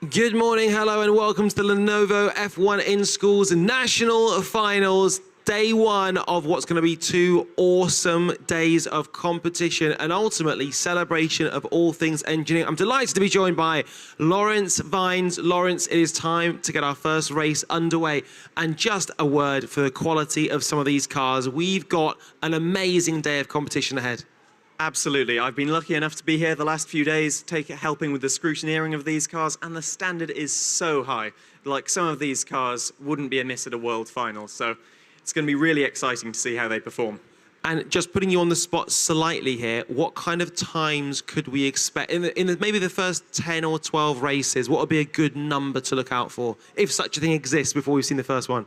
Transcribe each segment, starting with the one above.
Good morning, hello, and welcome to the Lenovo F1 in Schools National Finals, day one of what's going to be two awesome days of competition and ultimately celebration of all things engineering. I'm delighted to be joined by Lawrence Vines. Lawrence, it is time to get our first race underway. And just a word for the quality of some of these cars. We've got an amazing day of competition ahead. Absolutely. I've been lucky enough to be here the last few days, helping with the scrutineering of these cars, and the standard is so high. Like, some of these cars wouldn't be a miss at a world final, so it's going to be really exciting to see how they perform. And just putting you on the spot slightly here, what kind of times could we expect in maybe the first 10 or 12 races? What would be a good number to look out for, if such a thing exists, before we've seen the first one?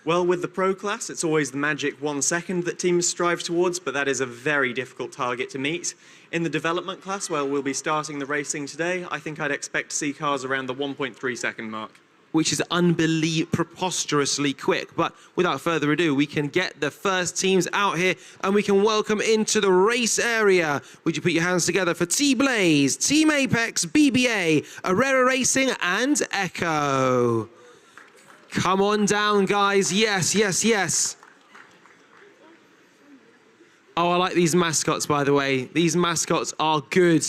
Well, with the Pro class, it's always the magic 1 second that teams strive towards, but that is a very difficult target to meet. In the development class, where we'll be starting the racing today, I think I'd expect to see cars around the 1.3 second mark. Which is preposterously quick. But without further ado, we can get the first teams out here and we can welcome into the race area. Would you put your hands together for T-Blaze, Team Apex, BBA, Arera Racing, and Echo. Come on down, guys. Yes, yes, yes. Oh, I like these mascots, by the way. These mascots are good.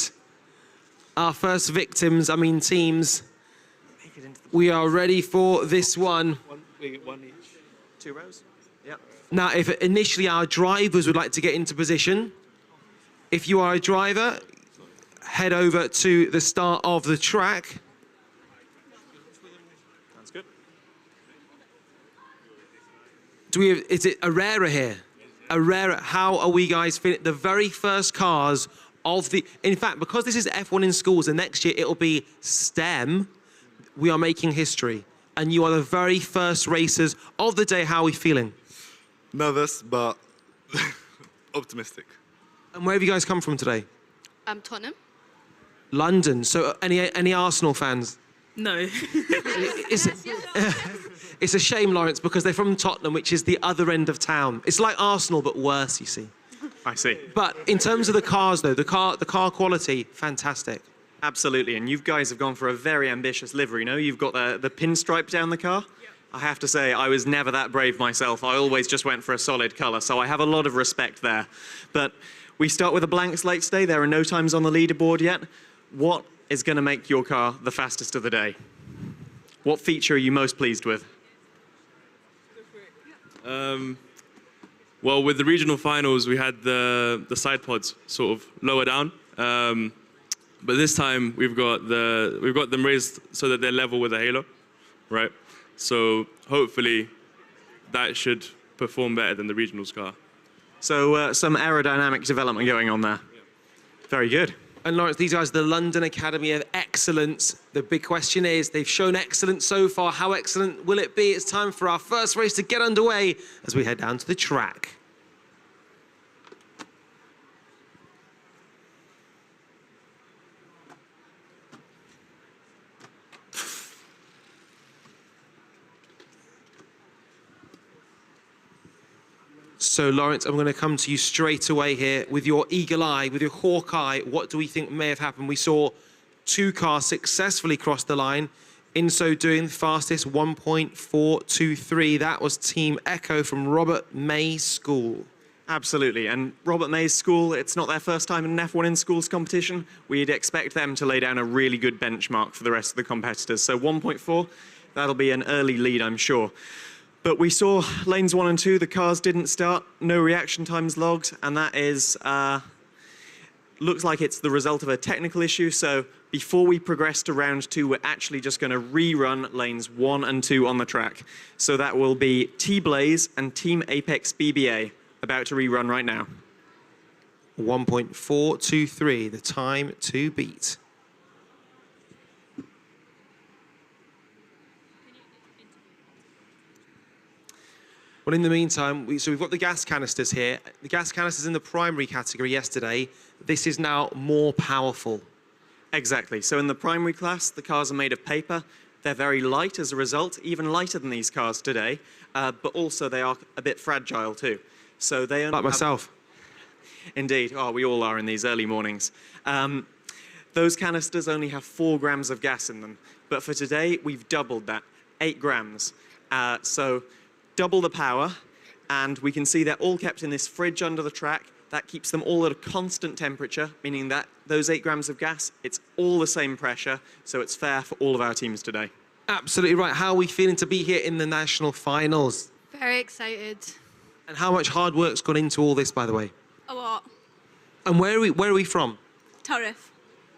Our first victims, teams. We are ready for this one. One each. 2 rows? Yep. Now, if initially our drivers would like to get into position, if you are a driver, head over to the start of the track. Sounds good. Is it Arera here? Arera, how are we guys feeling? The very first cars of the, in fact, because this is F1 in schools and next year it'll be STEM, we are making history. And you are the very first racers of the day. How are we feeling? Nervous, but optimistic. And where have you guys come from today? Tottenham. London. So any Arsenal fans? No. It's a shame, Lawrence, because they're from Tottenham, which is the other end of town. It's like Arsenal, but worse, you see. I see. But in terms of the cars, though, the car quality, fantastic. Absolutely, and you guys have gone for a very ambitious livery, no? You've got the pinstripe down the car. Yep. I have to say, I was never that brave myself. I always just went for a solid colour, so I have a lot of respect there. But we start with a blank slate today. There are no times on the leaderboard yet. What is going to make your car the fastest of the day? What feature are you most pleased with? Well, with the regional finals, we had the side pods sort of lower down. But this time we've got them raised so that they're level with the halo, right? So hopefully that should perform better than the regionals car. So some aerodynamic development going on there. Yeah. Very good. And Lawrence, these guys are the London Academy of Excellence. The big question is, they've shown excellence so far. How excellent will it be? It's time for our first race to get underway as we head down to the track. So, Lawrence, I'm going to come to you straight away here with your eagle eye, with your hawk eye. What do we think may have happened? We saw 2 cars successfully cross the line. In so doing, the fastest 1.423. That was Team Echo from Robert May School. Absolutely, and Robert May's school, it's not their first time in an F1 in schools competition. We'd expect them to lay down a really good benchmark for the rest of the competitors. So 1.4, that'll be an early lead, I'm sure. But we saw lanes 1 and 2, the cars didn't start, no reaction times logged, and that is, looks like it's the result of a technical issue. So before we progress to round 2, we're actually just going to rerun lanes 1 and 2 on the track. So that will be T-Blaze and Team Apex BBA, about to rerun right now. 1.423, the time to beat. Well, in the meantime, we've got the gas canisters here. The gas canisters in the primary category yesterday. This is now more powerful. Exactly. So in the primary class, the cars are made of paper. They're very light as a result, even lighter than these cars today. But also they are a bit fragile too. So they only like myself. Indeed. Oh, we all are in these early mornings. Those canisters only have 4 grams of gas in them. But for today, we've doubled that, 8 grams. So double the power, and we can see they're all kept in this fridge under the track. That keeps them all at a constant temperature, meaning that those 8 grams of gas, it's all the same pressure, so it's fair for all of our teams today. Absolutely right. How are we feeling to be here in the national finals? Very excited. And how much hard work's gone into all this, by the way? A lot. And where are we from? Turriff.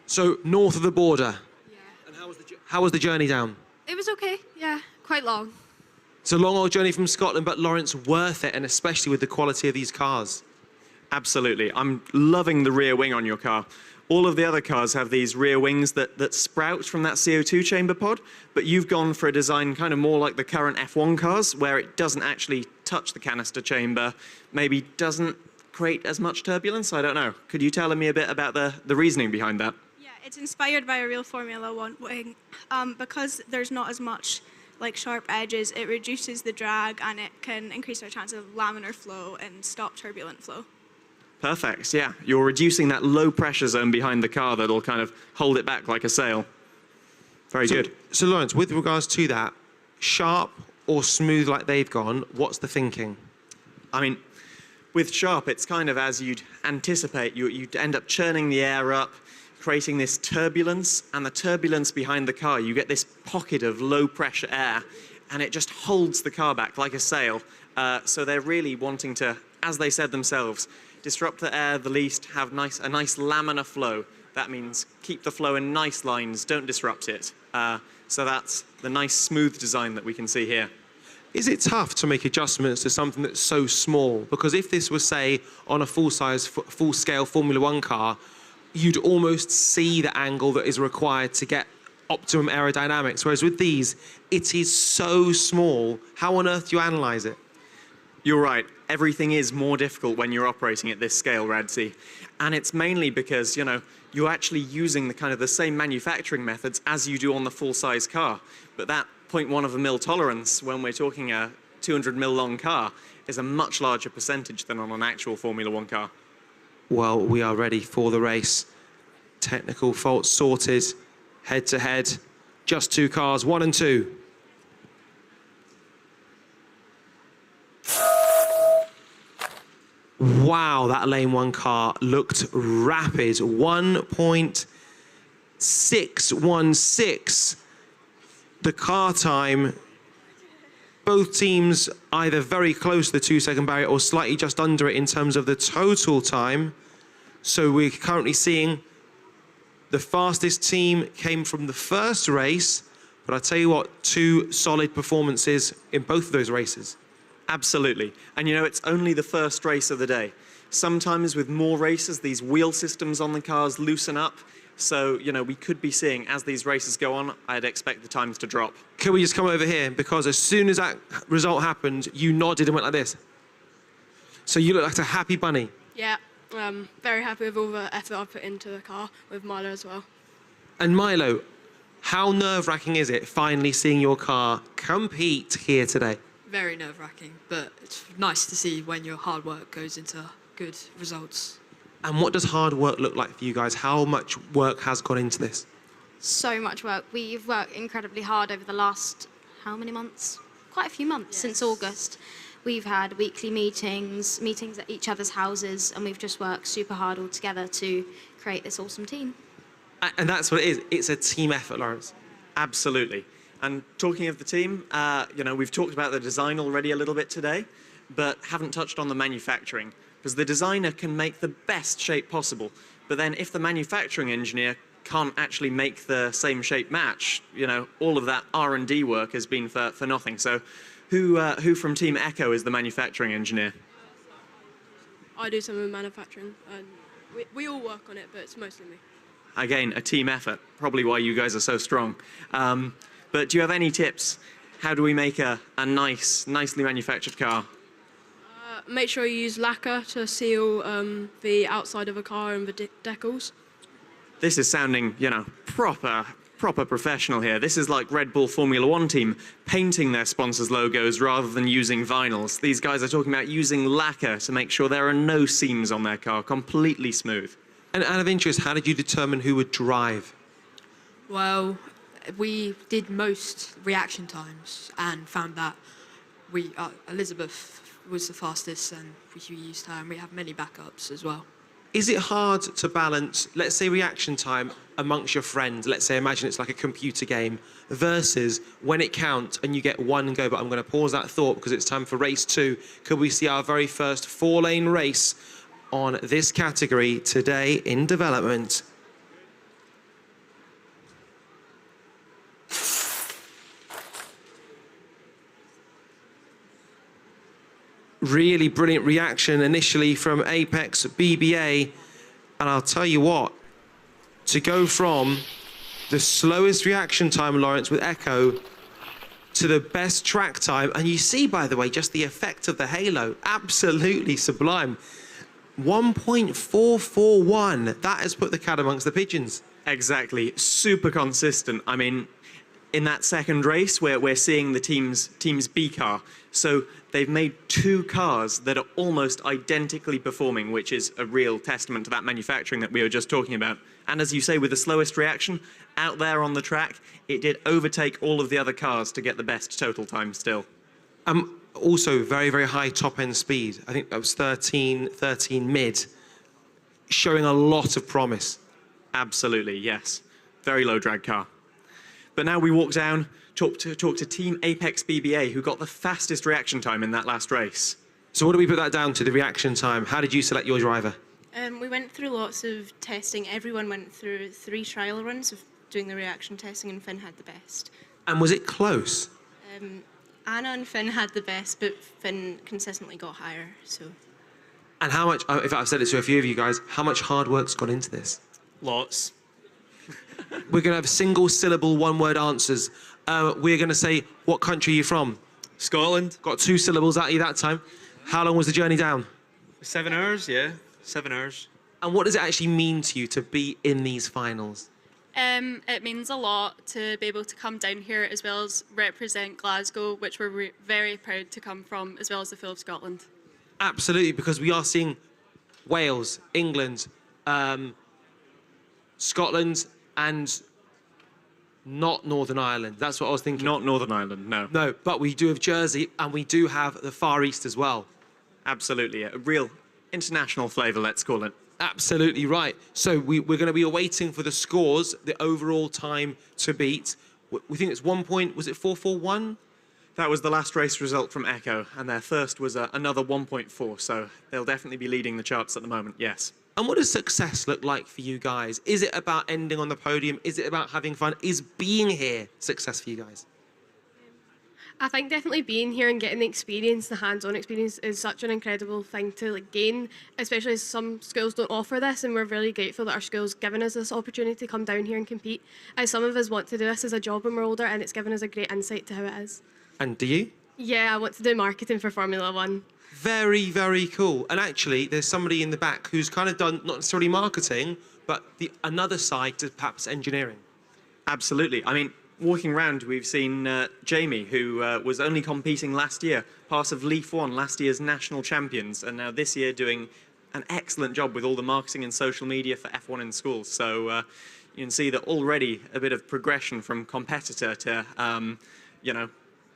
So north of the border. Yeah. And how was the journey down? It was okay, yeah. Quite long. It's a long old journey from Scotland, but Lawrence, worth it, and especially with the quality of these cars. Absolutely. I'm loving the rear wing on your car. All of the other cars have these rear wings that sprout from that CO2 chamber pod, but you've gone for a design kind of more like the current F1 cars, where it doesn't actually touch the canister chamber, maybe doesn't create as much turbulence. I don't know. Could you tell me a bit about the reasoning behind that? Yeah, it's inspired by a real Formula One wing. Because there's not as much like sharp edges, it reduces the drag and it can increase our chance of laminar flow and stop turbulent flow. Perfect, yeah. You're reducing that low pressure zone behind the car that'll kind of hold it back like a sail. Very good. So Lawrence, with regards to that, sharp or smooth like they've gone, what's the thinking? I mean, with sharp, it's kind of as you'd anticipate. You'd end up churning the air up, creating this turbulence, and the turbulence behind the car, you get this pocket of low pressure air, and it just holds the car back like a sail. So they're really wanting to, as they said themselves, disrupt the air the least, have a nice laminar flow. That means keep the flow in nice lines, don't disrupt it. So that's the nice smooth design that we can see here. Is it tough to make adjustments to something that's so small? Because if this was, say, on a full-scale Formula One car, you'd almost see the angle that is required to get optimum aerodynamics. Whereas with these, it is so small. How on earth do you analyze it? You're right. Everything is more difficult when you're operating at this scale, Radzi. And it's mainly because, you're actually using the same manufacturing methods as you do on the full-size car. But that 0.1 of a mil tolerance, when we're talking a 200 mil long car, is a much larger percentage than on an actual Formula One car. Well, we are ready for the race. Technical faults sorted, head-to-head. Just 2 cars, 1 and 2. Wow, that lane 1 car looked rapid. 1.616. The car time, both teams either very close to the 2-second barrier or slightly just under it in terms of the total time. So we're currently seeing the fastest team came from the first race, but I tell you what, 2 solid performances in both of those races. Absolutely. And it's only the first race of the day. Sometimes with more races, these wheel systems on the cars loosen up. So, we could be seeing, as these races go on, I'd expect the times to drop. Can we just come over here? Because as soon as that result happened, you nodded and went like this. So you look like a happy bunny. Yeah, very happy with all the effort I put into the car, with Milo as well. And Milo, how nerve-wracking is it finally seeing your car compete here today? Very nerve-wracking, but it's nice to see when your hard work goes into good results. And what does hard work look like for you guys? How much work has gone into this? So much work. We've worked incredibly hard over the last, how many months? Quite a few months, since August. We've had weekly meetings at each other's houses, and we've just worked super hard all together to create this awesome team. And that's what it is. It's a team effort, Lawrence. Absolutely. And talking of the team, we've talked about the design already a little bit today, but haven't touched on the manufacturing. Because the designer can make the best shape possible, but then if the manufacturing engineer can't actually make the same shape match, all of that R&D work has been for nothing. So who from Team Echo is the manufacturing engineer? I do some of the manufacturing, and we all work on it, but it's mostly me. Again, a team effort, probably why you guys are so strong. But do you have any tips? How do we make a nicely manufactured car? Make sure you use lacquer to seal the outside of a car and the decals. This is sounding, proper professional here. This is like Red Bull Formula One team painting their sponsors' logos rather than using vinyls. These guys are talking about using lacquer to make sure there are no seams on their car, completely smooth. And out of interest, how did you determine who would drive? Well, we did most reaction times and found that Elizabeth was the fastest, and we used her, and we have many backups as well. Is it hard to balance, let's say, reaction time amongst your friends? Let's say, imagine it's like a computer game, versus when it counts and you get one go. But I'm going to pause that thought because it's time for race 2. Could we see our very first 4-lane race on this category today in development? Really brilliant reaction initially from Apex BBA. And I'll tell you what, to go from the slowest reaction time, Lawrence, with Echo, to the best track time. And you see, by the way, just the effect of the halo. Absolutely sublime. 1.441. That has put the cat amongst the pigeons. Exactly. Super consistent. I mean, in that second race, we're seeing the team's B car. So they've made 2 cars that are almost identically performing, which is a real testament to that manufacturing that we were just talking about. And as you say, with the slowest reaction, out there on the track, it did overtake all of the other cars to get the best total time still. Also, very, very high top-end speed. I think that was 13 mid, showing a lot of promise. Absolutely, yes. Very low drag car. But now we walk down, talk to Team Apex BBA, who got the fastest reaction time in that last race. So what do we put that down to, the reaction time? How did you select your driver? We went through lots of testing. Everyone went through 3 trial runs of doing the reaction testing, and Finn had the best. And was it close? Anna and Finn had the best, but Finn consistently got higher, so. And how much, if I've said it to a few of you guys, how much hard work's gone into this? Lots. We're going to have single-syllable, one-word answers. We're going to say, what country are you from? Scotland. Got 2 syllables out of you that time. How long was the journey down? 7 hours, yeah. 7 hours. And what does it actually mean to you to be in these finals? It means a lot to be able to come down here as well as represent Glasgow, which we're very proud to come from, as well as the full of Scotland. Absolutely, because we are seeing Wales, England, Scotland, and not Northern Ireland. That's what I was thinking. Not Northern Ireland, no. No, but we do have Jersey, and we do have the Far East as well. Absolutely, a real international flavour, let's call it. Absolutely right. So we're going to be awaiting for the scores, the overall time to beat. We think it's 1 point, was it 441? That was the last race result from Echo, and their first was another 1.4, so they'll definitely be leading the charts at the moment, yes. And what does success look like for you guys? Is it about ending on the podium? Is it about having fun? Is being here success for you guys? I think definitely being here and getting the experience, the hands-on experience, is such an incredible thing to gain, especially as some schools don't offer this, and we're really grateful that our school's given us this opportunity to come down here and compete, as some of us want to do this as a job when we're older, and it's given us a great insight to how it is. And do you? Yeah, I want to do marketing for Formula 1. Very, very cool. And actually, there's somebody in the back who's kind of done, not necessarily marketing, but another side to perhaps engineering. Absolutely. I mean, walking around, we've seen Jamie, who was only competing last year, part of Leaf 1, last year's national champions, and now this year doing an excellent job with all the marketing and social media for F1 in schools. So you can see that already a bit of progression from competitor to,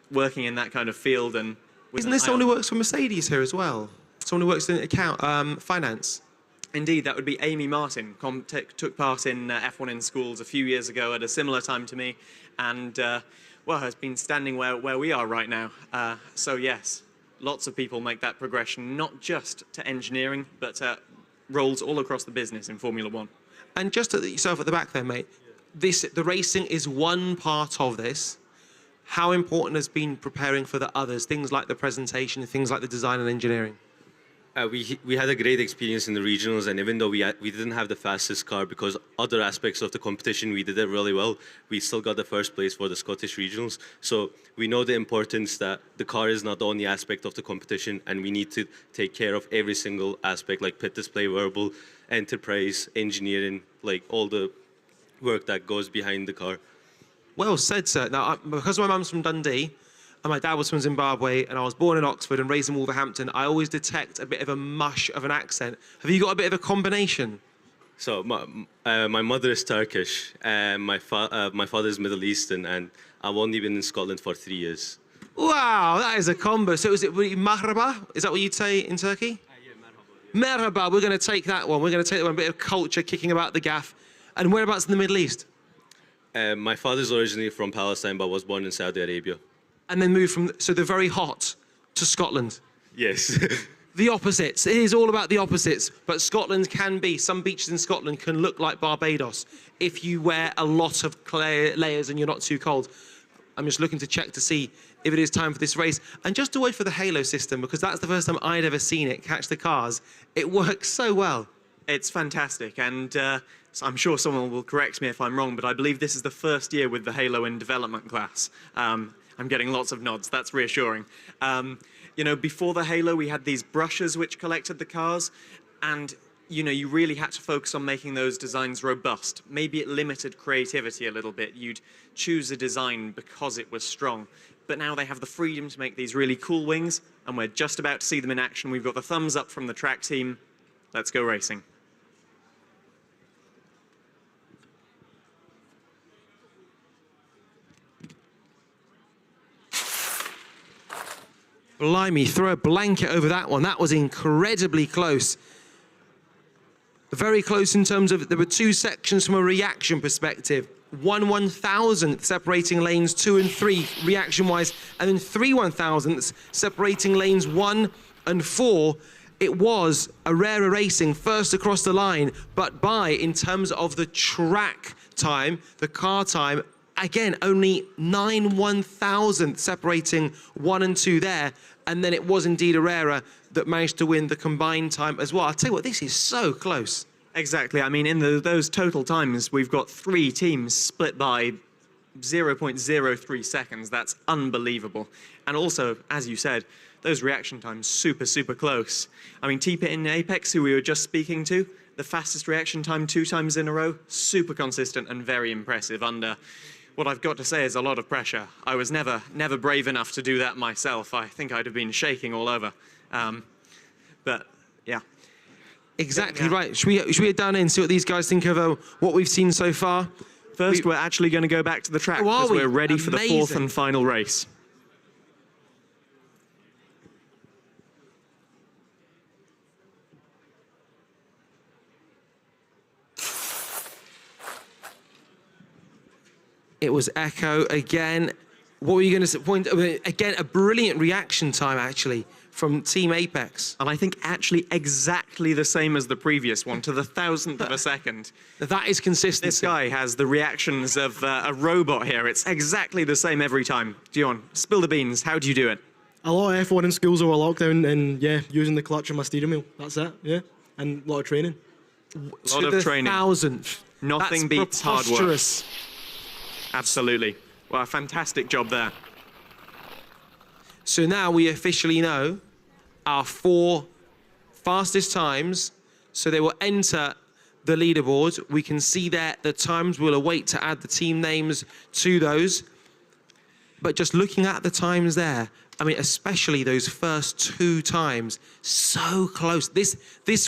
working in that kind of field. And isn't there someone who works for Mercedes here as well? Someone who works in finance? Indeed, that would be Amy Martin. Took part in F1 in schools a few years ago at a similar time to me, and has been standing where we are right now. So yes, lots of people make that progression, not just to engineering, but roles all across the business in Formula 1. And just at yourself at the back there, mate, the racing is one part of this. How important has been preparing for the others, things like the presentation, things like the design and engineering? We had a great experience in the regionals, and even though we didn't have the fastest car because other aspects of the competition we did it really well, we still got the first place for the Scottish regionals. So we know the importance that the car is not the only aspect of the competition, and we need to take care of every single aspect, like pit display, verbal, enterprise, engineering, like all the work that goes behind the car. Well said, sir. Now, because my mum's from Dundee, and my dad was from Zimbabwe, and I was born in Oxford and raised in Wolverhampton, I always detect a bit of a mush of an accent. Have you got a bit of a combination? So my mother is Turkish, and my father is Middle Eastern, and I've only been in Scotland for 3 years. Wow, that is a combo. So is it Mahraba? Is that what you'd say in Turkey? Yeah, Merhaba. We're going to take that one. We're going to take that one. A bit of culture kicking about the gaff. And whereabouts in the Middle East? My father's originally from Palestine, but was born in Saudi Arabia. And then moved from, so they're very hot, to Scotland. Yes. The opposites. It is all about the opposites. But Scotland can be, some beaches in Scotland can look like Barbados if you wear a lot of layers and you're not too cold. I'm just looking to check to see if it is time for this race. And just to wait for the halo system, because that's the first time I'd ever seen it catch the cars. It works so well. It's fantastic, and so I'm sure someone will correct me if I'm wrong, but I believe this is the first year with the Halo in development class. I'm getting lots of nods. That's reassuring. You know, before the Halo, we had these brushes which collected the cars, and you know, you really had to focus on making those designs robust. Maybe it limited creativity a little bit. You'd choose a design because it was strong. But now they have the freedom to make these really cool wings, and we're just about to see them in action. We've got the thumbs up from the track team. Let's go racing. Blimey, throw a blanket over that one. That was incredibly close. Very close in terms of, there were two sections from a reaction perspective. 1/1000th separating lanes 2 and 3 reaction-wise, and then 3/1000ths separating lanes 1 and 4. It was Aramco Racing first across the line, but by, in terms of the track time, the car time, again, only 9/1000th separating 1 and 2 there, and then it was indeed Aramco that managed to win the combined time as well. I'll tell you what, this is so close. Exactly. I mean, in those total times, we've got 3 teams split by 0.03 seconds. That's unbelievable. And also, as you said, those reaction times super, super close. I mean, T-Pit in Apex, who we were just speaking to, the fastest reaction time 2 times in a row, super consistent and very impressive under what I've got to say is a lot of pressure. I was never brave enough to do that myself. I think I'd have been shaking all over. But yeah. Exactly right. Should we head down in and see what these guys think of what we've seen so far? First, we're actually going to go back to the track because we're ready for the 4th and final race. It was Echo again. What were you going to point? Again, a brilliant reaction time, actually, from Team Apex. And I think actually exactly the same as the previous one, to the 1,000th of a second. That is consistency. This guy has the reactions of a robot here. It's exactly the same every time. Dion, spill the beans. How do you do it? A lot of F1 in schools over lockdown and, yeah, using the clutch and my steering wheel. That's it, yeah. And a lot of training. A lot of training. 1,000th. Nothing beats hard work. Absolutely. Well, a fantastic job there. So now we officially know our 4 fastest times. So they will enter the leaderboard. We can see there the times. We'll await to add the team names to those. But just looking at the times there, I mean, especially those first 2 times, so close. This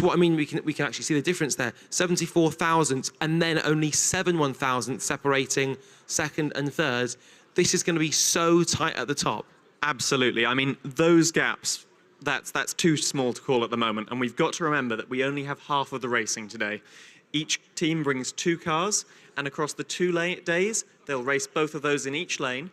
what I mean, we can actually see the difference there. 74,000 and then only 7/1000 separating second and third. This is going to be so tight at the top. Absolutely. I mean, those gaps, that's too small to call at the moment. And we've got to remember that we only have half of the racing today. Each team brings 2 cars, and across the 2 days, they'll race both of those in each lane,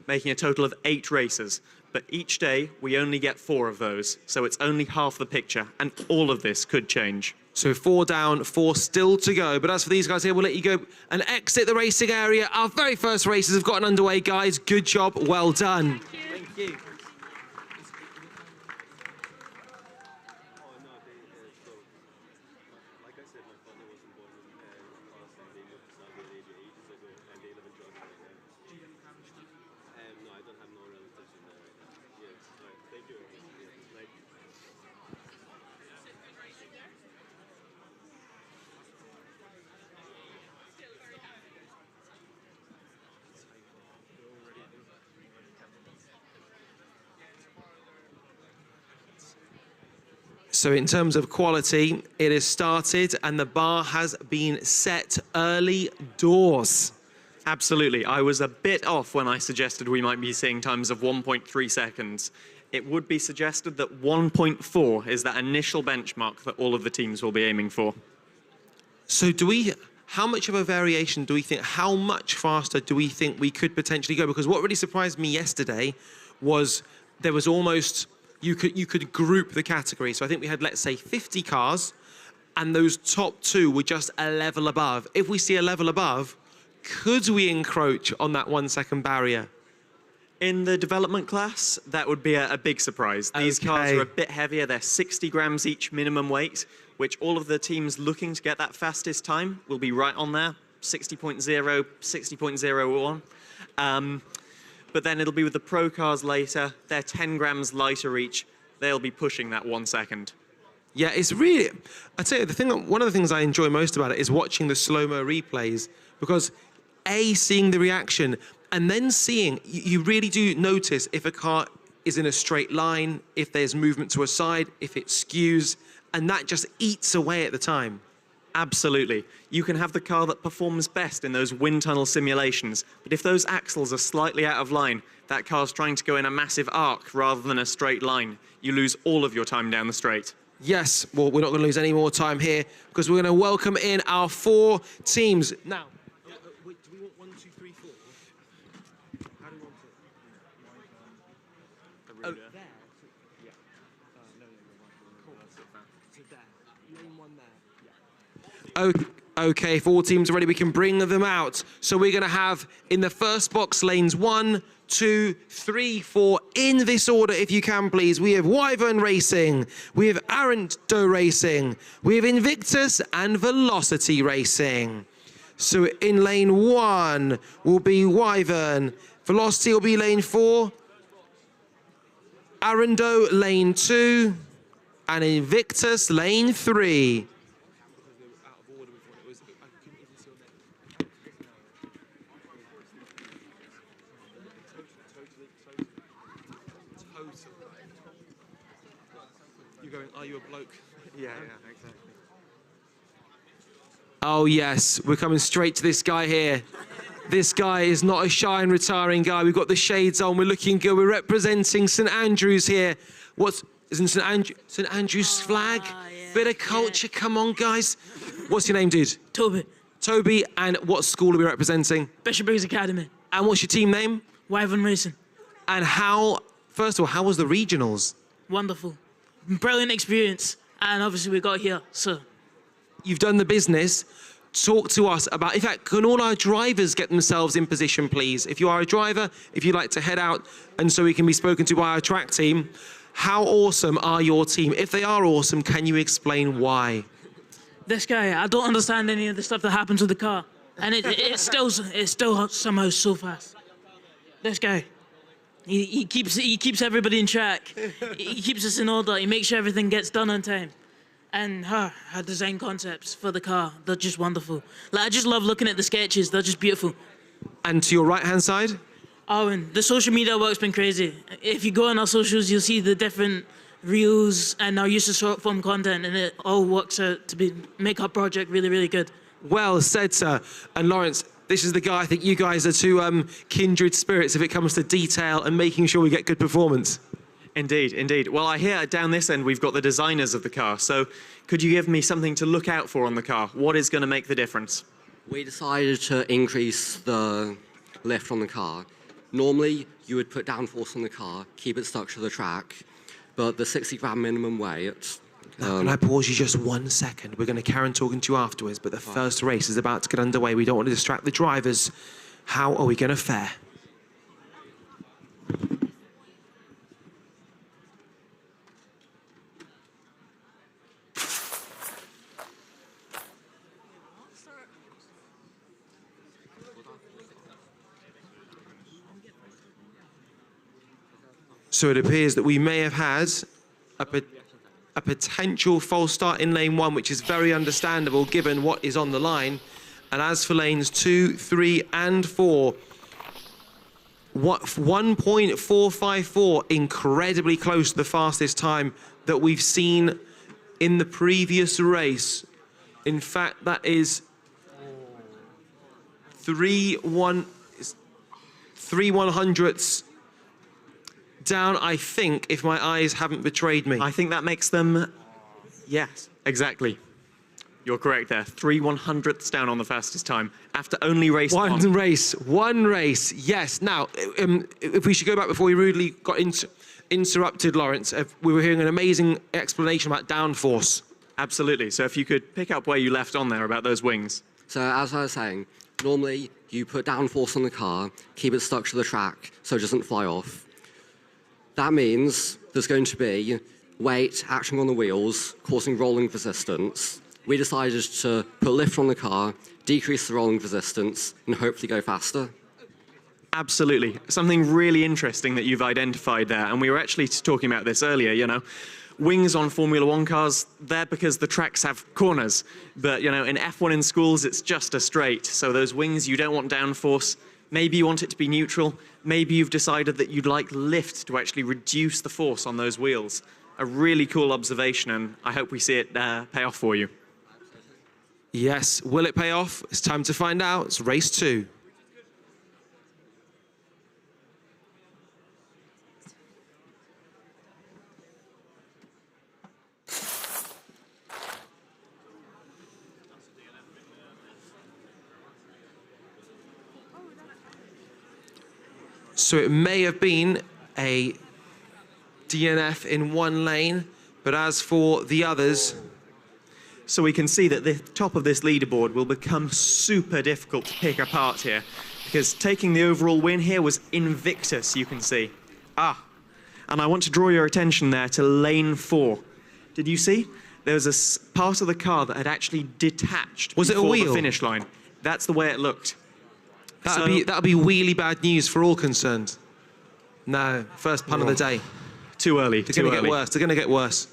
making a total of 8 races. But each day, we only get 4 of those. So it's only half the picture, and all of this could change. So 4 down, 4 still to go. But as for these guys here, we'll let you go and exit the racing area. Our very first races have gotten underway, guys. Good job. Well done. Thank you. So in terms of quality, it has started and the bar has been set early doors. Absolutely. I was a bit off when I suggested we might be seeing times of 1.3 seconds. It would be suggested that 1.4 is that initial benchmark that all of the teams will be aiming for. So how much of a variation do we think, how much faster do we think we could potentially go? Because what really surprised me yesterday was there was almost, you could group the category. So I think we had, let's say, 50 cars, and those top two were just a level above. If we see a level above, could we encroach on that 1 second barrier? In the development class, that would be a big surprise. These cars are a bit heavier. They're 60 grams each minimum weight, which all of the teams looking to get that fastest time will be right on there, 60.0, 60.01. But then it'll be with the pro cars later. They're 10 grams lighter each. They'll be pushing that 1 second. Yeah, it's really, I'd say one of the things I enjoy most about it is watching the slow-mo replays, because seeing the reaction, and then seeing, you really do notice if a car is in a straight line, if there's movement to a side, if it skews, and that just eats away at the time. Absolutely. You can have the car that performs best in those wind tunnel simulations, but if those axles are slightly out of line, that car's trying to go in a massive arc rather than a straight line. You lose all of your time down the straight. Yes, well, we're not going to lose any more time here, because we're going to welcome in our 4 teams. Now, do we want 1, 2, 3, 4? How do we want it? Oh, there. Yeah. No. Cool. So there. Lane 1 there. Okay, 4 teams are ready. We can bring them out. So we're going to have, in the first box, lanes 1, 2, 3, 4, in this order, if you can, please. We have Wyvern Racing, we have Aramco Racing, we have Invictus and Velocity Racing. So in lane 1 will be Wyvern, Velocity will be lane 4, Aramco lane 2, and Invictus lane 3. You're going, are you a bloke? Yeah, exactly. Oh yes, we're coming straight to this guy here. This guy is not a shy and retiring guy. We've got the shades on, we're looking good. We're representing St Andrews here. Isn't St Andrews flag? Yeah, Bit of culture, come on guys. What's your name, dude? Toby. Toby, and what school are we representing? Bishop Briggs Academy. And what's your team name? Wyvern Racing. And first of all, how was the regionals? Wonderful. Brilliant experience. And obviously we got here, so. You've done the business. Talk to us about, in fact, can all our drivers get themselves in position, please? If you are a driver, if you'd like to head out, and so we can be spoken to by our track team, how awesome are your team? If they are awesome, can you explain why? This guy, I don't understand any of the stuff that happens with the car. And it's still somehow so fast. This guy. He keeps everybody in track. He keeps us in order. He makes sure everything gets done on time. And her design concepts for the car, they're just wonderful. Like, I just love looking at the sketches. They're just beautiful. And to your right-hand side? Oh, and the social media work's been crazy. If you go on our socials, you'll see the different reels and our use of short-form content, and it all works out to make our project really, really good. Well said, sir. And Lawrence, this is the guy, I think you guys are two kindred spirits if it comes to detail and making sure we get good performance. Indeed, indeed. Well, I hear down this end we've got the designers of the car. So could you give me something to look out for on the car? What is going to make the difference? We decided to increase the lift on the car. Normally, you would put downforce on the car, keep it stuck to the track, but the 60 gram minimum weight. Now, can I pause you just 1 second? We're going to carry on talking to you afterwards, but the first race is about to get underway. We don't want to distract the drivers. How are we going to fare? So it appears that we may have had a potential false start in lane 1, which is very understandable given what is on the line. And as for lanes 2, 3, and 4, 1.454, incredibly close to the fastest time that we've seen in the previous race. In fact, that is 3/100ths down, I think, if my eyes haven't betrayed me. I think that makes them, yes, exactly. You're correct there. 3/100ths down on the fastest time after only race one. One race, yes. Now, if we should go back before we rudely got interrupted, Lawrence, we were hearing an amazing explanation about downforce. Absolutely. So if you could pick up where you left on there about those wings. So as I was saying, normally you put downforce on the car, keep it stuck to the track so it doesn't fly off. That means there's going to be weight acting on the wheels, causing rolling resistance. We decided to put lift on the car, decrease the rolling resistance, and hopefully go faster. Absolutely. Something really interesting that you've identified there, and we were actually talking about this earlier, you know. Wings on Formula One cars, they're because the tracks have corners. But, you know, in F1 in schools, it's just a straight. So those wings, you don't want downforce. Maybe you want it to be neutral. Maybe you've decided that you'd like lift to actually reduce the force on those wheels. A really cool observation, and I hope we see it pay off for you. Yes, will it pay off? It's time to find out. It's race 2. So it may have been a DNF in one lane, but as for the others... So we can see that the top of this leaderboard will become super difficult to pick apart here, because taking the overall win here was Invictus, you can see. And I want to draw your attention there to lane 4. Did you see? There was a part of the car that had actually detached Was it a before wheel? the finish line. That's the way it looked. That'd be really bad news for all concerned. No, first pun of the day. Too early. They're going to get worse. They're going to get worse.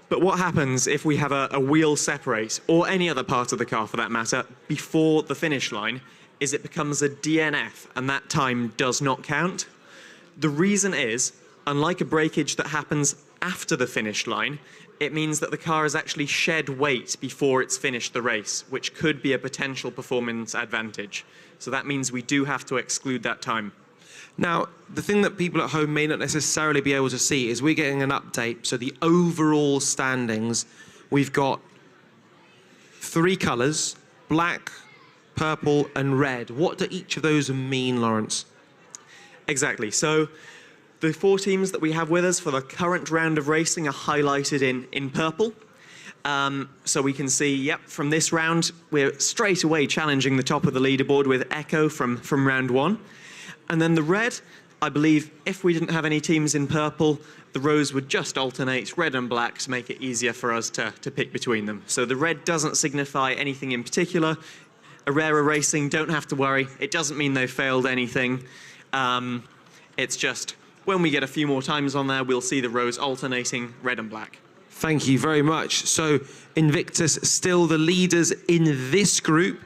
But what happens if we have a wheel separate, or any other part of the car for that matter, before the finish line, is it becomes a DNF, and that time does not count? The reason is, unlike a breakage that happens after the finish line, it means that the car has actually shed weight before it's finished the race, which could be a potential performance advantage. So that means we do have to exclude that time. Now, the thing that people at home may not necessarily be able to see is we're getting an update. So the overall standings, we've got 3 colours, black, purple and red. What do each of those mean, Lawrence? Exactly. So the 4 teams that we have with us for the current round of racing are highlighted in purple. So we can see, yep, from this round, we're straight away challenging the top of the leaderboard with Echo from round 1. And then the red, I believe if we didn't have any teams in purple, the rows would just alternate red and black to make it easier for us to pick between them. So the red doesn't signify anything in particular. Arera Racing, don't have to worry. It doesn't mean they failed anything. It's just when we get a few more times on there, we'll see the rows alternating red and black. Thank you very much. So Invictus still the leaders in this group.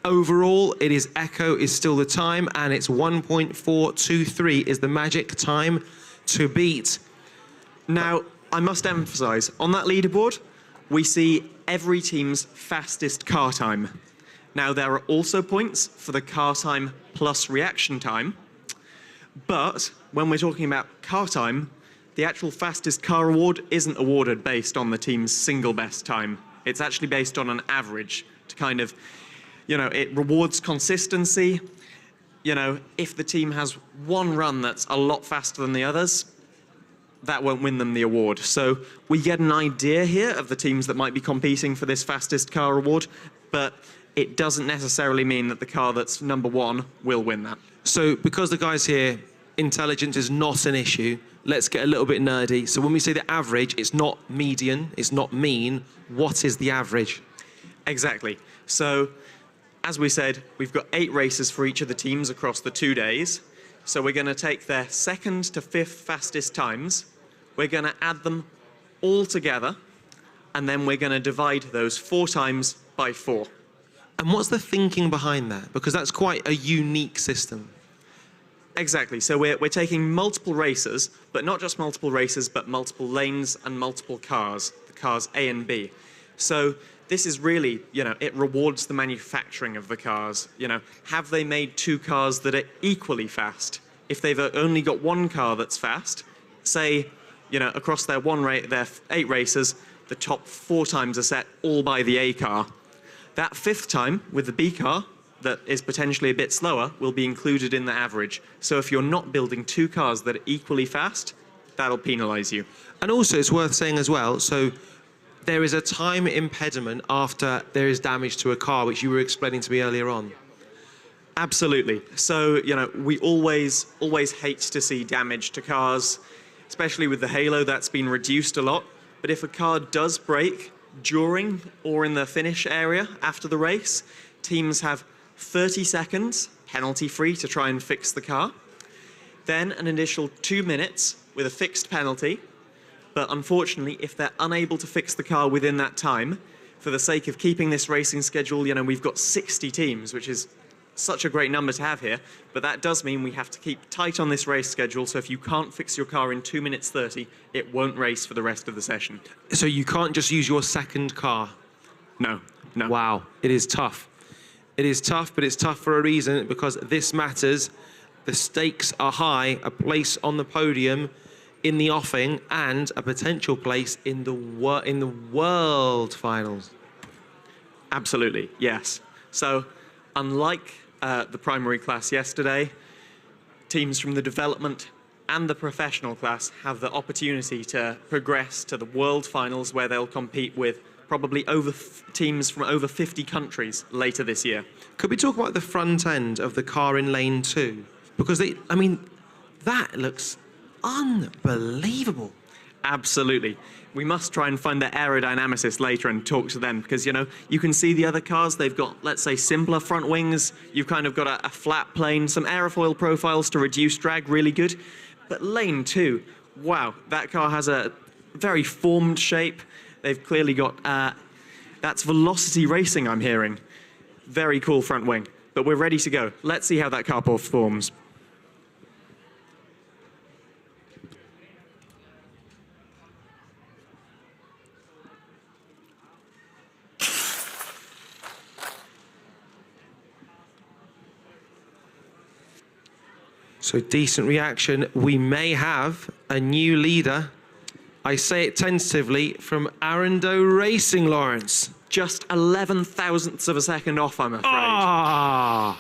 Overall, it is Echo is still the time, and it's 1.423 is the magic time to beat. Now, I must emphasize, on that leaderboard, we see every team's fastest car time. Now, there are also points for the car time plus reaction time, but when we're talking about car time, the actual fastest car award isn't awarded based on the team's single best time. It's actually based on an average to kind of, you know, it rewards consistency. You know, if the team has one run that's a lot faster than the others, that won't win them the award. So we get an idea here of the teams that might be competing for this fastest car award, but it doesn't necessarily mean that the car that's number 1 will win that. So because the guys here, intelligence is not an issue, let's get a little bit nerdy. So when we say the average, it's not median, it's not mean. What is the average? Exactly. So as we said, we've got 8 races for each of the teams across the 2 days. So we're going to take their 2nd to 5th fastest times. We're going to add them all together, and then we're going to divide those 4 times by 4. And what's the thinking behind that? Because that's quite a unique system. Exactly. So we're taking multiple races, but not just multiple races, but multiple lanes and multiple cars. The cars A and B. So this is really, it rewards the manufacturing of the cars. Have they made two cars that are equally fast? If they've only got one car that's fast, say, across their 8 races, the top 4 times are set all by the A car. That 5th time with the B car, that is potentially a bit slower, will be included in the average. So if you're not building 2 cars that are equally fast, that'll penalise you. And also, it's worth saying as well, so there is a time impediment after there is damage to a car, which you were explaining to me earlier on. Absolutely. So, we always hate to see damage to cars, especially with the Halo. That's been reduced a lot. But if a car does break during or in the finish area after the race, teams have 30 seconds, penalty-free, to try and fix the car. Then an additional 2 minutes with a fixed penalty. But unfortunately, if they're unable to fix the car within that time, for the sake of keeping this racing schedule, we've got 60 teams, which is such a great number to have here. But that does mean we have to keep tight on this race schedule. So if you can't fix your car in 2 minutes 30, it won't race for the rest of the session. So you can't just use your second car? No. Wow, it is tough. It is tough, but it's tough for a reason, because this matters. The stakes are high, a place on the podium in the offing and a potential place in the world finals. Absolutely, yes. So unlike the primary class yesterday, teams from the development and the professional class have the opportunity to progress to the world finals, where they'll compete with probably teams from over 50 countries later this year. Could we talk about the front end of the car in lane 2? Because that looks unbelievable. Absolutely. We must try and find the aerodynamicists later and talk to them, because, you can see the other cars, they've got, let's say, simpler front wings. You've kind of got a flat plane, some aerofoil profiles to reduce drag, really good. But lane 2, wow, that car has a very formed shape. They've clearly got, that's velocity racing, I'm hearing. Very cool front wing. But we're ready to go. Let's see how that car performs. So decent reaction. We may have a new leader. I say it tentatively, from Aramco Racing, Lawrence. Just 11 thousandths of a second off, I'm afraid.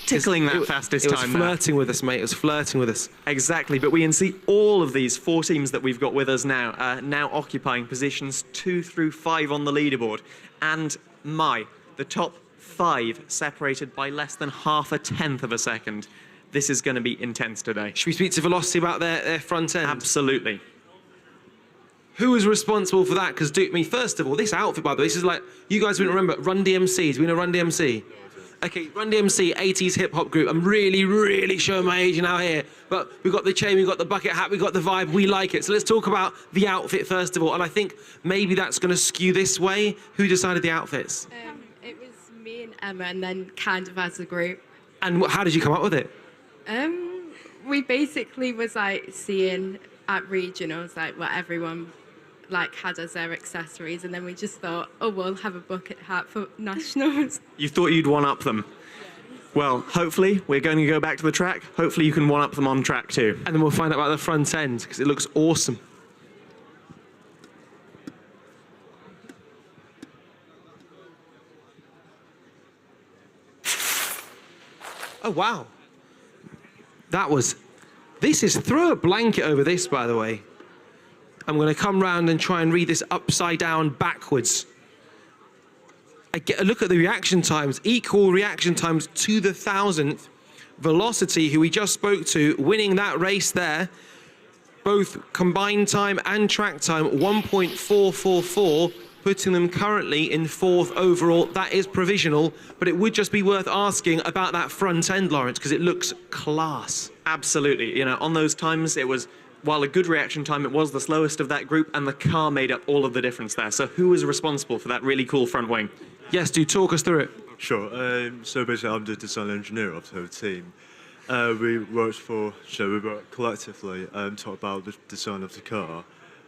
Tickling that fastest time. It was flirting with us, mate. It was flirting with us. Exactly, but we can see all of these 4 teams that we've got with us now, now occupying positions 2 through 5 on the leaderboard. And the top 5 separated by less than half a tenth of a second. This is going to be intense today. Should we speak to Velocity about their front end? Absolutely. Who was responsible for that? Because, first of all, this outfit, by the way, this is like, you guys wouldn't remember, Run DMC. Do we know Run DMC? Okay, Run DMC, 80s hip-hop group. I'm really, really showing my age now here. But we've got the chain, we've got the bucket hat, we've got the vibe, we like it. So let's talk about the outfit, first of all. And I think maybe that's going to skew this way. Who decided the outfits? It was me and Emma, and then kind of as a group. And how did you come up with it? We basically was seeing at regionals what everyone had as their accessories, and then we just thought, oh, we'll have a bucket hat for nationals. You thought you'd one-up them? Well, hopefully we're going to go back to the track. Hopefully you can one-up them on track too. And then we'll find out about the front end, because it looks awesome. Oh, wow. This is, throw a blanket over this, by the way. I'm going to come round and try and read this upside down backwards. Look at the reaction times, equal reaction times to the 1,000th. Velocity, who we just spoke to, winning that race there. Both combined time and track time, 1.444, putting them currently in 4th overall. That is provisional, but it would just be worth asking about that front end, Lawrence, because it looks class. Absolutely. On those times, it was, while a good reaction time, it was the slowest of that group, and the car made up all of the difference there. So who was responsible for that really cool front wing? Yes, do talk us through it. Sure. So basically, I'm the design engineer of the team. We worked collectively, talked about the design of the car.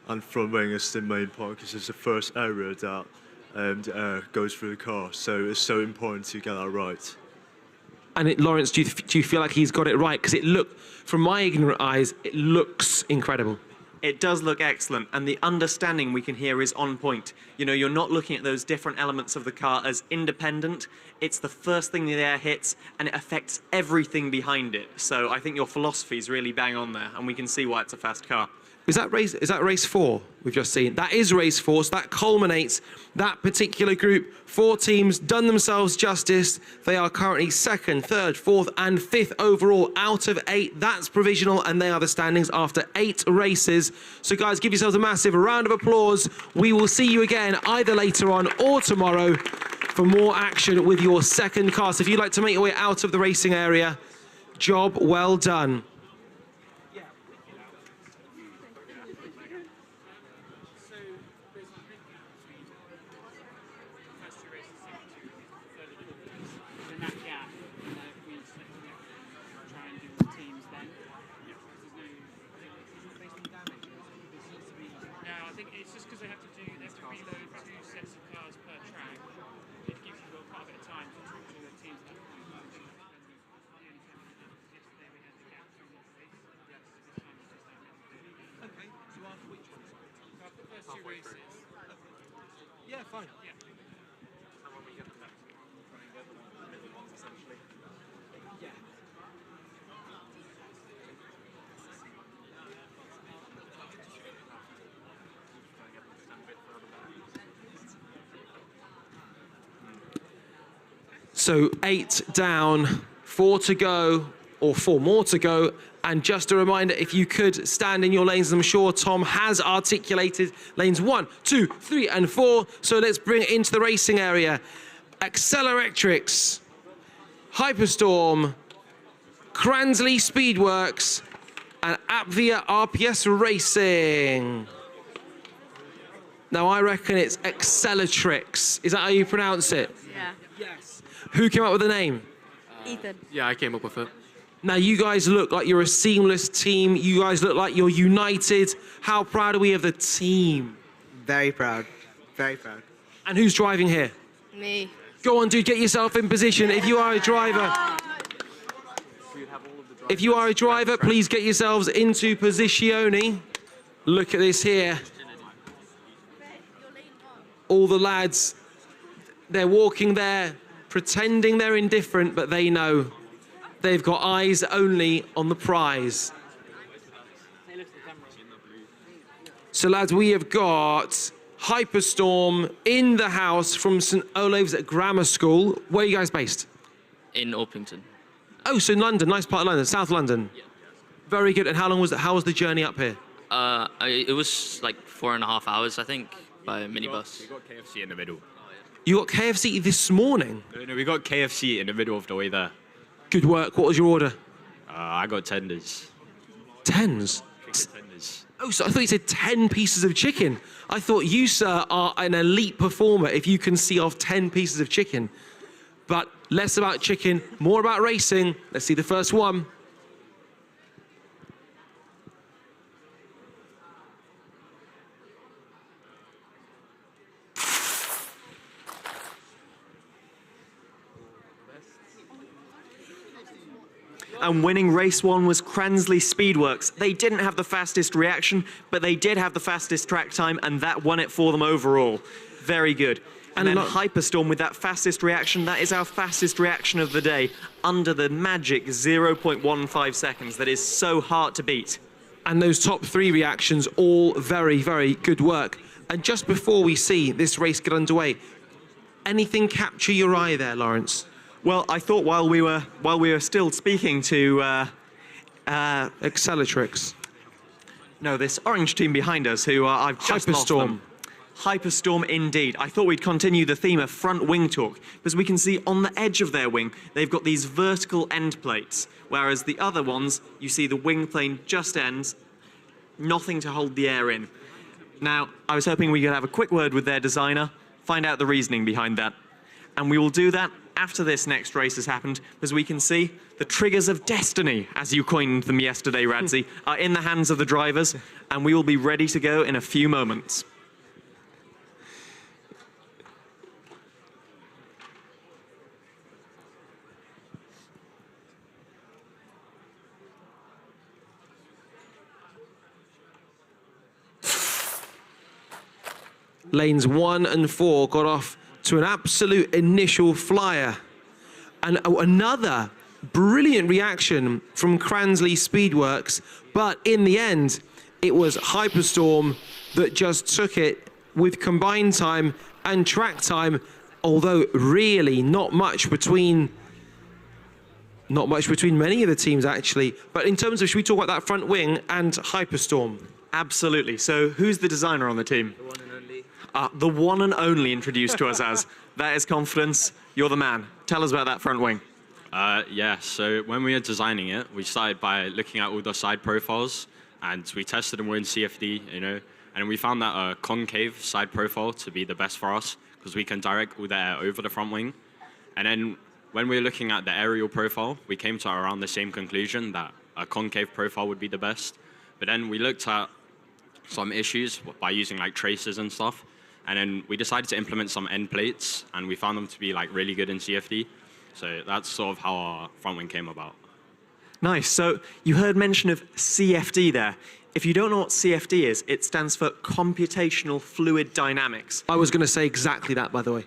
and front wing is the main point because it's the first area that the air goes through the car. So it's so important to get that right. And Lawrence, do you feel like he's got it right? Because from my ignorant eyes, it looks incredible. It does look excellent, and the understanding we can hear is on point. You know, you're not looking at those different elements of the car as independent. It's the first thing the air hits, and it affects everything behind it. So I think your philosophy is really bang on there, and we can see why it's a fast car. Is that race 4 we've just seen? That is race 4, so that culminates that particular group. 4 teams done themselves justice. They are currently 2nd, 3rd, 4th, and 5th overall out of 8. That's provisional, and they are the standings after 8 races. So guys, give yourselves a massive round of applause. We will see you again either later on or tomorrow for more action with your second car. So if you'd like to make your way out of the racing area, job well done. Yeah, fine. So 8 down, 4 to go, or 4 more to go. And just a reminder, if you could stand in your lanes, I'm sure Tom has articulated lanes 1, 2, 3, and 4. So let's bring it into the racing area. Acceleractrics, Hyperstorm, Cransley Speedworks, and Apvia RPS Racing. Now I reckon it's Accelertrix. Is that how you pronounce it? Yeah. Yes. Who came up with the name? Ethan. Yeah, I came up with it. Now, you guys look like you're a seamless team. You guys look like you're united. How proud are we of the team? Very proud. Very proud. And who's driving here? Me. Go on, dude, get yourself in position. If you are a driver, please get yourselves into positione. Look at this here. All the lads, they're walking there, pretending they're indifferent, but they know. They've got eyes only on the prize. So lads, we have got Hyperstorm in the house from St Olave's Grammar School. Where are you guys based? In Orpington. Oh, so in London, nice part of London, South London. Yeah. Very good. And how long was it? How was the journey up here? It was like 4.5 hours, I think, by minibus. We got KFC in the middle. You got KFC this morning? No, we got KFC in the middle of the way there. Good work. What was your order? I got tenders. Tens? Tenders. Oh, so I thought you said 10 pieces of chicken. I thought you, sir, are an elite performer if you can see off 10 pieces of chicken. But less about chicken, more about racing. Let's see the first one. And winning race 1 was Cransley Speedworks. They didn't have the fastest reaction, but they did have the fastest track time, and that won it for them overall. Very good. And then Hyperstorm with that fastest reaction, that is our fastest reaction of the day, under the magic 0.15 seconds. That is so hard to beat. And those top 3 reactions, all very, very good work. And just before we see this race get underway, anything capture your eye there, Lawrence? Well, I thought while we were still speaking to Accelertrix. No, this orange team behind us, who I've just lost them. Hyperstorm indeed. I thought we'd continue the theme of front wing talk, because we can see on the edge of their wing, they've got these vertical end plates, whereas the other ones, you see the wing plane just ends, nothing to hold the air in. Now, I was hoping we could have a quick word with their designer, find out the reasoning behind that. And we will do that after this next race has happened, as we can see, the triggers of destiny, as you coined them yesterday, Radzi, are in the hands of the drivers, and we will be ready to go in a few moments. Lanes 1 and 4 got off to an absolute initial flyer. And another brilliant reaction from Cransley Speedworks, but in the end, it was Hyperstorm that just took it with combined time and track time, although really not much between many of the teams actually. But in terms of, should we talk about that front wing and Hyperstorm? Absolutely. So who's the designer on the team? The one and only introduced to us as. That is confidence. You're the man. Tell us about that front wing. Yeah, so when we were designing it, we started by looking at all the side profiles, and we tested them in CFD, you know, and we found that a concave side profile to be the best for us, because we can direct all the air over the front wing. And then when we were looking at the aerial profile, we came to around the same conclusion, that a concave profile would be the best. But then we looked at some issues by using like traces and stuff. And then we decided to implement some end plates, and we found them to be like really good in CFD. So that's sort of how our front wing came about. Nice. So you heard mention of CFD there. If you don't know what CFD is, it stands for Computational Fluid Dynamics. I was going to say exactly that, by the way.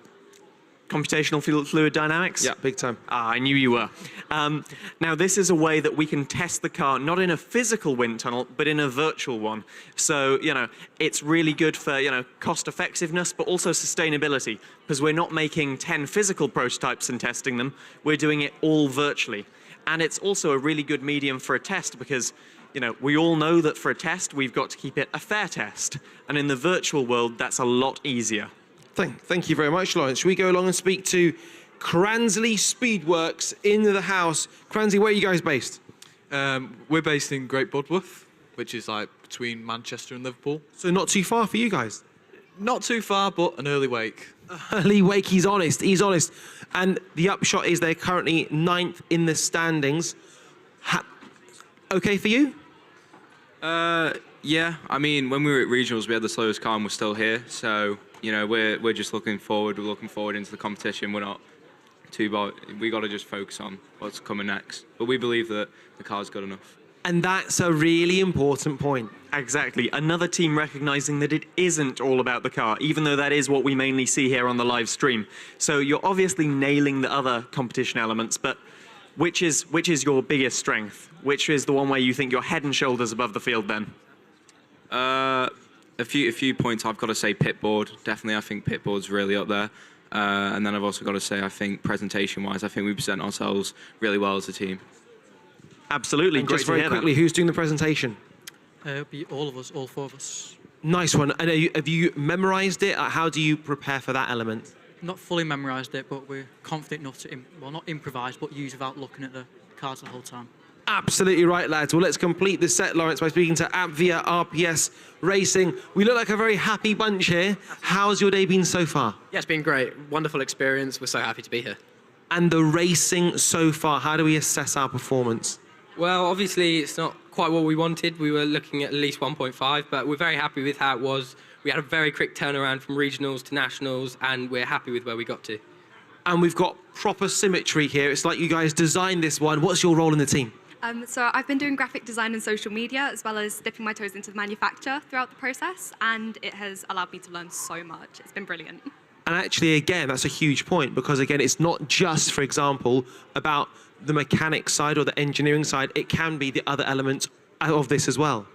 Computational fluid dynamics? Yeah, big time. I knew you were. Now, this is a way that we can test the car, not in a physical wind tunnel, but in a virtual one. So, you know, it's really good for, you know, cost effectiveness, but also sustainability, because we're not making 10 physical prototypes and testing them. We're doing it all virtually. And it's also a really good medium for a test, because, you know, we all know that for a test, we've got to keep it a fair test. And in the virtual world, that's a lot easier. Thank you very much, Lawrence. Should we go along and speak to Cransley Speedworks in the house? Cransley, where are you guys based? We're based in Great Budworth, which is like between Manchester and Liverpool. So not too far for you guys? Not too far, but an early wake. Early wake, he's honest. And the upshot is they're currently 9th in the standings. Okay for you? Yeah, I mean, when we were at regionals, we had the slowest car and we're still here. So, you know, we're just looking forward. We're looking forward into the competition. We're not too bothered. We got to just focus on what's coming next. But we believe that the car's good enough. And that's a really important point. Exactly. Another team recognizing that it isn't all about the car, even though that is what we mainly see here on the live stream. So you're obviously nailing the other competition elements, but which is your biggest strength? Which is the one where you think you're head and shoulders above the field then? A few points I've got to say pitboard. Definitely, I think pitboard's really up there. And then I've also got to say, I think presentation-wise, I think we present ourselves really well as a team. Absolutely. And just very quickly, who's doing the presentation? It'll be all of us, all four of us. Nice one. And have you memorized it? How do you prepare for that element? Not fully memorised it, but we're confident enough to, not improvise, but use without looking at the cards the whole time. Absolutely right, lads. Well, let's complete the set, Lawrence, by speaking to Apvia RPS Racing. We look like a very happy bunch here. How's your day been so far? Yeah, it's been great. Wonderful experience. We're so happy to be here. And the racing so far, how do we assess our performance? Well, obviously, it's not quite what we wanted. We were looking at least 1.5, but we're very happy with how it was. We had a very quick turnaround from regionals to nationals, and we're happy with where we got to. And we've got proper symmetry here. It's like you guys designed this one. What's your role in the team? So I've been doing graphic design and social media, as well as dipping my toes into the manufacture throughout the process, and it has allowed me to learn so much. It's been brilliant. And actually, again, that's a huge point, because again, it's not just, for example, about the mechanics side or the engineering side. It can be the other elements of this as well.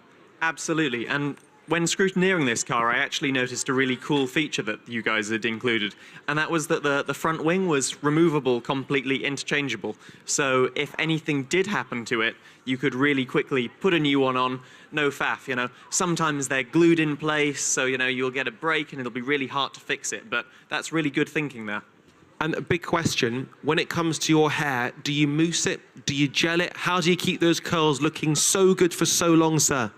Absolutely. And when scrutineering this car, I actually noticed a really cool feature that you guys had included, and that was that the front wing was removable, completely interchangeable. So if anything did happen to it, you could really quickly put a new one on, no faff, you know. Sometimes they're glued in place, so, you know, you'll get a break and it'll be really hard to fix it, but that's really good thinking there. And a big question, when it comes to your hair, do you mousse it? Do you gel it? How do you keep those curls looking so good for so long, sir?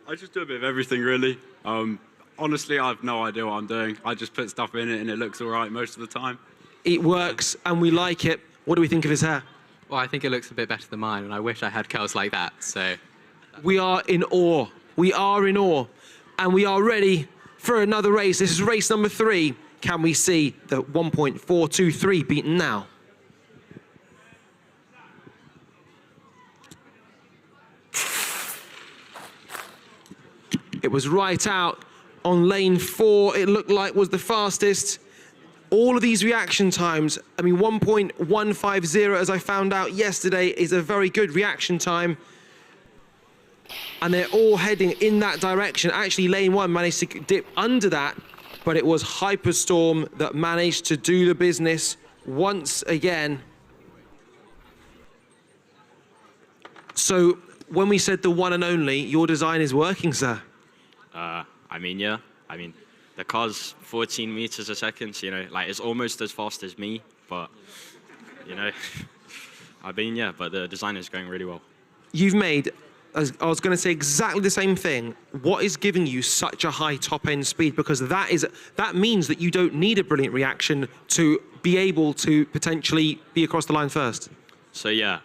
I just do a bit of everything, really. Honestly, I have no idea what I'm doing. I just put stuff in it and it looks all right most of the time. It works, and we like it. What do we think of his hair? Well, I think it looks a bit better than mine, and I wish I had curls like that. So We are in awe. We are in awe. And we are ready for another race. This is race number 3. Can we see the 1.423 beaten now? It was right out on lane 4. It looked like was the fastest. All of these reaction times, I mean, 1.150, as I found out yesterday, is a very good reaction time. And they're all heading in that direction. Actually, lane 1 managed to dip under that, but it was Hyperstorm that managed to do the business once again. So when we said the one and only, your design is working, sir. I mean, yeah. I mean, the car's 14 meters a second, so, you know, like, it's almost as fast as me, but, you know, I mean, yeah, but the design is going really well. You've made, I was going to say exactly the same thing. What is giving you such a high top-end speed? Because that means that you don't need a brilliant reaction to be able to potentially be across the line first. So, yeah,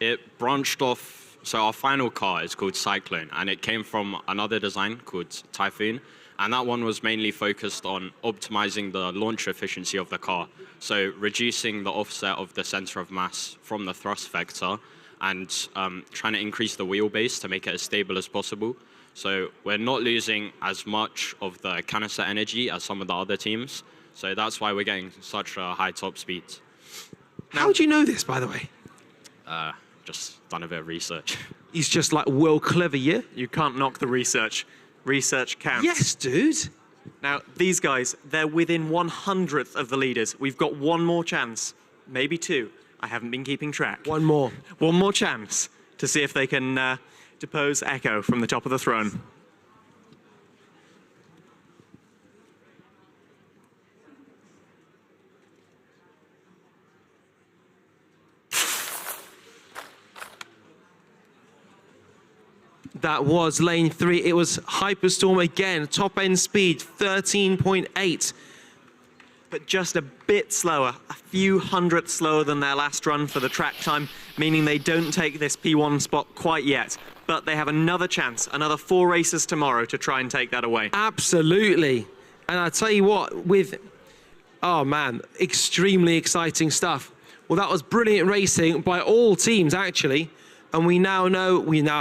it branched off. So our final car is called Cyclone, and it came from another design called Typhoon, and that one was mainly focused on optimizing the launch efficiency of the car, so reducing the offset of the center of mass from the thrust vector and trying to increase the wheelbase to make it as stable as possible. So we're not losing as much of the canister energy as some of the other teams, so that's why we're getting such a high top speed. How do you know this, by the way? Just done a bit of research. He's just like well clever, yeah? You can't knock the research. Research counts. Yes, dude. Now, these guys, they're within 1/100th of the leaders. We've got one more chance, maybe 2. I haven't been keeping track. One more. One more chance to see if they can depose Echo from the top of the throne. That was lane 3. It was Hyperstorm again. Top end speed, 13.8. But just a bit slower, a few hundredths slower than their last run for the track time, meaning they don't take this P1 spot quite yet. But they have another chance, another 4 races tomorrow to try and take that away. Absolutely. And I tell you what, oh man, extremely exciting stuff. Well, that was brilliant racing by all teams, actually. And we now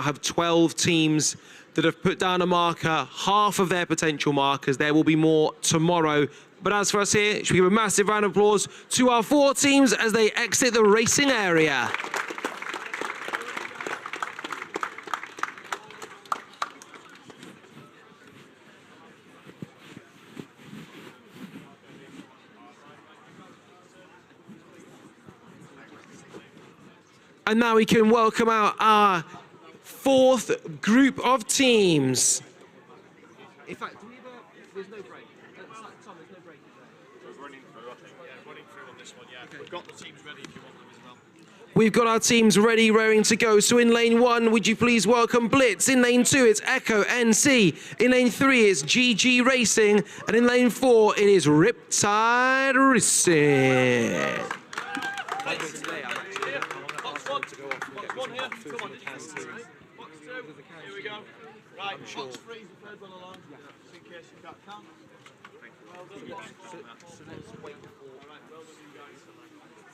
have 12 teams that have put down a marker, half of their potential markers. There will be more tomorrow. But as for us here, should we give a massive round of applause to our 4 teams as they exit the racing area. And now we can welcome out our 4th group of teams. In fact, do we have there's no break. Tom, there's no break. We're running through, I think. Yeah, running through on this one, yeah. We've got the teams ready if you want them as well. We've got our teams ready, raring to go. So in lane 1, would you please welcome Blitz? In lane 2, it's Echo NC. In lane 3, it's GG Racing. And in lane 4, it is Riptide Racing. Here we go. Right, box 3 is the third one along, just in case you can't count. Well done. So let's wait for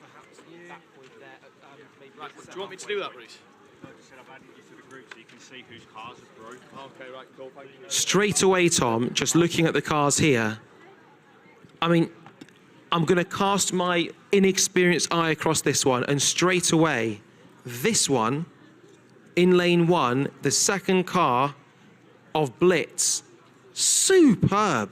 perhaps that point there. Right, do you want me to do that, Reece? No, I just said I've added you to the group so you can see whose cars have broke. Okay, right, cool, thank you. Straight away, Tom, just looking at the cars here, I mean, I'm going to cast my inexperienced eye across this one, and straight away, this one, in lane 1, the second car of Blitz, superb.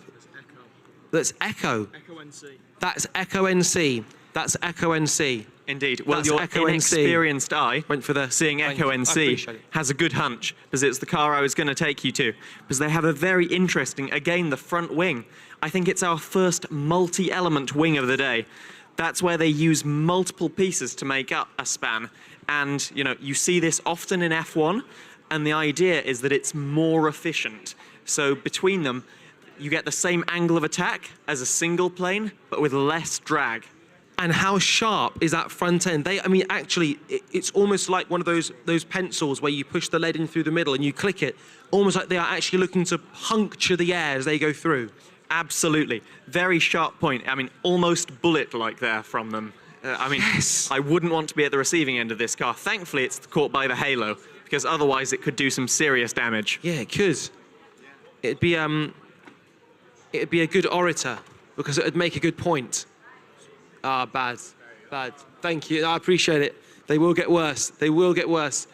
That's Echo. Echo NC. That's Echo NC. That's Echo NC. Indeed. Well, That's your Echo inexperienced eye, went for the seeing Echo I NC, appreciate it. has a good hunch, because it's the car I was going to take you to. Because they have a very interesting, again, the front wing. I think it's our first multi-element wing of the day. That's where they use multiple pieces to make up a span. And, you know, you see this often in F1, and the idea is that it's more efficient. So between them, you get the same angle of attack as a single plane, but with less drag. And how sharp is that front end? I mean, actually, it's almost like one of those pencils where you push the lead in through the middle and you click it, almost like they are actually looking to puncture the air as they go through. Absolutely. Very sharp point. I mean, almost bullet-like there from them. Yes. I wouldn't want to be at the receiving end of this car. Thankfully, it's caught by the halo, because otherwise it could do some serious damage. Yeah, it could. It'd be a good orator, because it would make a good point. Ah, bad. Thank you. I appreciate it. They will get worse. They will get worse.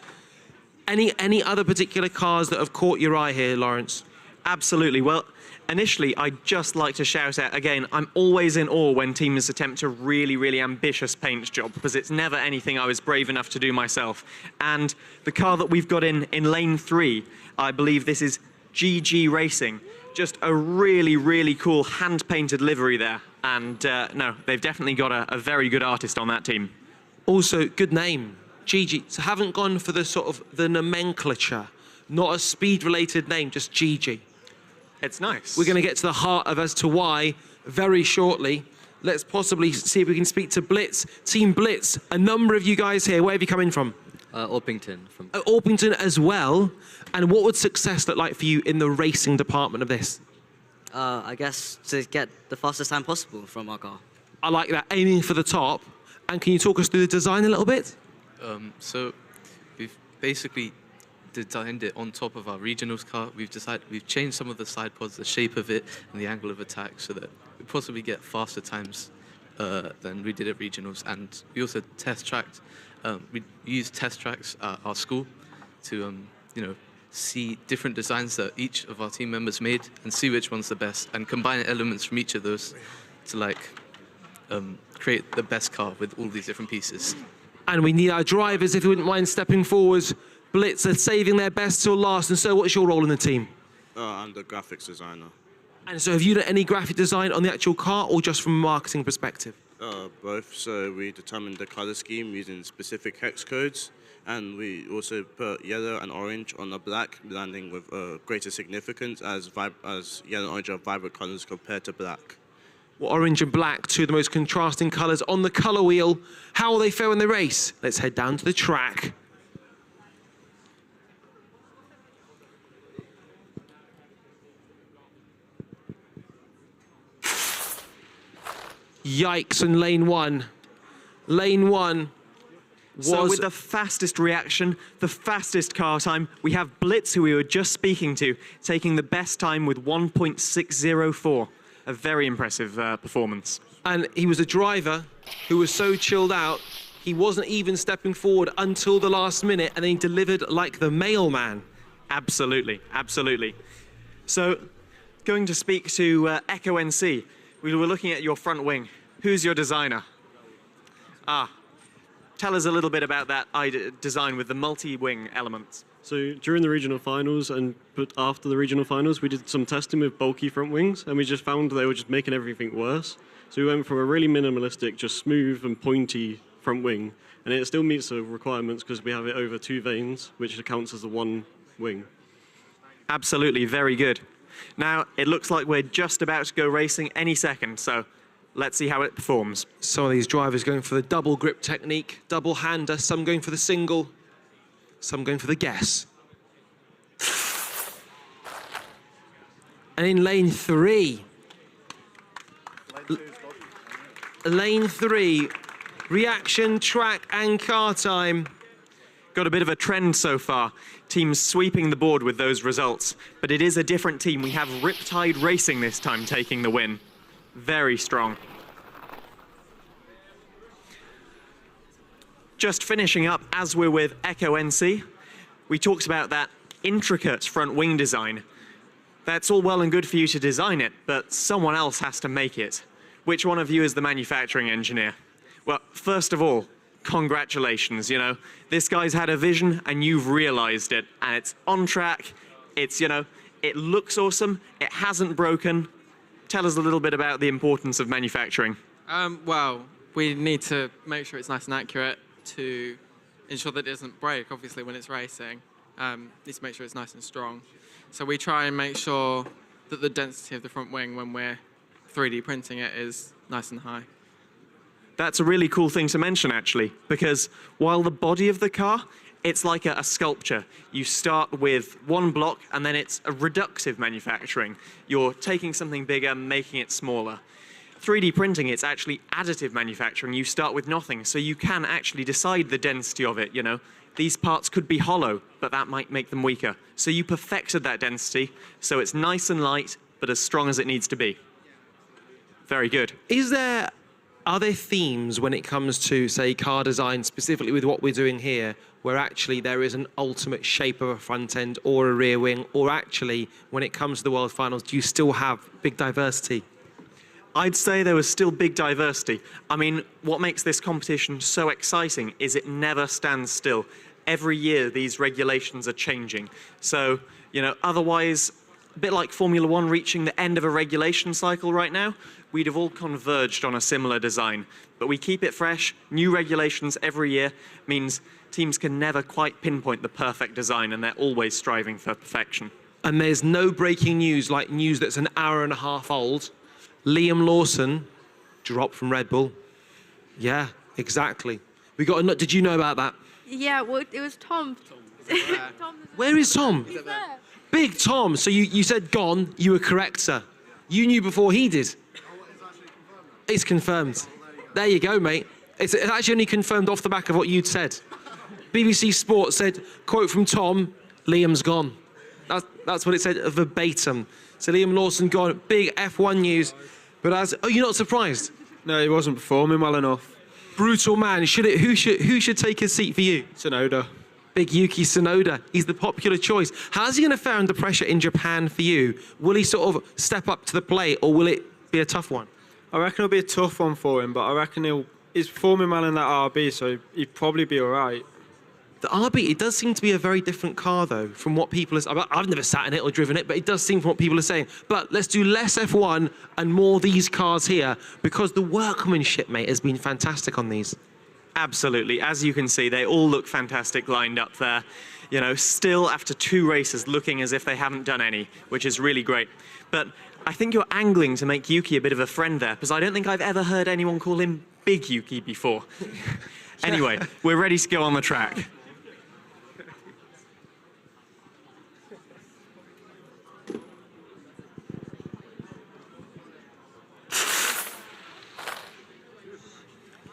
Any other particular cars that have caught your eye here, Lawrence? Absolutely. Well, initially, I'd just like to shout out again, I'm always in awe when teams attempt a really, really ambitious paint job, because it's never anything I was brave enough to do myself. And the car that we've got in lane 3, I believe this is GG Racing. Just a really, really cool hand-painted livery there. And no, they've definitely got a very good artist on that team. Also, good name, GG. So haven't gone for the sort of the nomenclature, not a speed-related name, just GG. It's nice. We're going to get to the heart of as to why very shortly. Let's possibly see if we can speak to Blitz, Team Blitz. A number of you guys here. Where have you come in from? Orpington. Orpington as well. And what would success look like for you in the racing department of this? I guess to get the fastest time possible from our car. I like that, aiming for the top. And can you talk us through the design a little bit? So we've basically designed it on top of our regionals car. We've changed some of the side pods, the shape of it, and the angle of attack, so that we possibly get faster times than we did at regionals. And we also test tracked. We used test tracks at our school to, see different designs that each of our team members made and see which one's the best, and combine elements from each of those to create the best car with all these different pieces. And we need our drivers, if you wouldn't mind stepping forward. Blitz are saving their best till last. And so what's your role in the team? I'm the graphics designer. And so have you done any graphic design on the actual car or just from a marketing perspective? Both. So we determined the color scheme using specific hex codes, and we also put yellow and orange on the black, blending with greater significance as yellow and orange are vibrant colors compared to black. Well, orange and black, two of the most contrasting colors on the color wheel. How will they fare in the race? Let's head down to the track. Yikes in lane 1. Lane 1 was... So with the fastest reaction, the fastest car time, we have Blitz, who we were just speaking to, taking the best time with 1.604. A very impressive performance. And he was a driver who was so chilled out, he wasn't even stepping forward until the last minute, and then he delivered like the mailman. Absolutely, absolutely. So, going to speak to Echo NC. We were looking at your front wing. Who's your designer? Tell us a little bit about that design with the multi-wing elements. So during the regional finals but after the regional finals, we did some testing with bulky front wings, and we just found they were just making everything worse. So we went from a really minimalistic, just smooth and pointy front wing, and it still meets the requirements because we have it over 2 vanes, which counts as the 1 wing. Absolutely, very good. Now, it looks like we're just about to go racing any second, so let's see how it performs. Some of these drivers going for the double grip technique, double hander, some going for the single, some going for the guess. And in lane 3, reaction, track and car time. Got a bit of a trend so far. Teams sweeping the board with those results. But it is a different team. We have Riptide Racing this time taking the win. Very strong. Just finishing up, as we're with Echo NC, we talked about that intricate front wing design. That's all well and good for you to design it, but someone else has to make it. Which one of you is the manufacturing engineer? Well, first of all, congratulations, This guy's had a vision and you've realized it, and it's on track. It's, it looks awesome. It hasn't broken. Tell us a little bit about the importance of manufacturing. Well, we need to make sure it's nice and accurate to ensure that it doesn't break, obviously, when it's racing. Need to make sure it's nice and strong. So we try and make sure that the density of the front wing when we're 3D printing it is nice and high. That's a really cool thing to mention, actually, because while the body of the car, it's like a sculpture. You start with one block, and then it's a reductive manufacturing. You're taking something bigger, making it smaller. 3D printing, it's actually additive manufacturing. You start with nothing, so you can actually decide the density of it, you know. These parts could be hollow, but that might make them weaker. So you perfected that density, so it's nice and light, but as strong as it needs to be. Very good. Are there themes when it comes to, say, car design, specifically with what we're doing here, where actually there is an ultimate shape of a front end or a rear wing, or actually, when it comes to the World Finals, do you still have big diversity? I'd say there was still big diversity. I mean, what makes this competition so exciting is it never stands still. Every year, these regulations are changing. So, you know, otherwise, a bit like Formula One reaching the end of a regulation cycle right now, we'd have all converged on a similar design. But we keep it fresh. New regulations every year means teams can never quite pinpoint the perfect design, and they're always striving for perfection. And there's no breaking news, like news that's an hour and a half old. Liam Lawson dropped from Red Bull. Yeah, exactly. Did you know about that? Yeah, well, it was Tom. Where is Tom? He's there. Big Tom. So you said gone. You were correct, sir. You knew before he did. It's confirmed. There you go, mate. It's actually only confirmed off the back of what you'd said. BBC Sport said, quote from Tom, Liam's gone. That's what it said verbatim. So Liam Lawson gone. Big F1 news. But you're not surprised? No, he wasn't performing well enough. Brutal man. Who should take his seat for you? Tsunoda. Big Yuki Tsunoda. He's the popular choice. How's he going to fare under pressure in Japan for you? Will he sort of step up to the plate, or will it be a tough one? I reckon it'll be a tough one for him, but I reckon he's performing well in that RB, so he'd probably be all right. The RB, it does seem to be a very different car, though, from what people are... I've never sat in it or driven it, but it does seem from what people are saying. But let's do less F1 and more these cars here, because the workmanship, mate, has been fantastic on these. Absolutely. As you can see, they all look fantastic lined up there. You know, still after 2 races looking as if they haven't done any, which is really great. But I think you're angling to make Yuki a bit of a friend there, because I don't think I've ever heard anyone call him Big Yuki before. Anyway, we're ready to go on the track.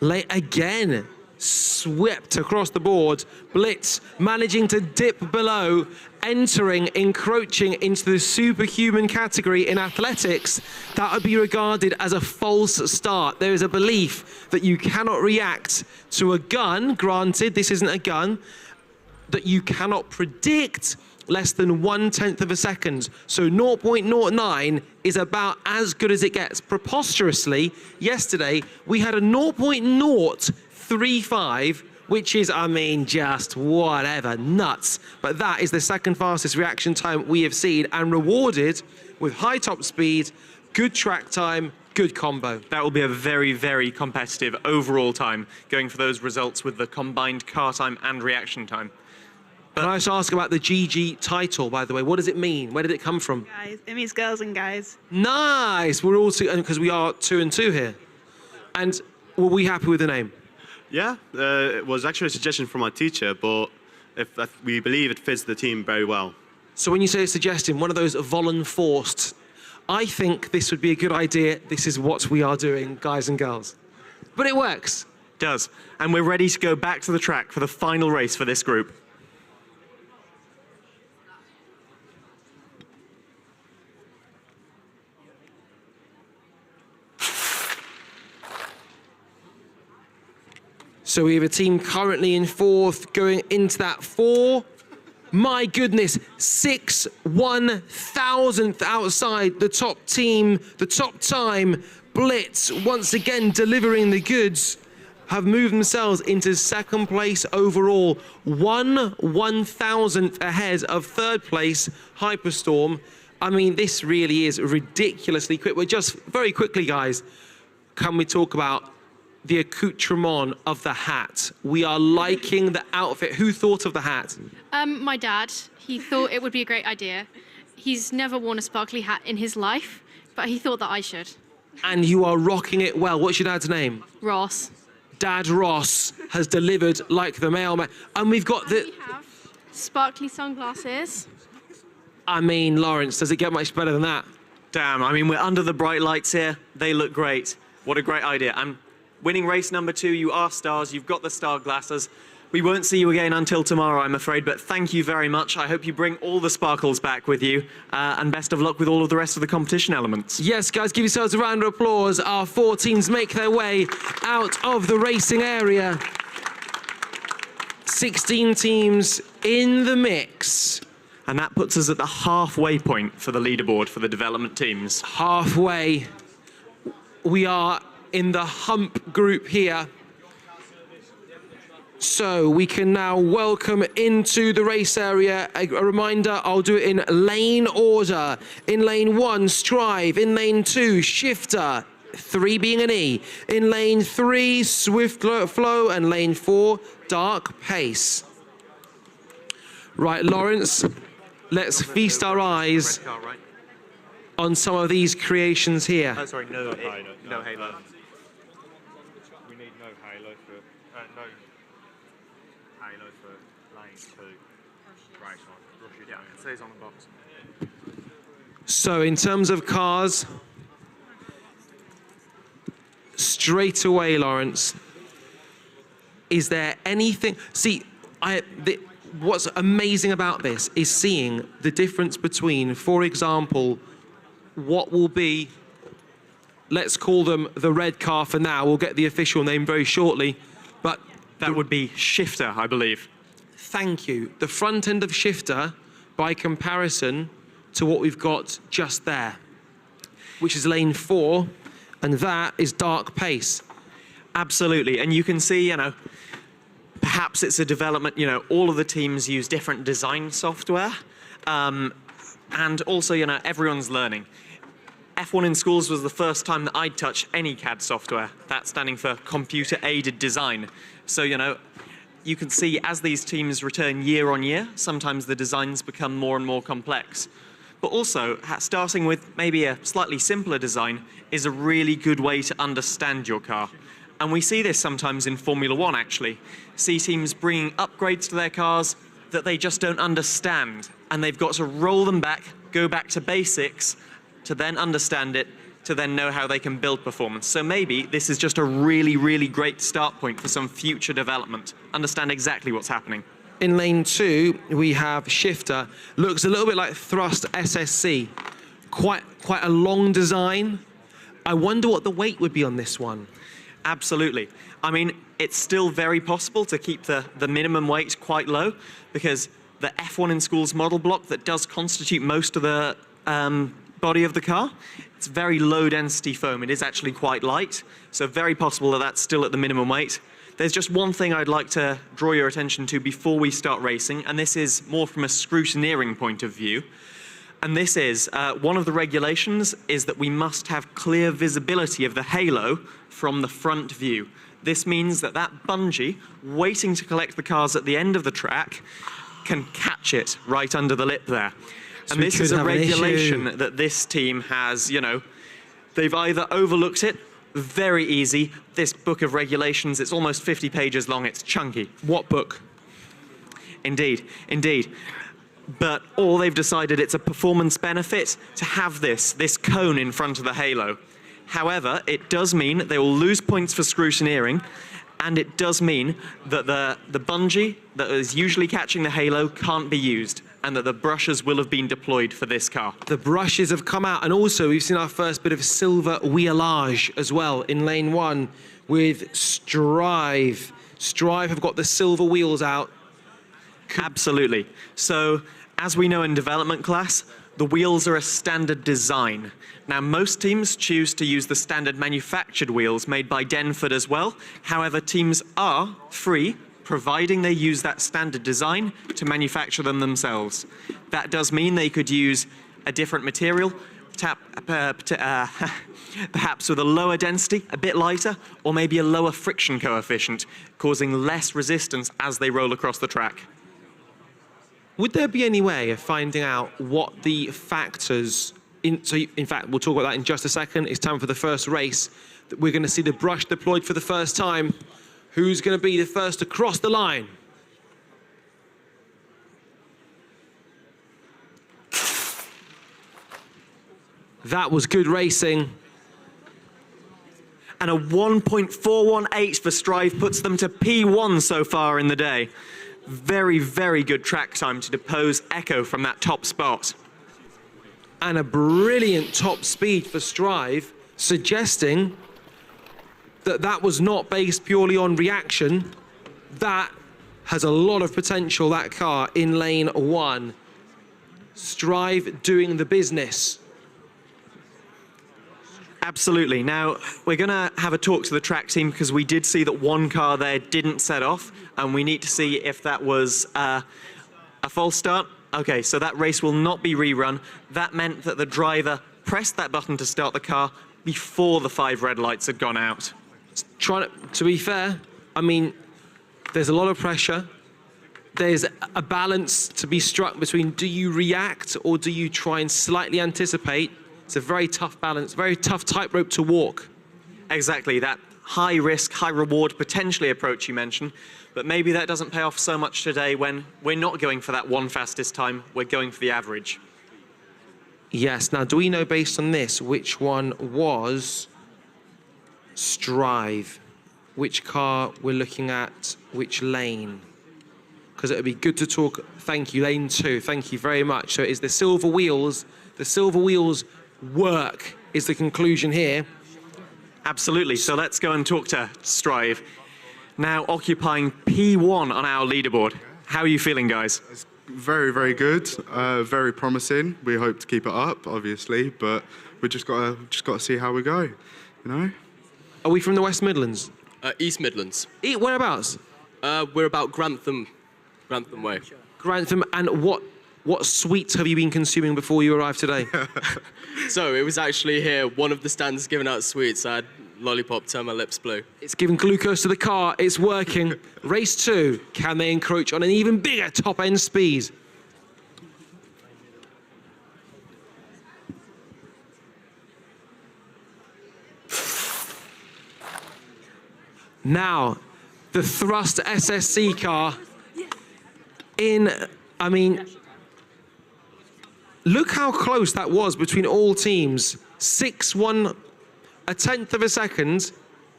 Late again, swept across the board. Blitz managing to dip below, encroaching into the superhuman category in athletics. That would be regarded as a false start. There is a belief that you cannot react to a gun, granted this isn't a gun, that you cannot predict less than 1/10 of a second. So 0.09 is about as good as it gets. Preposterously, yesterday we had a 0.035, which is, I mean, just whatever, nuts. But that is the second fastest reaction time we have seen, and rewarded with high top speed, good track time, good combo. That will be a very, very competitive overall time, going for those results with the combined car time and reaction time. Can I just ask about the GG title, by the way? What does it mean? Where did it come from? Guys, it means girls and guys. Nice. We're all two, because we are 2 and 2 here. And were we happy with the name? Yeah, it was actually a suggestion from my teacher, but we believe it fits the team very well. So when you say a suggestion, one of those volunforced, I think this would be a good idea. This is what we are doing, guys and girls. But it works. Does. And we're ready to go back to the track for the final race for this group. So we have a team currently in 4th, going into that 4. My goodness, 6/1000th outside the top team, the top time. Blitz, once again delivering the goods, have moved themselves into 2nd place overall. 1/1000th ahead of 3rd place, Hyperstorm. I mean, this really is ridiculously quick. We're just, very quickly, guys, can we talk about the accoutrement of the hat? We are liking the outfit. Who thought of the hat? My dad. He thought it would be a great idea. he's never worn a sparkly hat in his life, but he thought that I should. And you are rocking it well. What's your dad's name? Ross. Dad Ross has delivered like the mailman. And we've got the... We have sparkly sunglasses. I mean, Lawrence, does it get much better than that? Damn, I mean, we're under the bright lights here. They look great. What a great idea. I'm winning race number 2. You are stars. You've got the star glasses. We won't see you again until tomorrow, I'm afraid, but thank you very much. I hope you bring all the sparkles back with you, and best of luck with all of the rest of the competition elements. Yes, guys, give yourselves a round of applause. Our 4 teams make their way out of the racing area. 16 teams in the mix. And that puts us at the halfway point for the leaderboard for the development teams. Halfway. We are in the hump group here. So we can now welcome into the race area. A reminder, I'll do it in lane order. In lane 1, Strive. In lane 2, Shifter. 3 being an E. In lane 3, Swift Flow. And lane 4, Dark Pace. Right, Lawrence, let's feast our eyes on some of these creations here. Oh, sorry, no halo. We need no halo for lane 2. Race on. Rush it down. It says on the box. So in terms of cars, straight away, Lawrence, is there anything? See, what's amazing about this is seeing the difference between, for example, what will be, let's call them the red car for now. We'll get the official name very shortly, but that would be Shifter, I believe. Thank you. The front end of Shifter, by comparison to what we've got just there, which is lane 4, and that is Dark Pace. Absolutely, and you can see, perhaps it's a development, all of the teams use different design software, and also, everyone's learning. F1 in schools was the first time that I'd touched any CAD software. That's standing for computer-aided design. So, you can see as these teams return year on year, sometimes the designs become more and more complex. But also, starting with maybe a slightly simpler design is a really good way to understand your car. And we see this sometimes in Formula One, actually. See teams bringing upgrades to their cars that they just don't understand. And they've got to roll them back, go back to basics, to then understand it, to then know how they can build performance. So maybe this is just a really, really great start point for some future development. Understand exactly what's happening. In lane 2, we have Shifter. Looks a little bit like Thrust SSC. Quite a long design. I wonder what the weight would be on this one. Absolutely. I mean, it's still very possible to keep the minimum weight quite low, because the F1 in schools model block that does constitute most of the body of the car, it's very low density foam. It is actually quite light, so very possible that that's still at the minimum weight. There's just one thing I'd like to draw your attention to before we start racing, and this is more from a scrutineering point of view. And this is, one of the regulations is that we must have clear visibility of the halo from the front view. This means that that bungee, waiting to collect the cars at the end of the track, can catch it right under the lip there. So and this is a regulation that this team has, they've either overlooked it, very easy. This book of regulations, it's almost 50 pages long, it's chunky. What book? Indeed. But or they've decided it's a performance benefit to have this cone in front of the halo. However, it does mean they will lose points for scrutineering, and it does mean that the bungee that is usually catching the halo can't be used, and that the brushes will have been deployed for this car. The brushes have come out, and also we've seen our first bit of silver wheelage as well in lane 1 with Strive. Strive have got the silver wheels out. Absolutely. So, as we know in development class, the wheels are a standard design. Now, most teams choose to use the standard manufactured wheels made by Denford as well. However, teams are free, providing they use that standard design, to manufacture them themselves. That does mean they could use a different material, perhaps with a lower density, a bit lighter, or maybe a lower friction coefficient, causing less resistance as they roll across the track. Would there be any way of finding out what the factors, in fact, we'll talk about that in just a second. It's time for the first race. We're going to see the brush deployed for the first time. Who's going to be the first to cross the line? That was good racing. And a 1.418 for Strive puts them to P1 so far in the day. Very, very good track time to depose Echo from that top spot. And a brilliant top speed for Strive, suggesting that that was not based purely on reaction. That has a lot of potential, that car, in lane 1. Strive doing the business. Absolutely. Now, we're going to have a talk to the track team because we did see that one car there didn't set off, and we need to see if that was a false start. Okay, so that race will not be rerun. That meant that the driver pressed that button to start the car before the 5 red lights had gone out. To be fair, I mean, there's a lot of pressure. There's a balance to be struck between do you react or do you try and slightly anticipate. It's a very tough balance, very tough tightrope to walk. Exactly, that high risk, high reward potentially approach you mentioned, but maybe that doesn't pay off so much today when we're not going for that one fastest time, we're going for the average. Yes, now do we know based on this which one was Strive? Which car we're looking at, which lane? Because it would be good to talk, thank you, lane 2, thank you very much. So it is the silver wheels work is the conclusion here. Absolutely, so let's go and talk to Strive. Now occupying P1 on our leaderboard. How are you feeling, guys? It's very, very good, very promising. We hope to keep it up, obviously, but we just got to see how we go, you know? Are we from the West Midlands? East Midlands. Whereabouts? We're about Grantham way. Grantham, and what sweets have you been consuming before you arrived today? So it was actually here, one of the stands giving out sweets. I had lollipop, turned my lips blue. It's giving glucose to the car, it's working. Race 2, can they encroach on an even bigger top-end speed? Now, the thrust SSC car look how close that was between all teams. 6-1, a tenth of a second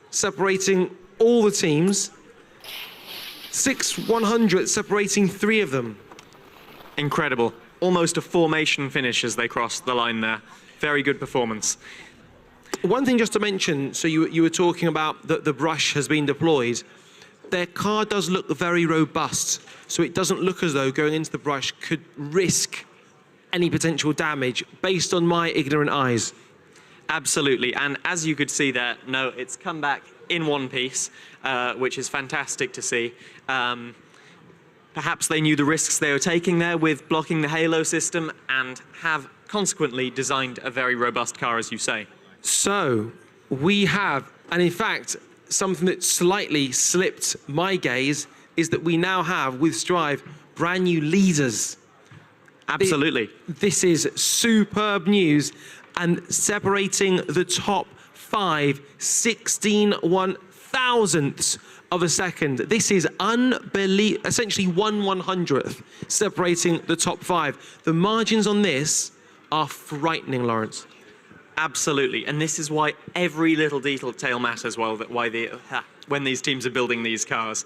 separating all the teams. 6/100 separating 3 of them. Incredible. Almost a formation finish as they crossed the line there. Very good performance. One thing just to mention, so you were talking about that the brush has been deployed. Their car does look very robust, so it doesn't look as though going into the brush could risk any potential damage based on my ignorant eyes. Absolutely, and as you could see there, no, it's come back in one piece, which is fantastic to see. Perhaps they knew the risks they were taking there with blocking the halo system and have consequently designed a very robust car, as you say. So we have, and in fact, something that slightly slipped my gaze is that we now have, with Strive, brand new leaders. Absolutely. This is superb news, and separating the top 5, 16/1000ths of a second. This is unbelievable, essentially 1/100th separating the top 5. The margins on this are frightening, Lawrence. Absolutely, and this is why every little detail matters. Well, when these teams are building these cars,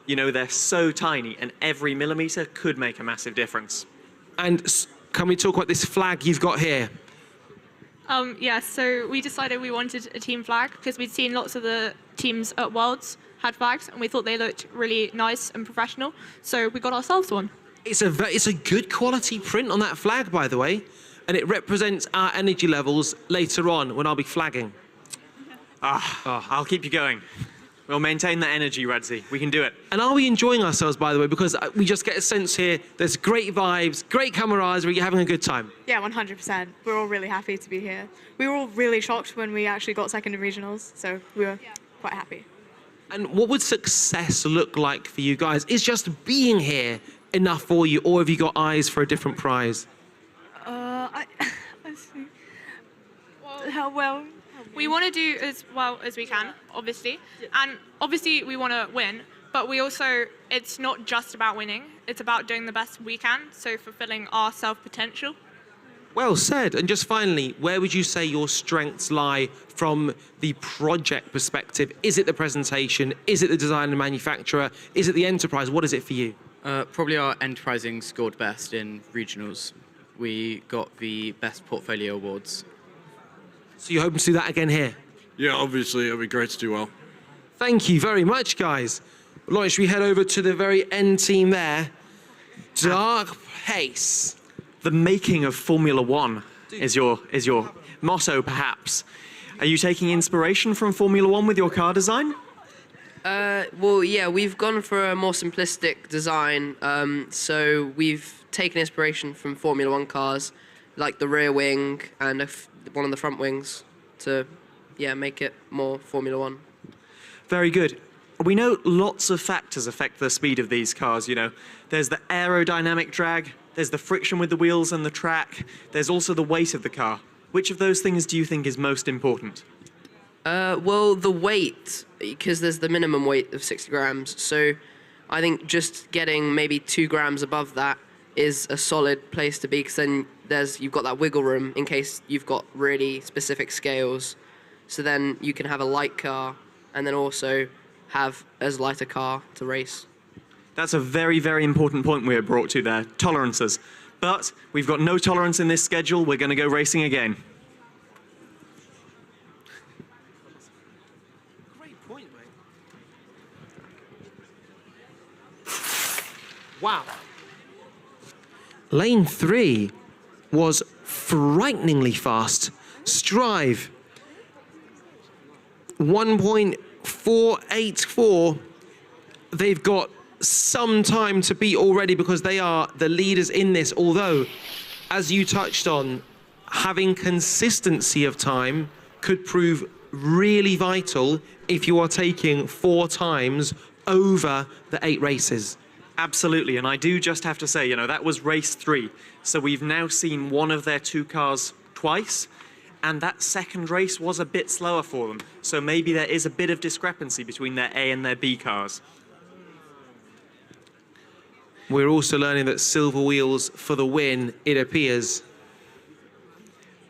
you know, they're so tiny, and every millimeter could make a massive difference. And can we talk about this flag you've got here? Yeah, so we decided we wanted a team flag because we'd seen lots of the teams at Worlds had flags, and we thought they looked really nice and professional, so we got ourselves one. It's a good quality print on that flag, by the way. And it represents our energy levels later on when I'll be flagging. I'll keep you going. We'll maintain that energy, Radzi. We can do it. And are we enjoying ourselves, by the way? Because we just get a sense here, there's great vibes, great camaraderie, you're having a good time. Yeah, 100%. We're all really happy to be here. We were all really shocked when we actually got second in regionals, so we were quite happy. And what would success look like for you guys? Is just being here enough for you, or have you got eyes for a different prize? Let's see. How well? We want to do as well as we can, obviously. And obviously we want to win, but we also, it's not just about winning, it's about doing the best we can, so fulfilling our self-potential. Well said. And just finally, where would you say your strengths lie from the project perspective? Is it the presentation? Is it the design and manufacturer? Is it the enterprise? What is it for you? Probably our enterprising scored best in regionals. We got the best portfolio awards. So you're hoping to do that again here? Yeah, obviously, it'd be great to do well. Thank you very much, guys. Lauren, should we head over to the very end team there? Dark Pace. The making of Formula One is your motto, perhaps. Are you taking inspiration from Formula One with your car design? Well, yeah, we've gone for a more simplistic design. So we've taken inspiration from Formula One cars, like the rear wing and one of the front wings, to, yeah, make it more Formula One. Very good. We know lots of factors affect the speed of these cars, you know. There's the aerodynamic drag, there's the friction with the wheels and the track, there's also the weight of the car. Which of those things do you think is most important? Well, the weight, because there's the minimum weight of 60 grams. So I think just getting maybe 2 grams above that is a solid place to be, because then you've got that wiggle room in case you've got really specific scales. So then you can have a light car and then also have as light a car to race. That's a very, very important point we were brought to there, tolerances. But we've got no tolerance in this schedule, we're going to go racing again. Great point, mate. Wow. Lane 3 was frighteningly fast. Strive, 1.484. They've got some time to beat already because they are the leaders in this. Although, as you touched on, having consistency of time could prove really vital if you are taking 4 times over the 8 races. Absolutely, and I do just have to say, you know, that was race 3. So we've now seen one of their 2 cars twice, and that second race was a bit slower for them. So maybe there is a bit of discrepancy between their A and their B cars. We're also learning that silver wheels for the win, it appears.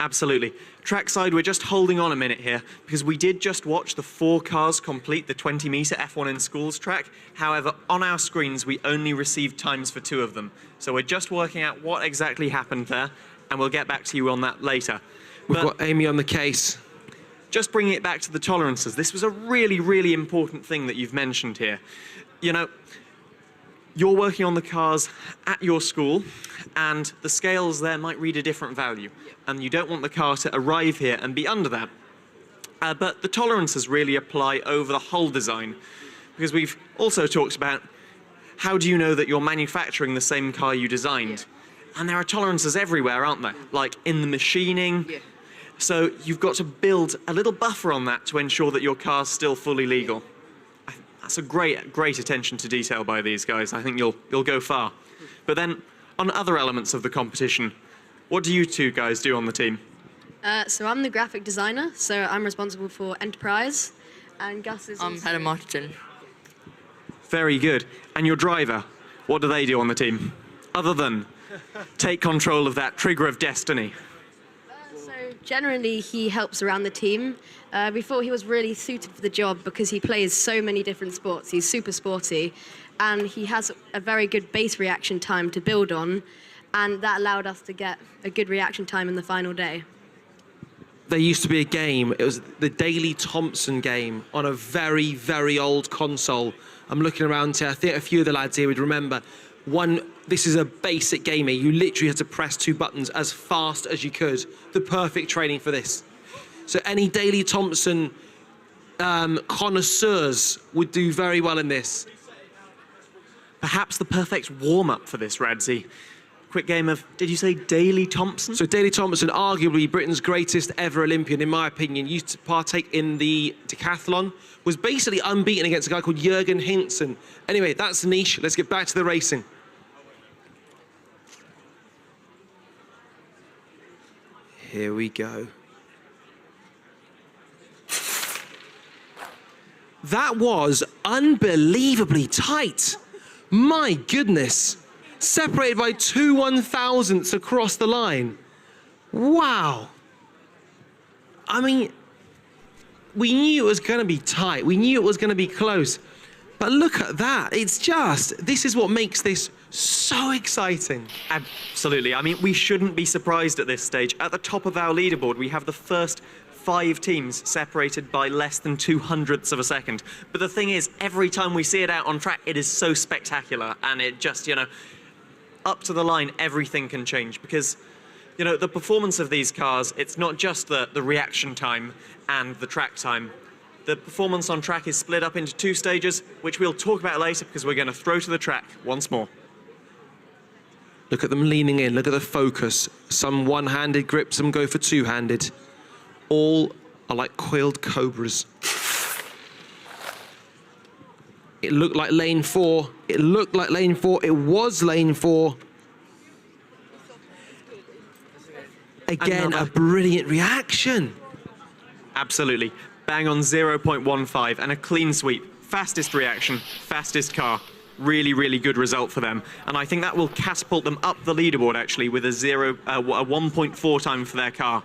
Absolutely. Trackside, we're just holding on a minute here because we did just watch the 4 cars complete the 20-meter F1 in schools track. However, on our screens, we only received times for 2 of them. So we're just working out what exactly happened there, and we'll get back to you on that later. We've got Amy on the case. Just bringing it back to the tolerances, this was a really, really important thing that you've mentioned here. You know, you're working on the cars at your school, and the scales there might read a different value, and you don't want the car to arrive here and be under that. But the tolerances really apply over the whole design, because we've also talked about how do you know that you're manufacturing the same car you designed? And there are tolerances everywhere, aren't there? Like in the machining. So you've got to build a little buffer on that to ensure that your car's still fully legal. That's a great attention to detail by these guys. I think you'll go far. But then, on other elements of the competition, what do you 2 guys do on the team? So I'm the graphic designer, so I'm responsible for enterprise, and Gus is... I'm head of marketing. Very good. And your driver, what do they do on the team? Other than take control of that trigger of destiny. So generally, he helps around the team. We thought he was really suited for the job because he plays so many different sports. He's super sporty, and he has a very good base reaction time to build on, and that allowed us to get a good reaction time in the final day. There used to be a game, it was the Daley Thompson game on a very, very old console. I'm looking around here, I think a few of the lads here would remember. This is a basic game here. You literally had to press 2 buttons as fast as you could. The perfect training for this. So any Daley Thompson connoisseurs would do very well in this. Perhaps the perfect warm-up for this, Radzi. Quick game of, did you say Daley Thompson? So Daley Thompson, arguably Britain's greatest ever Olympian, in my opinion, used to partake in the decathlon, was basically unbeaten against a guy called Jürgen Hintzen. Anyway, that's niche. Let's get back to the racing. Here we go. That was unbelievably tight. My goodness. Separated by 2 1,000ths across the line. Wow. I mean, we knew it was going to be tight. We knew it was going to be close. But look at that. It's just, this is what makes this so exciting. Absolutely. I mean, we shouldn't be surprised at this stage. At the top of our leaderboard, we have the first 5 teams separated by less than 200ths of a second. But the thing is, every time we see it out on track, it is so spectacular. And it just, you know, up to the line, everything can change. Because, you know, the performance of these cars, it's not just the reaction time and the track time. The performance on track is split up into 2 stages, which we'll talk about later because we're going to throw to the track once more. Look at them leaning in. Look at the focus. Some one-handed grip, some go for two-handed. All are like coiled cobras. It looked like lane 4. It looked like lane 4. It was lane 4. Again, a brilliant reaction. Absolutely. Bang on 0.15 and a clean sweep. Fastest reaction, fastest car. Really, really good result for them. And I think that will catapult them up the leaderboard, actually, with a 1.4 time for their car.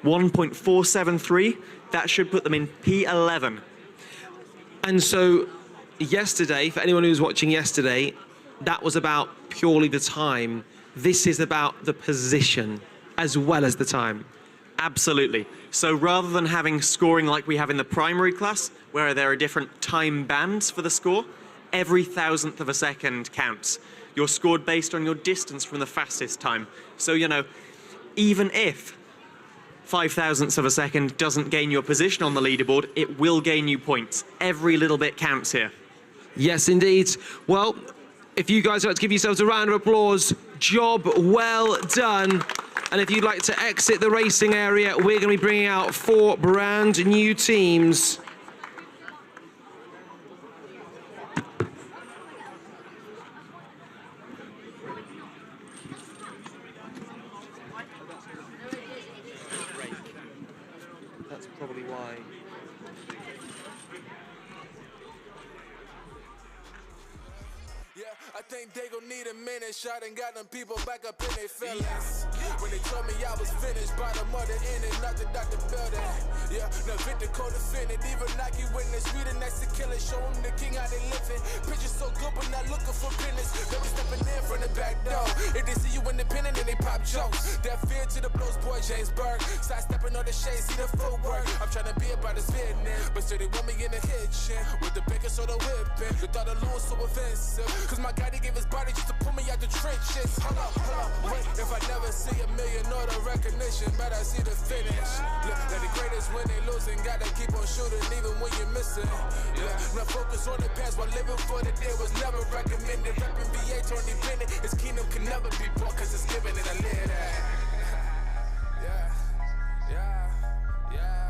1.473, that should put them in P11. And so yesterday, for anyone who was watching yesterday, that was about purely the time. This is about the position as well as the time. Absolutely. So rather than having scoring like we have in the primary class, where there are different time bands for the score, every 1,000th of a second counts. You're scored based on your distance from the fastest time. So, you know, even if 5,000ths of a second doesn't gain your position on the leaderboard, it will gain you points. Every little bit counts here. Yes, indeed. Well, if you guys would like to give yourselves a round of applause, job well done. And if you'd like to exit the racing area, we're going to be bringing out 4 brand new teams. That's probably why. I think they gon' need a minute. Shot and got them people back up in their feelings. When they told me I was finished, bottom of the end and nothing out the building. Yeah, now Victor co-defendant. Even Nike witness, we the next to kill it. Show them the king how they living. Pictures so good, but not looking for business. They be stepping in from the back door. If they see you independent, then they pop jokes. That fear to the blows, boy, James Burke. Side stepping on the shade, see the footwork. I'm trying to be about this business, but still they want me in the kitchen with the bacon soda whipping. The thought of Lewis so offensive, cause my guy, he gave his body just to pull me out the trenches. Hold up, wait. If I never see a million or the recognition, but I see the finish. Look, they're the greatest when they losing. Gotta keep on shooting even when you're missing. Yeah, now focus on the past while living for the day was never recommended. Reppin' VA, Tony Bennett. His kingdom can never be bought cause it's given and I live that. Yeah, yeah, yeah.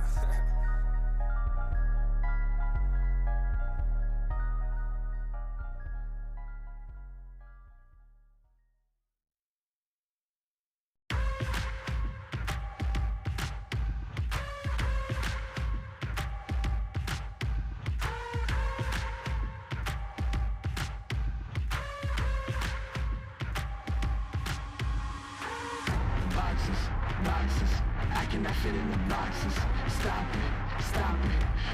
Boxes, I cannot fit in the boxes. Stop it,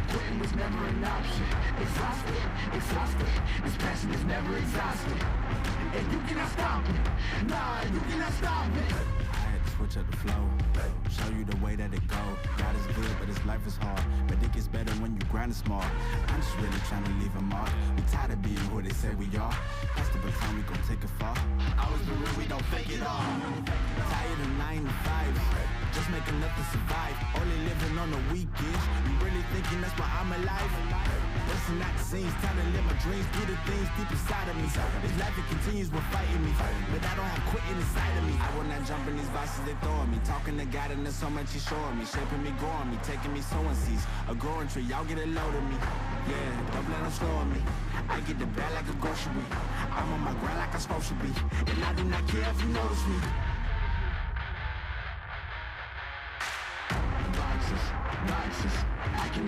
quitting was never an option. Exhausted, this passion is never exhausted. And you cannot stop it, nah, you cannot stop it. I had to switch up the flow, show you the way that it go. God is good, but his life is hard. But it gets better when you grind smart. I'm just really trying to leave a mark. We tired of being who they say we are. That's the baton, we gon' take it far. Always been real, we don't fake it all. Tired of 9 to 5, just make enough to survive. Only living on the weekends. You really thinking that's why I'm alive? Listen, not the scenes, time to live my dreams, do the things deep inside of me. This life, it continues with fighting me, but I don't have quitting inside of me. I will not jump in these vices they throwing me. Talking to God and there's so much he's showing me. Shaping me, growing me, taking me sowing seeds. A growing tree, y'all get a load of me. Yeah, don't let them slow on me. I get the bag like a grocery. I'm on my grind like I'm supposed to be. And I do not care if you notice me.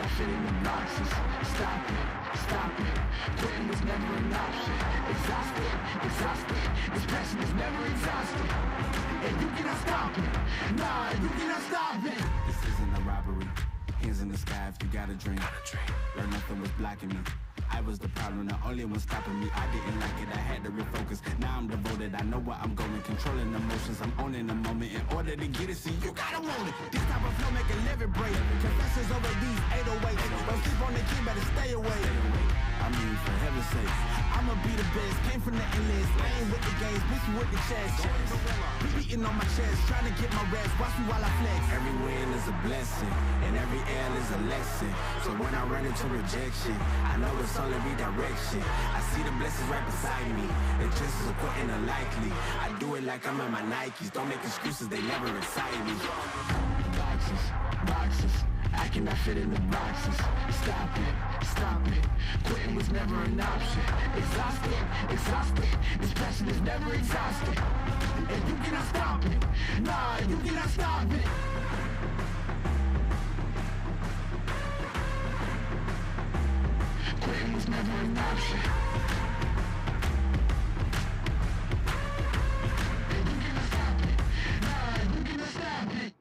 I fit in the boxes? Stop it, stop it. Quitting was never an option. Exhausted, exhausted. This passion is never exhausted. And you cannot stop it. Nah, you cannot stop it. This isn't a robbery. Hands in the sky if you got a dream. Learn nothing was blocking me. I was the problem, the only one stopping me. I didn't like it, I had to refocus. Now I'm devoted, I know where I'm going. Controlling emotions, I'm owning the moment. In order to get it, see, you gotta want it. This type of flow make a living break. Confessions over these 808s. Don't sleep on the key, better stay away. I mean, for heaven's sake, I'ma be the best. Came from the endless, playing with the games, bitch with the chest. Beating on my chest, trying to get my rest. Watch me while I flex. Every win is a blessing, and every L is a lesson. So when I run into rejection, I know it's only redirection. I see the blessings right beside me. The chances of quitting are likely. I do it like I'm in my Nikes. Don't make excuses, they never excite me. Boxes, boxes. I cannot fit in the boxes. Stop it, stop it. Quitting was never an option. Exhausted, exhausted. This passion is never exhausted. And you cannot stop it. Nah, you cannot stop it. Quitting was never an option. And you cannot stop it. Nah, you cannot stop it.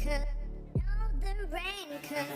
could, no, the rain could.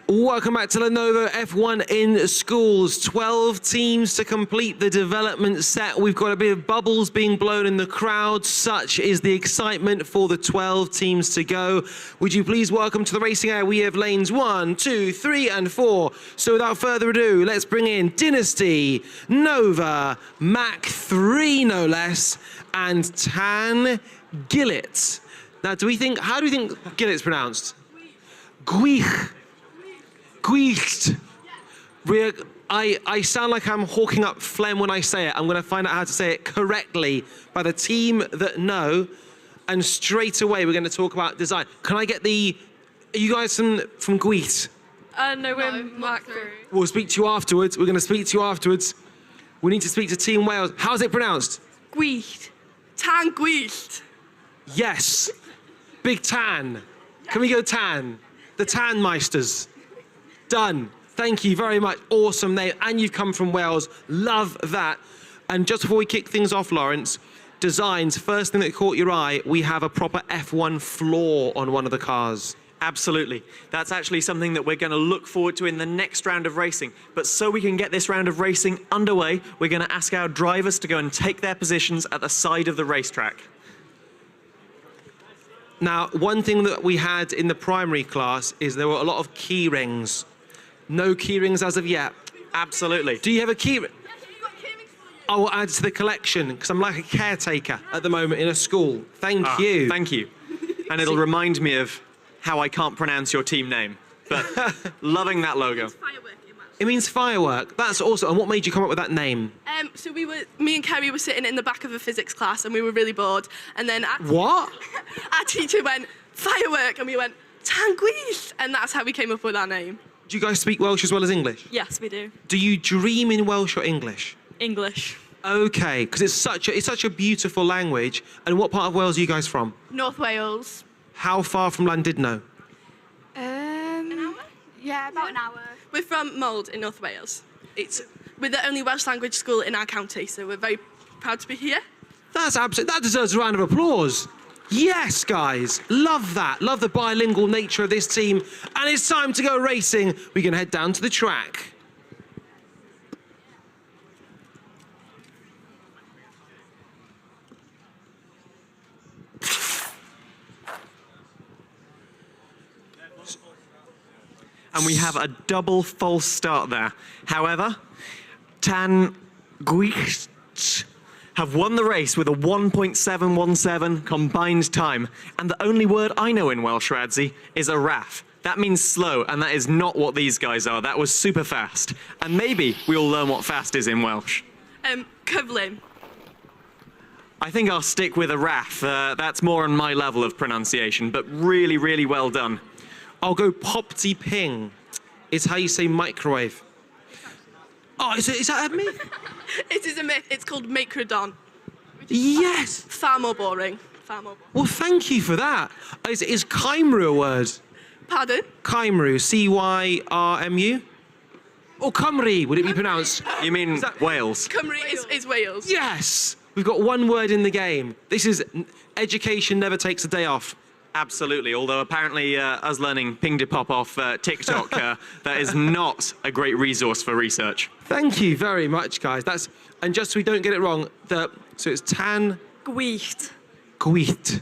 Welcome back to Lenovo F1 in schools. 12 teams to complete the development set. We've got a bit of bubbles being blown in the crowd. Such is the excitement for the 12 teams to go. Would you please welcome to the racing area? We have lanes 1, 2, 3, and 4. So without further ado, let's bring in Dynasty, Nova, Mach 3 no less, and Tan Gillett. Now, how do we think Gillett's pronounced? Guich. Guicht. I sound like I'm hawking up phlegm when I say it. I'm going to find out how to say it correctly by the team that know. And straight away, we're going to talk about design. Can I get are you guys from Guicht? No, we're Mach 3. We'll speak to you afterwards. We're going to speak to you afterwards. We need to speak to Team Wales. How's it pronounced? Guicht. Tan Guicht. Yes. Big Tan. Can we go Tan? The Tan Meisters. Done. Thank you very much. Awesome name. And you've come from Wales. Love that. And just before we kick things off, Lawrence, designs, first thing that caught your eye, we have a proper F1 floor on one of the cars. Absolutely. That's actually something that we're going to look forward to in the next round of racing. But so we can get this round of racing underway, we're going to ask our drivers to go and take their positions at the side of the racetrack. Now, one thing that we had in the primary class is there were a lot of key rings. No key rings as of yet. Absolutely. Do you have a key ring? I will add to the collection because I'm like a caretaker at the moment in a school. Thank you. Thank you. And it'll remind me of how I can't pronounce your team name. But loving that logo. It means firework. That's awesome. And what made you come up with that name? So me and Kerry were sitting in the back of a physics class and we were really bored. And then What? Our teacher went, firework, and we went, Tan Guicht. And that's how we came up with our name. Do you guys speak Welsh as well as English? Yes, we do. Do you dream in Welsh or English? English. Okay, because it's such a beautiful language. And what part of Wales are you guys from? North Wales. How far from Llandudno? An hour? Yeah, about an hour. We're from Mold in North Wales. We're the only Welsh language school in our county, so we're very proud to be here. That deserves a round of applause. Yes, guys. Love that. Love the bilingual nature of this team. And it's time to go racing. We can head down to the track. And we have a double false start there. However, Tan Guicht have won the race with a 1.717 combined time. And the only word I know in Welsh, Radzi, is araf. That means slow, and that is not what these guys are. That was super fast. And maybe we'll learn what fast is in Welsh. Cyflym. I think I'll stick with araf. That's more on my level of pronunciation, but really, really well done. I'll go popty ping. It's how you say microwave. Oh, is that a myth? It is a myth. It's called macrodon. Yes. Far more boring. Far more boring. Well, thank you for that. Is Cymru a word? Pardon? Cymru, C-Y-R-M-U? Or Cymru, would it be pronounced? You mean Wales? Cymru is Wales. Yes! We've got one word in the game. This is education never takes a day off. Absolutely, although apparently us learning ping to pop off TikTok, that is not a great resource for research. Thank you very much, guys. And just so we don't get it wrong, so it's tan... Gwycht. Gwycht.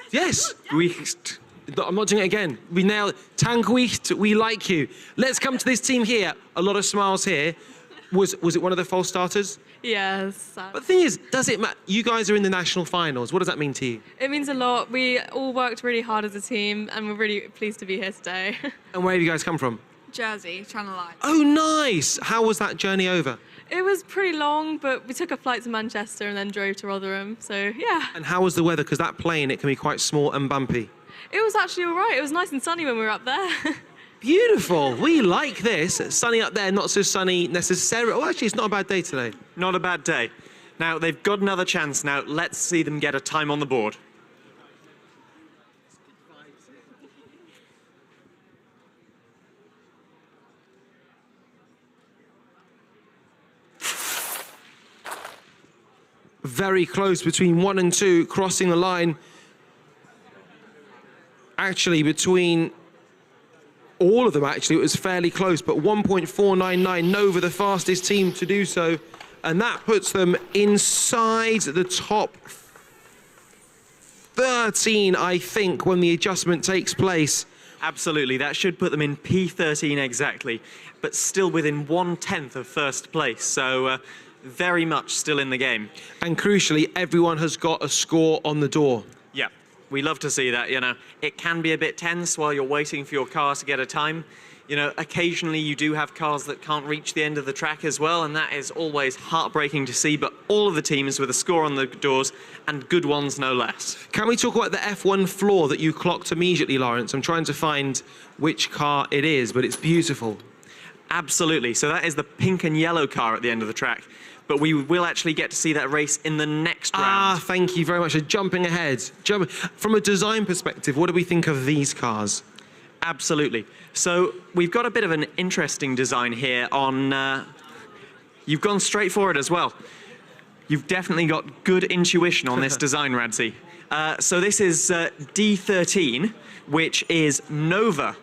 Yes. Gwycht. I'm not doing it again. We nailed it. Tan gwycht, we like you. Let's come to this team here. A lot of smiles here. Was it one of the false starters? Yes. But the thing is, does it matter? You guys are in the national finals. What does that mean to you? It means a lot. We all worked really hard as a team, and we're really pleased to be here today. And where have you guys come from? Jersey, Channel Islands. Oh, nice. How was that journey over? It was pretty long, but we took a flight to Manchester and then drove to Rotherham, so yeah. And how was the weather? Because that plane, it can be quite small and bumpy. It was actually all right. It was nice and sunny when we were up there. Beautiful. We like this. Sunny up there, not so sunny necessarily. Oh, actually, it's not a bad day today. Not a bad day. Now, they've got another chance now. Let's see them get a time on the board. Very close between 1 and 2, crossing the line. Actually, between all of them, actually, it was fairly close, but 1.499, Nova, the fastest team to do so. And that puts them inside the top 13, I think, when the adjustment takes place. Absolutely, that should put them in P13 exactly, but still within 1/10 of first place. So very much still in the game. And crucially, everyone has got a score on the door. Yeah, we love to see that, you know. It can be a bit tense while you're waiting for your car to get a time. You know, occasionally you do have cars that can't reach the end of the track as well, and that is always heartbreaking to see, but all of the teams with a score on the doors, and good ones no less. Can we talk about the F1 floor that you clocked immediately, Lawrence? I'm trying to find which car it is, but it's beautiful. Absolutely, so that is the pink and yellow car at the end of the track. But we will actually get to see that race in the next round. Ah, thank you very much for jumping ahead. From a design perspective, what do we think of these cars? Absolutely. So we've got a bit of an interesting design here on... you've gone straight for it as well. You've definitely got good intuition on this design, Radzi. So this is D13, which is Nova.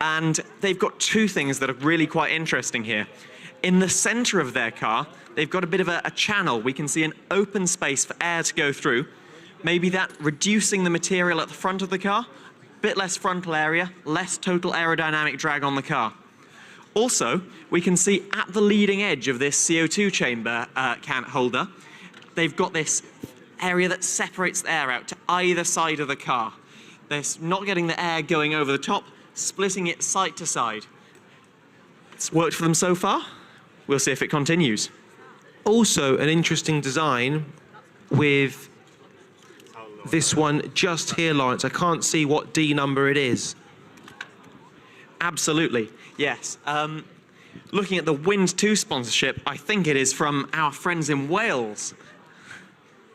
And they've got two things that are really quite interesting here. In the center of their car, they've got a bit of a channel. We can see an open space for air to go through. Maybe that reducing the material at the front of the car, bit less frontal area, less total aerodynamic drag on the car. Also, we can see at the leading edge of this CO2 chamber can holder, they've got this area that separates the air out to either side of the car. They're not getting the air going over the top, splitting it side to side. It's worked for them so far. We'll see if it continues. Also, an interesting design with this one just here, Lawrence. I can't see what D number it is. Absolutely, yes. Looking at the Wind 2 sponsorship, I think it is from our friends in Wales.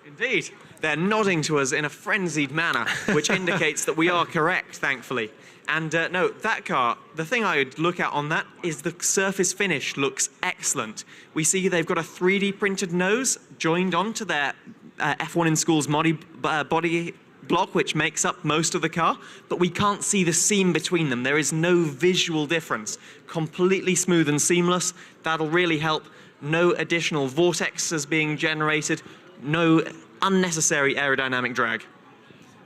Indeed. They're nodding to us in a frenzied manner, which indicates that we are correct, thankfully. And no, that car, the thing I would look at on that is the surface finish looks excellent. We see they've got a 3D printed nose joined onto their F1 in School's body block, which makes up most of the car, but we can't see the seam between them. There is no visual difference. Completely smooth and seamless. That'll really help. No additional vortexes being generated. No unnecessary aerodynamic drag.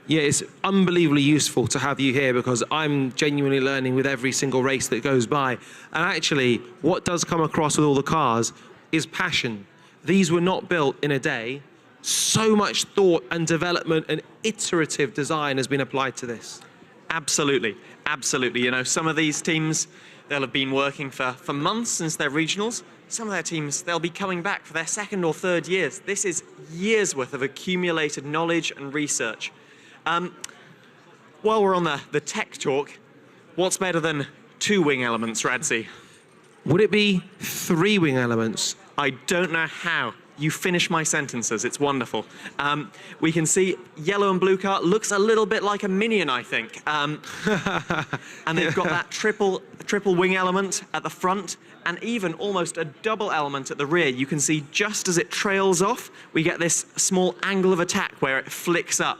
Yeah, it's unbelievably useful to have you here because I'm genuinely learning with every single race that goes by. And actually, what does come across with all the cars is passion. these were not built in a day. So much thought and development and iterative design has been applied to this. Absolutely, absolutely. You know, some of these teams, they'll have been working for months since their regionals. Some of their teams, they'll be coming back for their second or third years. This is years worth of accumulated knowledge and research. While we're on the tech talk, what's better than 2 wing elements, Radzi? Would it be 3 wing elements? I don't know how. You finish my sentences, it's wonderful. We can see yellow and blue car looks a little bit like a Minion, I think. And they've got that triple wing element at the front, and even almost a double element at the rear. You can see just as it trails off, we get this small angle of attack where it flicks up.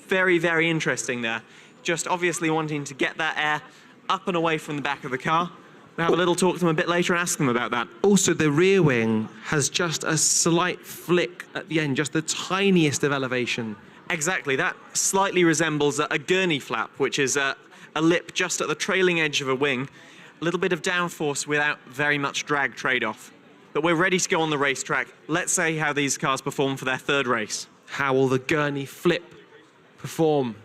Very, very interesting there. Just obviously wanting to get that air up and away from the back of the car. We'll have a little talk to them a bit later and ask them about that. Also, the rear wing has just a slight flick at the end, just the tiniest of elevation. Exactly, that slightly resembles a gurney flap, which is a lip just at the trailing edge of a wing. A little bit of downforce without very much drag trade-off. But we're ready to go on the racetrack. Let's see how these cars perform for their third race. How will the gurney flip perform?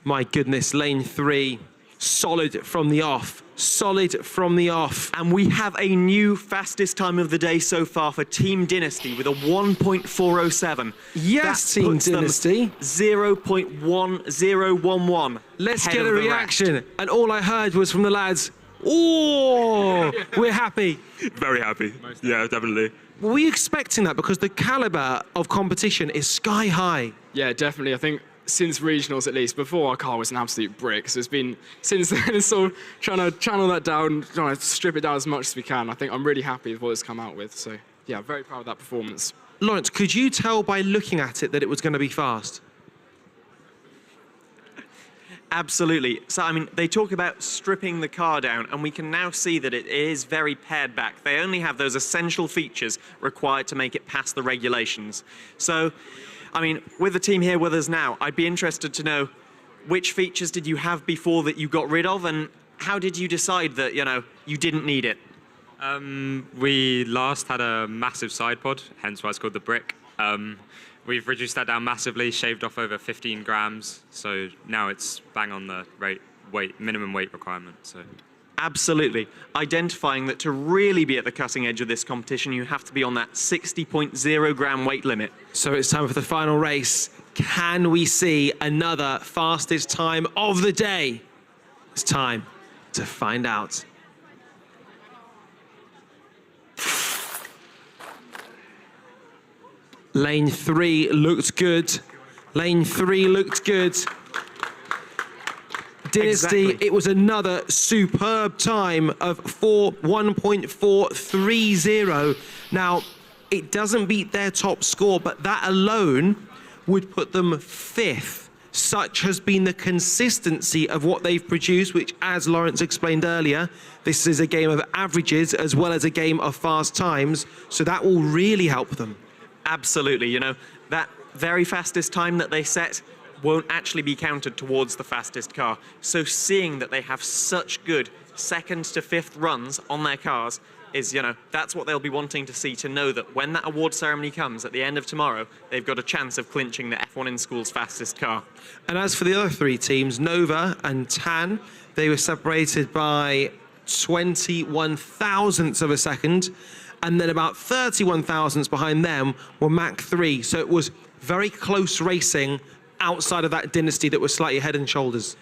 My goodness, lane 3, solid from the off. Solid from the off. And we have a new fastest time of the day so far for Team Dynasty with a 1.407. Yes, Team Dynasty. 0.1011. Let's get a reaction. And all I heard was from the lads, oh, we're happy. Very happy. Yeah, definitely. Were we expecting that? Because the caliber of competition is sky high. Yeah, definitely. I think since regionals at least, before our car was an absolute brick. So it's been, since then, it's sort of trying to channel that down, trying to strip it down as much as we can. I think I'm really happy with what it's come out with. So yeah, very proud of that performance. Lawrence, could you tell by looking at it that it was going to be fast? Absolutely. So, I mean, they talk about stripping the car down, and we can now see that it is very pared back. They only have those essential features required to make it past the regulations. So, I mean, with the team here with us now, I'd be interested to know which features did you have before that you got rid of, and how did you decide that, you know, you didn't need it? We last had a massive side pod, hence why it's called the brick. We've reduced that down massively, shaved off over 15 grams, so now it's bang on the minimum weight requirement. So. Absolutely. Identifying that to really be at the cutting edge of this competition, you have to be on that 60.0 gram weight limit. So it's time for the final race. Can we see another fastest time of the day? It's time to find out. Lane 3 looked good. Lane 3 looked good. Dynasty, Exactly. It was another superb time of 1.430. Now, it doesn't beat their top score, but that alone would put them 5th. Such has been the consistency of what they've produced, which, as Lawrence explained earlier, this is a game of averages as well as a game of fast times, so that will really help them. Absolutely. You know, that very fastest time that they set won't actually be counted towards the fastest car. So seeing that they have such good 2nd to 5th runs on their cars is, you know, that's what they'll be wanting to see, to know that when that award ceremony comes at the end of tomorrow, they've got a chance of clinching the F1 in School's fastest car. And as for the other 3 teams, Nova and Tan, they were separated by 21 thousandths of a second, and then about 31 thousandths behind them were Mach 3. So it was very close racing outside of that Dynasty that was slightly head and shoulders.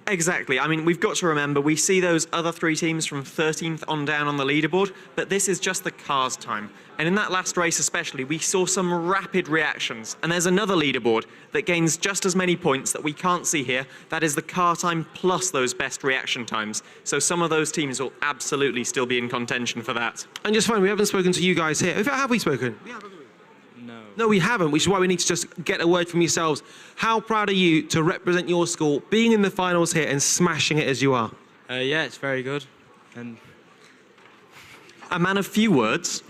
Exactly. I mean, we've got to remember, we see those other 3 teams from 13th on down on the leaderboard, but this is just the car's time. And in that last race especially, we saw some rapid reactions. And there's another leaderboard that gains just as many points that we can't see here. That is the car time plus those best reaction times. So some of those teams will absolutely still be in contention for that. And just fine, we haven't spoken to you guys here. In fact, have we spoken? No, we haven't, which is why we need to just get a word from yourselves. How proud are you to represent your school, being in the finals here and smashing it as you are? Yeah, it's very good. And a man of few words.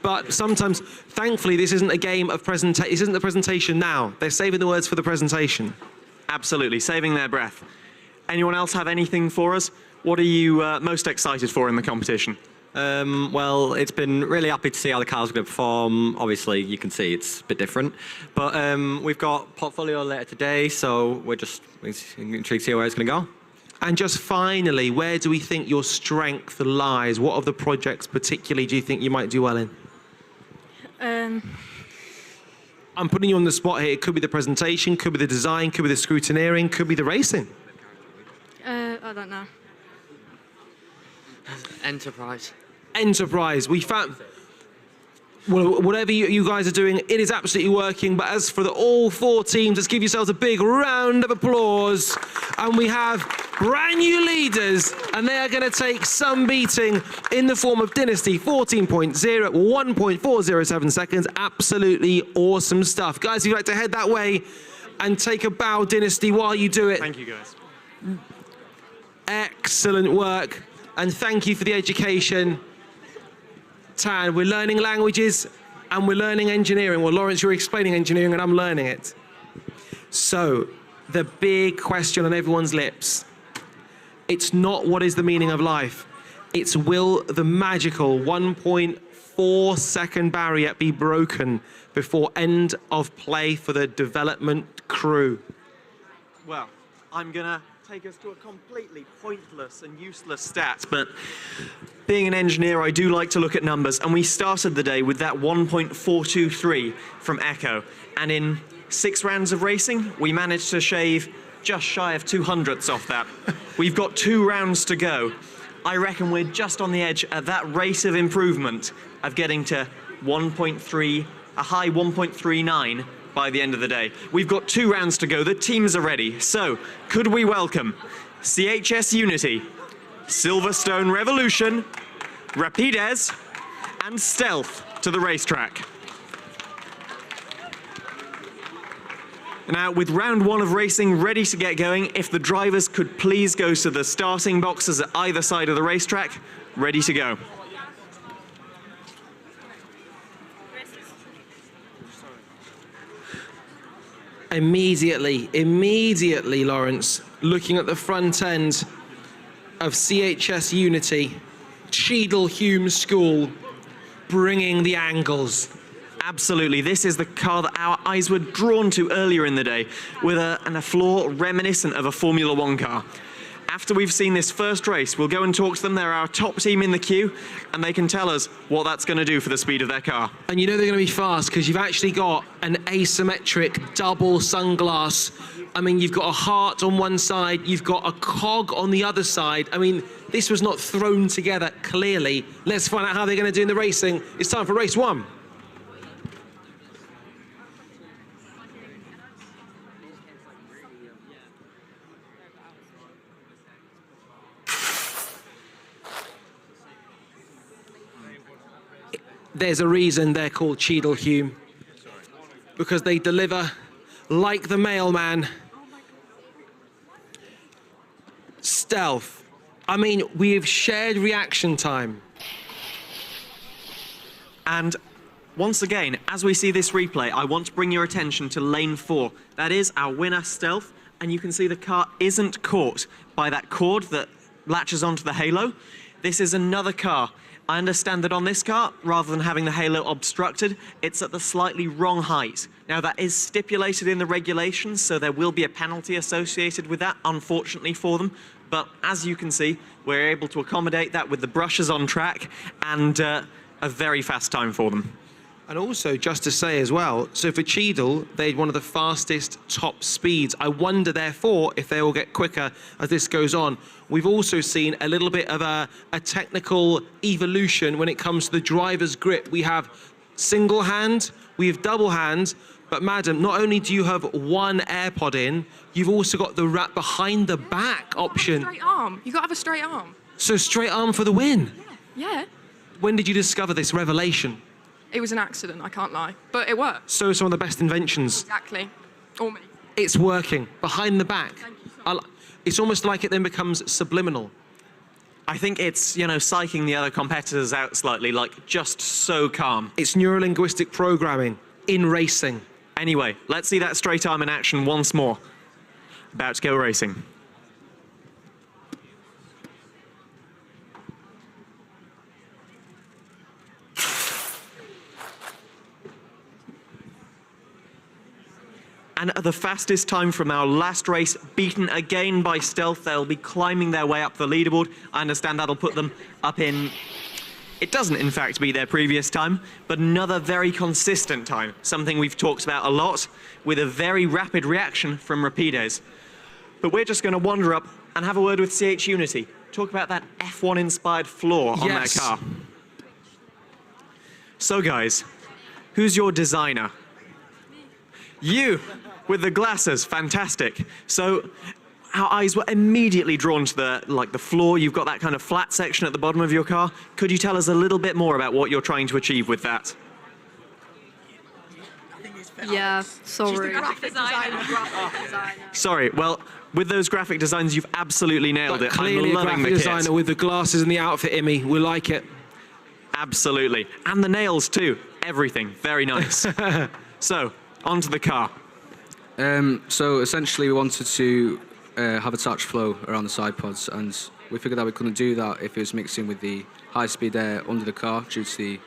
But sometimes, thankfully, this isn't a game of presentation. This isn't the presentation now. They're saving the words for the presentation. Absolutely, saving their breath. Anyone else have anything for us? What are you most excited for in the competition? Well, it's been really happy to see how the cars are going to perform. Obviously, you can see it's a bit different. But we've got portfolio later today, so we're intrigued to see where it's going to go. And just finally, where do we think your strength lies? What of the projects particularly do you think you might do well in? I'm putting you on the spot here. It could be the presentation, could be the design, could be the scrutineering, could be the racing. I don't know. Enterprise. Enterprise. We found... Well, whatever you guys are doing, it is absolutely working. But as for all 4 teams, let's give yourselves a big round of applause. And we have brand new leaders, and they are going to take some beating in the form of Dynasty 14.0 at 1.407 seconds. Absolutely awesome stuff. Guys, if you'd like to head that way and take a bow, Dynasty, while you do it. Thank you, guys. Excellent work. And thank you for the education. Tan, we're learning languages and we're learning engineering. Well, Lawrence, you're explaining engineering and I'm learning it. So, the big question on everyone's lips, it's not what is the meaning of life. It's will the magical 1.4 second barrier be broken before end of play for the development crew? Well, I'm going to take us to a completely pointless and useless stat, but being an engineer, I do like to look at numbers, and we started the day with that 1.423 from Echo, and in 6 rounds of racing, we managed to shave just shy of 200ths off that. We've got 2 rounds to go. I reckon we're just on the edge at that rate of improvement of getting to 1.3, a high 1.39 by the end of the day. We've got 2 rounds to go. The teams are ready. So, could we welcome CHS Unity, Silverstone Revolution, Rapides, and Stealth to the racetrack? Now, with round 1 of racing ready to get going, if the drivers could please go to the starting boxes at either side of the racetrack, ready to go. Immediately, Lawrence, looking at the front end of CHS Unity, Cheadle Hume School, bringing the angles. Absolutely, this is the car that our eyes were drawn to earlier in the day, with a floor reminiscent of a Formula 1 car. After we've seen this first race, we'll go and talk to them. They're our top team in the queue, and they can tell us what that's going to do for the speed of their car. And you know they're going to be fast because you've actually got an asymmetric double sunglass. I mean, you've got a heart on one side, you've got a cog on the other side. I mean, this was not thrown together clearly. Let's find out how they're going to do in the racing. It's time for race 1. There's a reason they're called Cheadle Hume, because they deliver like the mailman. Stealth. I mean, we've shared reaction time. And once again, as we see this replay, I want to bring your attention to lane 4. That is our winner, Stealth, and you can see the car isn't caught by that cord that latches onto the halo. This is another car. I understand that on this car, rather than having the halo obstructed, it's at the slightly wrong height. Now, that is stipulated in the regulations, so there will be a penalty associated with that, unfortunately for them. But as you can see, we're able to accommodate that with the brushes on track and a very fast time for them. And also, just to say as well, so for Cheadle, they had one of the fastest top speeds. I wonder, therefore, if they will get quicker as this goes on. We've also seen a little bit of a technical evolution when it comes to the driver's grip. We have single hand, we have double hand, but madam, not only do you have one AirPod in, you've also got the wrap behind the back option. Straight arm. You got to have a straight arm. So straight arm for the win. Yeah. When did you discover this revelation? It was an accident, I can't lie. But it worked. So some of the best inventions. Exactly. Or me. It's working. Behind the back. Thank you so much. It's almost like it then becomes subliminal. I think it's, psyching the other competitors out slightly, like just so calm. It's neurolinguistic programming in racing. Anyway, let's see that straight arm in action once more. About to go racing. And at the fastest time from our last race, beaten again by Stealth, they'll be climbing their way up the leaderboard. I understand that'll put them up in... It doesn't, in fact, beat their previous time, but another very consistent time, something we've talked about a lot, with a very rapid reaction from Rapides. But we're just going to wander up and have a word with CH Unity. Talk about that F1-inspired floor on their car. So, guys, who's your designer? You, with the glasses, fantastic. So, our eyes were immediately drawn to the floor. You've got that kind of flat section at the bottom of your car. Could you tell us a little bit more about what you're trying to achieve with that? Yeah, sorry. Graphic designer. Sorry, well, with those graphic designs, you've absolutely nailed it. Clearly I'm a loving graphic the kit. designer with the glasses and the outfit, Imi. We like it. Absolutely. And the nails, too. Everything. Very nice. So, onto the car. So, essentially, we wanted to have a touch flow around the side pods, and we figured that we couldn't do that if it was mixing with the high-speed air under the car due to the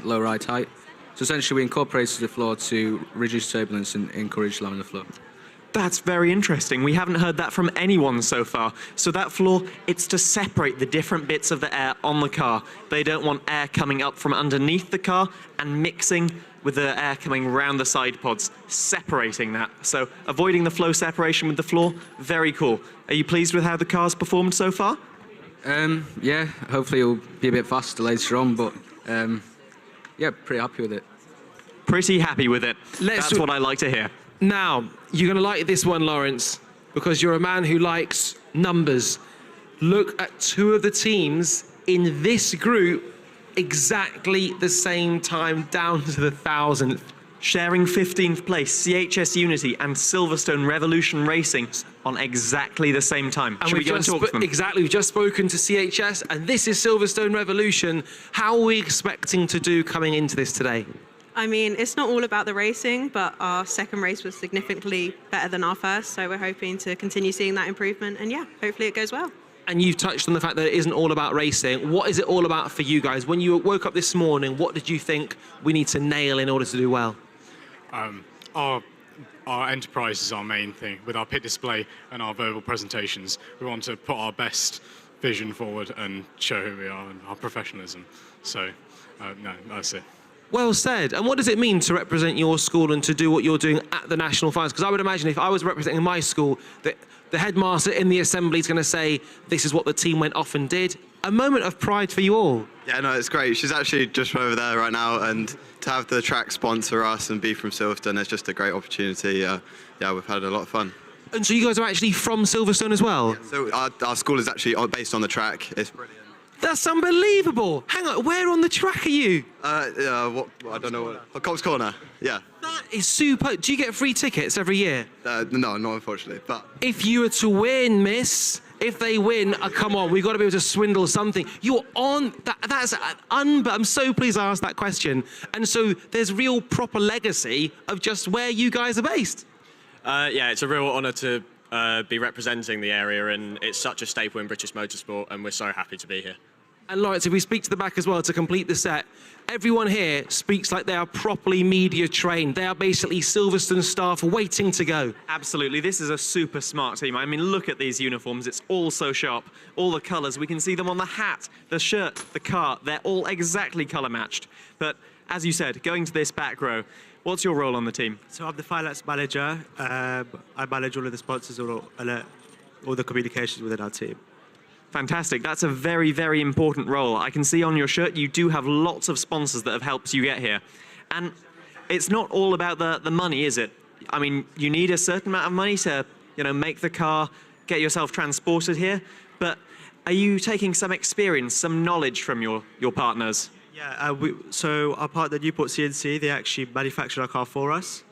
low ride height. So essentially, we incorporated the floor to reduce turbulence and encourage laminar flow. That's very interesting. We haven't heard that from anyone so far. So that floor, it's to separate the different bits of the air on the car. They don't want air coming up from underneath the car and mixing with the air coming around the side pods, separating that. So avoiding the flow separation with the floor, very cool. Are you pleased with how the car's performed so far? Yeah, hopefully it'll be a bit faster later on, but yeah, pretty happy with it. Pretty happy with it. That's what I like to hear. Now, you're going to like this one, Lawrence, because you're a man who likes numbers. Look at two of the teams in this group exactly the same time, down to the 1000th. Sharing 15th place, CHS Unity and Silverstone Revolution Racing on exactly the same time. Should we go and talk to them? Exactly, we've just spoken to CHS, and this is Silverstone Revolution. How are we expecting to do coming into this today? I mean, it's not all about the racing, but our second race was significantly better than our first, so we're hoping to continue seeing that improvement, and yeah, hopefully it goes well. And you've touched on the fact that it isn't all about racing. What is it all about for you guys? When you woke up this morning, what did you think we need to nail in order to do well? Our enterprise is our main thing. With our pit display and our verbal presentations, we want to put our best vision forward and show who we are and our professionalism. So, no, that's it. Well said. And what does it mean to represent your school and to do what you're doing at the national finals? Because I would imagine if I was representing my school, that the headmaster in the assembly is going to say, this is what the team went off and did. A moment of pride for you all. Yeah, no, it's great. She's actually just over there right now, and to have the track sponsor us and be from Silverstone is just a great opportunity. Yeah, we've had a lot of fun. And so you guys are actually from Silverstone as well? Yeah, so our school is actually based on the track. It's brilliant. That's unbelievable. Hang on, where on the track are you? I don't know. Cops Corner, yeah. That is super. Do you get free tickets every year? No, not unfortunately, but... If you were to win, miss, if they win, come on, we've got to be able to swindle something. You're on, I'm so pleased I asked that question. And so there's real proper legacy of just where you guys are based. Yeah, it's a real honour to be representing the area, and it's such a staple in British motorsport, and we're so happy to be here. And Lawrence, if we speak to the back as well to complete the set, everyone here speaks like they are properly media trained. They are basically Silverstone staff waiting to go. Absolutely, this is a super smart team. I mean, look at these uniforms, it's all so sharp. All the colours, we can see them on the hat, the shirt, the car, they're all exactly colour matched. But as you said, going to this back row, what's your role on the team? So I'm the finance manager. I manage all of the sponsors, all the communications within our team. Fantastic. That's a very, very important role. I can see on your shirt you do have lots of sponsors that have helped you get here. And it's not all about the money, is it? I mean, you need a certain amount of money to, make the car, get yourself transported here. But are you taking some experience, some knowledge from your partners? Yeah, so our partner Newport CNC, they actually manufactured our car for us.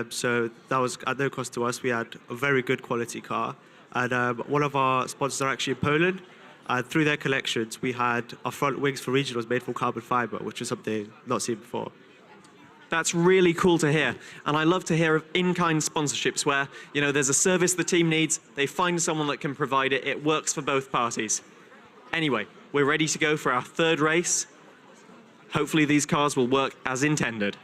So that was at no cost to us. We had a very good quality car. And one of our sponsors are actually in Poland. And through their collections, we had our front wings for regionals made from carbon fiber, which was something not seen before. That's really cool to hear. And I love to hear of in-kind sponsorships where, there's a service the team needs, they find someone that can provide it, it works for both parties. Anyway, we're ready to go for our third race. Hopefully these cars will work as intended.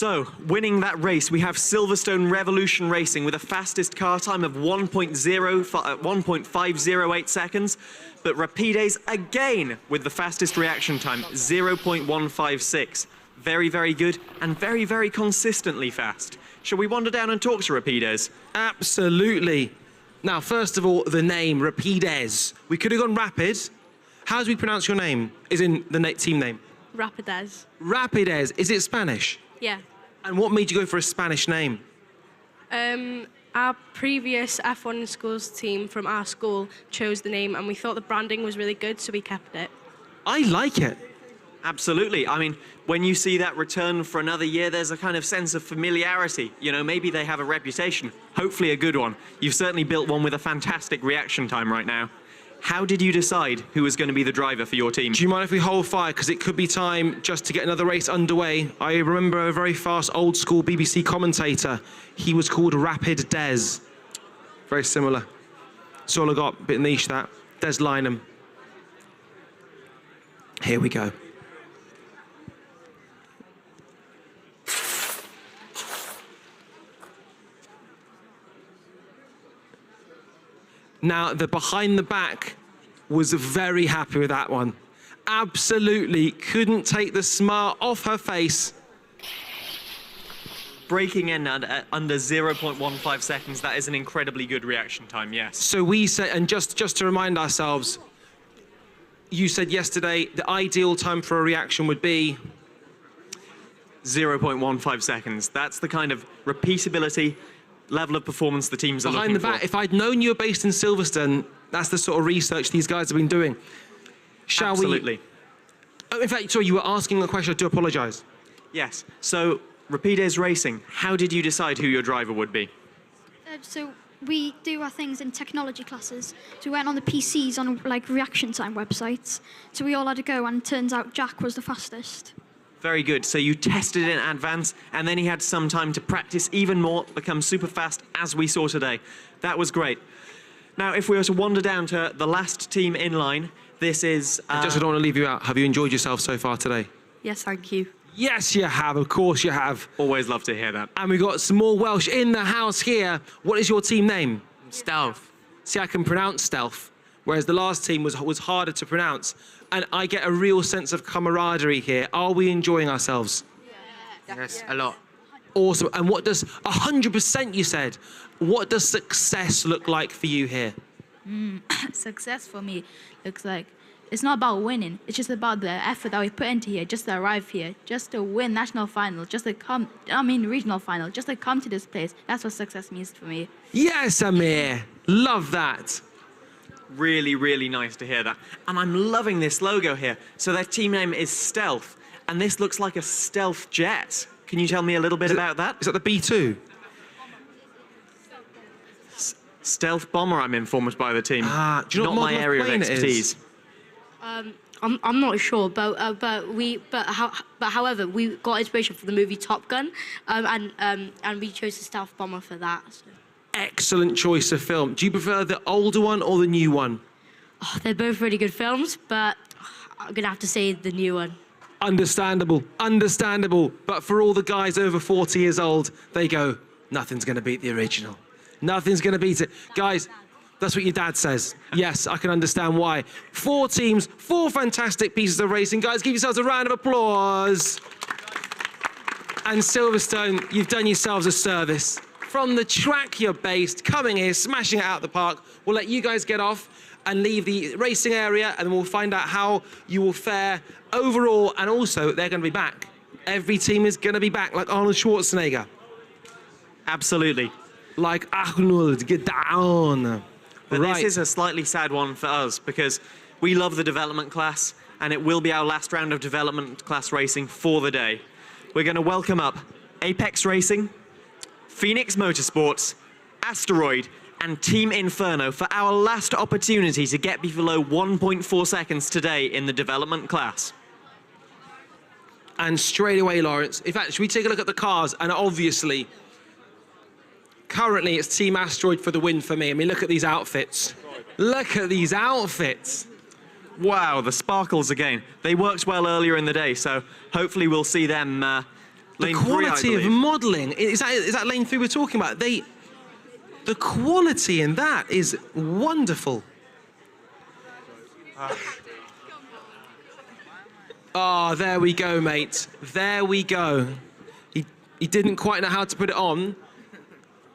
So, winning that race, we have Silverstone Revolution Racing with a fastest car time of 1.508 seconds, but Rapides again with the fastest reaction time, 0.156. Very, very good and very, very consistently fast. Shall we wander down and talk to Rapides? Absolutely. Now, first of all, the name, Rapides. We could have gone Rapid. How do we pronounce your name? Is in the team name? Rapides. Rapides. Is it Spanish? Yeah. And what made you go for a Spanish name? Our previous F1 in schools team from our school chose the name, and we thought the branding was really good, so we kept it. I like it. Absolutely. I mean, when you see that return for another year, there's a kind of sense of familiarity. You know, maybe they have a reputation, hopefully a good one. You've certainly built one with a fantastic reaction time right now. How did you decide who was going to be the driver for your team? Do you mind if we hold fire? Because it could be time just to get another race underway. I remember a very fast, old school BBC commentator. He was called Rapid Des. Very similar. That's all I got. Bit niche, that. Des Lynam. Here we go. Now, the behind the back was very happy with that one. Absolutely couldn't take the smile off her face. Breaking in under 0.15 seconds, that is an incredibly good reaction time, yes. So we said, and just to remind ourselves, you said yesterday the ideal time for a reaction would be 0.15 seconds. That's the kind of repeatability, level of performance the teams are looking for. Behind the back, if I'd known you were based in Silverstone, that's the sort of research these guys have been doing. Shall Absolutely. Oh, in fact, sorry, you were asking a question. I do apologise. Yes. So, Rapides Racing, how did you decide who your driver would be? So we do our things in technology classes. So we went on the PCs on like reaction time websites. So we all had to go, and turns out Jack was the fastest. Very good. So you tested in advance, and then he had some time to practice even more, become super fast, as we saw today. That was great. Now, if we were to wander down to the last team in line, this is... I just don't want to leave you out. Have you enjoyed yourself so far today? Yes, thank you. Yes, you have. Of course you have. Always love to hear that. And we've got some more Welsh in the house here. What is your team name? Stealth. See, I can pronounce Stealth, whereas the last team was harder to pronounce. And I get a real sense of camaraderie here. Are we enjoying ourselves? Yes, a lot. Awesome. And what does, 100% you said, what does success look like for you here? Success for me looks like it's not about winning. It's just about the effort that we put into here, just to arrive here, just to win national final, just to come, regional final, just to come to this place. That's what success means for me. Yes, Amir. Love that. Really, really nice to hear that. And I'm loving this logo here. So their team name is Stealth, and this looks like a stealth jet. Can you tell me a little bit about that? Is that the B2? Stealth bomber, I'm informed by the team. Do you know Not what my model of area of plane it is? expertise. I'm not sure, but however, we got inspiration from the movie Top Gun, and we chose the stealth bomber for that. So. Excellent choice of film. Do you prefer the older one or the new one? Oh, they're both really good films, but I'm gonna have to say the new one. Understandable, understandable. But for all the guys over 40 years old, they go, nothing's gonna beat the original. Nothing's gonna beat it. Guys, that's what your dad says. Yes, I can understand why. 4 teams, 4 fantastic pieces of racing. Guys, give yourselves a round of applause. And Silverstone, you've done yourselves a service. From the track you're based, coming here, smashing it out the park. We'll let you guys get off and leave the racing area, and we'll find out how you will fare overall, and also they're gonna be back. Every team is gonna be back, like Arnold Schwarzenegger. Absolutely. Like Arnold, get down. But Right. this is a slightly sad one for us because we love the development class, and it will be our last round of development class racing for the day. We're going to welcome up Apex Racing, Phoenix Motorsports, Asteroid, and Team Inferno for our last opportunity to get below 1.4 seconds today in the development class. And straight away, Lawrence, in fact, should we take a look at the cars? And obviously, currently it's Team Asteroid for the win for me. I mean, look at these outfits. Look at these outfits. Wow, the sparkles again. They worked well earlier in the day, so hopefully we'll see them The Lane 3, I quality of believe. modelling. Is that lane 3 we're talking about? The quality in that is wonderful. Oh, there we go, mate. There we go. He didn't quite know how to put it on.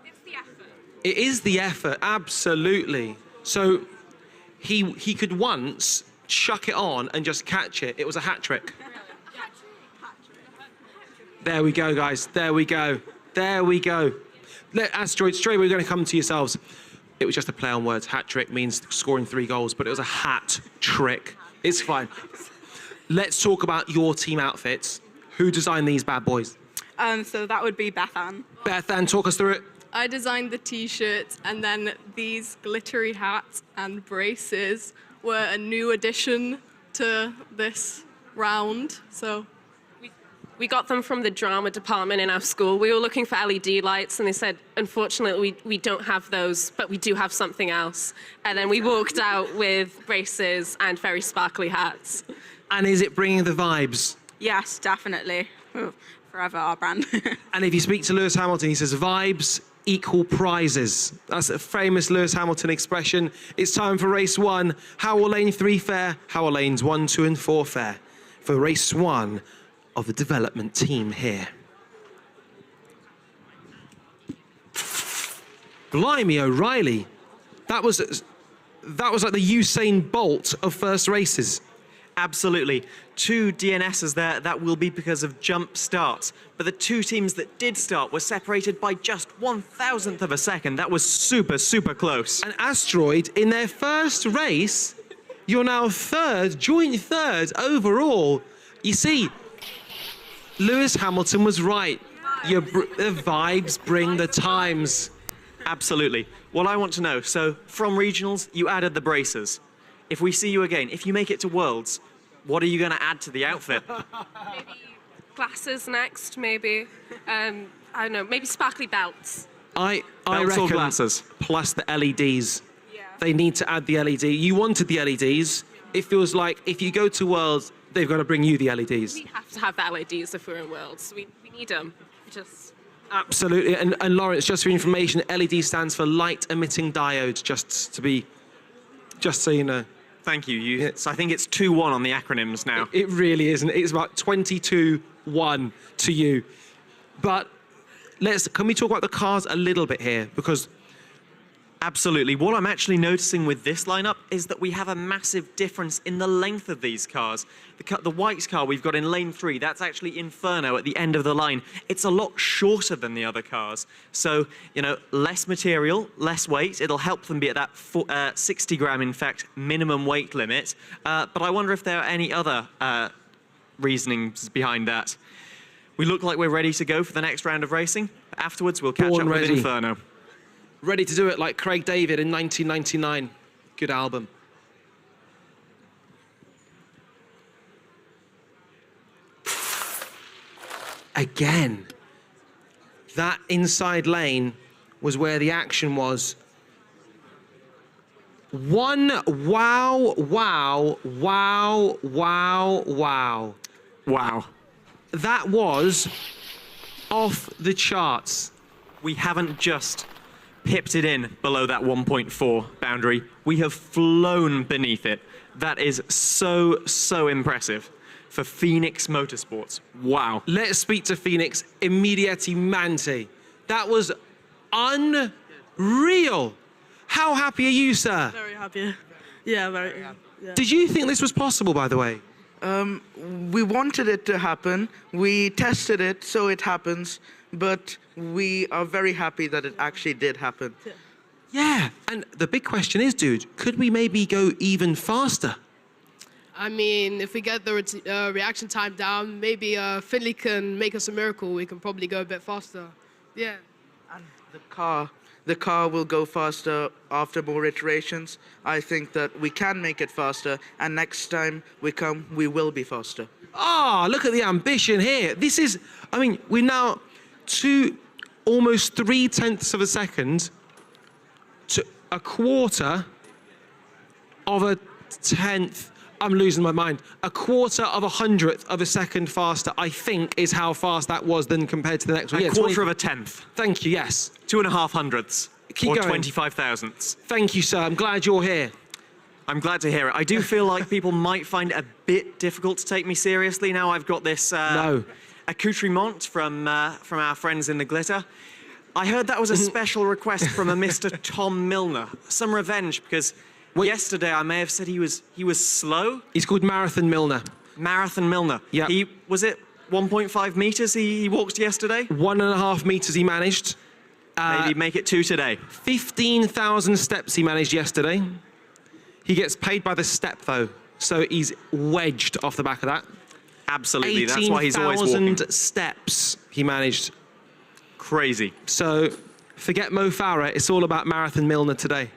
It's the effort. It is the effort, absolutely. So he could once chuck it on and just catch it. It was a hat trick. There we go, guys. There we go. There we go. Asteroid, straight away, we're going to come to yourselves. It was just a play on words. Hat trick means scoring 3 goals, but it was a hat trick. It's fine. Let's talk about your team outfits. Who designed these bad boys? So that would be Bethan. Bethan, talk us through it. I designed the t-shirts, and then these glittery hats and braces were a new addition to this round. So we got them from the drama department in our school. We were looking for LED lights, and they said, unfortunately, we don't have those, but we do have something else. And then we walked out with braces and very sparkly hats. And is it bringing the vibes? Yes, definitely. Ooh, forever our brand. And if you speak to Lewis Hamilton, he says, vibes equal prizes. That's a famous Lewis Hamilton expression. It's time for race 1. How will lane 3 fare? How will lanes 1, 2, and 4 fare? For race 1 of the development team here. Blimey O'Reilly. That was like the Usain Bolt of first races. Absolutely. 2 DNSs there, that will be because of jump starts. But the 2 teams that did start were separated by just 1,000th of a second. That was super, super close. An Asteroid, in their first race, you're now joint third overall. You see, Lewis Hamilton was right. The vibes bring the times. Absolutely. What I want to know, so from regionals, you added the braces. If we see you again, if you make it to Worlds, what are you going to add to the outfit? Maybe glasses next, maybe. I don't know, maybe sparkly belts. I Belts or reckon glasses? plus the LEDs. Yeah. They need to add the LED. You wanted the LEDs. It feels like if you go to Worlds, they've got to bring you the LEDs. We have to have the LEDs if we're in Worlds. We need them. Just... Absolutely. And Lawrence, just for information, LED stands for light emitting diode, just so you know. Thank you. So I think it's 2-1 on the acronyms now. It really isn't. It's about 22-1 to you. But can we talk about the cars a little bit here? Because absolutely. What I'm actually noticing with this lineup is that we have a massive difference in the length of these cars. The white car we've got in lane 3, that's actually Inferno at the end of the line. It's a lot shorter than the other cars. So, less material, less weight. It'll help them be at that 60 gram, in fact, minimum weight limit. But I wonder if there are any other reasonings behind that. We look like we're ready to go for the next round of racing. Afterwards, we'll catch up with Inferno. Ready to do it like Craig David in 1999. Good album. Again, that inside lane was where the action was. Wow. That was off the charts. We haven't just pipped it in below that 1.4 boundary. We have flown beneath it. That is so, so impressive for Phoenix Motorsports. Wow. Let's speak to Phoenix immediatamente. That was unreal. How happy are you, sir? Very happy. Yeah, very. Yeah. Did you think this was possible, by the way? We wanted it to happen. We tested it, so it happens. But we are very happy that it actually did happen. Yeah, and the big question is, dude, could we maybe go even faster? I mean, if we get the reaction time down, maybe Finley can make us a miracle. We can probably go a bit faster. Yeah. And the car will go faster after more iterations. I think that we can make it faster, and next time we come, we will be faster. Ah, look at the ambition here. This is, I mean, we're now almost 0.3 of a second to a quarter of a tenth I'm losing my mind. A quarter of a hundredth of a second faster, I think, is how fast that was than compared to the next one. A quarter of a tenth. Thank you, yes. 2.5 hundredths. Keep or going. 25 thousandths. Thank you, sir. I'm glad you're here. I'm glad to hear it. I do feel like people might find it a bit difficult to take me seriously now I've got this accoutrement from our friends in the glitter. I heard that was a special request from a Mr. Tom Milner. Some revenge, because yesterday I may have said he was slow. He's called Marathon Milner. Marathon Milner. Yeah. Was it 1.5 meters he walked yesterday? 1.5 meters he managed. Maybe make it 2 today. 15,000 steps he managed yesterday. He gets paid by the step, though, so he's wedged off the back of that. Absolutely, that's why he's always walking. 18,000 steps he managed. Crazy. So forget Mo Farah, it's all about Marathon Milner today.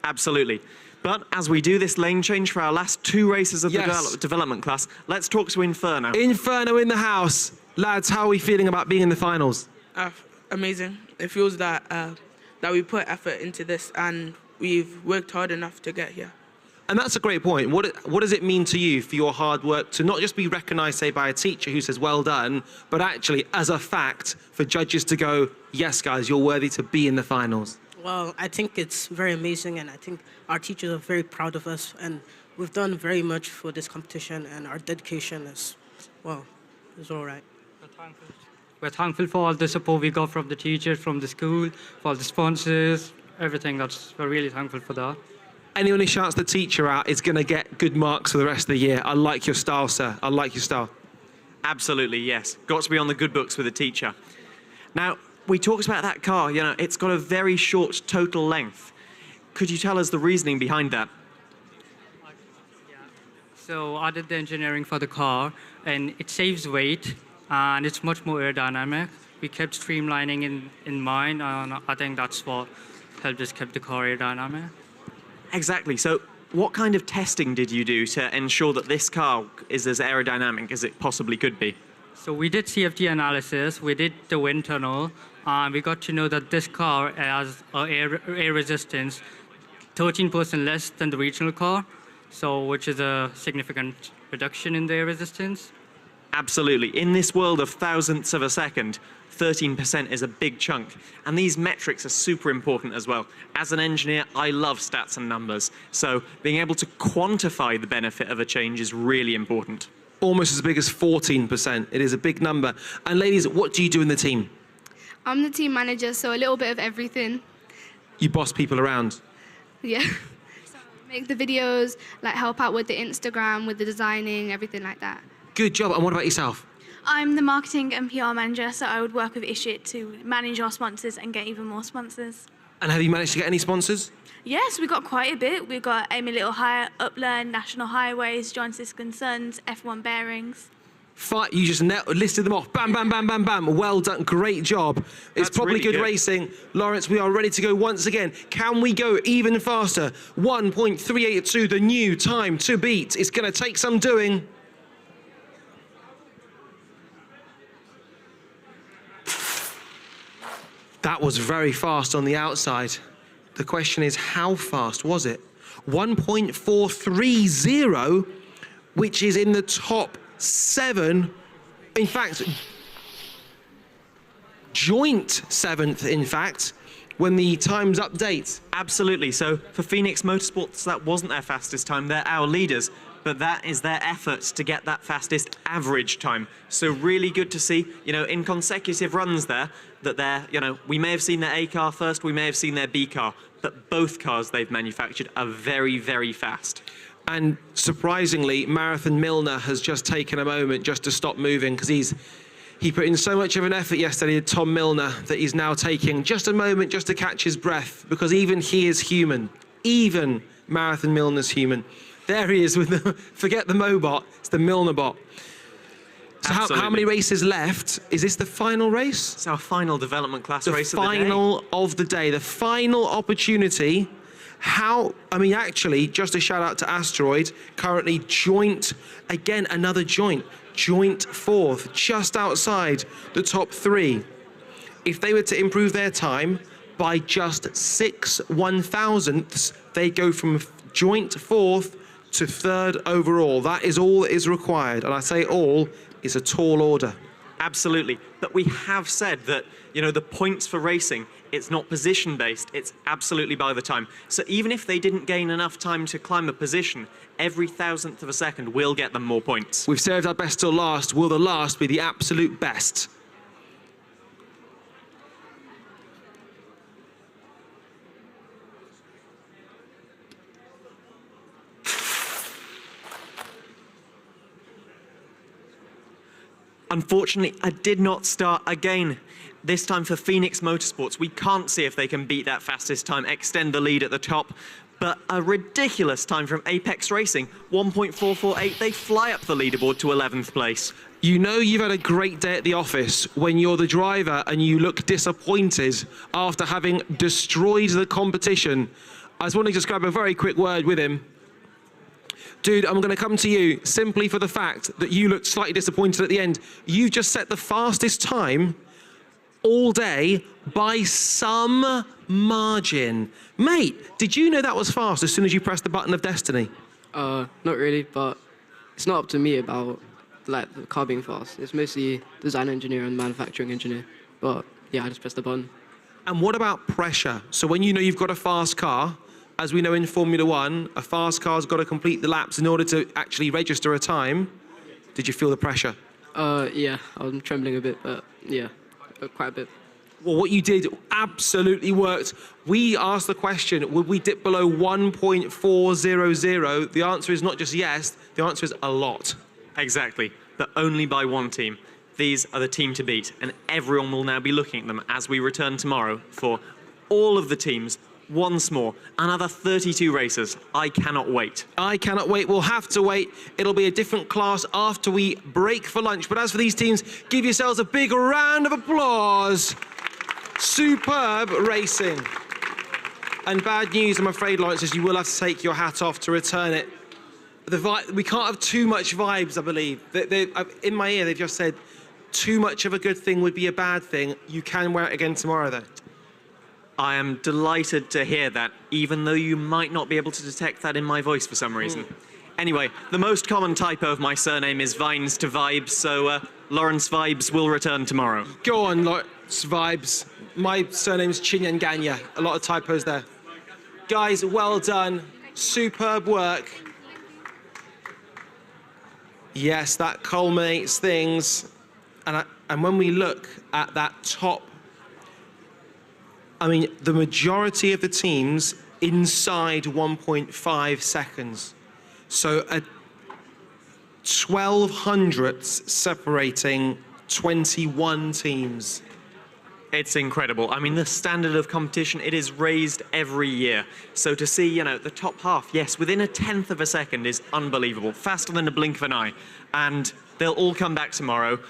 Absolutely. But as we do this lane change for our last 2 races of the development class, let's talk to Inferno. Inferno in the house. Lads, how are we feeling about being in the finals? Amazing. It feels that we put effort into this and we've worked hard enough to get here. And that's a great point. What does it mean to you for your hard work to not just be recognised, say, by a teacher who says, well done, but actually, as a fact, for judges to go, yes, guys, you're worthy to be in the finals? Well, I think it's very amazing, and I think our teachers are very proud of us, and we've done very much for this competition, and our dedication is, well, it's all right. We're thankful for all the support we got from the teachers, from the school, for all the sponsors, everything. We're really thankful for that. Anyone who shouts the teacher out is going to get good marks for the rest of the year. I like your style, sir. I like your style. Absolutely, yes. Got to be on the good books with a teacher. Now, we talked about that car. You know, it's got a very short total length. Could you tell us the reasoning behind that? So I did the engineering for the car, and it saves weight, and it's much more aerodynamic. We kept streamlining in mind, and I think that's what helped us keep the car aerodynamic. Exactly. So what kind of testing did you do to ensure that this car is as aerodynamic as it possibly could be? So we did CFD analysis, we did the wind tunnel, and we got to know that this car has air resistance 13% less than the regional car, so which is a significant reduction in the air resistance. Absolutely. In this world of thousandths of a second, 13% is a big chunk. And these metrics are super important as well. As an engineer, I love stats and numbers. So being able to quantify the benefit of a change is really important. Almost as big as 14%. It is a big number. And ladies, what do you do in the team? I'm the team manager, so a little bit of everything. You boss people around. Yeah. So make the videos, like help out with the Instagram, with the designing, everything like that. Good job. And what about yourself? I'm the marketing and PR manager, so I would work with Ishit to manage our sponsors and get even more sponsors. And have you managed to get any sponsors? Yes, we got quite a bit. We've got Amy Little Hire, Upland, National Highways, John Siskin Sons, F1 Bearings. You just listed them off. Bam, bam, bam, bam, bam. Well done. Great job. It's probably really good good racing. Lawrence, we are ready to go once again. Can we go even faster? 1.382, the new time to beat. It's going to take some doing. That was very fast on the outside. The question is, how fast was it? 1.430, which is in the top 7. In fact, joint 7th, in fact, when the times update. Absolutely. So for Phoenix Motorsports, that wasn't their fastest time. They're our leaders. But that is their efforts to get that fastest average time. So really good to see, you know, in consecutive runs there, that they're, you know, we may have seen their A car first, we may have seen their B car, but both cars they've manufactured are very, very fast. And surprisingly, Marathon Milner has just taken a moment just to stop moving because he put in so much of an effort yesterday, Tom Milner, that he's now taking just a moment just to catch his breath because even he is human. Even Marathon Milner's human. There he is with the, forget the Mobot, it's the Milner bot. So how many races left? Is this the final race? It's our final development class race of the day. The final of the day, the final opportunity. Actually, just a shout out to Asteroid, currently joint, again, another joint 4th, just outside the top 3. If they were to improve their time by just 6 1,000ths, they go from joint 4th to 3rd overall. That is all that is required. And I say all is a tall order. Absolutely. But we have said that, the points for racing, it's not position-based, it's absolutely by the time. So even if they didn't gain enough time to climb a position, every 1,000th of a second will get them more points. We've saved our best till last. Will the last be the absolute best? Unfortunately, I did not start again. This time for Phoenix Motorsports. We can't see if they can beat that fastest time, extend the lead at the top. But a ridiculous time from Apex Racing, 1.448. They fly up the leaderboard to 11th place. You know you've had a great day at the office when you're the driver and you look disappointed after having destroyed the competition. I was wanting to just grab a very quick word with him. Dude, I'm going to come to you simply for the fact that you looked slightly disappointed at the end. You just set the fastest time all day by some margin. Mate, did you know that was fast as soon as you pressed the button of destiny? Not really, but it's not up to me about the car being fast. It's mostly design engineer and manufacturing engineer. But yeah, I just pressed the button. And what about pressure? So when you know you've got a fast car, as we know in Formula One, a fast car's got to complete the laps in order to actually register a time. Did you feel the pressure? Yeah, I'm trembling a bit, but yeah, quite a bit. Well, what you did absolutely worked. We asked the question, would we dip below 1.400? The answer is not just yes, the answer is a lot. Exactly, but only by one team. These are the team to beat, and everyone will now be looking at them as we return tomorrow for all of the teams once more. Another 32 races. I cannot wait. I cannot wait. We'll have to wait. It'll be a different class after we break for lunch. But as for these teams, give yourselves a big round of applause. Superb racing. And bad news, I'm afraid, Lawrence, is you will have to take your hat off to return it. We can't have too much vibes, I believe. In my ear, they've just said too much of a good thing would be a bad thing. You can wear it again tomorrow, though. I am delighted to hear that, even though you might not be able to detect that in my voice for some reason. Anyway, the most common typo of my surname is Vines to Vibes, so Lawrence Vibes will return tomorrow. Go on, Lawrence Vibes. My surname's Chinyanganya. A lot of typos there. Guys, well done. Superb work. Yes, that culminates things. And when we look at that top, I mean, the majority of the teams inside 1.5 seconds. So a 1200ths separating 21 teams. It's incredible. I mean, the standard of competition, it is raised every year. So to see, the top half, yes, within a 10th of a second is unbelievable. Faster than a blink of an eye. And they'll all come back tomorrow.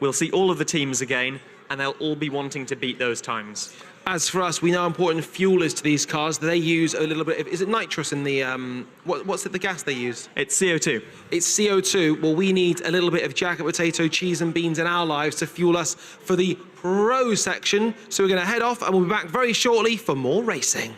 We'll see all of the teams again, and they'll all be wanting to beat those times. As for us, we know how important fuel is to these cars. They use a little bit of, is it nitrous in the, what's the gas they use? It's CO2. It's CO2. Well, we need a little bit of jacket potato, cheese and beans in our lives to fuel us for the pro section. So we're going to head off and we'll be back very shortly for more racing.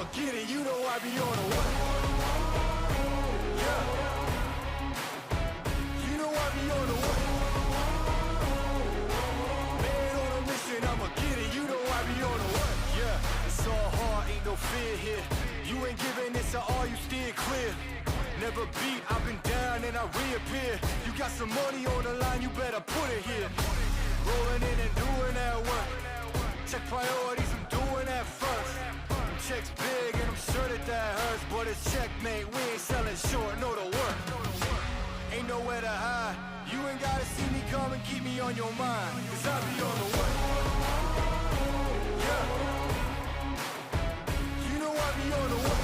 I'ma get it, you know I be on the way. Yeah. You know I be on the way. Man on a mission, I'ma get it, you know I be on the way. Yeah, it's all hard, ain't no fear here. You ain't giving this at all, you steer clear. Never beat, I've been down and I reappear. You got some money on the line, you better put it here. Rolling in and doing that work. Check priorities, I'm doing that first. Them checks big and I'm sure that hurts. But it's checkmate, we ain't selling short, know the work. Ain't nowhere to hide. You ain't gotta see me come and keep me on your mind. Cause I be on the way. Yeah. You know I be on the way.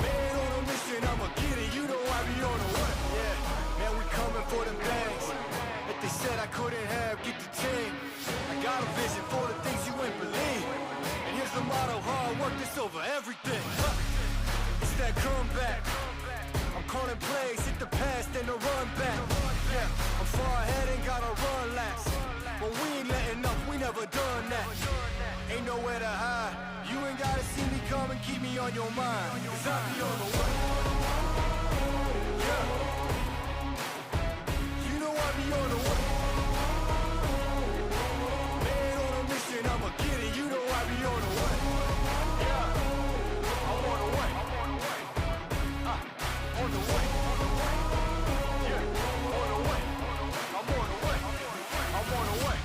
Man on a mission, I'ma get it, you know I be on the way. Yeah, man, we coming for them bags. If they said I couldn't have, get the team. I got a vision for the things you ain't believe. And here's the motto, hard work, this over everything. It's that comeback. I'm calling plays, hit the pass, then the run back. Yeah, I'm far ahead and gotta run last. But we ain't letting up, we never done that. Ain't nowhere to hide. You ain't gotta see me come and keep me on your mind. Cause I be on the way. Yeah. You know I be on the way. Man on a mission, I'ma get it. You know I be on the way. Yeah. I'm on the way. On the way. Yeah. On the way. I'm on the way. I'm on the way.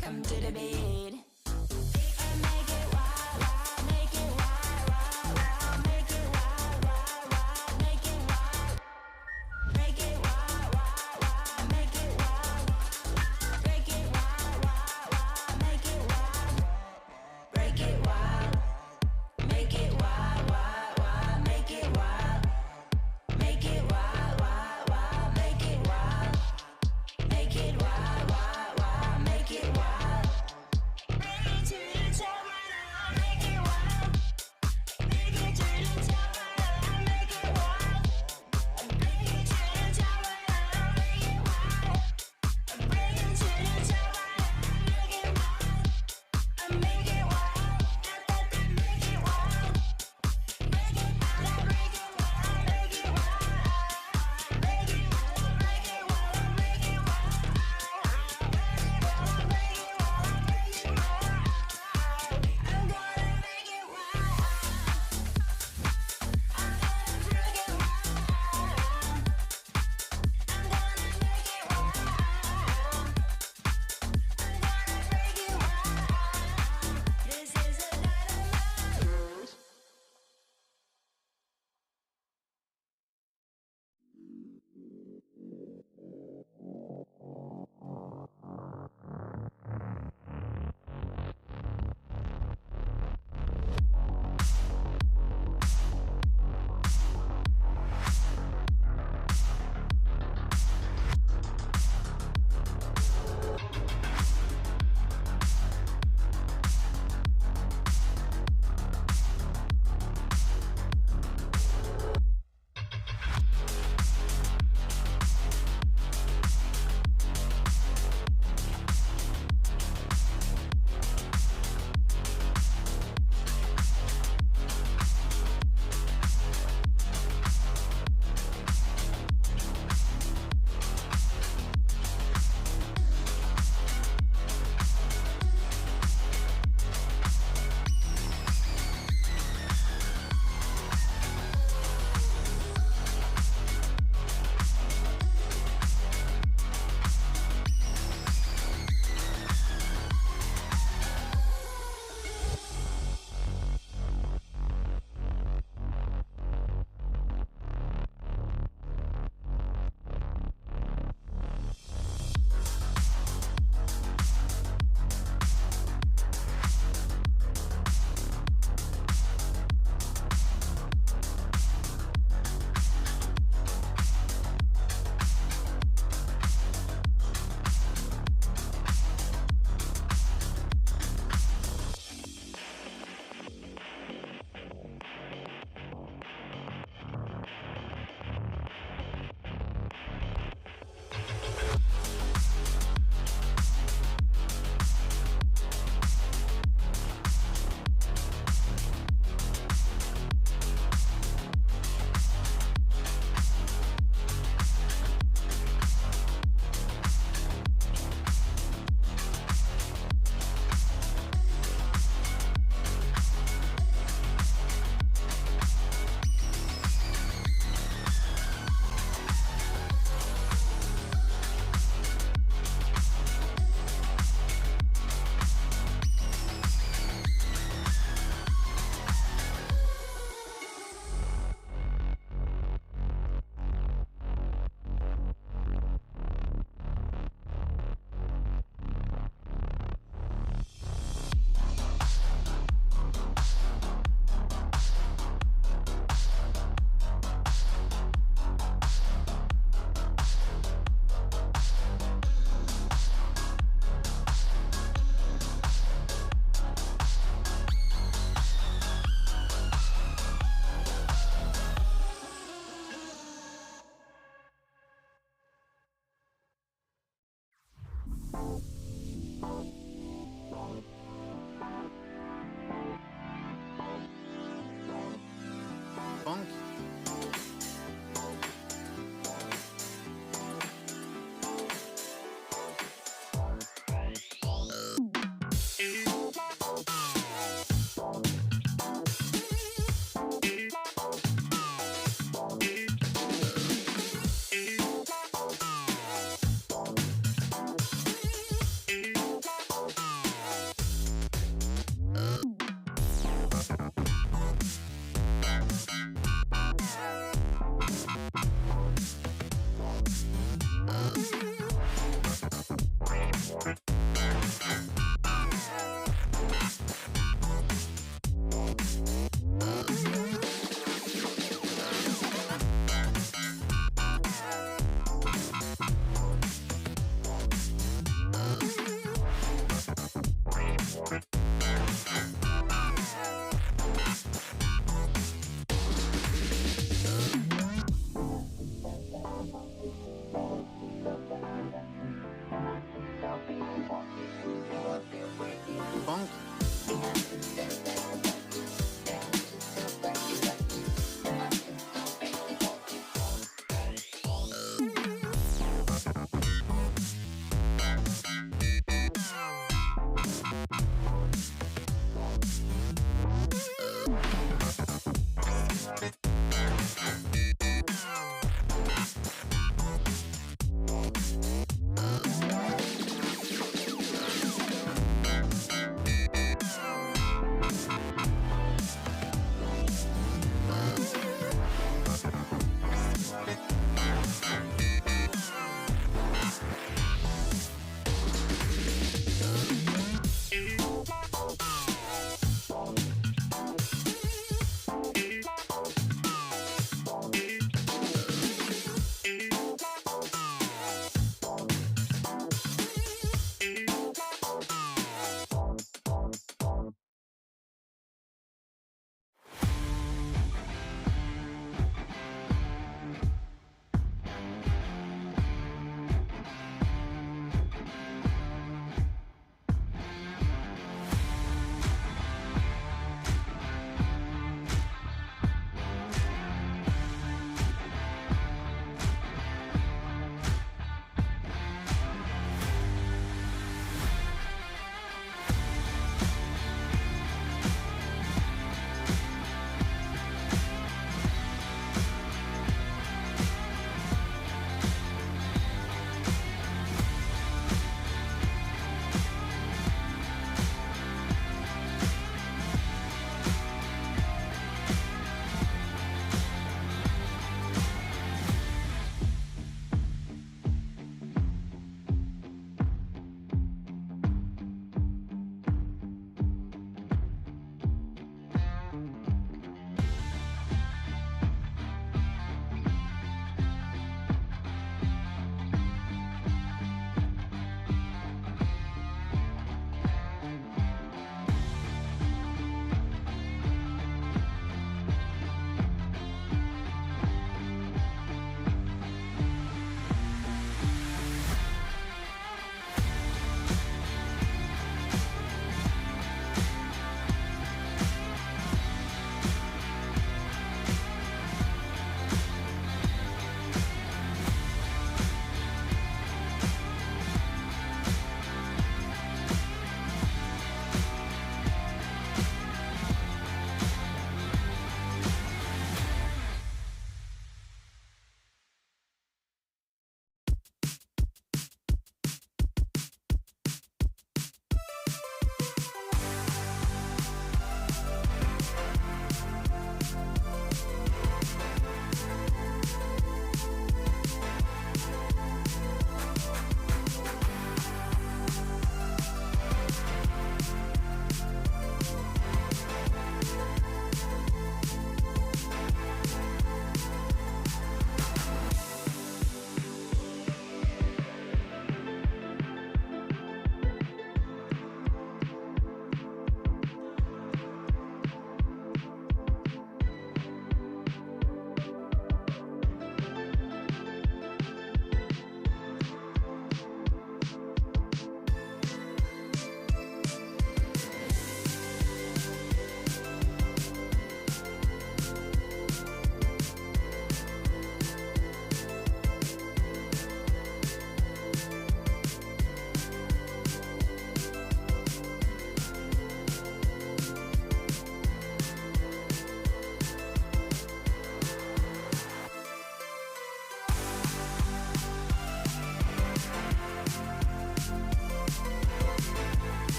come to the beat. And make it wild, wild, make it wild, wild, wild, make it wild, wild, wild, make it wild. Make it wild, wild, wild, make it wild. Break it wild, wild, wild, make it wild. Break it wild, make it wild, wild, wild, make it wild. Make it wild, wild, wild, make it wild. Make it wild, wild, wild, make it wild. Make it to the top right now, make it wild. Make it to the top right now, make it wild. Make it to the top right now, make it wild. Bring it to the top right now, make it wild. Make it wild, make it wild. Make it wild, break it wild, make it wild. Make it wild, make it wild, make it wild. Make it wild, make it wild, make it wild. I'm gonna make it wild. I'm gonna break it wild. I'm gonna make it wild. I'm gonna break it wild. This is a night of love.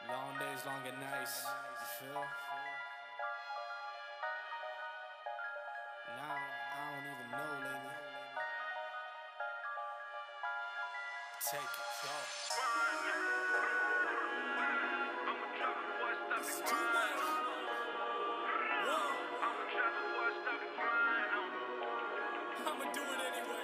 Long days, longer nights. You feel? Now I don't even know lately. Take it, go. It's too much. Whoa. I'ma do it anyway.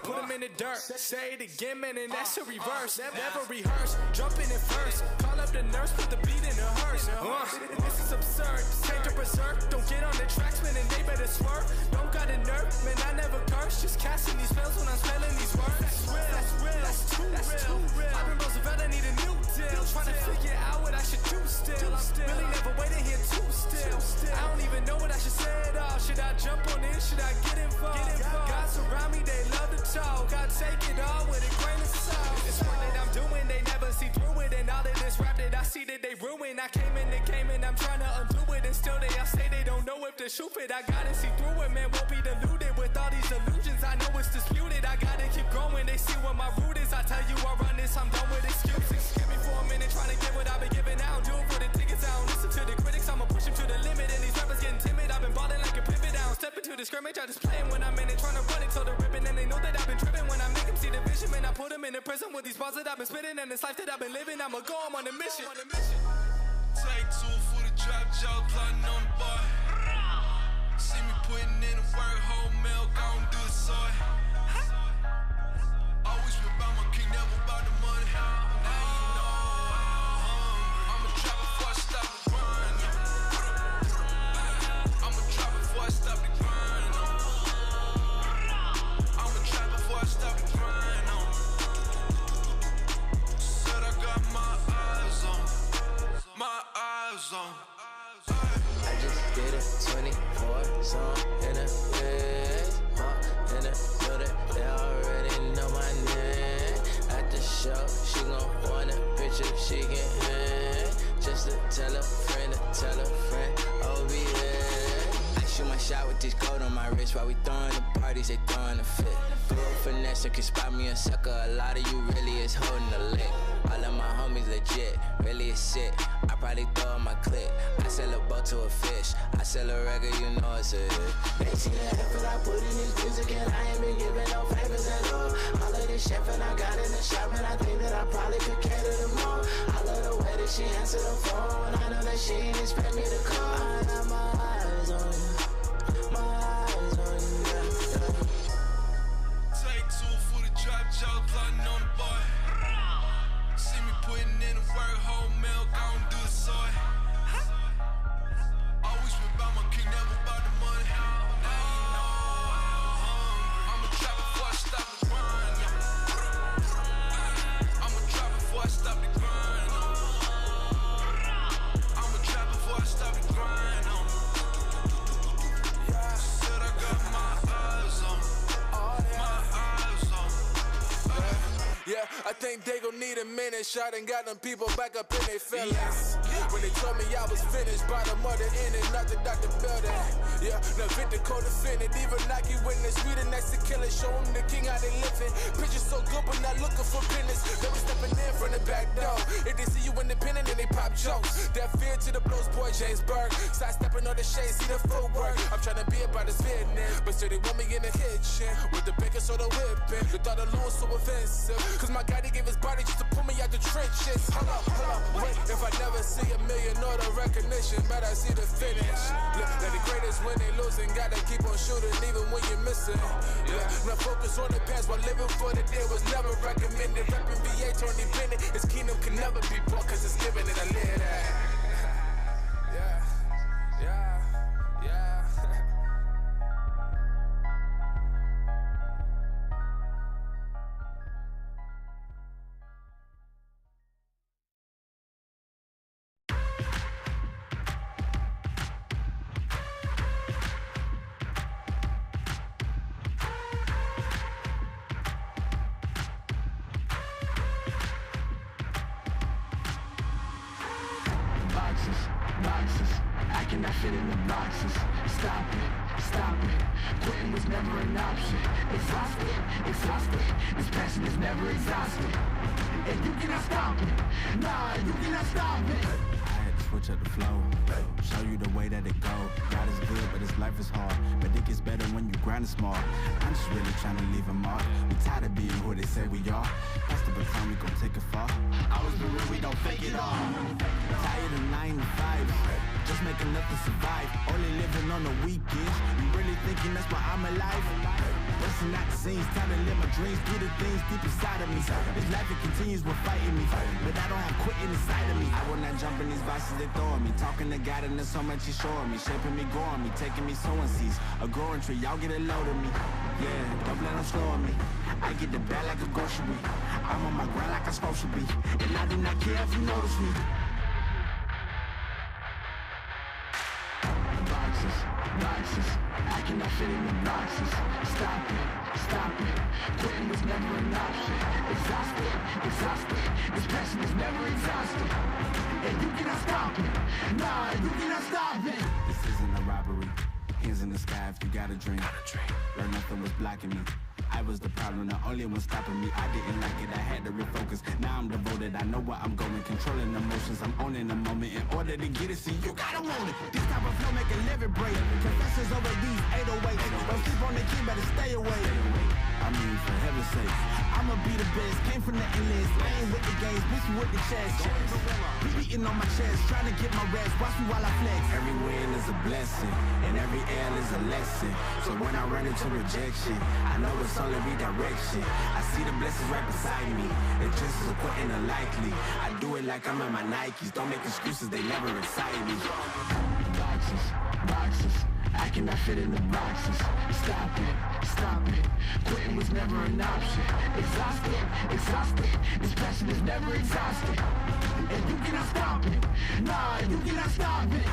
Put 'em in the dirt, say it again, man, and that's a reverse. Never rehearse, jumping in first. Call up the nurse, put the beat in the hearse. This is absurd, change to berserk. Don't get on the tracks, man, and they better swerve. Don't got a nerve, man, I never curse. Just casting these spells when I'm spelling these words. That's real, that's too real. I've been Roosevelt, I need a new deal. Trying to figure out what I should do still. Really never waiting here too still. I don't even know what I should say at all. Should I jump on in? Should I get involved? God surround me, they love to talk. I take it all with a grain of salt. It's one that I'm doing, they never see through it. And all of this rap that I see that they ruin. I came in the game and I'm trying to undo it. And still they all say they don't know if to shoot it. I gotta see through it, man, won't be deluded with all these illusions. I know it's disputed, I gotta keep growing. They see what my root is. I tell you I run this, I'm done with excuses. Give me for a minute, trying to get what I've been giving out. Do it for the tickets, I don't listen to the critics. I'ma push them to the limit. And these rappers getting timid. I've been balling like a pivot. I don't step into the scrimmage. I just play 'em when I'm in it, trying to run it till the ribbon. And they know that I've been tripping when I make them see the vision. Man, I put them in the prison with these bars that I've been spitting. And this life that I've been living, I'ma go, I'm on a mission. Take two for the drop, jaw plotting on the boy. See me putting in the work, whole milk, I don't do the soy. Always been about my king, never about the money. Now you know I'm a trap before I stop the grind. I'm a trap before I stop the grind. I'm a trap before I stop the grind. Said I got my eyes on. My eyes on. I just did a 24 song in a bed. In a building, they already know my name. At the show, she gon' want a picture if she can hang. Just to tell a friend, oh be there. I shoot my shot with this gold on my wrist while we throwing the parties, they throwing the fit. Grew up finesse, can spot me a sucker. A lot of you really is holding the lick. All of my homies legit, really is shit. I probably throw in my clip. I sell a boat to a fish. I sell a record, you know it's a hit. They see the effort I put in this music, and I ain't been giving no favors at all. All of this chef and I got in the shop, and I think that I probably could cater them more. I love the way that she answered the phone. I know that she ain't expect me to call. I got my eyes on you, my eyes on you, yeah. Take two for the drop, jaw plotting on the boy. See me putting in the work, whole milk, I don't do the soy. Always been about my king, never about the money. Now you know I'm a trap before I stop the grind. I'm a trap before I stop the grind. I'm a trap before I stop the grind. Said I got my eyes on. My eyes on. Yeah, I think they gon' need a minute. Shot and got them people back up in their feelings. When they told me I was finished, by the mother in it, nothing out the building. Yeah, now Victor co-defendant, even Nike witness. We the next to kill it, show them the king how they living. Pictures so good, but not looking for business. They was stepping in from the back door. If they see you independent, then they pop jokes. That fear to the blows, boy James Burke. Side stepping on the shade, see the footwork. I'm trying to be about this business, but still they want me in the kitchen with the bacon soda whipping. The thought of Lewis so offensive, cause my guy, he gave his body just to pull me out the trenches. Hold up, wait, if I never see a million or the recognition, but I see the finish. Look, that the greatest when they losing, gotta keep on shooting even when you're missing. Yeah, now focus on the past while living for the day was never recommended. Reppin' VA, Tony Bennett, his kingdom can never be bought, cause it's given and I live that. Yeah, yeah, yeah. stop it. Quitting was never an option. Exhausted, exhausted. This passion is never exhausted. And you cannot stop it. Nah, you cannot stop it. Switch up the flow, show you the way that it go. God is good, but this life is hard. But it gets better when you grind smart. I'm just really trying to leave a mark. We tired of being who they say we are. That's the baton, we gon' take it far. Always be real, we don't fake it all. Tired of 9 to 5, just making nothing survive. Only living on the weekends. You really thinking that's why I'm alive? Busting out the scenes, time to live my dreams. Do the things deep inside of me. This life it continues with fighting me, but I don't have quitting inside of me. I will not jump in these vices they throwing me. Talking to God and there's so much he's showing me. Shaping me, growing me, taking me sowing seeds. A growing tree, y'all get a load of me. Yeah, don't let them slow on me. I get the bag like a grocery. I'm on my grind like I'm supposed to be. And I do not care if you notice me. Boxes, boxes, I cannot fit in the boxes. Stop it, stop it. Quitting was never an option. Exhausted, exhausted. This passion is never exhausted. And you cannot stop it. Nah, you cannot stop it. This isn't a robbery. Hands in the sky if you got a dream. Learn nothing was blocking me. I was the problem, the only one stopping me. I didn't like it, I had to refocus. Now I'm devoted, I know where I'm going. Controlling emotions, I'm owning the moment. In order to get it, see, you gotta want it. This type of flow make a living break. Confessions over these 808s. Don't sleep on the key, better stay away. I mean, for heaven's sake, I'ma be the best. Came from the endless, I ain't with the games, bitch with the chest. Be beating on my chest, trying to get my rest. Watch me while I flex. Every win is a blessing, and every L is a lesson. So when I run into rejection, I know it's only redirection. I see the blessings right beside me. The chances of quitting are likely. I do it like I'm in my Nikes. Don't make excuses, they never excite me. Boxes, boxes, I cannot fit in the boxes. Stop it, stop it. Quitting was never an option. Exhausted, exhausted. This passion is never exhausted. And you cannot stop it. Nah, you cannot stop it.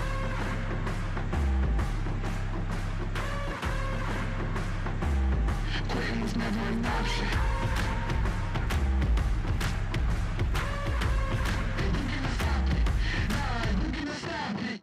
Quitting was never an option. And you cannot stop it. Nah, you cannot stop it.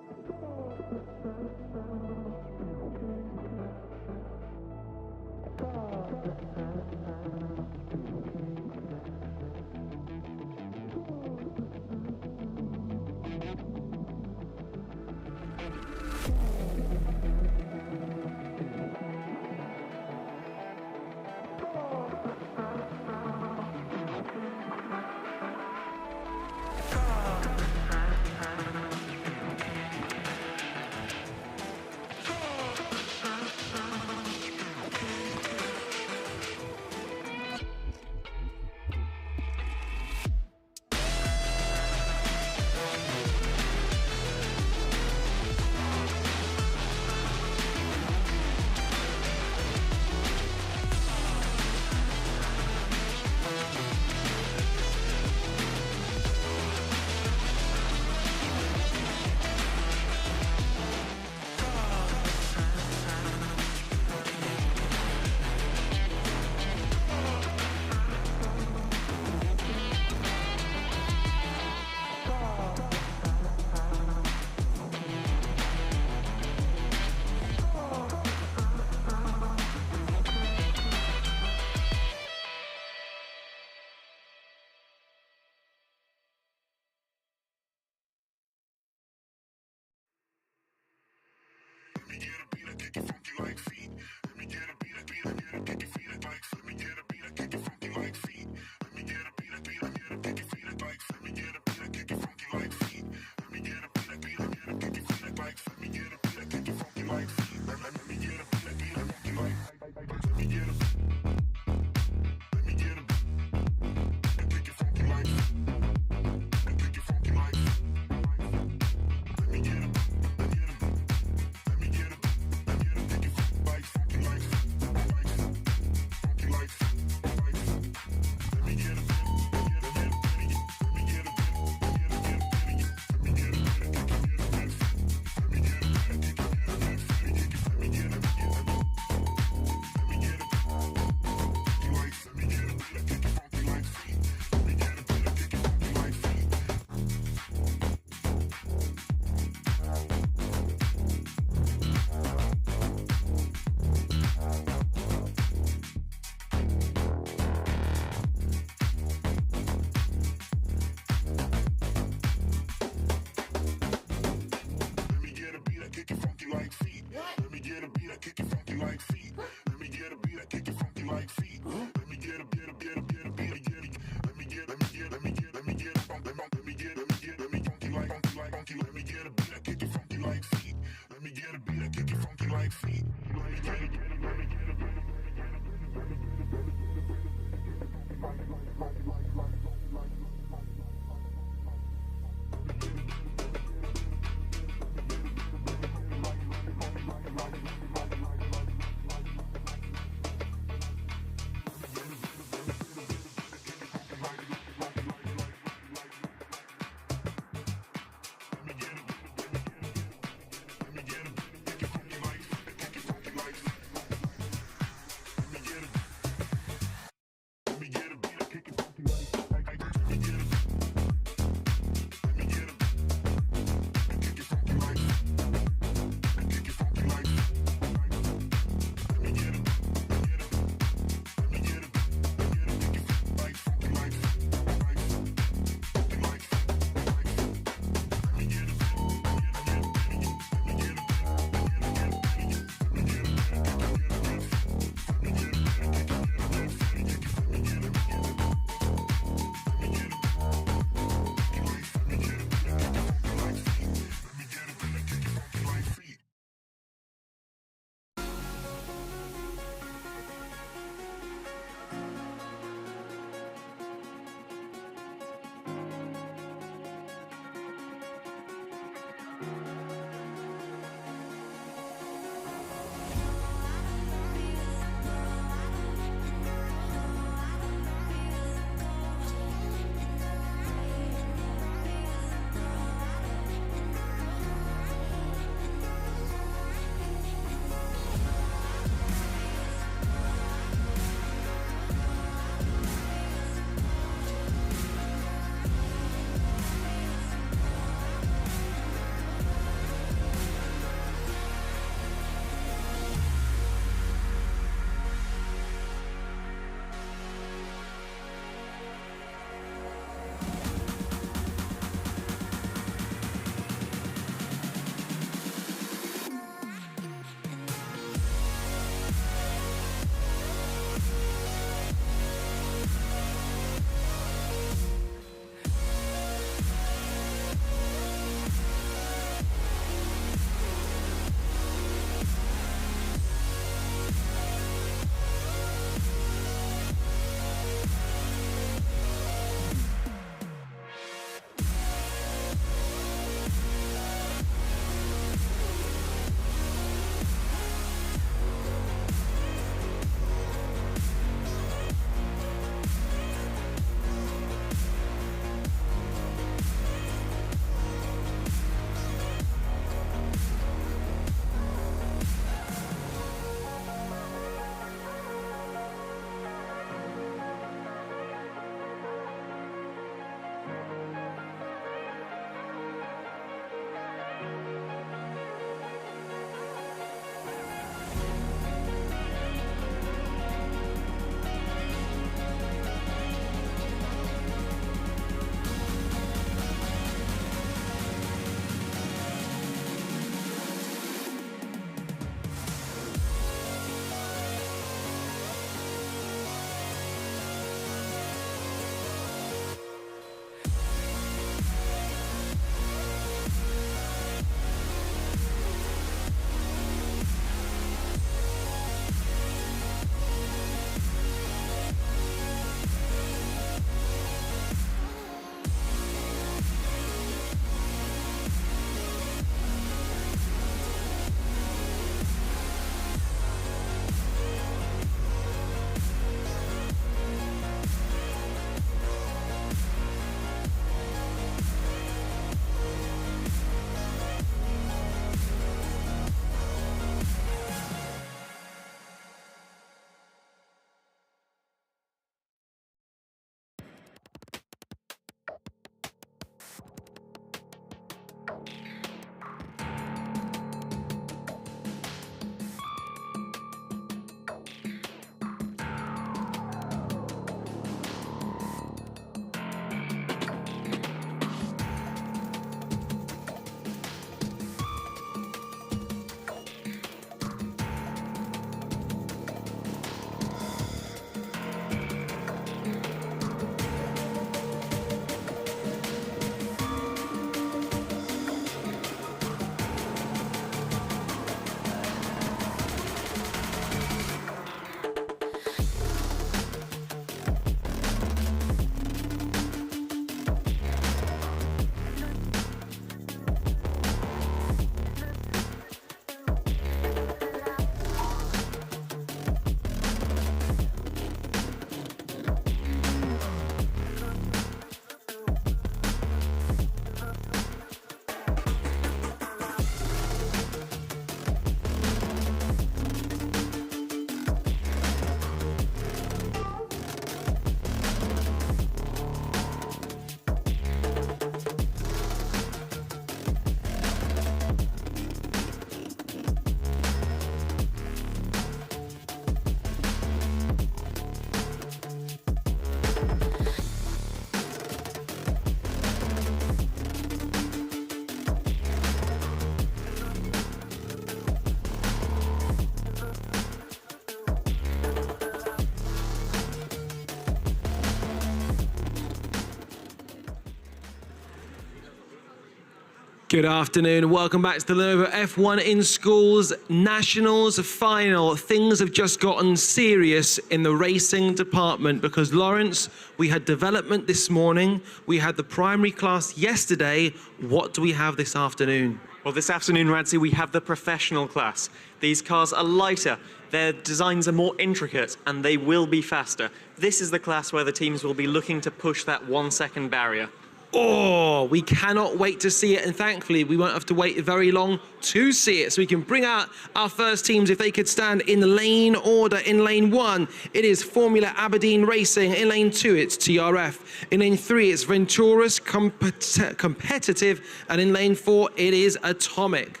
Good afternoon and welcome back to the Lenovo F1 in Schools Nationals Final. Things have just gotten serious in the racing department because, Lawrence, we had development this morning, we had the primary class yesterday. What do we have this afternoon? Well, this afternoon, Radzi, we have the professional class. These cars are lighter, their designs are more intricate, and they will be faster. This is the class where the teams will be looking to push that 1 second barrier. Oh, we cannot wait to see it, and thankfully we won't have to wait very long to see it, so we can bring out our first teams if they could stand in lane order. In lane 1, it is Formula Aberdeen Racing. In lane 2, it's TRF. In lane 3, it's Ventura's Competitive, and in lane 4, it is Atomic.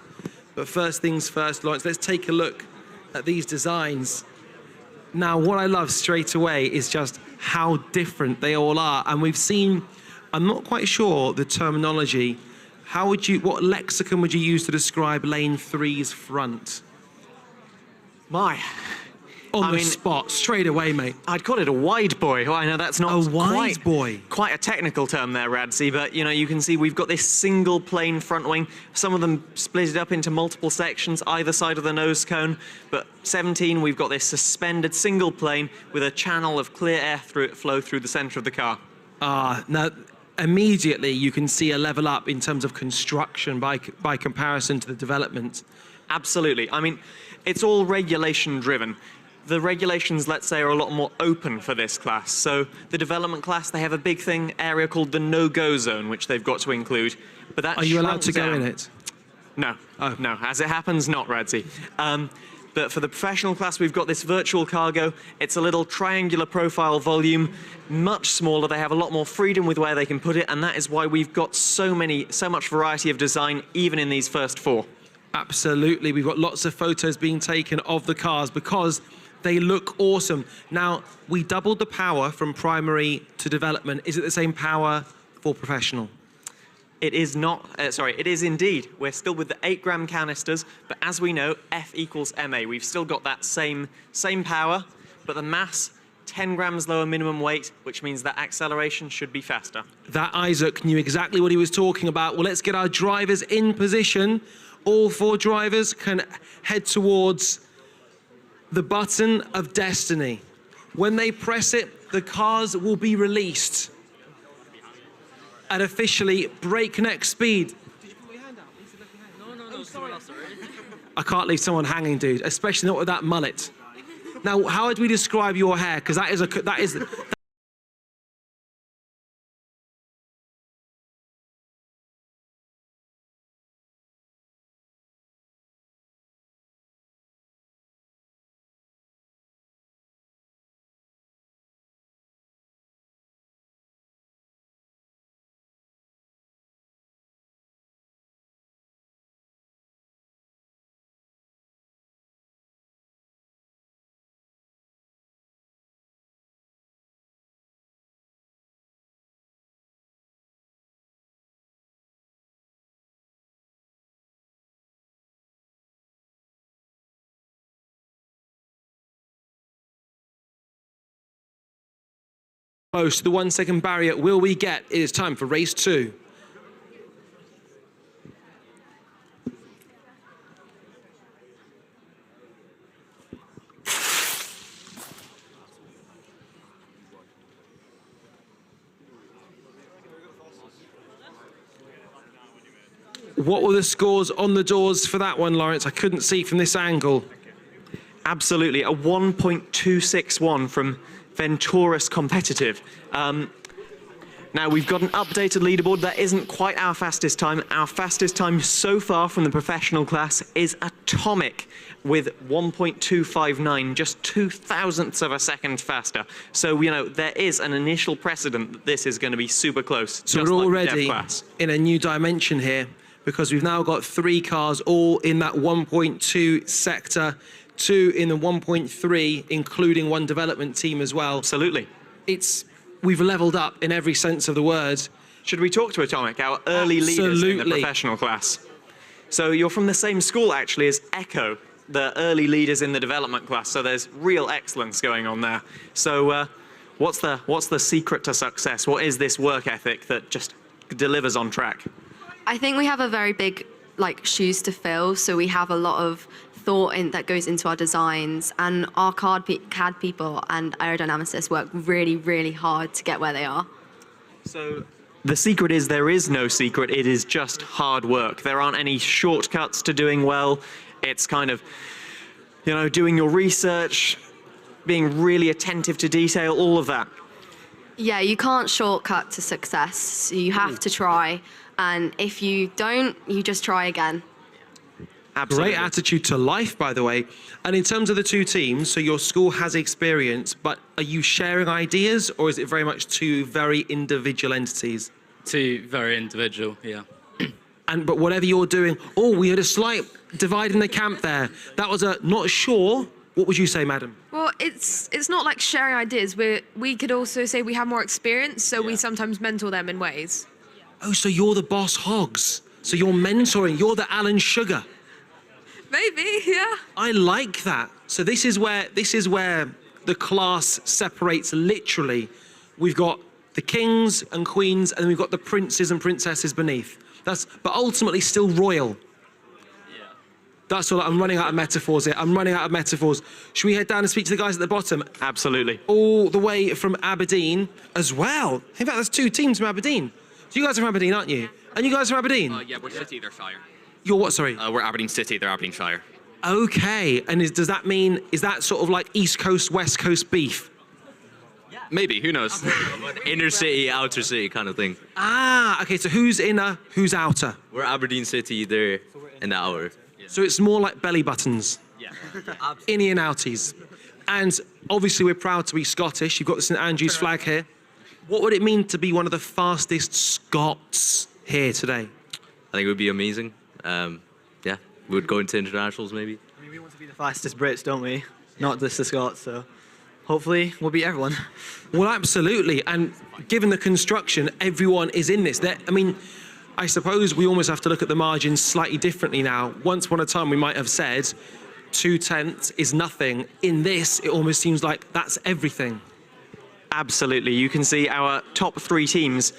But first things first, Lawrence, let's take a look at these designs. Now, what I love straight away is just how different they all are, and we've seen, I'm not quite sure the terminology. What lexicon would you use to describe lane 3's front? On the spot, straight away, mate. I'd call it a wide boy. Oh, I know that's not quite a technical term there, Radzi, but you can see we've got this single plane front wing. Some of them split it up into multiple sections either side of the nose cone, but 17, we've got this suspended single plane with a channel of clear air flow through the center of the car. Now, immediately you can see a level up in terms of construction by comparison to the development. Absolutely. I mean, it's all regulation driven. The regulations, let's say, are a lot more open for this class. So the development class, they have a big area called the no-go zone, which they've got to include. But that Are you allowed to go in it? No. Oh. No. As it happens, not, Radzi. But for the professional class, we've got this virtual cargo. It's a little triangular profile volume, much smaller. They have a lot more freedom with where they can put it, and that is why we've got so much variety of design, even in these first 4. Absolutely. We've got lots of photos being taken of the cars because they look awesome. Now, we doubled the power from primary to development. Is it the same power for professional? It is not, it is indeed. We're still with the 8-gram canisters, but as we know, F equals MA. We've still got that same power, but the mass, 10 grams lower minimum weight, which means that acceleration should be faster. That Isaac knew exactly what he was talking about. Well, let's get our drivers in position. All 4 drivers can head towards the button of destiny. When they press it, the cars will be released at officially breakneck speed. I can't leave someone hanging, dude, especially not with that mullet. Now, how would we describe your hair? Because that is close to the 1 second barrier. Will we get? It is time for race 2. What were the scores on the doors for that one, Lawrence? I couldn't see from this angle. Absolutely, a 1.261 from Ventura's Competitive. Now, we've got an updated leaderboard. That isn't quite our fastest time. Our fastest time so far from the professional class is Atomic with 1.259, just 0.02 of a second faster. So, there is an initial precedent that this is going to be super close. So we're already in a new dimension here because we've now got 3 cars all in that 1.2 sector, 2 in the 1.3, including 1 development team as well. Absolutely. We've leveled up in every sense of the word. Should we talk to Atomic, our early leaders in the professional class? So you're from the same school, actually, as Echo, the early leaders in the development class. So there's real excellence going on there. So what's the secret to success? What is this work ethic that just delivers on track? I think we have a very big shoes to fill, so we have a lot of thought that goes into our designs, and our CAD people and aerodynamicists work really, really hard to get where they are. So the secret is there is no secret. It is just hard work. There aren't any shortcuts to doing well. It's kind of, doing your research, being really attentive to detail, all of that. Yeah, you can't shortcut to success. So you have to try, and if you don't, you just try again. Absolutely. Great attitude to life, by the way. And in terms of the two teams, so your school has experience, but are you sharing ideas, or is it very much two very individual entities? Two very individual, yeah. But whatever you're doing, we had a slight divide in the camp there. That was a not sure. What would you say, madam? Well, it's not like sharing ideas. We could also say we have more experience, so we sometimes mentor them in ways. Oh, so you're the boss hogs. So you're mentoring. You're the Alan Sugar. Maybe, yeah. I like that. So this is where the class separates literally. We've got the kings and queens, and then we've got the princes and princesses beneath. But ultimately still royal. That's all. I'm running out of metaphors here. I'm running out of metaphors. Should we head down and speak to the guys at the bottom? Absolutely. All the way from Aberdeen as well. In fact, there's two teams from Aberdeen. So you guys are from Aberdeen, aren't you? And you guys are from Aberdeen? Yeah, we're City, they're Shire. You're what, sorry? We're Aberdeen City, they're Aberdeen Shire. Okay. And does that mean, is that sort of like East Coast, West Coast beef? Maybe, who knows? Inner city, outer city kind of thing. Ah, okay. So who's inner, who's outer? We're Aberdeen City, they're in the outer. So it's more like belly buttons. Yeah. Innie and outies. And obviously we're proud to be Scottish. You've got the St Andrew's flag here. What would it mean to be one of the fastest Scots here today? I think it would be amazing. Yeah, we would go into internationals maybe. I mean, we want to be the fastest Brits, don't we? Not just the Scots, so hopefully we'll beat everyone. Well, absolutely. And given the construction, everyone is in this. I suppose we almost have to look at the margins slightly differently now. Once upon a time, we might have said 2/10 is nothing. In this, it almost seems like that's everything. Absolutely. You can see our top three teams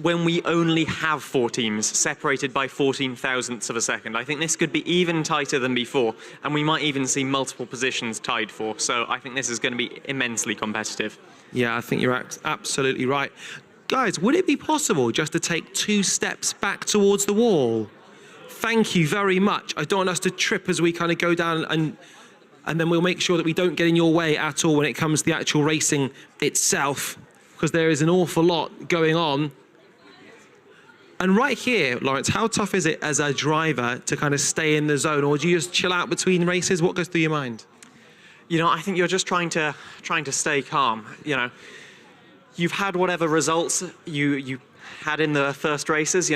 when we only have four teams separated by 14 thousandths of a second. I think this could be even tighter than before, and we might even see multiple positions tied for. So I think this is going to be immensely competitive. Yeah, I think you're absolutely right. Guys, would it be possible just to take 2 steps back towards the wall? Thank you very much. I don't want us to trip as we kind of go down, and then we'll make sure that we don't get in your way at all when it comes to the actual racing itself, because there is an awful lot going on. And right here, Lawrence, how tough is it as a driver to kind of stay in the zone, or do you just chill out between races? What goes through your mind? I think you're just trying to stay calm. You've had whatever results you had in the first races.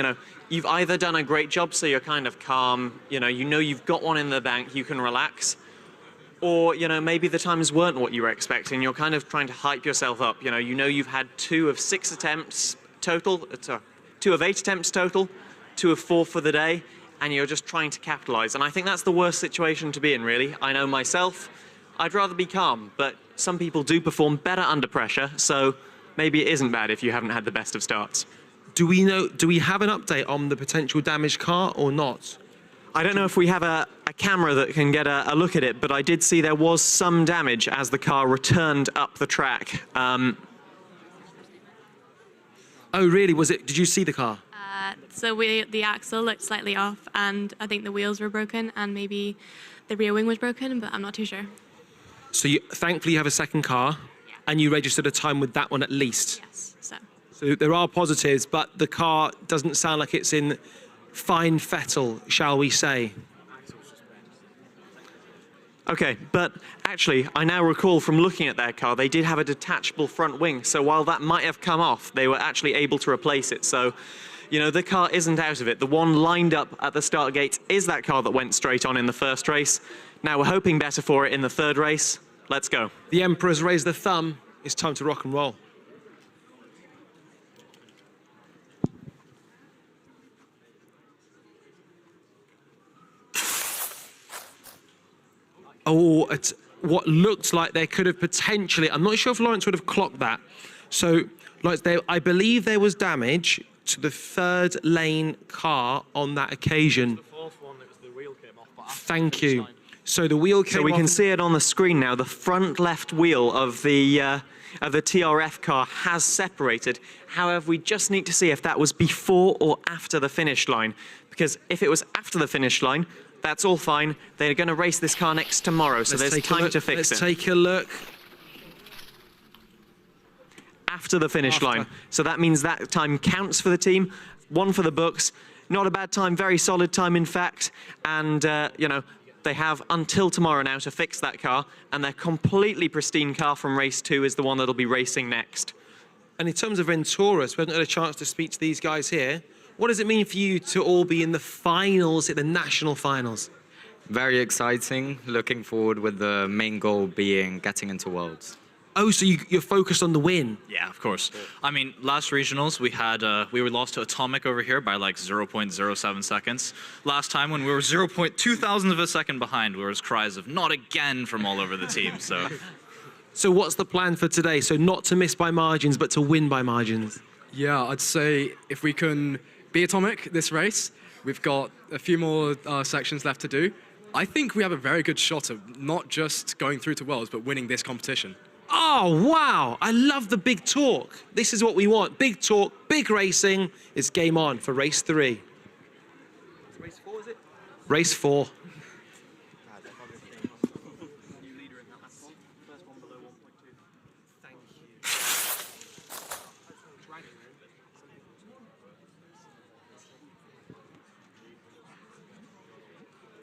You've either done a great job, so you're kind of calm. You've got one in the bank, you can relax. Or, maybe the times weren't what you were expecting. You're kind of trying to hype yourself up. You've had 2 of 6 attempts total, 2 of 8 attempts total, 2 of 4 for the day, and you're just trying to capitalize. And I think that's the worst situation to be in, really. I know myself, I'd rather be calm, but some people do perform better under pressure, so maybe it isn't bad if you haven't had the best of starts. Do we have an update on the potential damaged car or not? I don't know if we have a camera that can get a look at it, but I did see there was some damage as the car returned up the track. Oh, really? Did you see the car? So the axle looked slightly off, and I think the wheels were broken, and maybe the rear wing was broken, but I'm not too sure. So thankfully you have a second car, and you registered a time with that one at least? Yes, So there are positives, but the car doesn't sound like it's in fine fettle, shall we say. Okay, but actually, I now recall from looking at their car, they did have a detachable front wing. So while that might have come off, they were actually able to replace it. So, the car isn't out of it. The one lined up at the start gate is that car that went straight on in the first race. Now we're hoping better for it in the third race. Let's go. The Emperor's raised the thumb. It's time to rock and roll. Oh, it's what looked like there could have potentially, I'm not sure if Lawrence would have clocked that. So, Lawrence, I believe there was damage to the third lane car on that occasion. Thank you. So the wheel came So we off. can see it on the screen now. The front left wheel of the TRF car has separated. However, we just need to see if that was before or after the finish line. Because if it was after the finish line, that's all fine. They're going to race this car next tomorrow, so there's time to fix it. Let's take a look. After the finish line. So that means that time counts for the team. One for the books. Not a bad time, very solid time, in fact. And, you know, they have until tomorrow now to fix that car, and their completely pristine car from race 2 is the one that'll be racing next. And in terms of Venturas, we haven't had a chance to speak to these guys here. What does it mean for you to all be in the finals, at the national finals? Very exciting. Looking forward, with the main goal being getting into Worlds. Oh, so you're focused on the win? Yeah, of course. I mean, last regionals we were lost to Atomic over here by like 0.07 seconds. Last time when we were 0.2 thousandths of a second behind, there was cries of "not again" from all over the team. So, So what's the plan for today? So not to miss by margins, but to win by margins. Yeah, I'd say if we can be Atomic this race, we've got a few more sections left to do. I think we have a very good shot of not just going through to Worlds, but winning this competition. Oh, wow. I love the big talk. This is what we want. Big talk, big racing. It's game on for race 3. Race 4, is it? Race 4.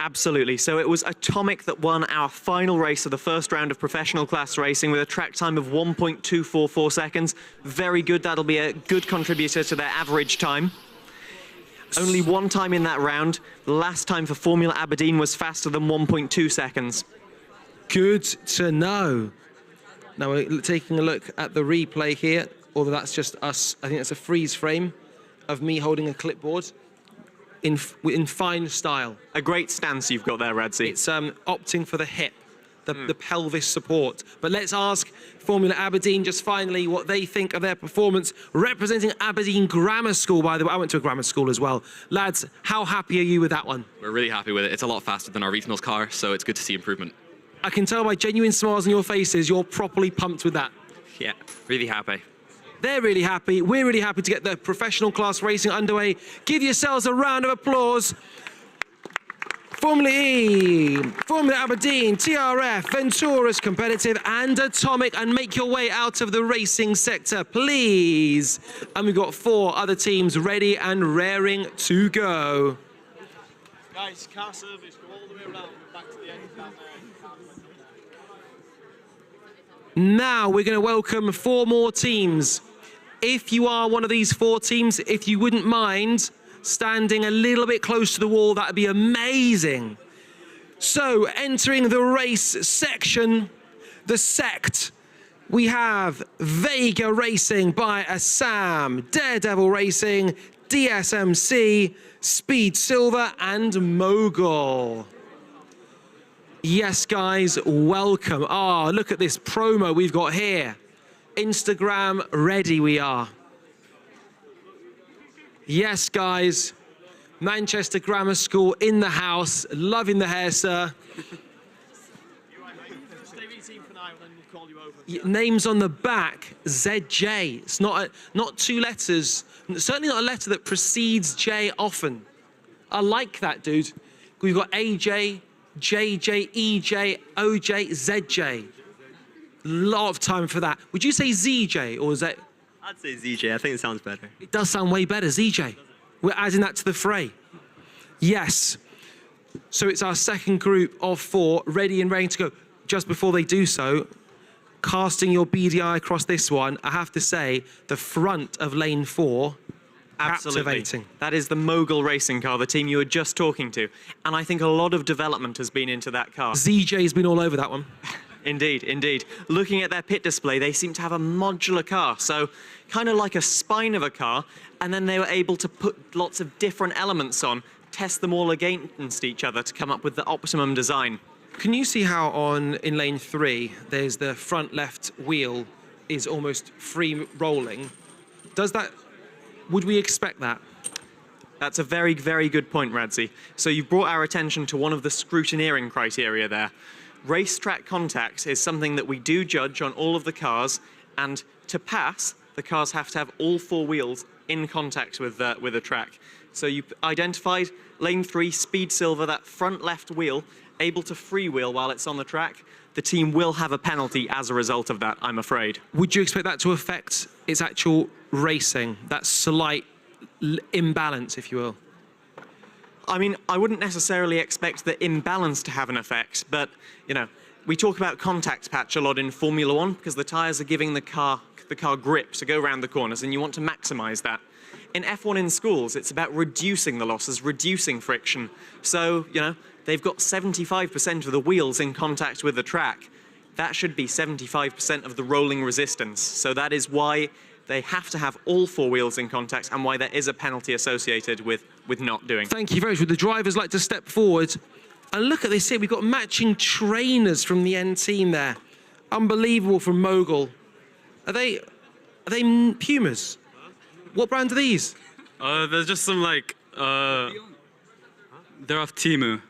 Absolutely. So it was Atomic that won our final race of the first round of professional class racing with a track time of 1.244 seconds. Very good. That'll be a good contributor to their average time. Only one time in that round. The last time for Formula Aberdeen was faster than 1.2 seconds. Good to know. Now we're taking a look at the replay here, although that's just us. I think that's a freeze frame of me holding a clipboard. In fine style. A great stance you've got there, Radzi. It's opting for the hip, the pelvis support. But let's ask Formula Aberdeen just finally what they think of their performance representing Aberdeen Grammar School, by the way. I went to a grammar school as well. Lads, how happy are you with that one? We're really happy with it. It's a lot faster than our regionals car, so it's good to see improvement. I can tell by genuine smiles on your faces, you're properly pumped with that. Yeah, really happy. They're really happy. We're really happy to get the professional class racing underway. Give yourselves a round of applause. Formula E, Formula Aberdeen, TRF, Venturas Competitive and Atomic, and make your way out of the racing sector, please. And we've got 4 other teams ready and raring to go. Guys, car service, go all the way around, back to the end down there. Now we're going to welcome 4 more teams. If you are one of these 4 teams, if you wouldn't mind standing a little bit close to the wall, that'd be amazing. So, entering the race section, the sect, we have Vega Racing by Assam, Daredevil Racing, DSMC, Speed Silver, and Mogul. Yes, guys, welcome. Ah, look at this promo we've got here. Instagram ready we are. Yes, guys. Manchester Grammar School in the house. Loving the hair, sir. Stay with your team for now, and then we'll call you over. Names on the back, ZJ. It's not 2 letters. Certainly not a letter that precedes J often. I like that, dude. We've got AJ, JJ, EJ, OJ, ZJ. Lot of time for that. Would you say ZJ or is that? I'd say ZJ. I think it sounds better. It does sound way better, ZJ. We're adding that to the fray. Yes. So it's our second group of 4 ready and ready to go. Just before they do so, casting your beady eye across this one, I have to say the front of lane 4, Absolutely. captivating. That is the Mogul racing car, the team you were just talking to. And I think a lot of development has been into that car. ZJ's been all over that one. Indeed, indeed. Looking at their pit display, they seem to have a modular car, so kind of like a spine of a car, and then they were able to put lots of different elements on, test them all against each other to come up with the optimum design. Can you see how in lane 3, there's the front left wheel is almost free rolling? Does that Would we expect that? That's a very, very good point, Radzi. So you've brought our attention to one of the scrutineering criteria there. Racetrack contact is something that we do judge on all of the cars, and to pass, the cars have to have all four wheels in contact with the track. So you identified lane 3, speed silver, that front left wheel, able to freewheel while it's on the track. The team will have a penalty as a result of that, I'm afraid. Would you expect that to affect its actual racing, that slight imbalance, if you will? I mean, I wouldn't necessarily expect the imbalance to have an effect, but, you know, we talk about contact patch a lot in Formula One because the tyres are giving the car grip to go around the corners, and you want to maximise that. In F1 in schools, it's about reducing the losses, reducing friction. So, you know, they've got 75% of the wheels in contact with the track. That should be 75% of the rolling resistance. So that is why they have to have all four wheels in contact and why there is a penalty associated with not doing. Thank you very much. Would the drivers like to step forward? And look at this here. We've got matching trainers from the N team there. Unbelievable from Mogul. Are they Pumas? What brand are these? There's just some like, they're of Timu.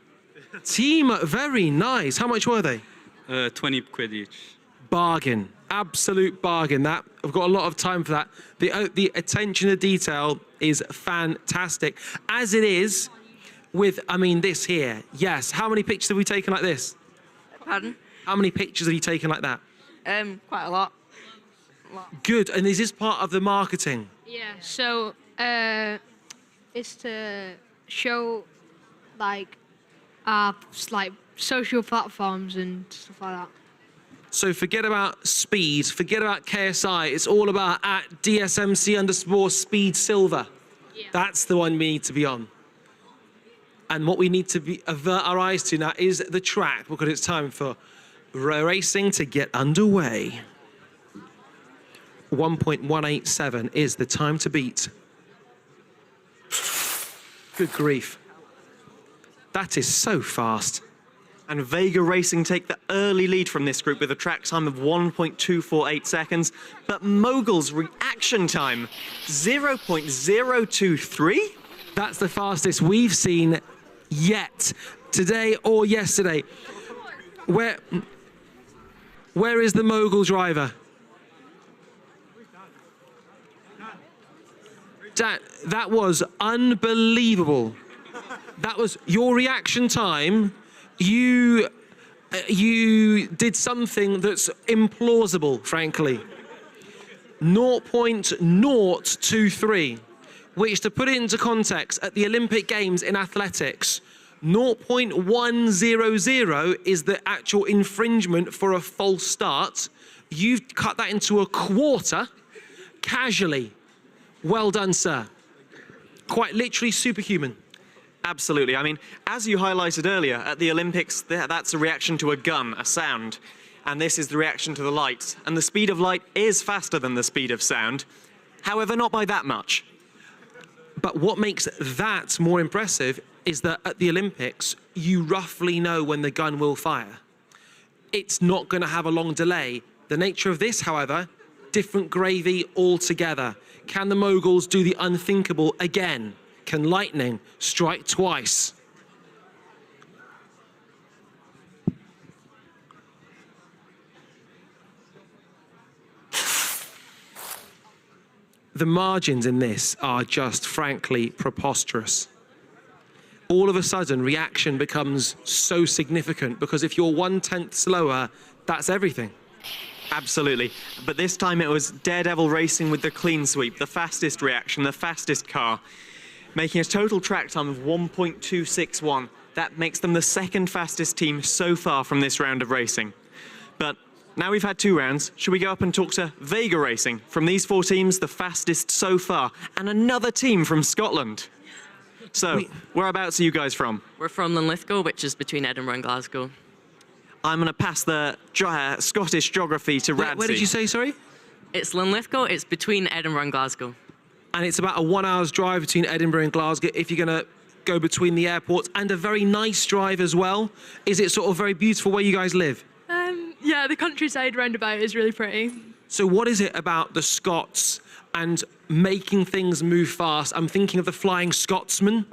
Team, very nice. How much were they? 20 quid each. Bargain, absolute bargain. That I've got a lot of time for that. The attention to detail is fantastic, as it is with, I mean, this here. Yes. How many pictures have we taken like this? Pardon? How many pictures have you taken like that? Quite a lot. Good. And is this part of the marketing? Yeah. So it's to show like our like social platforms and stuff like that. So forget about speed, forget about KSI. It's all about at DSMC_speed silver. Yeah. That's the one we need to be on. And what we need to avert our eyes to now is the track, because it's time for racing to get underway. 1.187 is the time to beat. Good grief. That is so fast. And Vega Racing take the early lead from this group with a track time of 1.248 seconds. But Mogul's reaction time, 0.023? That's the fastest we've seen yet, today or yesterday. Where is the Mogul driver? That was unbelievable. That was your reaction time. You did something that's implausible, frankly. 0.023, which, to put it into context, at the Olympic Games in athletics, 0.100 is the actual infringement for a false start. You've cut that into a quarter, casually. Well done, sir. Quite literally superhuman. Absolutely. I mean, as you highlighted earlier, at the Olympics, that's a reaction to a gun, a sound. And this is the reaction to the light. And the speed of light is faster than the speed of sound. However, not by that much. But what makes that more impressive is that at the Olympics, you roughly know when the gun will fire. It's not going to have a long delay. The nature of this, however, different gravy altogether. Can the Moguls do the unthinkable again? Can lightning strike twice? The margins in this are just frankly preposterous. All of a sudden, reaction becomes so significant because if you're 1/10 slower, that's everything. Absolutely. But this time it was Daredevil Racing with the clean sweep, the fastest reaction, the fastest car, making a total track time of 1.261. That makes them the second fastest team so far from this round of racing. But now we've had 2 rounds, should we go up and talk to Vega Racing? From these 4 teams, the fastest so far, and another team from Scotland. So, whereabouts are you guys from? We're from Linlithgow, which is between Edinburgh and Glasgow. I'm going to pass the Scottish geography to Radzi. Where did you say, sorry? It's Linlithgow, it's between Edinburgh and Glasgow. And it's about a 1 hour's drive between Edinburgh and Glasgow if you're going to go between the airports, and a very nice drive as well. Is it sort of very beautiful where you guys live? Yeah, the countryside roundabout is really pretty. So what is it about the Scots and making things move fast? I'm thinking of the Flying Scotsman.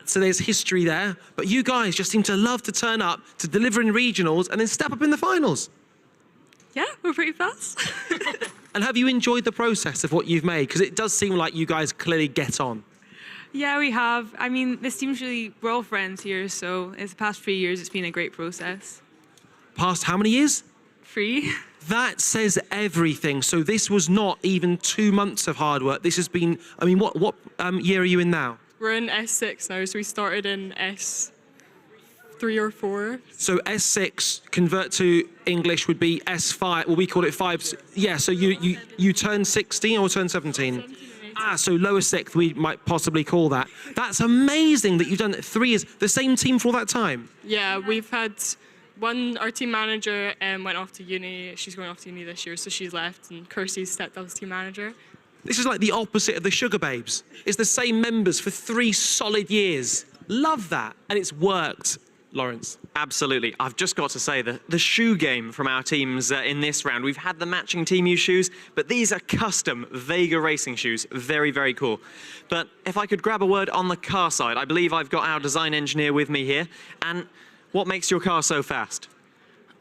So there's history there. But you guys just seem to love to turn up, to deliver in regionals, and then step up in the finals. Yeah, we're pretty fast. And have you enjoyed the process of what you've made? Because it does seem like you guys clearly get on. Yeah, we have. I mean, this team's we're all friends here, so it's the past 3 years, it's been a great process. Past how many years? 3. That says everything. So this was not even 2 months of hard work. This has been, I mean, what year are you in now? We're in S6 now, so we started in S3 or 4. So S6 convert to English would be S5. Well, we call it 5. Yeah. So you turn 16 or turn 17. So lower sixth, we might possibly call that. That's amazing that you've done it 3 years. The same team for all that time. Yeah, we've had our team manager went off to uni. She's going off to uni this year, so she's left, and Kirsty's stepped up as team manager. This is like the opposite of the Sugar Babes. It's the same members for 3 solid years. Love that. And it's worked, Lawrence. Absolutely. I've just got to say that the shoe game from our teams in this round, we've had the matching team use shoes, but these are custom Vega racing shoes. Very, very cool. But if I could grab a word on the car side, I believe I've got our design engineer with me here. And what makes your car so fast?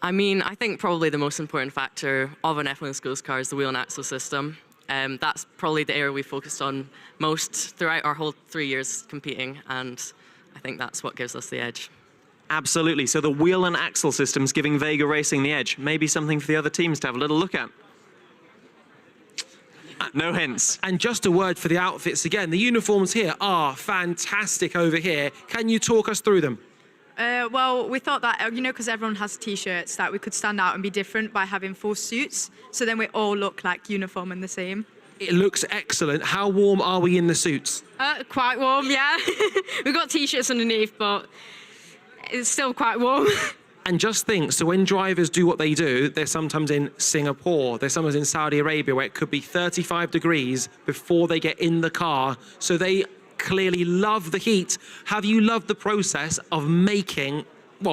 I mean, I think probably the most important factor of an F1 Schools car is the wheel and axle system. That's probably the area we focused on most throughout our whole 3 years competing, and I think that's what gives us the edge. Absolutely. So the wheel and axle system's giving Vega Racing the edge. Maybe something for the other teams to have a little look at. No hints. And just a word for the outfits again. The uniforms here are fantastic over here. Can you talk us through them? Well, we thought that, because everyone has T-shirts, that we could stand out and be different by having 4 suits. So then we all look like uniform and the same. It looks excellent. How warm are we in the suits? Quite warm, yeah. We've got T-shirts underneath, but it's still quite warm. And just think, so when drivers do what they do, they're sometimes in Singapore, they're sometimes in Saudi Arabia, where it could be 35 degrees before they get in the car. So they clearly love the heat. Have you loved the process of making,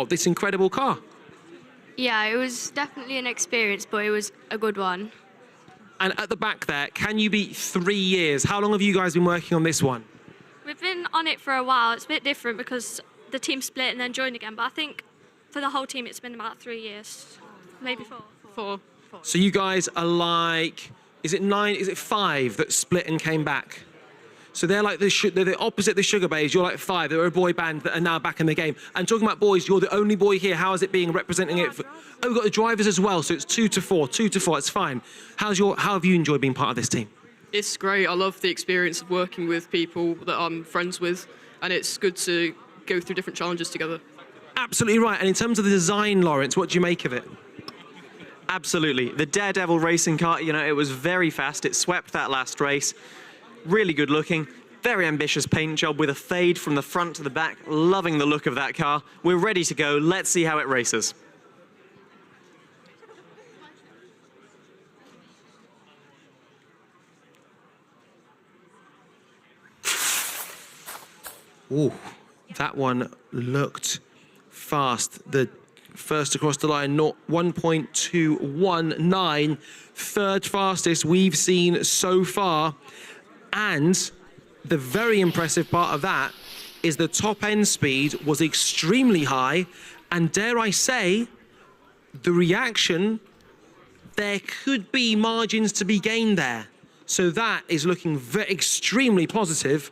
this incredible car? Yeah, it was definitely an experience, but it was a good one. And at the back there, can you beat 3 years? How long have you guys been working on this one? We've been on it for a while. It's a bit different because the team split and then joined again, but I think for the whole team it's been about 3 years, maybe 4. 4. So you guys are like, is it 5 that split and came back? So they're like they're the opposite of the Sugar Babes. You're like 5. They're a boy band that are now back in the game. And talking about boys, you're the only boy here. How is it being representing it? We've got the drivers as well. So it's 2 to 4. 2 to 4. It's fine. How have you enjoyed being part of this team? It's great. I love the experience of working with people that I'm friends with, and it's good to go through different challenges together. Absolutely right. And in terms of the design, Lawrence, what do you make of it? Absolutely. The Daredevil racing car, it was very fast. It swept that last race. Really good looking, very ambitious paint job with a fade from the front to the back. Loving the look of that car. We're ready to go. Let's see how it races. Ooh, that one looked fast. The first across the line, 1.219, third fastest we've seen so far. And the very impressive part of that is the top end speed was extremely high. And dare I say, the reaction, there could be margins to be gained there. So that is looking extremely positive.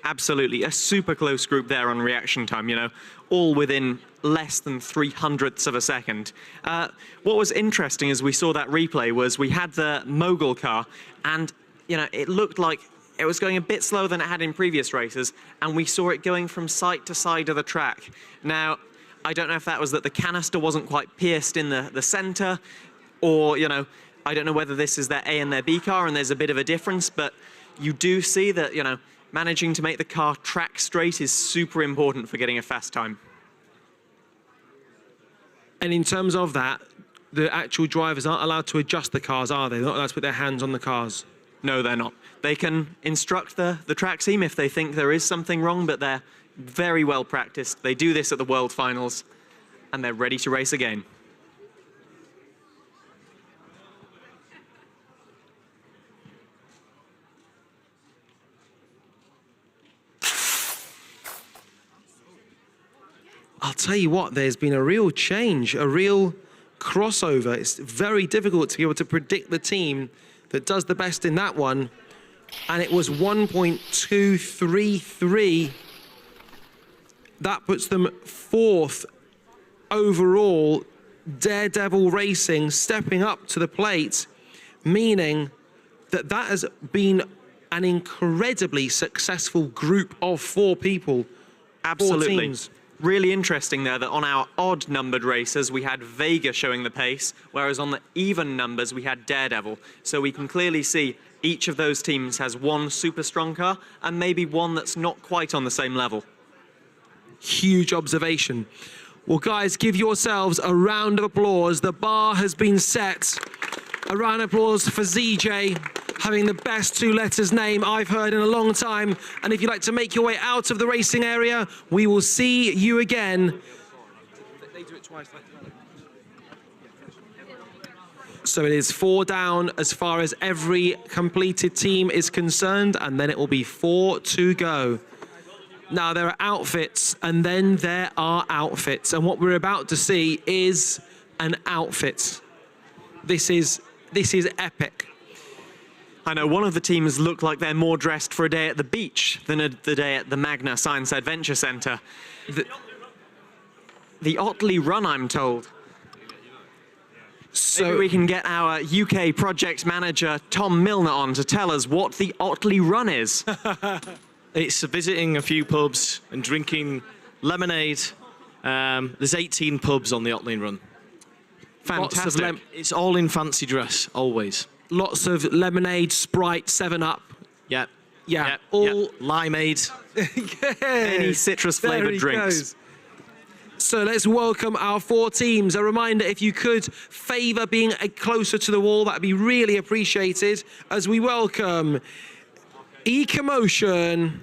Absolutely. A super close group there on reaction time, all within less than 0.03 of a second. What was interesting as we saw that replay was we had the mogul car and it looked like it was going a bit slower than it had in previous races, and we saw it going from side to side of the track. Now, I don't know if that was that the canister wasn't quite pierced in the center, or, I don't know whether this is their A and their B car and there's a bit of a difference, but you do see that, managing to make the car track straight is super important for getting a fast time. And in terms of that, the actual drivers aren't allowed to adjust the cars, are they? They're not allowed to put their hands on the cars. No, they're not. They can instruct the track team if they think there is something wrong, but they're very well practiced. They do this at the World Finals, and they're ready to race again. I'll tell you what, there's been a real change, a real crossover. It's very difficult to be able to predict the team that does the best in that one. And it was 1.233. That puts them 4th overall. Daredevil Racing stepping up to the plate, meaning that that has been an incredibly successful group of 4 people. Absolutely. 4 teams. Really interesting there that on our odd numbered races we had Vega showing the pace, whereas on the even numbers we had Daredevil. So we can clearly see each of those teams has one super strong car and maybe one that's not quite on the same level. Huge observation. Well, guys, give yourselves a round of applause. The bar has been set. A round of applause for ZJ, having the best 2 letters name I've heard in a long time. And if you'd like to make your way out of the racing area, we will see you again. They do it twice. So it is 4 down as far as every completed team is concerned, and then it will be 4 to go. Now, there are outfits, and then there are outfits. And what we're about to see is an outfit. This is epic. I know one of the teams look like they're more dressed for a day at the beach than the day at the Magna Science Adventure Centre. The Otley Run, I'm told. So maybe we can get our UK project manager, Tom Milner, on to tell us what the Otley Run is. It's visiting a few pubs and drinking lemonade. There's 18 pubs on the Otley Run. Fantastic. It's all in fancy dress, always. Lots of lemonade, Sprite, 7-Up. Yep. Yeah. Yep. All yep. Limeade. Any citrus-flavoured drinks. Goes. So let's welcome our 4 teams. A reminder, if you could favour being closer to the wall, that'd be really appreciated. As we welcome Ecomotion,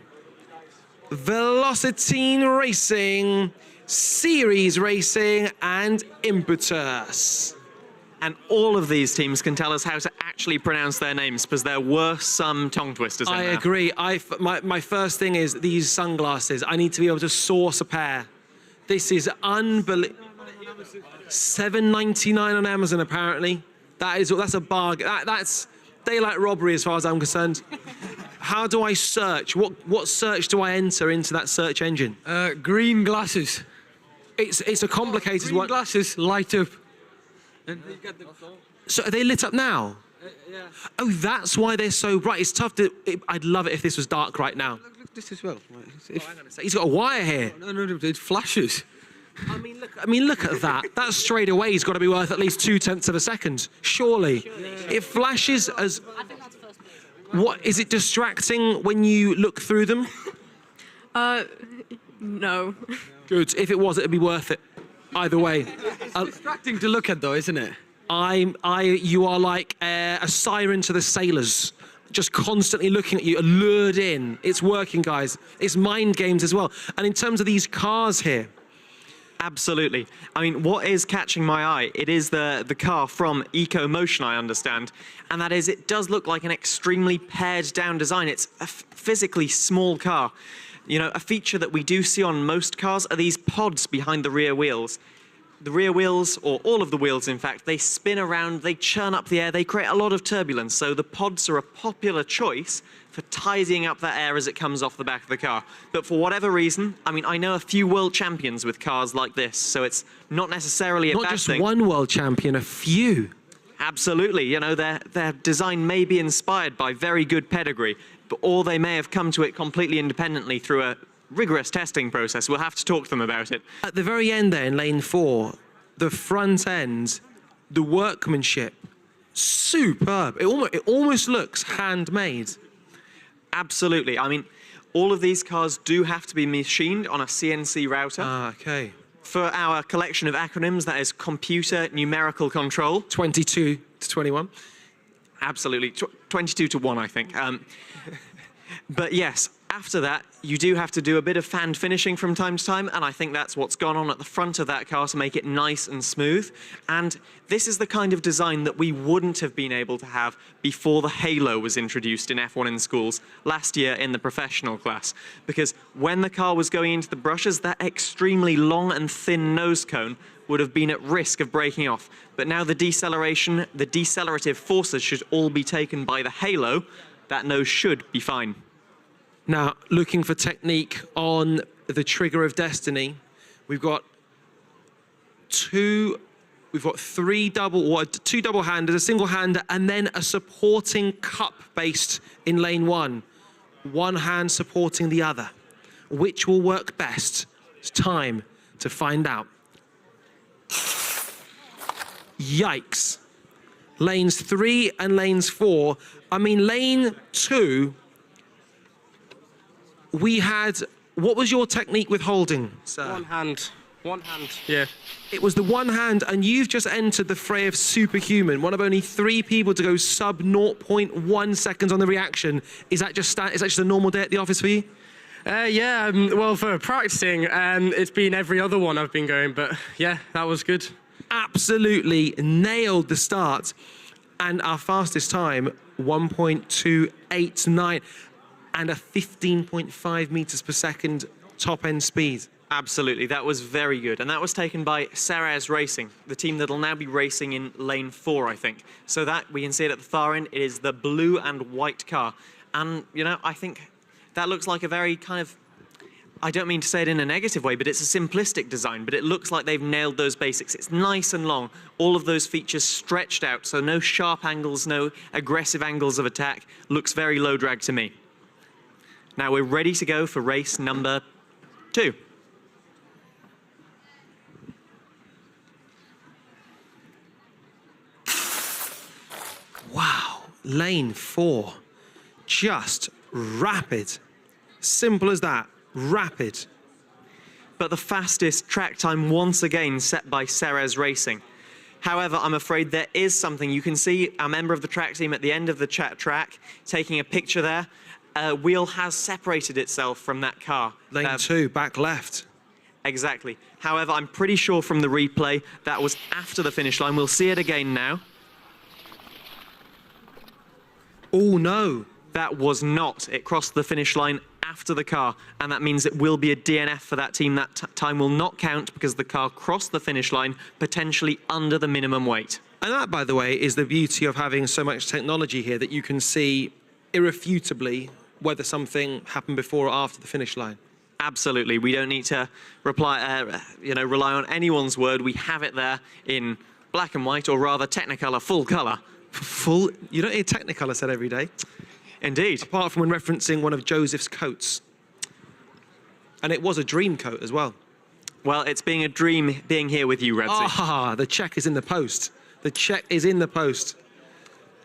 Velocitine Racing, Series Racing, and Impetus. And all of these teams can tell us how to actually pronounce their names, because there were some tongue twisters in there. I agree. My first thing is these sunglasses. I need to be able to source a pair. This is unbelievable. $7.99 on Amazon, apparently. That's a bargain. That's daylight robbery as far as I'm concerned. How do I search? What search do I enter into that search engine? Green glasses. It's a complicated one. Green glasses light up. So are they lit up now? Yeah. Oh, that's why they're so bright. It's tough to... I'd love it if this was dark right now. Look this as well. He's got a wire here. No, it flashes. I mean, look at that. That straight away has got to be worth at least 0.2 of a second. Surely. It flashes as... What, is it distracting when you look through them? No. Good. If it was, it'd be worth it. Either way. It's distracting to look at, though, isn't it? You are like a siren to the sailors, just constantly looking at you, lured in. It's working, guys. It's mind games as well. And in terms of these cars here, absolutely. I mean, what is catching my eye? It is the car from Ecomotion, I understand, and that is, it does look like an extremely pared down design. It's a physically small car. You know, a feature that we do see on most cars are these pods behind the rear wheels. The rear wheels, or all of the wheels in fact, they spin around, they churn up the air, they create a lot of turbulence. So the pods are a popular choice for tidying up that air as it comes off the back of the car. But for whatever reason, I mean, I know a few world champions with cars like this, so it's not necessarily a bad thing. Not just one world champion, a few. Absolutely, you know, their design may be inspired by very good pedigree, or they may have come to it completely independently through a rigorous testing process. We'll have to talk to them about it. At the very end there in lane 4, the front end, the workmanship, superb. It almost looks handmade. Absolutely. I mean, all of these cars do have to be machined on a CNC router. Ah, okay. For our collection of acronyms, that is Computer Numerical Control. 22 to 21. Absolutely. 22 to 1, I think. But yes, After that, you do have to do a bit of fan finishing from time to time, and I think that's what's gone on at the front of that car to make it nice and smooth. And this is the kind of design that we wouldn't have been able to have before the halo was introduced in F1 in schools last year in the professional class. Because when the car was going into the brushes, that extremely long and thin nose cone would have been at risk of breaking off. But now the deceleration, the decelerative forces should all be taken by the halo. That nose should be fine. Now, looking for technique on the Trigger of Destiny, we've got two double-handers, a single-hander, and then a supporting cup based in lane 1. One hand supporting the other. Which will work best? It's time to find out. Yikes. Lanes 3 and lanes 4. I mean, lane 2, we had, what was your technique with holding, sir? One hand, yeah. It was the one hand, and you've just entered the fray of superhuman, one of only 3 people to go sub 0.1 seconds on the reaction. Is that just a normal day at the office for you? Yeah, well, for practicing, it's been every other one I've been going, but yeah, that was good. Absolutely nailed the start. And our fastest time, 1.289. And a 15.5 meters per second top end speed. Absolutely, that was very good. And that was taken by Magna Racing, the team that'll now be racing in lane 4, I think. So that, we can see it at the far end, it is the blue and white car. And, you know, I think that looks like a very kind of, I don't mean to say it in a negative way, but it's a simplistic design, but it looks like they've nailed those basics. It's nice and long, all of those features stretched out, so no sharp angles, no aggressive angles of attack. Looks very low drag to me. Now we're ready to go for race number 2. Wow, lane 4, just rapid. Simple as that, rapid. But the fastest track time once again set by Magna Racing. However, I'm afraid there is something. You can see a member of the track team at the end of the track taking a picture there. Wheel has separated itself from that car. Lane 2, back left. Exactly. However, I'm pretty sure from the replay that was after the finish line. We'll see it again now. Oh no. That was not. It crossed the finish line after the car, and that means it will be a DNF for that team. That time will not count because the car crossed the finish line potentially under the minimum weight. And that, by the way, is the beauty of having so much technology here, that you can see irrefutably whether something happened before or after the finish line. Absolutely. We don't need to rely on anyone's word. We have it there in black and white, or rather Technicolor, full color. Full? You don't hear Technicolor said every day. Indeed. Apart from when referencing one of Joseph's coats. And it was a dream coat as well. Well, it's being a dream being here with you, Redsy. Ah, the check is in the post. The check is in the post.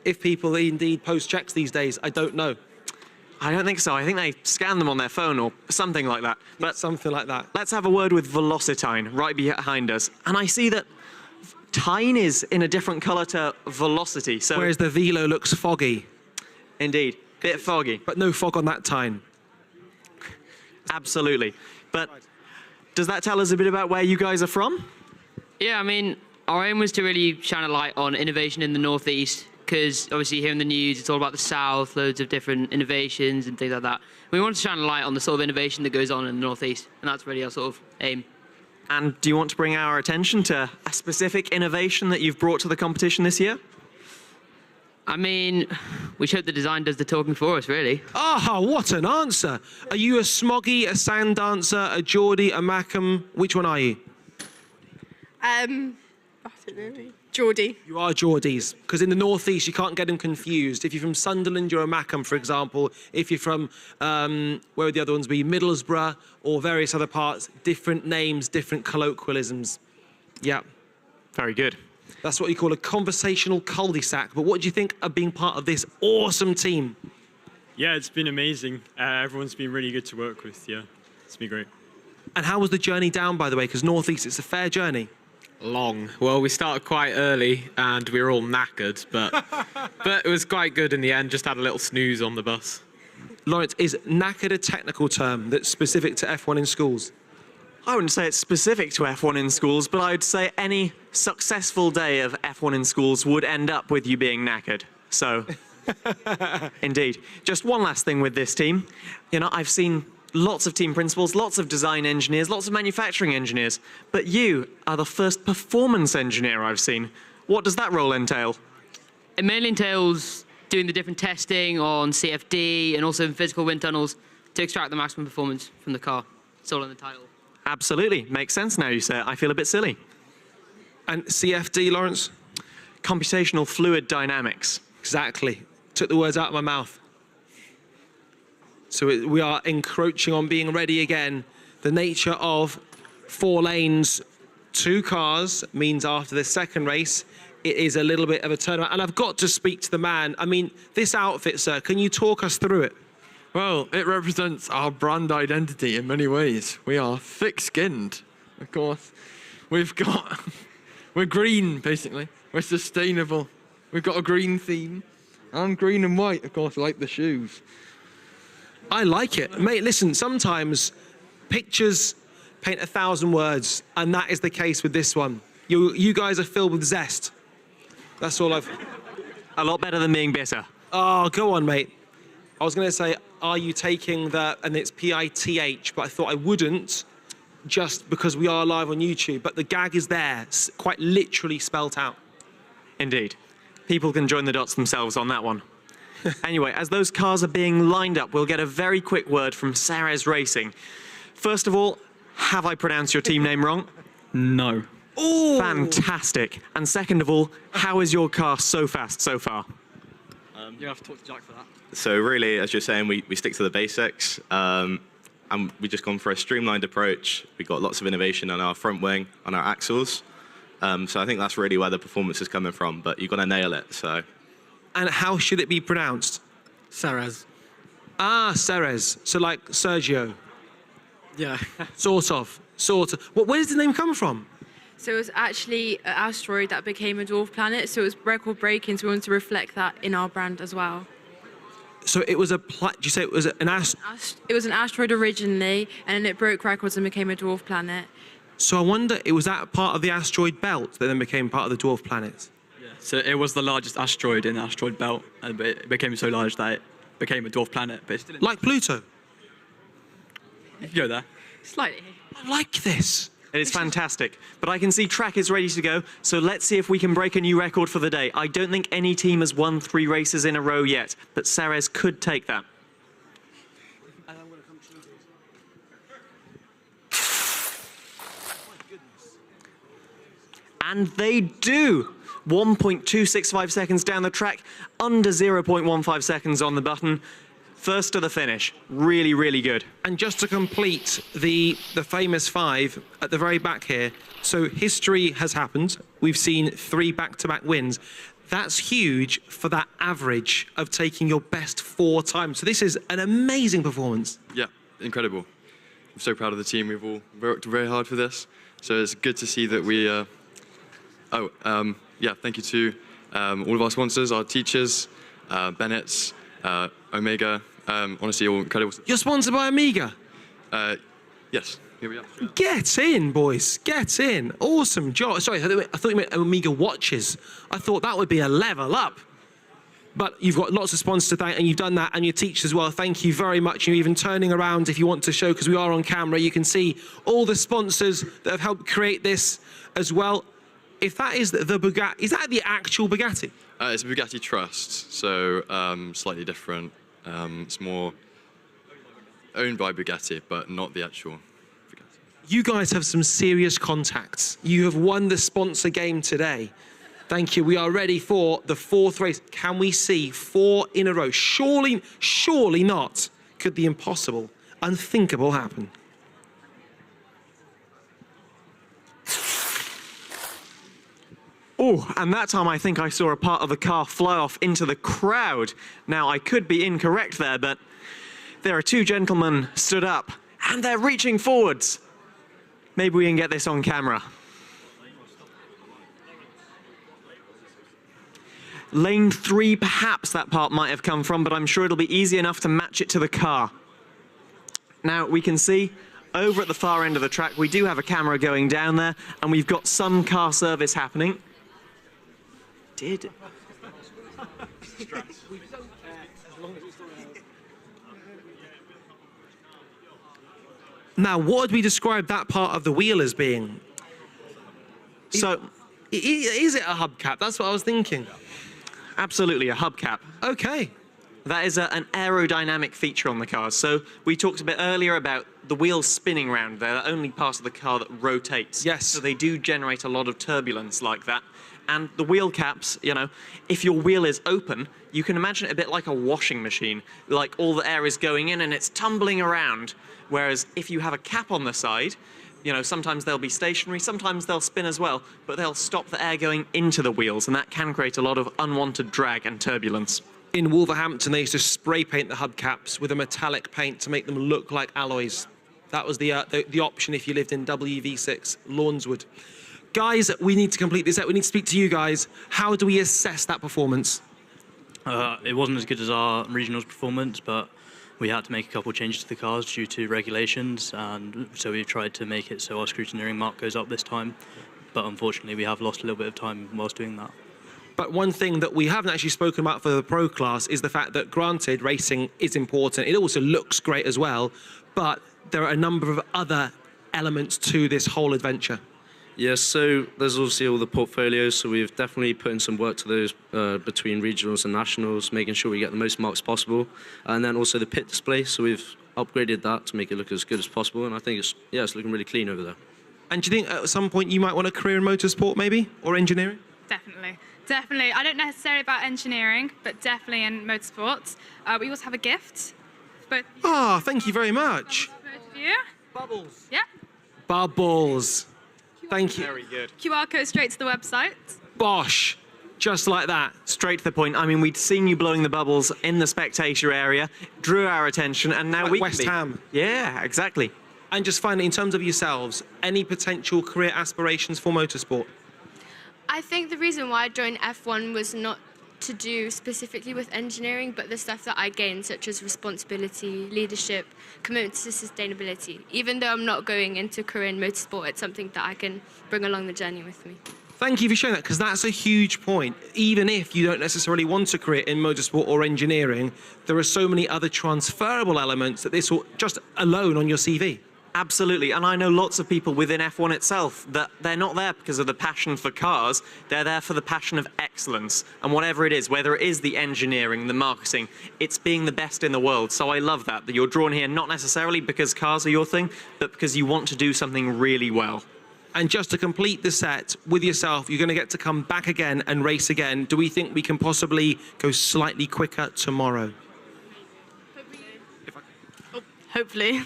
If people indeed post checks these days, I don't know. I don't think so. I think they scan them on their phone or something like that. But something like that. Let's have a word with Velocitine right behind us. And I see that Tine is in a different color to Velocity. So whereas the Velo looks foggy. Indeed. Bit foggy. But no fog on that Tine. Absolutely. But does that tell us a bit about where you guys are from? Yeah, I mean, our aim was to really shine a light on innovation in the Northeast, because obviously here in the news, it's all about the South, loads of different innovations and things like that. We wanted to shine a light on the sort of innovation that goes on in the Northeast, and that's really our sort of aim. And do you want to bring our attention to a specific innovation that you've brought to the competition this year? I mean, we hope the design does the talking for us, really. Ah, what an answer. Are you a Smoggy, a Sand Dancer, a Geordie, a Mackham? Which one are you? I don't know. Geordie. You are Geordies, because in the Northeast you can't get them confused. If you're from Sunderland, you're a Mackham, for example. If you're from, where would the other ones be? Middlesbrough or various other parts, different names, different colloquialisms. Yeah. Very good. That's what you call a conversational cul-de-sac. But what do you think of being part of this awesome team? Yeah, it's been amazing. Everyone's been really good to work with, yeah. It's been great. And how was the journey down, by the way? Because Northeast, it's a fair journey. Long. Well, we started quite early and we were all knackered, but it was quite good in the end. Just had a little snooze on the bus. Lawrence, is knackered a technical term that's specific to F1 in schools? I wouldn't say it's specific to F1 in schools, but I'd say any successful day of F1 in schools would end up with you being knackered. So, indeed. Just one last thing with this team. You know, I've seen lots of team principals, lots of design engineers, lots of manufacturing engineers, but you are the first performance engineer I've seen. What does that role entail? It mainly entails doing the different testing on CFD and also in physical wind tunnels to extract the maximum performance from the car. It's all in the title. Absolutely. Makes sense now you say it. I feel a bit silly. And CFD, Lawrence? Computational fluid dynamics. Exactly. Took the words out of my mouth. So we are encroaching on being ready again. The nature of 4 lanes, 2 cars means after the second race, it is a little bit of a turnaround. And I've got to speak to the man. I mean, this outfit, sir, can you talk us through it? Well, it represents our brand identity in many ways. We are thick-skinned, of course. We're green, basically. We're sustainable. We've got a green theme. And green and white, of course, like the shoes. I like it. Mate, listen, sometimes pictures paint 1,000 words, and that is the case with this one. You guys are filled with zest. That's all I've... A lot better than being bitter. Oh, go on, mate. I was going to say, are you taking the... And it's PITH, but I thought I wouldn't, just because we are live on YouTube. But the gag is there, quite literally spelt out. Indeed. People can join the dots themselves on that one. Anyway, as those cars are being lined up, we'll get a very quick word from Science Racing. First of all, have I pronounced your team name wrong? No. Ooh. Fantastic. And second of all, how is your car so fast so far? You have to talk to Jack for that. So really, as you're saying, we stick to the basics. And we've just gone for a streamlined approach. We've got lots of innovation on our front wing, on our axles. So I think that's really where the performance is coming from, but you've got to nail it, so. And how should it be pronounced? Ceres. Ah, Ceres. So like Sergio. Yeah. Sort of. Well, where does the name come from? So it was actually an asteroid that became a dwarf planet, so it was record breaking, so we wanted to reflect that in our brand as well. So it was did you say it was an It was an asteroid originally, and then it broke records and became a dwarf planet. So I wonder, was that part of the asteroid belt that then became part of the dwarf planets? Yeah. So it was the largest asteroid in the asteroid belt, but it became so large that it became a dwarf planet. But it's still like Pluto? You can go there. Slightly. I like this. It is fantastic. But I can see track is ready to go, so let's see if we can break a new record for the day. I don't think any team has won 3 races in a row yet, but Ceres could take that. And they do. 1.265 seconds down the track, under 0.15 seconds on the button. First to the finish. Really, really good. And just to complete the famous 5 at the very back here, so history has happened. We've seen 3 back-to-back wins. That's huge for that average of taking your best 4 times. So this is an amazing performance. Yeah, incredible. I'm so proud of the team. We've all worked very hard for this. So it's good to see that we... yeah, thank you to all of our sponsors, our teachers, Bennett's, Omega, honestly, all incredible. You're sponsored by Amiga? Yes, here we are. Get in, boys, get in. Awesome job. Sorry, I thought you meant Amiga watches. I thought that would be a level up. But you've got lots of sponsors to thank, and you've done that, and your teachers as well. Thank you very much. You're even turning around if you want to show, because we are on camera. You can see all the sponsors that have helped create this as well. If that is the Bugatti, is that the actual Bugatti? It's a Bugatti Trust, so slightly different. It's more owned by Bugatti, but not the actual Bugatti. You guys have some serious contacts. You have won the sponsor game today. Thank you. We are ready for the 4th race. Can we see 4 in a row? Surely not. Could the impossible, unthinkable happen? Oh, and that time I think I saw a part of the car fly off into the crowd. Now, I could be incorrect there, but there are 2 gentlemen stood up, and they're reaching forwards. Maybe we can get this on camera. Lane 3, perhaps that part might have come from, but I'm sure it'll be easy enough to match it to the car. Now, we can see over at the far end of the track, we do have a camera going down there, and we've got some car service happening. Now, what would we describe that part of the wheel as being? So, is it a hubcap? That's what I was thinking. Absolutely, a hubcap. Okay. That is an aerodynamic feature on the cars. So we talked a bit earlier about the wheels spinning around. They're the only part of the car that rotates. Yes. So they do generate a lot of turbulence like that. And the wheel caps, you know, if your wheel is open, you can imagine it a bit like a washing machine. Like all the air is going in and it's tumbling around. Whereas if you have a cap on the side, you know, sometimes they'll be stationary, sometimes they'll spin as well, but they'll stop the air going into the wheels, and that can create a lot of unwanted drag and turbulence. In Wolverhampton, they used to spray paint the hubcaps with a metallic paint to make them look like alloys. That was the option if you lived in WV6, Lawnswood. Guys, we need to complete this out. We need to speak to you guys. How do we assess that performance? It wasn't as good as our regionals performance, but we had to make a couple of changes to the cars due to regulations, and so we've tried to make it so our scrutineering mark goes up this time. But unfortunately, we have lost a little bit of time whilst doing that. But one thing that we haven't actually spoken about for the pro class is the fact that, granted, racing is important. It also looks great as well, but there are a number of other elements to this whole adventure. Yes, so there's obviously all the portfolios, so we've definitely put in some work to those between regionals and nationals, making sure we get the most marks possible. And then also the pit display, so we've upgraded that to make it look as good as possible, and I think it's looking really clean over there. And do you think at some point you might want a career in motorsport maybe, or engineering? Definitely. I don't necessarily about engineering, but definitely in motorsports. We also have a gift. Ah, thank you very much. Both of you. Bubbles. Yeah. Bubbles. Thank you. Very good. QR code straight to the website. Bosh. Just like that. Straight to the point. I mean, we'd seen you blowing the bubbles in the spectator area, drew our attention, and now Like West Ham. Yeah, exactly. And just finally, in terms of yourselves, any potential career aspirations for motorsport? I think the reason why I joined F1 was not to do specifically with engineering, but the stuff that I gained, such as responsibility, leadership, commitment to sustainability. Even though I'm not going into a career in motorsport, it's something that I can bring along the journey with me. Thank you for sharing that, because that's a huge point. Even if you don't necessarily want a career in motorsport or engineering, there are so many other transferable elements that this will just alone on your CV. Absolutely, and I know lots of people within F1 itself that they're not there because of the passion for cars, they're there for the passion of excellence, and whatever it is, whether it is the engineering, the marketing, it's being the best in the world. So I love that you're drawn here not necessarily because cars are your thing, but because you want to do something really well. And just to complete the set with yourself, you're going to get to come back again and race again. Do we think we can possibly go slightly quicker tomorrow? Hopefully.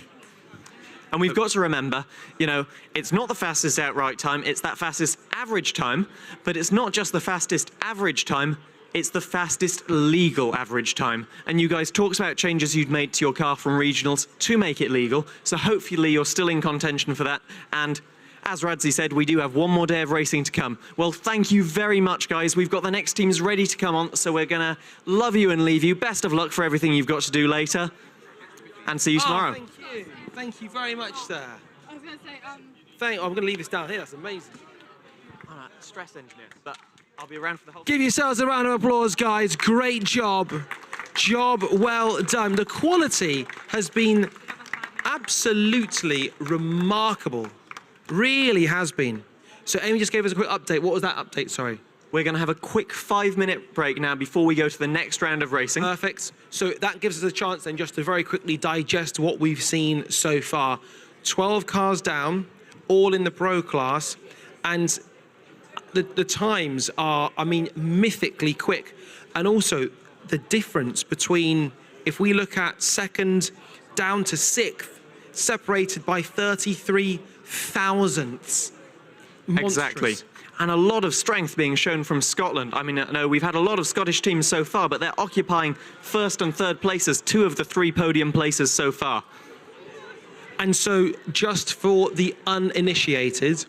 And we've got to remember, you know, it's not the fastest outright time, it's that fastest average time, but it's not just the fastest average time, it's the fastest legal average time. And you guys talked about changes you'd made to your car from regionals to make it legal, so hopefully you're still in contention for that. And as Radzi said, we do have one more day of racing to come. Well, thank you very much, guys. We've got the next teams ready to come on, so we're gonna love you and leave you. Best of luck for everything you've got to do later, and see you tomorrow. Thank you. Thank you very much, sir. I was going to say, I'm going to leave this down here. That's amazing. I'm a stress engineer, but I'll be around for the whole... Give yourselves a round of applause, guys. Great job. Job well done. The quality has been absolutely remarkable. Really has been. So Amy just gave us a quick update. What was that update? Sorry. We're going to have a quick 5-minute break now before we go to the next round of racing. Perfect. So that gives us a chance then just to very quickly digest what we've seen so far. 12 cars down, all in the pro class, and the times are, I mean, mythically quick. And also the difference between, if we look at second down to sixth, separated by 33 thousandths. Exactly. And a lot of strength being shown from Scotland. I mean, no, we've had a lot of Scottish teams so far, but they're occupying first and third places, 2 of the 3 podium places so far. And so, just for the uninitiated,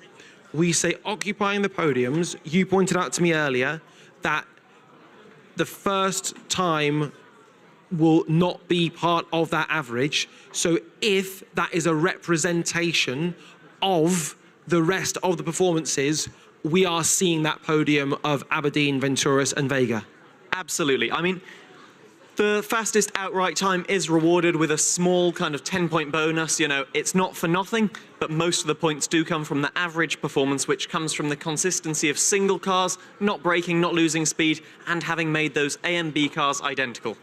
we say occupying the podiums. You pointed out to me earlier that the first time will not be part of that average. So if that is a representation of the rest of the performances, we are seeing that podium of Aberdeen, Venturis and Vega. Absolutely. I mean, the fastest outright time is rewarded with a small kind of 10-point bonus. You know, it's not for nothing, but most of the points do come from the average performance, which comes from the consistency of single cars, not braking, not losing speed, and having made those A and B cars identical.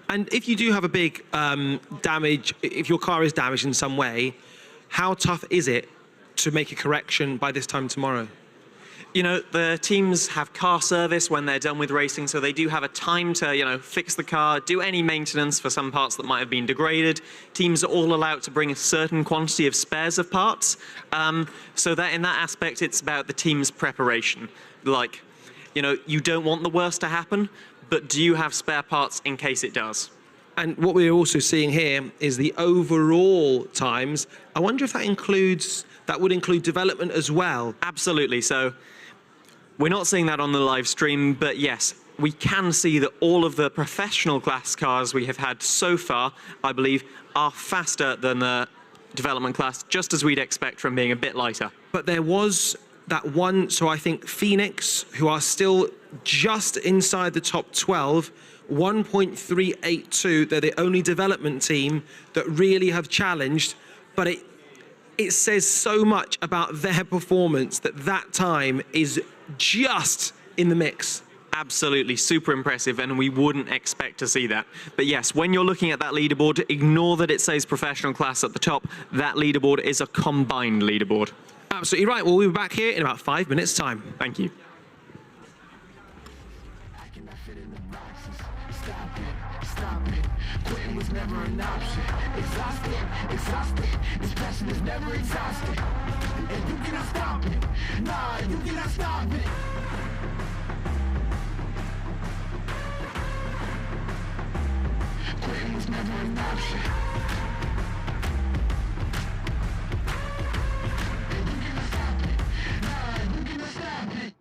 And if you do have a big damage, if your car is damaged in some way, how tough is it to make a correction by this time tomorrow? You know, the teams have car service when they're done with racing, so they do have a time to, you know, fix the car, do any maintenance for some parts that might have been degraded. Teams are all allowed to bring a certain quantity of spares of parts. So that in that aspect, it's about the team's preparation. Like, you know, you don't want the worst to happen, but do you have spare parts in case it does? And what we're also seeing here is the overall times. I wonder if that would include development as well. Absolutely. So we're not seeing that on the live stream, but yes, we can see that all of the professional class cars we have had so far, I believe, are faster than the development class, just as we'd expect from being a bit lighter. But there was that one, so I think Phoenix, who are still just inside the top 12, 1.382. They're the only development team that really have challenged, but it says so much about their performance that time is just in the mix. Absolutely, super impressive, and we wouldn't expect to see that. But yes, when you're looking at that leaderboard, ignore that it says professional class at the top. That leaderboard is a combined leaderboard. Absolutely right. Well, we'll be back here in about 5 minutes' time. Thank you. Quitting was never an option. Exhausted. This passion is never exhausted. And you cannot stop it. Nah, you cannot stop it. Quitting was never an option. And you cannot stop it. Nah, you cannot stop it.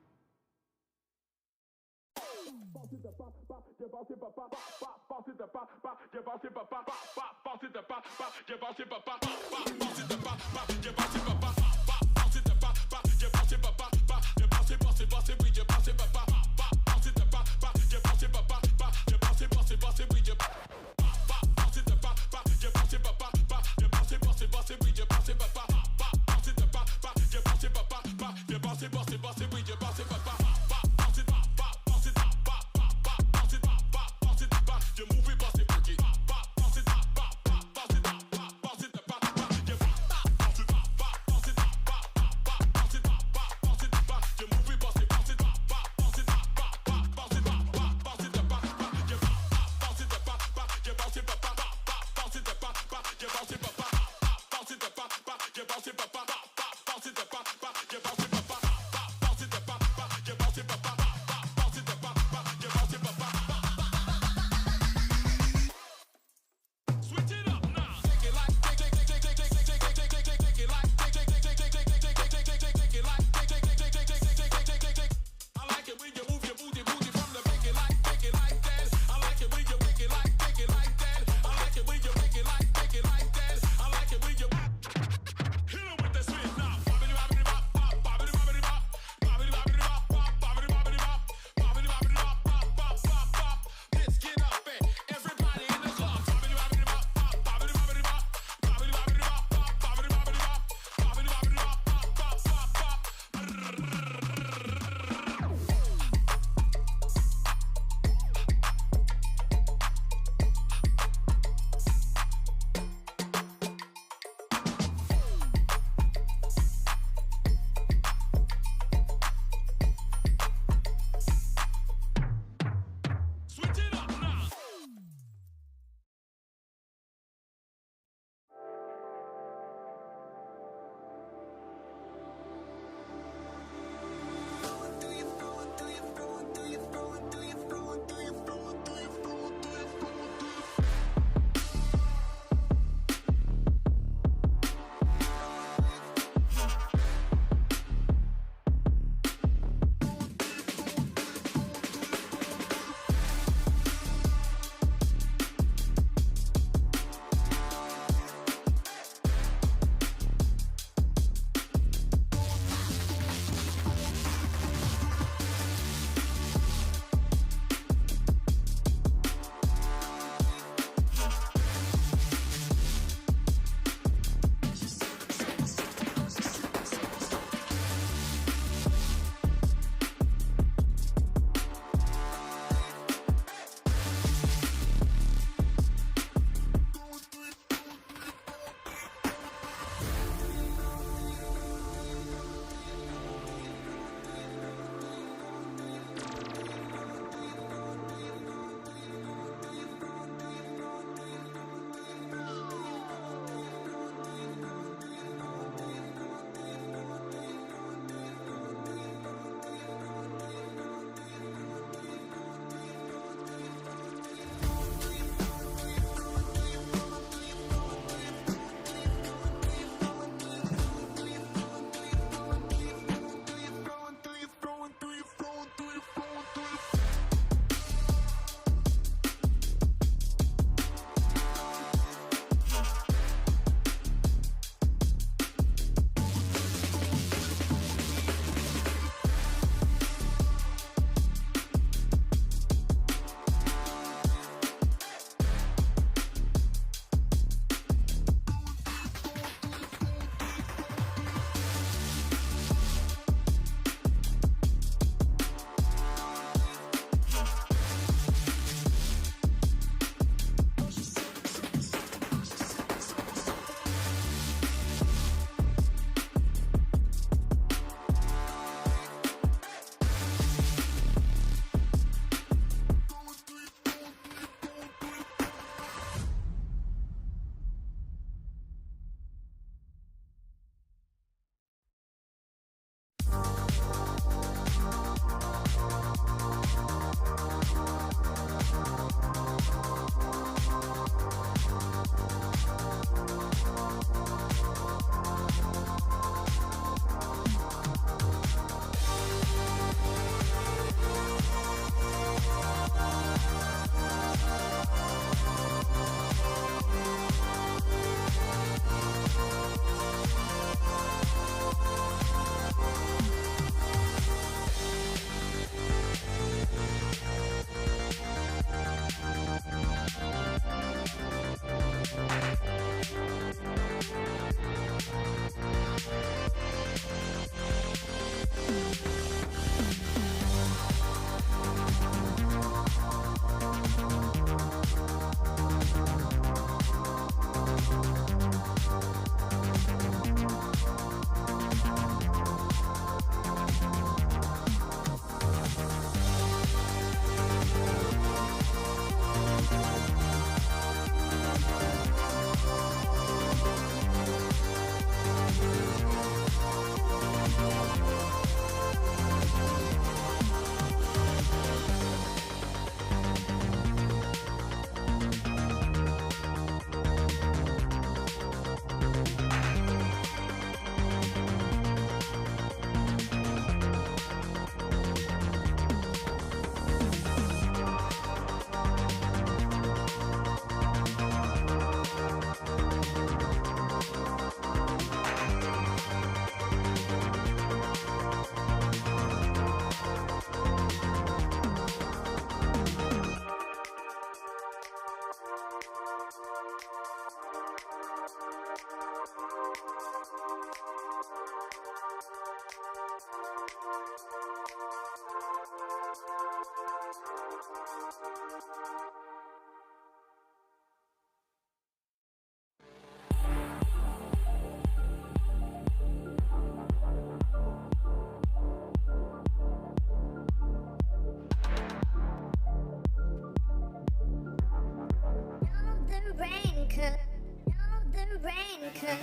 brain could.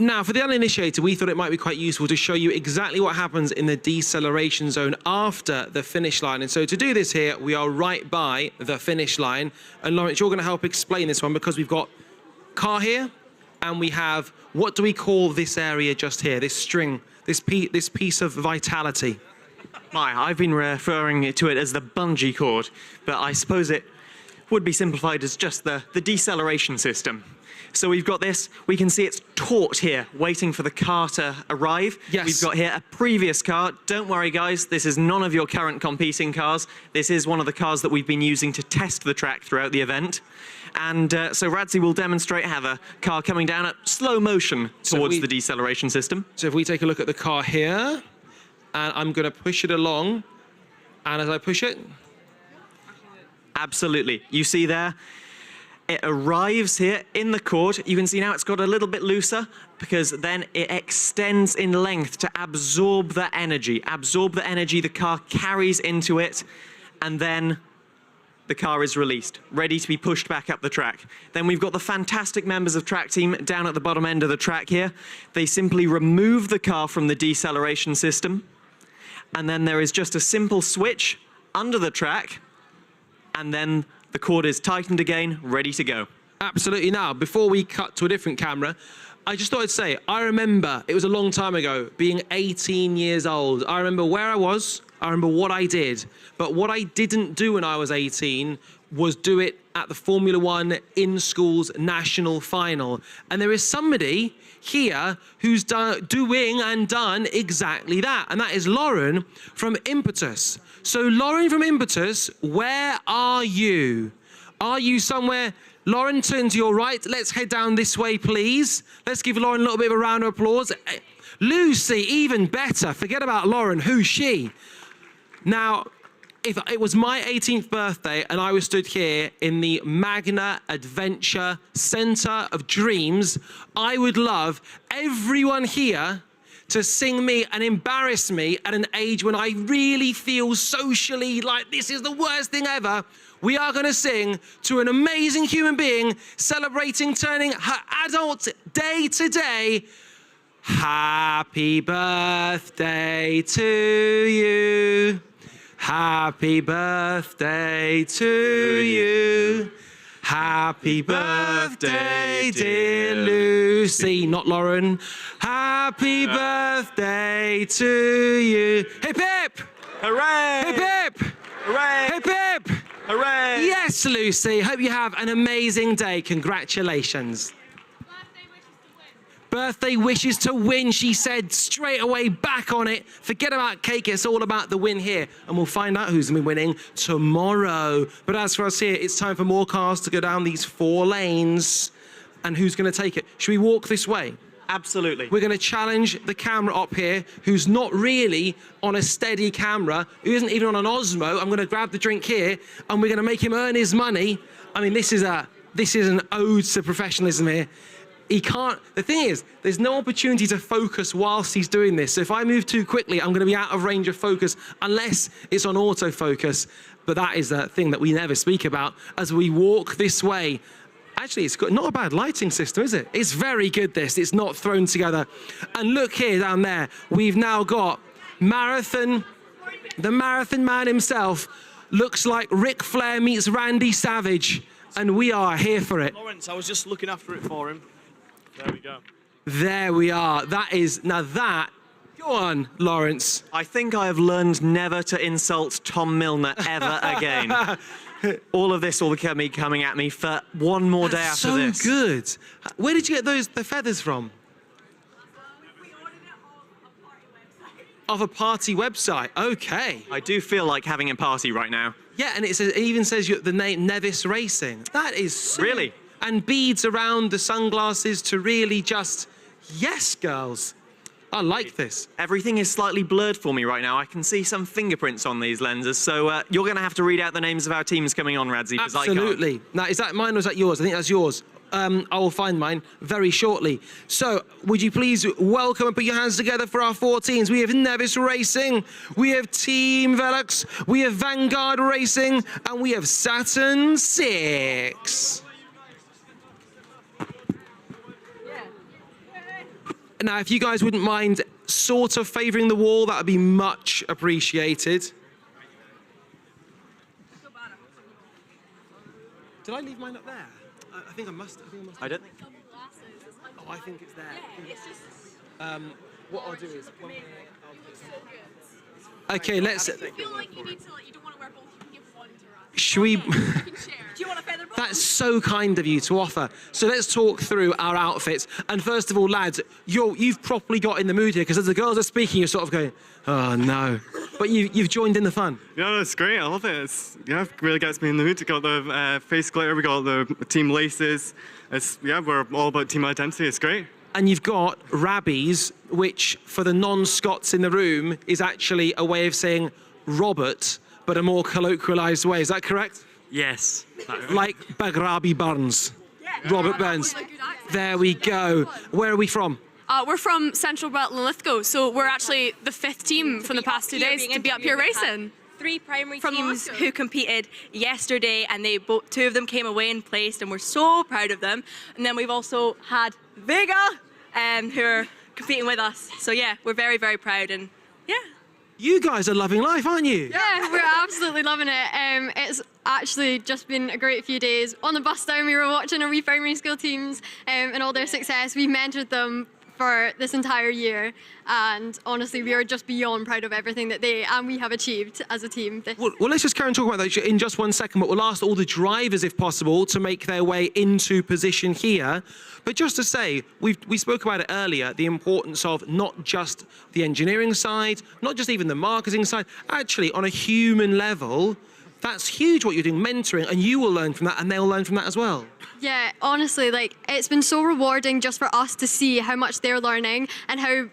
Now, for the uninitiated, we thought it might be quite useful to show you exactly what happens in the deceleration zone after the finish line. And so to do this here, we are right by the finish line. And Lawrence, you're going to help explain this one because we've got car here and we have, what do we call this area just here, this string, this piece of vitality? I've been referring to it as the bungee cord, but I suppose it would be simplified as just the deceleration system. So we've got this, we can see it's taut here, waiting for the car to arrive. Yes. We've got here a previous car. Don't worry, guys, this is none of your current competing cars. This is one of the cars that we've been using to test the track throughout the event. And so Radzi will demonstrate how the car coming down at slow motion towards the deceleration system. So if we take a look at the car here, and I'm going to push it along, and as I push it... Absolutely. You see there, it arrives here in the cord. You can see now it's got a little bit looser because then it extends in length to absorb the energy the car carries into it, and then the car is released, ready to be pushed back up the track. Then we've got the fantastic members of track team down at the bottom end of the track here. They simply remove the car from the deceleration system, and then there is just a simple switch under the track, and then the cord is tightened again, ready to go. Absolutely. Now, before we cut to a different camera, I just thought I'd say, I remember, it was a long time ago, being 18 years old. I remember where I was, I remember what I did, but what I didn't do when I was 18 was do it at the Formula One in schools national final. And there is somebody here who's doing and done exactly that, and that is Lauren from Impetus. So Lauren from Impetus, where are you? Are you somewhere? Lauren, turn to your right. Let's head down this way, please. Let's give Lauren a little bit of a round of applause. Lucy, even better. Forget about Lauren. Who's she? Now, if it was my 18th birthday and I was stood here in the Magna Adventure Centre of Dreams, I would love everyone here to sing me and embarrass me at an age when I really feel socially like this is the worst thing ever. We are going to sing to an amazing human being celebrating turning her adult day today. Happy birthday to you. Happy birthday to you. Happy birthday, dear Lucy, not Lauren. Happy birthday to you. Hip hip! Hooray! Hip hip! Hooray! Hip hip! Hooray! Yes, Lucy. Hope you have an amazing day. Congratulations. Birthday wishes to win, she said straight away, back on it. Forget about cake, it's all about the win here. And we'll find out who's going to be winning tomorrow. But as for us here, it's time for more cars to go down these 4 lanes. And who's going to take it? Should we walk this way? Absolutely. We're going to challenge the camera up here, who's not really on a steady camera, who isn't even on an Osmo. I'm going to grab the drink here, and we're going to make him earn his money. I mean, this is an ode to professionalism here. He can't, the thing is, there's no opportunity to focus whilst he's doing this. So if I move too quickly, I'm going to be out of range of focus unless it's on autofocus. But that is a thing that we never speak about as we walk this way. Actually, it's got not a bad lighting system, is it? It's very good, this. It's not thrown together. And look here down there, we've now got the marathon man himself. Looks like Ric Flair meets Randy Savage. And we are here for it. Lawrence, I was just looking after it for him. There we go. There we are. That is, now that, go on, Lawrence. I think I have learned never to insult Tom Milner ever again. All of this will be coming at me for one more day after so this. So good. Where did you get the feathers from? Of a party website. Okay. I do feel like having a party right now. Yeah, and it even says the name Nevis Racing. That is so... Really? And beads around the sunglasses to really just, yes, girls. I like this. Everything is slightly blurred for me right now. I can see some fingerprints on these lenses, so you're going to have to read out the names of our teams coming on, Radzi, because I can't. Absolutely. Now, is that mine or is that yours? I think that's yours. I will find mine very shortly. So, would you please welcome and put your hands together for our 4 teams. We have Nevis Racing, we have Team Velux, we have Vanguard Racing, and we have Saturn 6. Now, if you guys wouldn't mind sort of favouring the wall, that would be much appreciated. Did I leave mine up there? I think I must. I don't. Oh, I think it's there. What I'll do is. Okay, let's. I feel like you need to, you don't want to wear both. You can give one to Russ. Should we? Do you want a feather boa? That's so kind of you to offer. So let's talk through our outfits. And first of all, lads, you've properly got in the mood here, because as the girls are speaking, you're sort of going, oh no. But you've joined in the fun. Yeah, it's great. I love it. It really gets me in the mood. We got the face glitter, we got the team laces. We're all about team identity. It's great. And you've got Rabbies, which for the non-Scots in the room is actually a way of saying Robert, but a more colloquialised way. Is that correct? Yes. Like Bagrabi Burns. Robert Burns. There we go. Where are we from? We're from Central Belt and Lithgow, so we're actually the 5th team from the past 2 days to be up here racing. 3 primary teams who competed yesterday, and two of them came away and placed, and we're so proud of them. And then we've also had Vega, who are competing with us. So yeah, we're very, very proud, and yeah. You guys are loving life, aren't you? Yeah, we're absolutely loving it. It's actually just been a great few days. On the bus down, we were watching our wee primary school teams and all their success. We mentored them for this entire year, and honestly, we are just beyond proud of everything that they and we have achieved as a team. Well, let's just carry on talking about that in just one second, but we'll ask all the drivers, if possible, to make their way into position here. But just to say, we spoke about it earlier, the importance of not just the engineering side, not just even the marketing side, actually on a human level, that's huge what you're doing, mentoring, and you will learn from that, and they'll learn from that as well. Yeah, honestly, it's been so rewarding just for us to see how much they're learning and how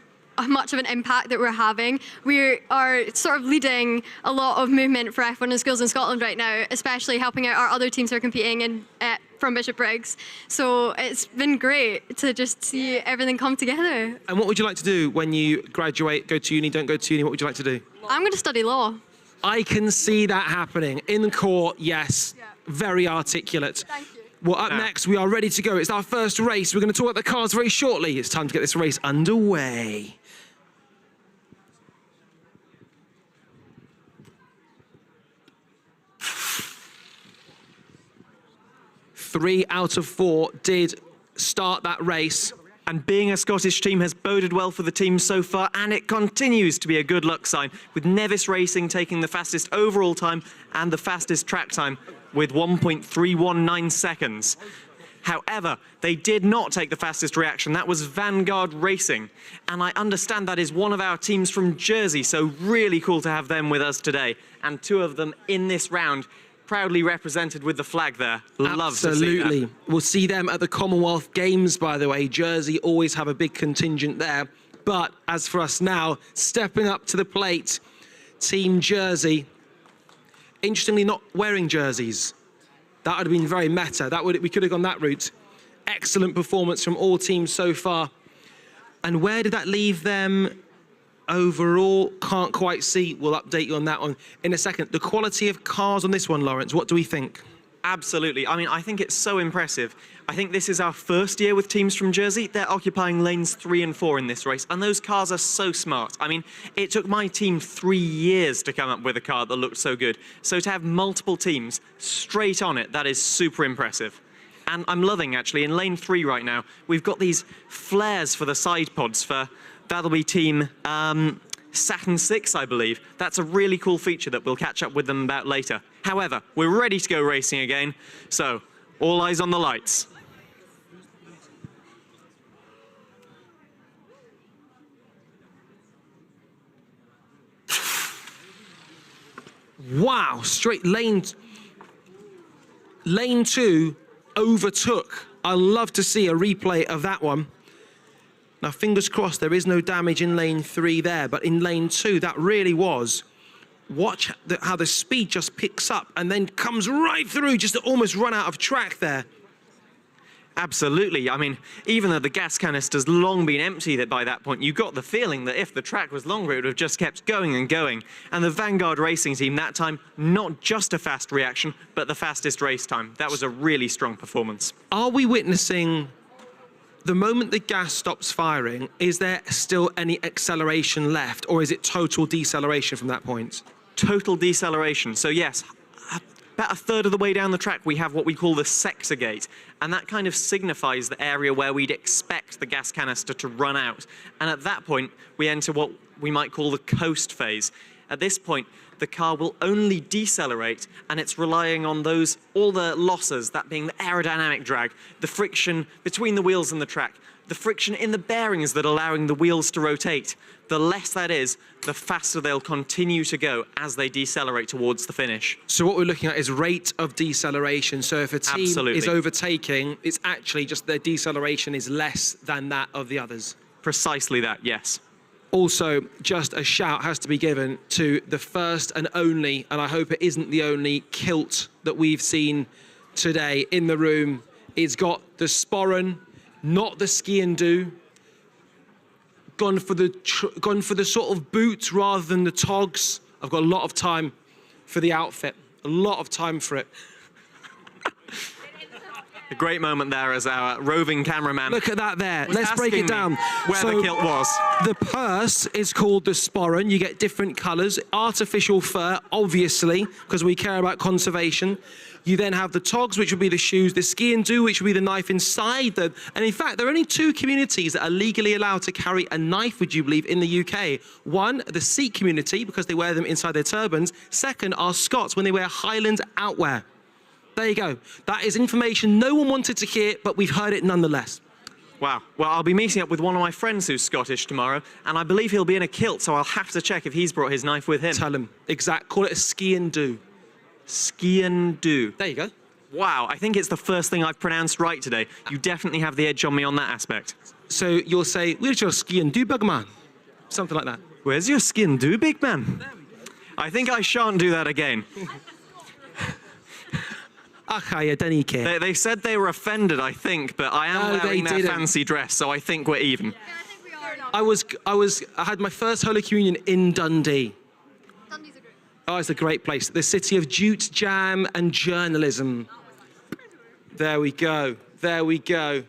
much of an impact that we're having. We are sort of leading a lot of movement for F1 in schools in Scotland right now, especially helping out our other teams who are competing from Bishopbriggs. So it's been great to just see everything come together. And what would you like to do when you graduate, go to uni, don't go to uni? What would you like to do? I'm going to study law. I can see that happening. In court, yes. Yeah. Very articulate. Thank you. Well, up next, we are ready to go. It's our first race. We're going to talk about the cars very shortly. It's time to get this race underway. Three out of 4 did start that race. And being a Scottish team has boded well for the team so far, and it continues to be a good luck sign, with Nevis Racing taking the fastest overall time and the fastest track time with 1.319 seconds. However, they did not take the fastest reaction. That was Vanguard Racing. And I understand that is one of our teams from Jersey, so really cool to have them with us today. And 2 of them in this round, proudly represented with the flag there. Love to see that. We'll see them at the Commonwealth Games, by the way. Jersey always have a big contingent there. But as for us now, stepping up to the plate, Team Jersey. Interestingly, not wearing jerseys. That would have been very meta. We could have gone that route. Excellent performance from all teams so far. And where did that leave them overall? Can't quite see. We'll update you on that one in a second. The quality of cars on this one, Lawrence, what do we think? Absolutely. I mean, I think it's so impressive. I think this is our first year with teams from Jersey. They're occupying lanes 3 and 4 in this race, and those cars are so smart. I mean, it took my team 3 years to come up with a car that looked so good. So to have multiple teams straight on it, that is super impressive. And I'm loving, actually, in lane 3 right now, we've got these flares for the side pods that'll be team Saturn 6, I believe. That's a really cool feature that we'll catch up with them about later. However, we're ready to go racing again, so all eyes on the lights. Wow, straight lane 2 overtook. I'd love to see a replay of that one. Now, fingers crossed, there is no damage in lane 3 there, but in lane 2, that really was. Watch how the speed just picks up and then comes right through, just to almost run out of track there. Absolutely. I mean, even though the gas canister's long been empty by that point, you got the feeling that if the track was longer, it would have just kept going and going. And the Vanguard Racing team that time, not just a fast reaction, but the fastest race time. That was a really strong performance. Are we witnessing the moment the gas stops firing, is there still any acceleration left, or is it total deceleration from that point? Total deceleration. So yes, about a third of the way down the track, we have what we call the sector gate, and that kind of signifies the area where we'd expect the gas canister to run out. And at that point, we enter what we might call the coast phase. At this point, the car will only decelerate, and it's relying on all the losses, that being the aerodynamic drag, the friction between the wheels and the track, the friction in the bearings that are allowing the wheels to rotate. The less that is, the faster they'll continue to go as they decelerate towards the finish. So what we're looking at is rate of deceleration. So if a team is overtaking, it's actually just their deceleration is less than that of the others. Precisely that, yes. Also, just a shout has to be given to the first and only, and I hope it isn't the only, kilt that we've seen today in the room. It's got the sporran, not the ski and do. Gone for the sort of boots rather than the togs. I've got a lot of time for the outfit, a lot of time for it. A great moment there as our roving cameraman. Look at that there. Let's break it down. Where the kilt was. The purse is called the sporran. You get different colours. Artificial fur, obviously, because we care about conservation. You then have the togs, which would be the shoes, the ski and do, which would be the knife inside them. And in fact, there are only 2 communities that are legally allowed to carry a knife, would you believe, in the UK. One, the Sikh community, because they wear them inside their turbans. Second, are Scots, when they wear Highland outwear. There you go. That is information no one wanted to hear, but we've heard it nonetheless. Wow. Well, I'll be meeting up with one of my friends who's Scottish tomorrow, and I believe he'll be in a kilt, so I'll have to check if he's brought his knife with him. Tell him. Call it a ski and do. Ski and do. There you go. Wow, I think it's the first thing I've pronounced right today. You definitely have the edge on me on that aspect. So you'll say, where's your ski and do, big man? Something like that. Where's your ski and do, big man? I think I shan't do that again. They said they were offended, I think, but I am wearing their fancy dress, so I think we're even. I had my first Holy Communion in Dundee. Dundee's a great. Oh, it's a great place. The city of jute, jam, and journalism. There we go. There we go.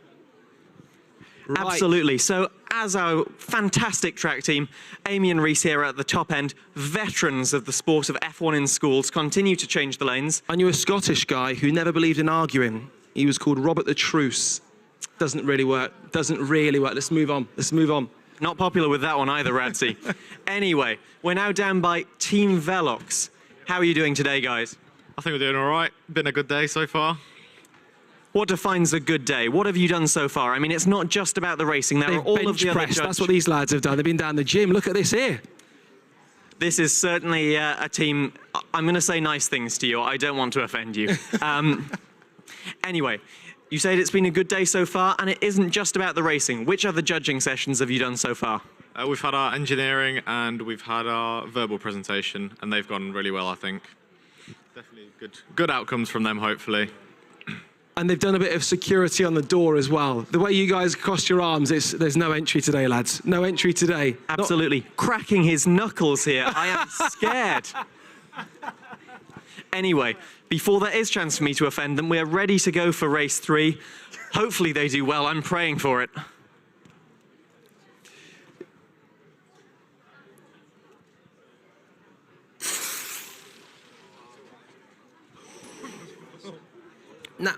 Right. Absolutely. So, as our fantastic track team, Amy and Reese here at the top end, veterans of the sport of F1 in schools, continue to change the lanes. I knew a Scottish guy who never believed in arguing. He was called Robert the Truce. Doesn't really work. Doesn't really work. Let's move on. Let's move on. Not popular with that one either, Radzi. Anyway, we're now down by Team Velox. How are you doing today, guys? I think we're doing all right. Been a good day so far. What defines a good day? What have you done so far? I mean, it's not just about the racing. There are all of the other judges. That's what these lads have done. They've been down the gym. Look at this here. This is certainly a team. I'm going to say nice things to you. I don't want to offend you. Anyway, you said it's been a good day so far, and it isn't just about the racing. Which other judging sessions have you done so far? We've had our engineering and we've had our verbal presentation, and they've gone really well, I think. Definitely good outcomes from them, hopefully. And they've done a bit of security on the door as well. The way you guys crossed your arms, there's no entry today, lads. No entry today. Absolutely. Cracking his knuckles here. I am scared. Anyway, before there is chance for me to offend them, we're ready to go for race 3. Hopefully they do well. I'm praying for it. Now,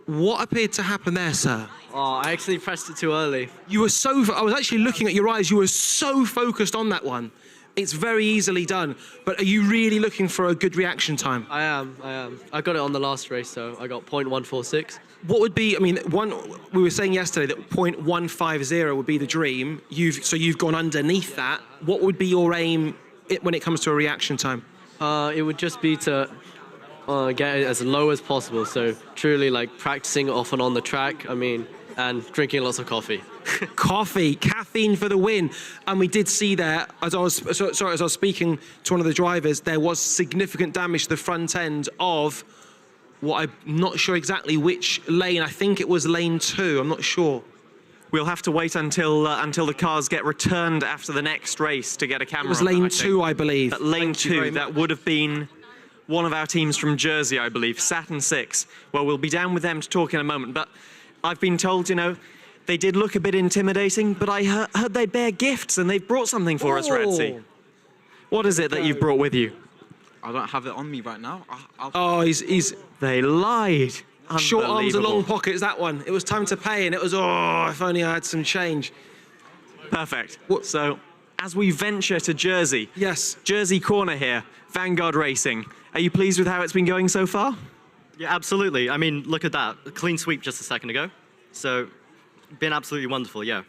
what appeared to happen there, sir? Oh, I actually pressed it too early. You were I was actually looking at your eyes. You were so focused on that one. It's very easily done. But are you really looking for a good reaction time? I am. I got it on the last race, so I got 0.146. What would be, I mean, we were saying yesterday that 0.150 would be the dream. You've gone underneath that. What would be your aim when it comes to a reaction time? It would just be to get it as low as possible. So truly like practicing off and on the track, and drinking lots of coffee. Coffee, caffeine for the win. And we did see there, as I was speaking to one of the drivers, there was significant damage to the front end of what I'm not sure exactly which lane. I think it was lane 2, I'm not sure. We'll have to wait until the cars get returned after the next race to get a camera. It was lane 2, I believe. Lane 2, that would have been one of our teams from Jersey, I believe, Saturn 6. Well, we'll be down with them to talk in a moment, but I've been told, They did look a bit intimidating, but I heard they bear gifts and they've brought something for us, Redzy. What is it that you've brought with you? I don't have it on me right now. Oh, he's... They lied. Short arms and long Unbelievable. pockets, that one. It was time to pay, and it was, oh, if only I had some change. Perfect. So, as we venture to Jersey. Yes. Jersey corner here, Vanguard Racing. Are you pleased with how it's been going so far? Yeah, absolutely. I mean, look at that. A clean sweep just a second ago. So, been absolutely wonderful, yeah.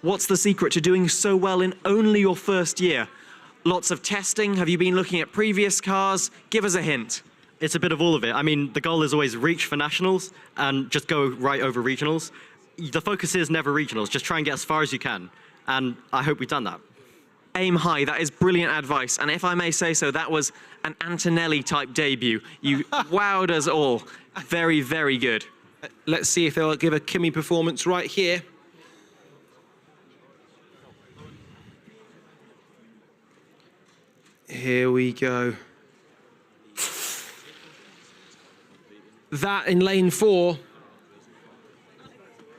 What's the secret to doing so well in only your first year? Lots of testing? Have you been looking at previous cars? Give us a hint. It's a bit of all of it. I mean, the goal is always reach for nationals and just go right over regionals. The focus is never regionals. Just try and get as far as you can. And I hope we've done that. Aim high. That is brilliant advice. And if I may say so, that was an Antonelli-type debut. You wowed us all. Very, very good. Let's see if they'll give a Kimi performance right here. Here we go. That in lane 4,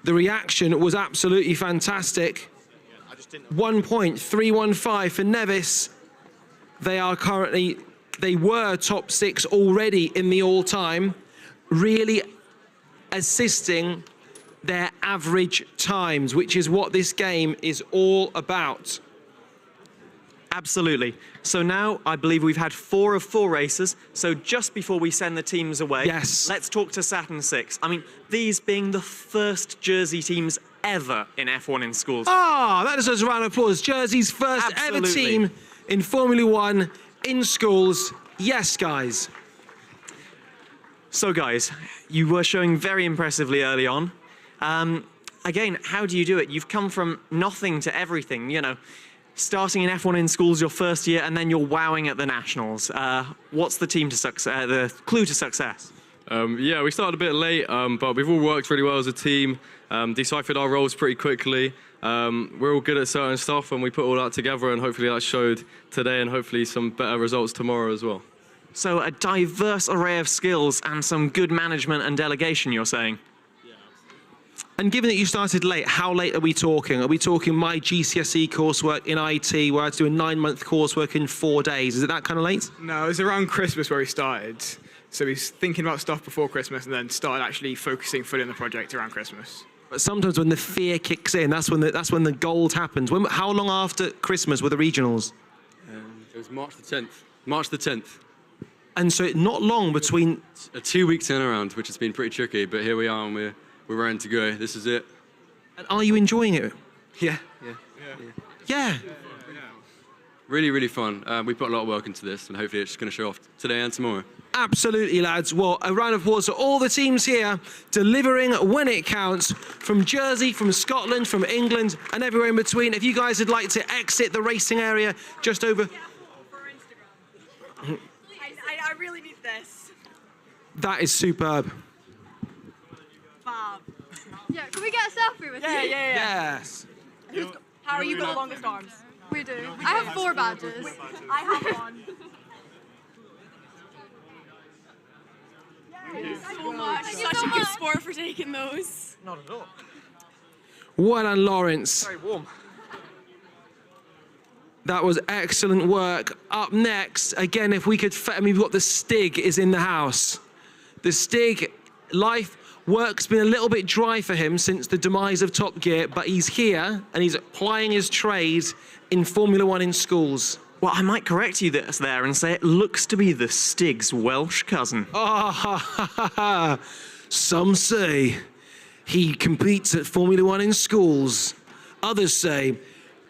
the reaction was absolutely fantastic. 1.315 for Nevis. They were top 6 already in the all-time, really assisting their average times, which is what this game is all about. Absolutely. So now I believe we've had 4 of 4 races. So just before we send the teams away, yes, let's talk to Saturn 6. I mean, these being the first Jersey teams ever in F1 in schools. Ah, that deserves a round of applause. Jersey's first ever team in Formula 1 in schools. Yes, guys. So guys, you were showing very impressively early on. Again, how do you do it? You've come from nothing to everything, you know. Starting in F1 in schools your first year, and then you're wowing at the nationals. What's the team to success? The clue to success? Yeah, we started a bit late, but we've all worked really well as a team. Deciphered our roles pretty quickly. We're all good at certain stuff, and we put all that together, and hopefully that showed today, and hopefully some better results tomorrow as well. So a diverse array of skills and some good management and delegation, you're saying? And given that you started late, how late are we talking? Are we talking my GCSE coursework in IT, where I had to do a 9-month coursework in 4 days? Is it that kind of late? No, it was around Christmas where we started. So we was thinking about stuff before Christmas and then started actually focusing fully on the project around Christmas. But sometimes when the fear kicks in, that's when the gold happens. How long after Christmas were the regionals? It was March the 10th. March the 10th. And so not long between... A 2-week turnaround, which has been pretty tricky, but here we are and we're ready to go. This is it. And are you enjoying it? Yeah. Yeah. Really, really fun. We put a lot of work into this, and hopefully it's just going to show off today and tomorrow. Absolutely, lads. Well, a round of applause for all the teams here, delivering when it counts, from Jersey, from Scotland, from England, and everywhere in between. If you guys would like to exit the racing area just over... I really need this. That is superb. Bob. Yeah, can we get a selfie with you? Yeah. Yes. How are you got the longest arms? We do. I have 4 badges. I have one. Thank you so much. Such a good sport for taking those. Not at all. Well done, Lawrence. Very warm. That was excellent work. Up next, again, if we could... we've got the Stig is in the house. The Stig, work's been a little bit dry for him since the demise of Top Gear, but he's here and he's applying his trade in Formula 1 in schools. Well, I might correct you there and say it looks to be the Stig's Welsh cousin. Some say he competes at Formula 1 in schools. Others say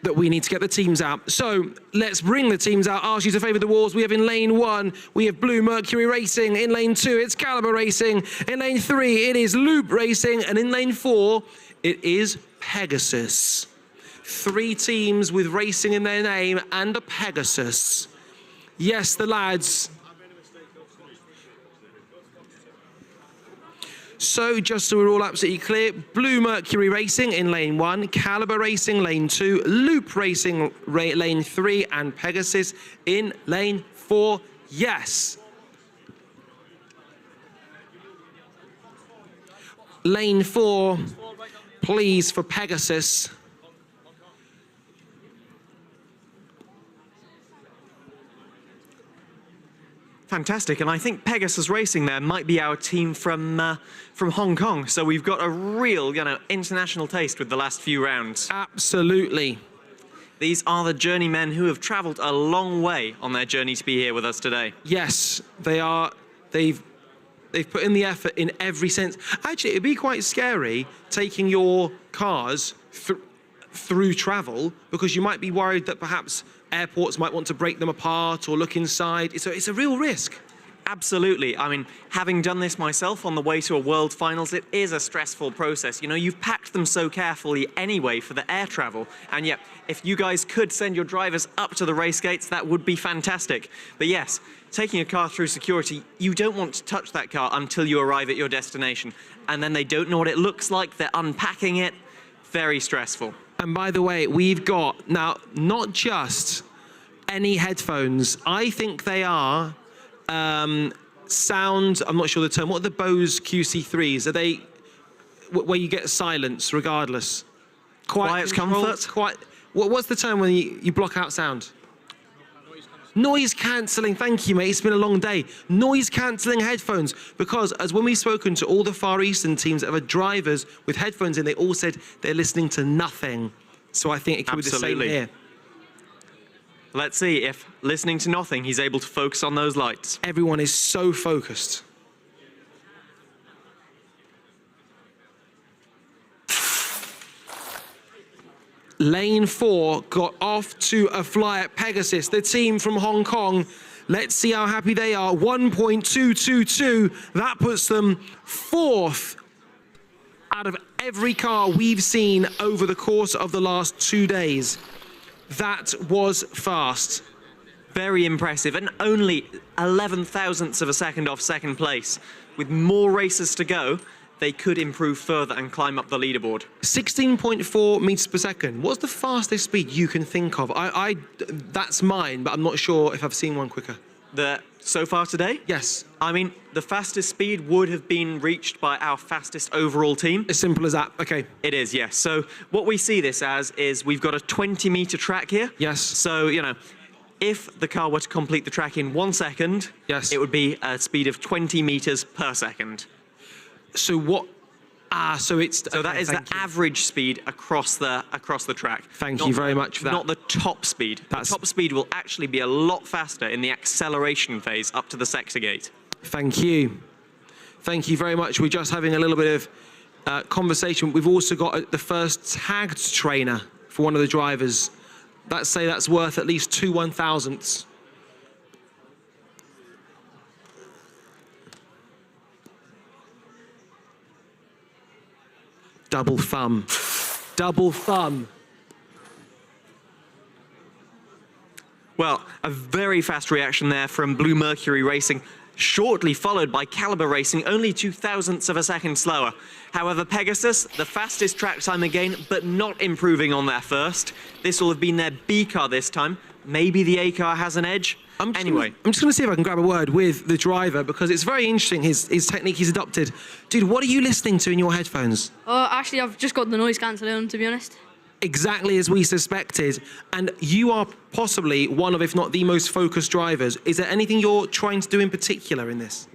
that we need to get the teams out. So let's bring the teams out. Ask you to favour the walls. We have in lane 1, we have Blue Mercury Racing. In lane 2, it's Caliber Racing. In lane 3, it is Loop Racing. And in lane 4, it is Pegasus. 3 teams with racing in their name and a Pegasus. Yes, the lads. So, just so we're all absolutely clear, Blue Mercury Racing in lane 1, Caliber Racing lane 2, Loop Racing lane 3, and Pegasus in lane 4. Yes. Lane 4, please, for Pegasus. Fantastic, and I think Pegasus Racing there might be our team from Hong Kong. So we've got a real, international taste with the last few rounds. Absolutely. These are the journeymen who have travelled a long way on their journey to be here with us today. Yes, they are. They've put in the effort in every sense. Actually, it'd be quite scary taking your cars through travel, because you might be worried that perhaps airports might want to break them apart or look inside. It's a real risk. Absolutely. I mean, having done this myself on the way to a World Finals, it is a stressful process. You've packed them so carefully anyway for the air travel. And yet, if you guys could send your drivers up to the race gates, that would be fantastic. But yes, taking a car through security, you don't want to touch that car until you arrive at your destination. And then they don't know what it looks like. They're unpacking it. Very stressful. And by the way, we've got now not just any headphones. I think they are sound, I'm not sure the term. What are the Bose QC3s? Are they where you get silence regardless? Quiet comfort? What's the term when you block out sound? Noise cancelling. Thank you, mate. It's been a long day. Noise cancelling headphones. Because as when we've spoken to all the Far Eastern teams that have drivers with headphones in, they all said they're listening to nothing. So I think it could be the same here. Let's see if listening to nothing, he's able to focus on those lights. Everyone is so focused. Lane 4 got off to a fly at Pegasus, the team from Hong Kong. Let's see how happy they are. 1.222. That puts them 4th out of every car we've seen over the course of the last 2 days. That was fast. Very impressive, and only 11 thousandths of a second off second place. With more races to go, they could improve further and climb up the leaderboard. 16.4 meters per second. What's the fastest speed you can think of? That's mine, but I'm not sure if I've seen one quicker. So far today? Yes. I mean, the fastest speed would have been reached by our fastest overall team. As simple as that, okay. It is, yes. So what we see this as is we've got a 20-meter track here. Yes. So, if the car were to complete the track in 1 second, yes, it would be a speed of 20 meters per second. So what? So that is the average speed across the track. Thank you very much for that. Not the top speed. The top speed will actually be a lot faster in the acceleration phase up to the sector gate. Thank you. Thank you very much. We're just having a little bit of conversation. We've also got the first tagged trainer for one of the drivers. Let's say that's worth at least 2 1,000ths. Double thumb. Double thumb. Well, a very fast reaction there from Blue Mercury Racing, shortly followed by Caliber Racing, only 2 thousandths of a second slower. However, Pegasus, the fastest track time again, but not improving on their first. This will have been their B car this time. Maybe the A car has an edge. I'm just going to see if I can grab a word with the driver, because it's very interesting, his technique he's adopted. Dude, what are you listening to in your headphones? Actually, I've just got the noise cancelling on, to be honest. Exactly as we suspected. And you are possibly one of, if not the most focused drivers. Is there anything you're trying to do in particular in this?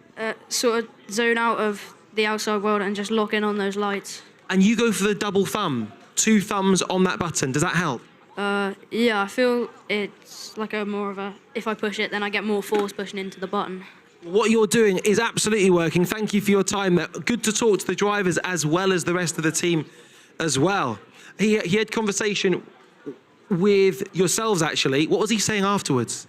Sort of zone out of the outside world and just lock in on those lights. And you go for the double thumb, 2 thumbs on that button. Does that help? Yeah, I feel it's like more of a, if I push it, then I get more force pushing into the button. What you're doing is absolutely working. Thank you for your time there. Good to talk to the drivers as well as the rest of the team as well. He had conversation with yourselves, actually. What was he saying afterwards?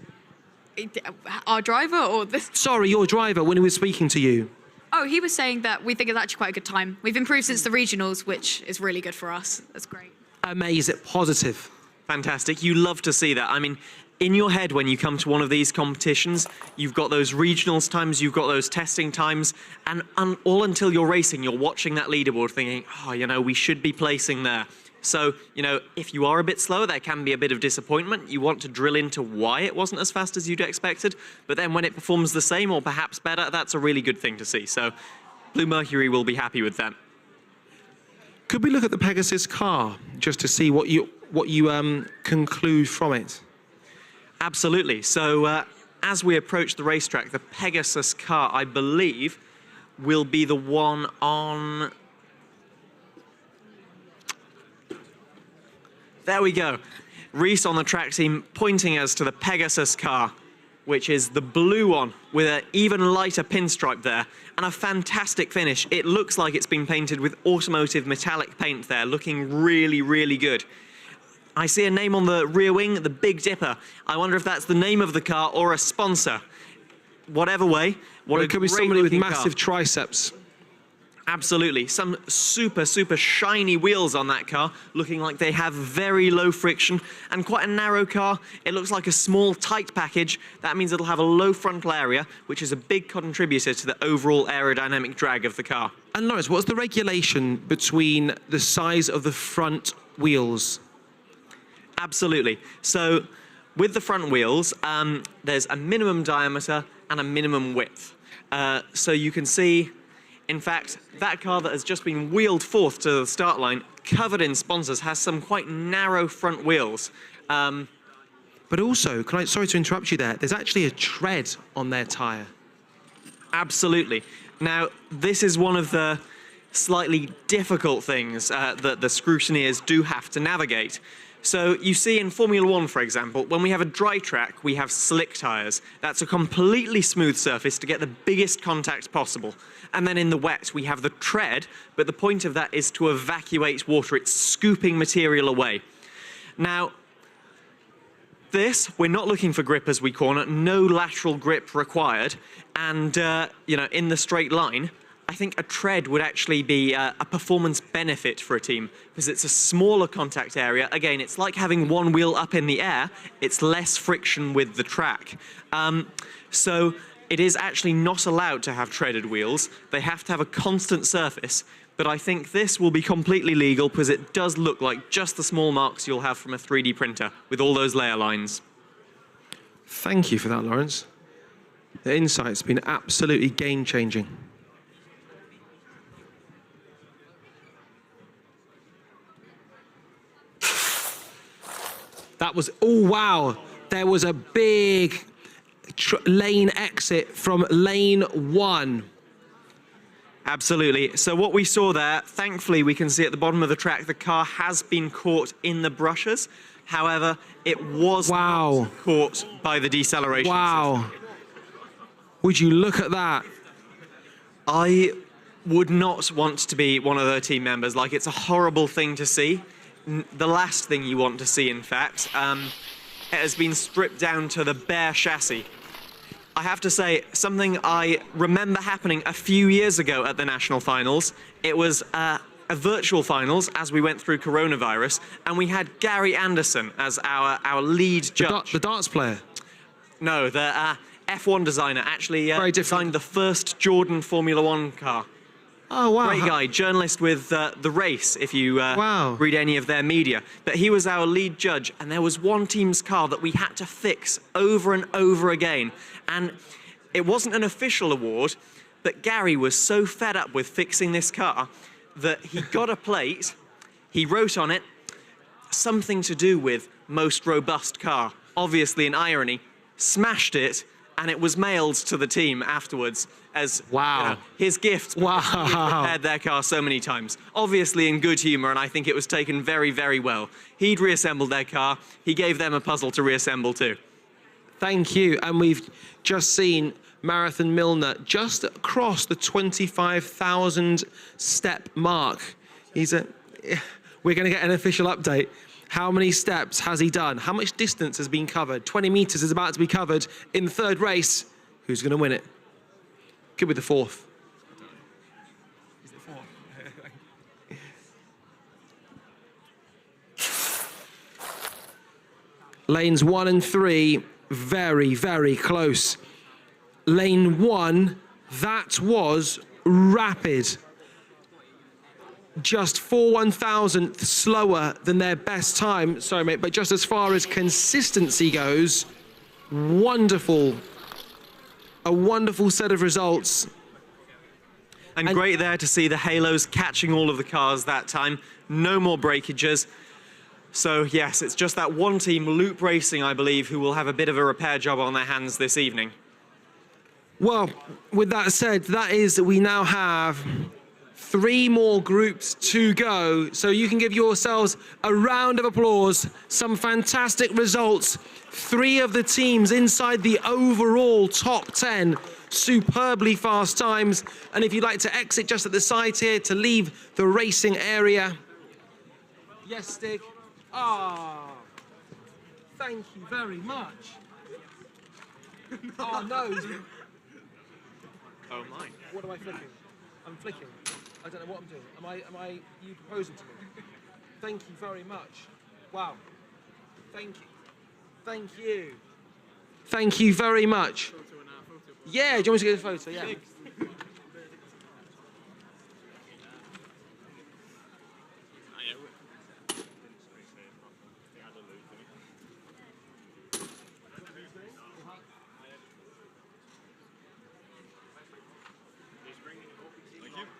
Our driver or this? Sorry, your driver, when he was speaking to you. Oh, he was saying that we think it's actually quite a good time. We've improved since the regionals, which is really good for us. That's great. Amazing. Positive. Fantastic. You love to see that. I mean, in your head, when you come to one of these competitions, you've got those regionals times, you've got those testing times, and all until you're racing, you're watching that leaderboard thinking, we should be placing there. So, if you are a bit slower, there can be a bit of disappointment. You want to drill into why it wasn't as fast as you'd expected. But then when it performs the same or perhaps better, that's a really good thing to see. So Blue Mercury will be happy with that. Could we look at the Pegasus car just to see what you conclude from it? Absolutely. So as we approach the racetrack, the Pegasus car, I believe, will be the one on... There we go. Reese on the track team pointing us to the Pegasus car, which is the blue one with an even lighter pinstripe there and a fantastic finish. It looks like it's been painted with automotive metallic paint there, looking really, really good. I see a name on the rear wing, the Big Dipper. I wonder if that's the name of the car or a sponsor. Whatever way, what it could be somebody with massive triceps. Absolutely. Some super, super shiny wheels on that car, looking like they have very low friction and quite a narrow car. It looks like a small, tight package. That means it'll have a low frontal area, which is a big contributor to the overall aerodynamic drag of the car. And Lawrence, what's the regulation between the size of the front wheels? Absolutely. So with the front wheels, there's a minimum diameter and a minimum width. So you can see, in fact, that car that has just been wheeled forth to the start line, covered in sponsors, has some quite narrow front wheels. But also, sorry to interrupt you there, there's actually a tread on their tyre. Absolutely. Now, this is one of the slightly difficult things that the scrutineers do have to navigate. So you see in Formula One, for example, when we have a dry track, we have slick tyres. That's a completely smooth surface to get the biggest contact possible. And then in the wet, we have the tread, but the point of that is to evacuate water. It's scooping material away. Now, this, we're not looking for grip as we corner, no lateral grip required. And, in the straight line, I think a tread would actually be a performance benefit for a team because it's a smaller contact area. Again, it's like having one wheel up in the air. It's less friction with the track. So it is actually not allowed to have treaded wheels. They have to have a constant surface. But I think this will be completely legal because it does look like just the small marks you'll have from a 3D printer with all those layer lines. Thank you for that, Lawrence. The insight's been absolutely game-changing. That was, oh wow, there was a big lane exit from lane 1. Absolutely. So what we saw there, thankfully we can see at the bottom of the track, the car has been caught in the brushes. However, it was not caught by the deceleration system. Would you look at that? I would not want to be one of their team members. Like, it's a horrible thing to see. The last thing you want to see, in fact. It has been stripped down to the bare chassis. I have to say, something I remember happening a few years ago at the national finals. It was a virtual finals as we went through coronavirus, and we had Gary Anderson as our lead judge. The darts player? No, the F1 designer, actually designed the first Jordan Formula One car. Oh, wow. Great guy, journalist with The Race, if you read any of their media. But he was our lead judge, and there was one team's car that we had to fix over and over again. And it wasn't an official award, but Gary was so fed up with fixing this car that he got a plate, he wrote on it, something to do with most robust car, obviously an irony, smashed it, and it was mailed to the team afterwards as his gift. Wow. He repaired their car so many times. Obviously in good humor, and I think it was taken very, very well. He'd reassembled their car. He gave them a puzzle to reassemble too. Thank you. And we've just seen Marathon Milner just across the 25,000 step mark. We're going to get an official update. How many steps has he done? How much distance has been covered? 20 meters is about to be covered in the third race. Who's going to win it? Could be the fourth. Is it 4? Lanes 1 and 3, very, very close. Lane 1, that was rapid. Just 4/1000th slower than their best time. Sorry, mate, but just as far as consistency goes, wonderful. A wonderful set of results. And great there to see the halos catching all of the cars that time. No more breakages. So yes, it's just that one team, Loop Racing, I believe, who will have a bit of a repair job on their hands this evening. Well, with that said, that is we now have 3 more groups to go. So you can give yourselves a round of applause. Some fantastic results. 3 of the teams inside the overall top 10. Superbly fast times. And if you'd like to exit just at the side here to leave the racing area. Yes, Stig. Ah, thank you very much. Oh, no. Oh, my. What am I flicking? I'm flicking. I don't know what I'm doing. Am I you proposing to me? Thank you very much. Wow. Thank you. Thank you. Thank you very much. Yeah, do you want me to get a photo? Yeah.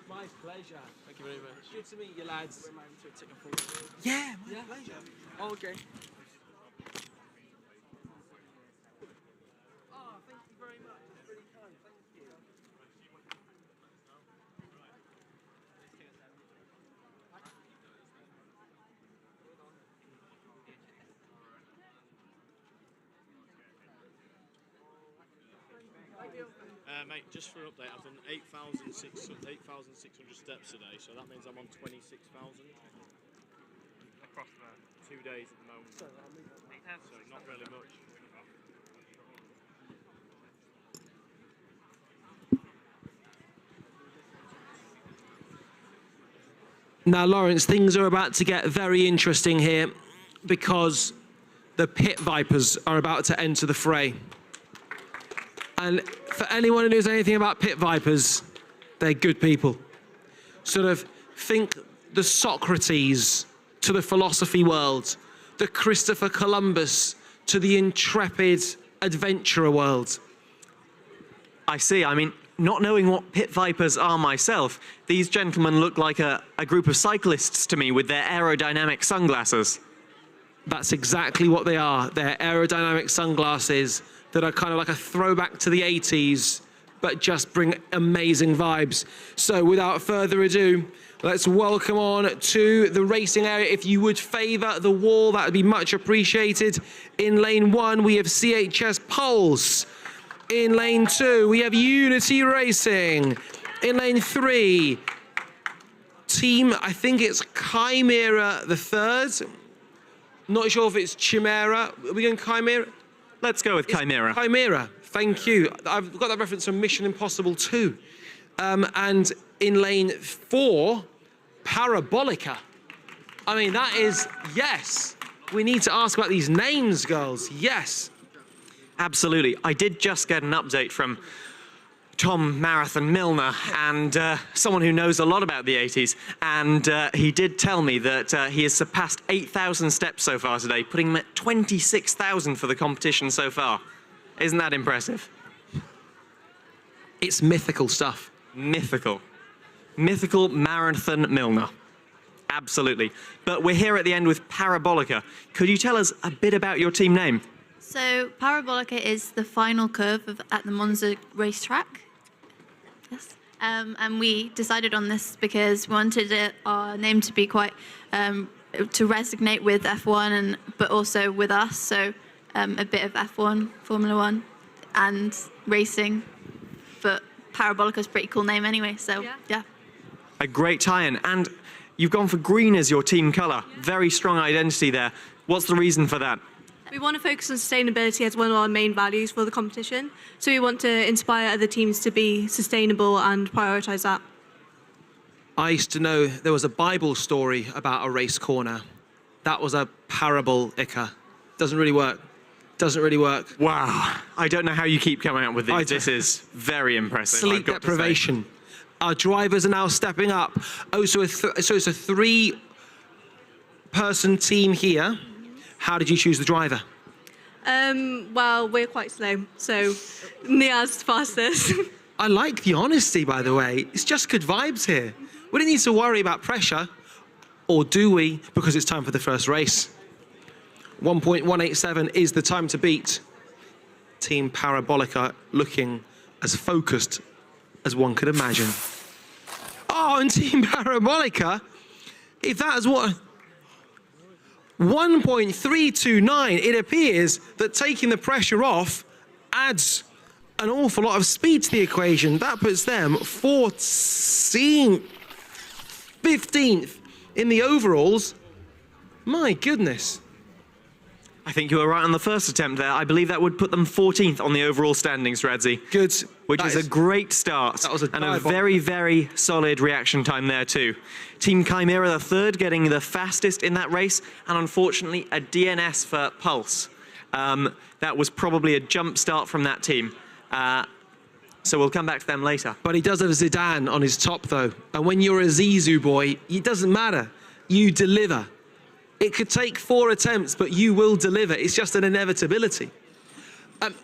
My pleasure. Thank you very much. Good to meet you, lads. Take a photo. Yeah, my pleasure. Oh, okay. Oh, thank you very much. It's really kind. Thank you. Mate, just for an update, I've done 8,600 steps today, so that means I'm on 26,000 across the 2 days at the moment. So not really much. Now, Lawrence, things are about to get very interesting here because the Pit Vipers are about to enter the fray. And for anyone who knows anything about Pit Vipers, they're good people. Sort of think the Socrates to the philosophy world, the Christopher Columbus to the intrepid adventurer world. I see. I mean, not knowing what Pit Vipers are myself, these gentlemen look like a group of cyclists to me with their aerodynamic sunglasses. That's exactly what they are. They're aerodynamic sunglasses that are kind of like a throwback to the 80s, but just bring amazing vibes. So without further ado, let's welcome on to the racing area. If you would favor the wall, that would be much appreciated. In lane 1, we have CHS Pulse. In lane 2, we have Unity Racing. In lane 3, team, I think it's Chimera the third. Not sure if it's Chimera. Are we going Chimera? Let's go with Chimera. Chimera, thank you. I've got that reference from Mission Impossible 2. And in lane 4, Parabolica. I mean, that is, yes. We need to ask about these names, girls. Yes. Absolutely. I did just get an update from Tom Marathon Milner, and someone who knows a lot about the 80s, and he did tell me that he has surpassed 8,000 steps so far today, putting him at 26,000 for the competition so far. Isn't that impressive? It's mythical stuff. Mythical. Mythical Marathon Milner. Absolutely. But we're here at the end with Parabolica. Could you tell us a bit about your team name? So Parabolica is the final curve at the Monza racetrack. Yes. And we decided on this because we wanted our name to be quite, to resonate with F1, but also with us. So a bit of F1, Formula 1, and racing. But Parabolica is a pretty cool name anyway, so yeah. A great tie-in. And you've gone for green as your team colour. Very strong identity there. What's the reason for that? We want to focus on sustainability as one of our main values for the competition. So we want to inspire other teams to be sustainable and prioritise that. I used to know there was a Bible story about a race corner. That was a Parabolica. Doesn't really work. Doesn't really work. Wow. I don't know how you keep coming up with these. This is very impressive. Sleep deprivation. Our drivers are now stepping up. Oh, so it's a 3-person team here. How did you choose the driver? Well, we're quite slow, so Nia's fastest. I like the honesty, by the way. It's just good vibes here. We don't need to worry about pressure, or do we? Because it's time for the first race. 1.187 is the time to beat. Team Parabolica looking as focused as one could imagine. Oh, and Team Parabolica, if that is what... 1.329, it appears that taking the pressure off adds an awful lot of speed to the equation. That puts them 14th, 15th in the overalls. My goodness. I think you were right on the first attempt there. I believe that would put them 14th on the overall standings, Radzi. Good. Which is a great start. That was a and a very, very solid reaction time there too. Team Chimera, the third, getting the fastest in that race, and unfortunately a DNS for Pulse. That was probably a jump start from that team. So we'll come back to them later. But he does have Zidane on his top, though. And when you're a Zizou boy, it doesn't matter. You deliver. It could take 4 attempts, but you will deliver. It's just an inevitability.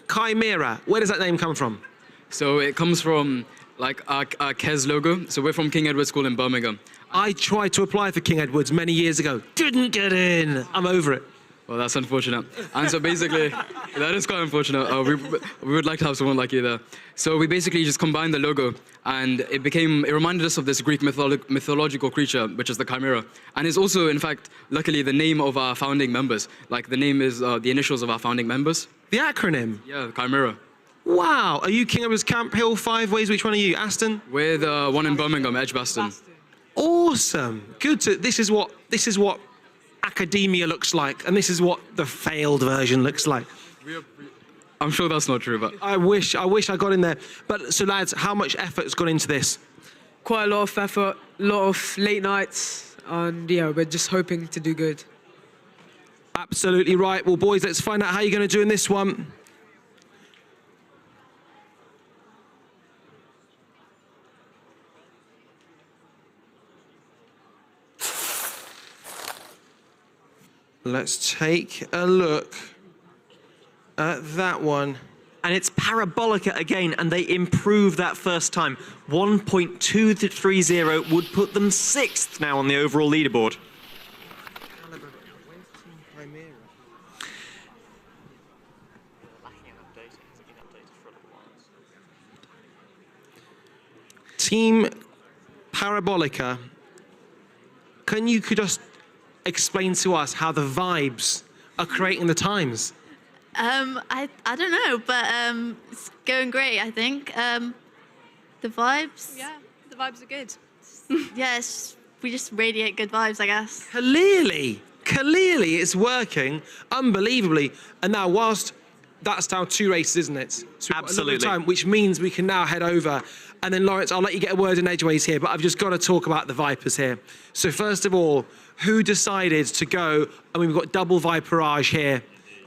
Chimera, where does that name come from? So it comes from like our KES logo. So we're from King Edward School in Birmingham. I tried to apply for King Edward's many years ago. Didn't get in. I'm over it. Well, that's unfortunate. And so basically, that is quite unfortunate. We would like to have someone like you there. So we basically just combined the logo, and it reminded us of this Greek mythological creature, which is the Chimera. And it's also, in fact, luckily the name of our founding members. Like the name is the initials of our founding members. The acronym? Yeah, Chimera. Wow. Are you King Edward's Camp Hill, Five Ways? Which one are you? Aston? We're the one in Birmingham, Edgbaston. Awesome. Good to, this is what academia looks like, and this is what the failed version looks like. I'm sure that's not true, but I wish I got in there. But so lads, how much effort has gone into this? Quite a lot of effort, a lot of late nights, and yeah, we're just hoping to do good. Absolutely right. Well, boys, let's find out how you're going to do in this one. Let's take a look at that one. And it's Parabolica again, and they improved that first time. 1.230 would put them 6th now on the overall leaderboard. Team Parabolica, can you just explain to us how the vibes are creating the times? I don't know, but it's going great, I think. The vibes. Yeah, the vibes are good. Yes, we just radiate good vibes, I guess. Clearly it's working unbelievably. And now, whilst that's now 2 races, isn't it? So we've got a little bit of time, which means we can now head over. And then, Lawrence, I'll let you get a word in edgeways here, but I've just got to talk about the Vipers here. So first of all, who decided to go? I mean, we've got double Viperage here.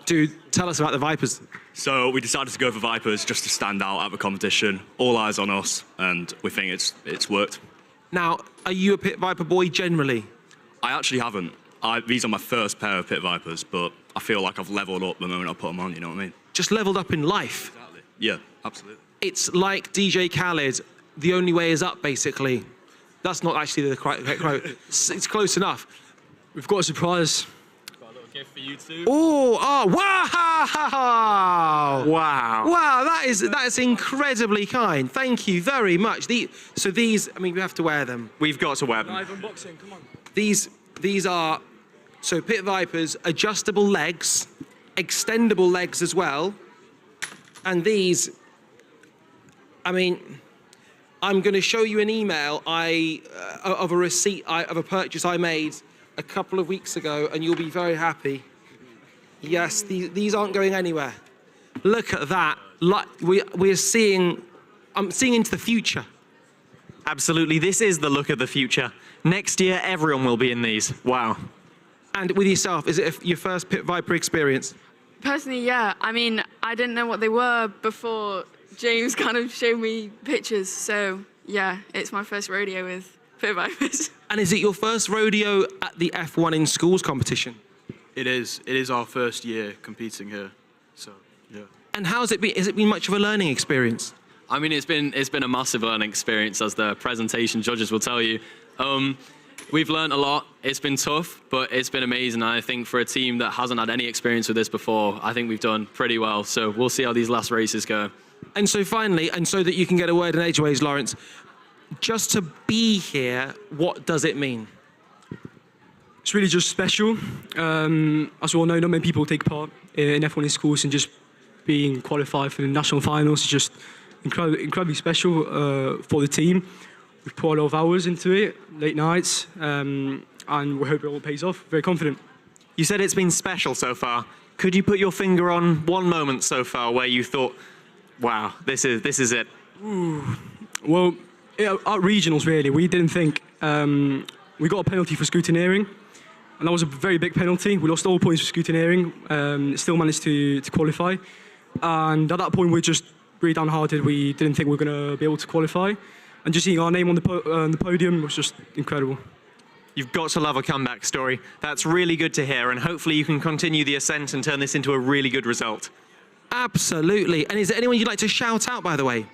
Dude, tell us about the Vipers. So we decided to go for Vipers just to stand out at the competition. All eyes on us, and we think it's worked. Now, are you a Pit Viper boy generally? I actually haven't. These are my first pair of Pit Vipers, but I feel like I've leveled up the moment I put them on, you know what I mean? Just leveled up in life? Exactly. Yeah, absolutely. It's like DJ Khaled, the only way is up, basically. That's not actually the correct quote. It's close enough. We've got a surprise. Got a little gift for you too. Oh, wow! Wow. Wow, that is incredibly kind. Thank you very much. So these, I mean, we have to wear them. We've got to wear them. Live unboxing, come on. These are, so Pit Vipers, adjustable legs, extendable legs as well. And these, I mean, I'm going to show you an email of a receipt of a purchase I made a couple of weeks ago, and you'll be very happy. Yes, these aren't going anywhere. Look at that. We're seeing, I'm seeing into the future. Absolutely, this is the look of the future. Next year, everyone will be in these. Wow. And with yourself, is it your first Pit Viper experience? Personally, yeah. I mean, I didn't know what they were before James kind of showed me pictures. So, yeah, it's my first rodeo with Pit Vipers. And is it your first rodeo at the F1 in Schools competition? It is. It is our first year competing here. So, yeah. And how's it been? Has it been much of a learning experience? I mean, it's been a massive learning experience, as the presentation judges will tell you. We've learned a lot. It's been tough, but it's been amazing. And I think for a team that hasn't had any experience with this before, I think we've done pretty well. So we'll see how these last races go. And so finally, and so that you can get a word in edgeways, Lawrence, just to be here, what does it mean? It's really just special. As we all know, not many people take part in F1 in schools, and just being qualified for the national finals is just incredibly special for the team. We've put a lot of hours into it, late nights, and we hope it all pays off. Very confident. You said it's been special so far. Could you put your finger on one moment so far where you thought, wow, this is it? Ooh. Well, at regionals, really, we didn't think. We got a penalty for scrutineering, and that was a very big penalty. We lost all points for scrutineering, still managed to qualify. And at that point, we were just really downhearted. We didn't think we were going to be able to qualify. And just seeing our name on the podium was just incredible. You've got to love a comeback story. That's really good to hear, and hopefully you can continue the ascent and turn this into a really good result. Absolutely. And is there anyone you'd like to shout out, by the way?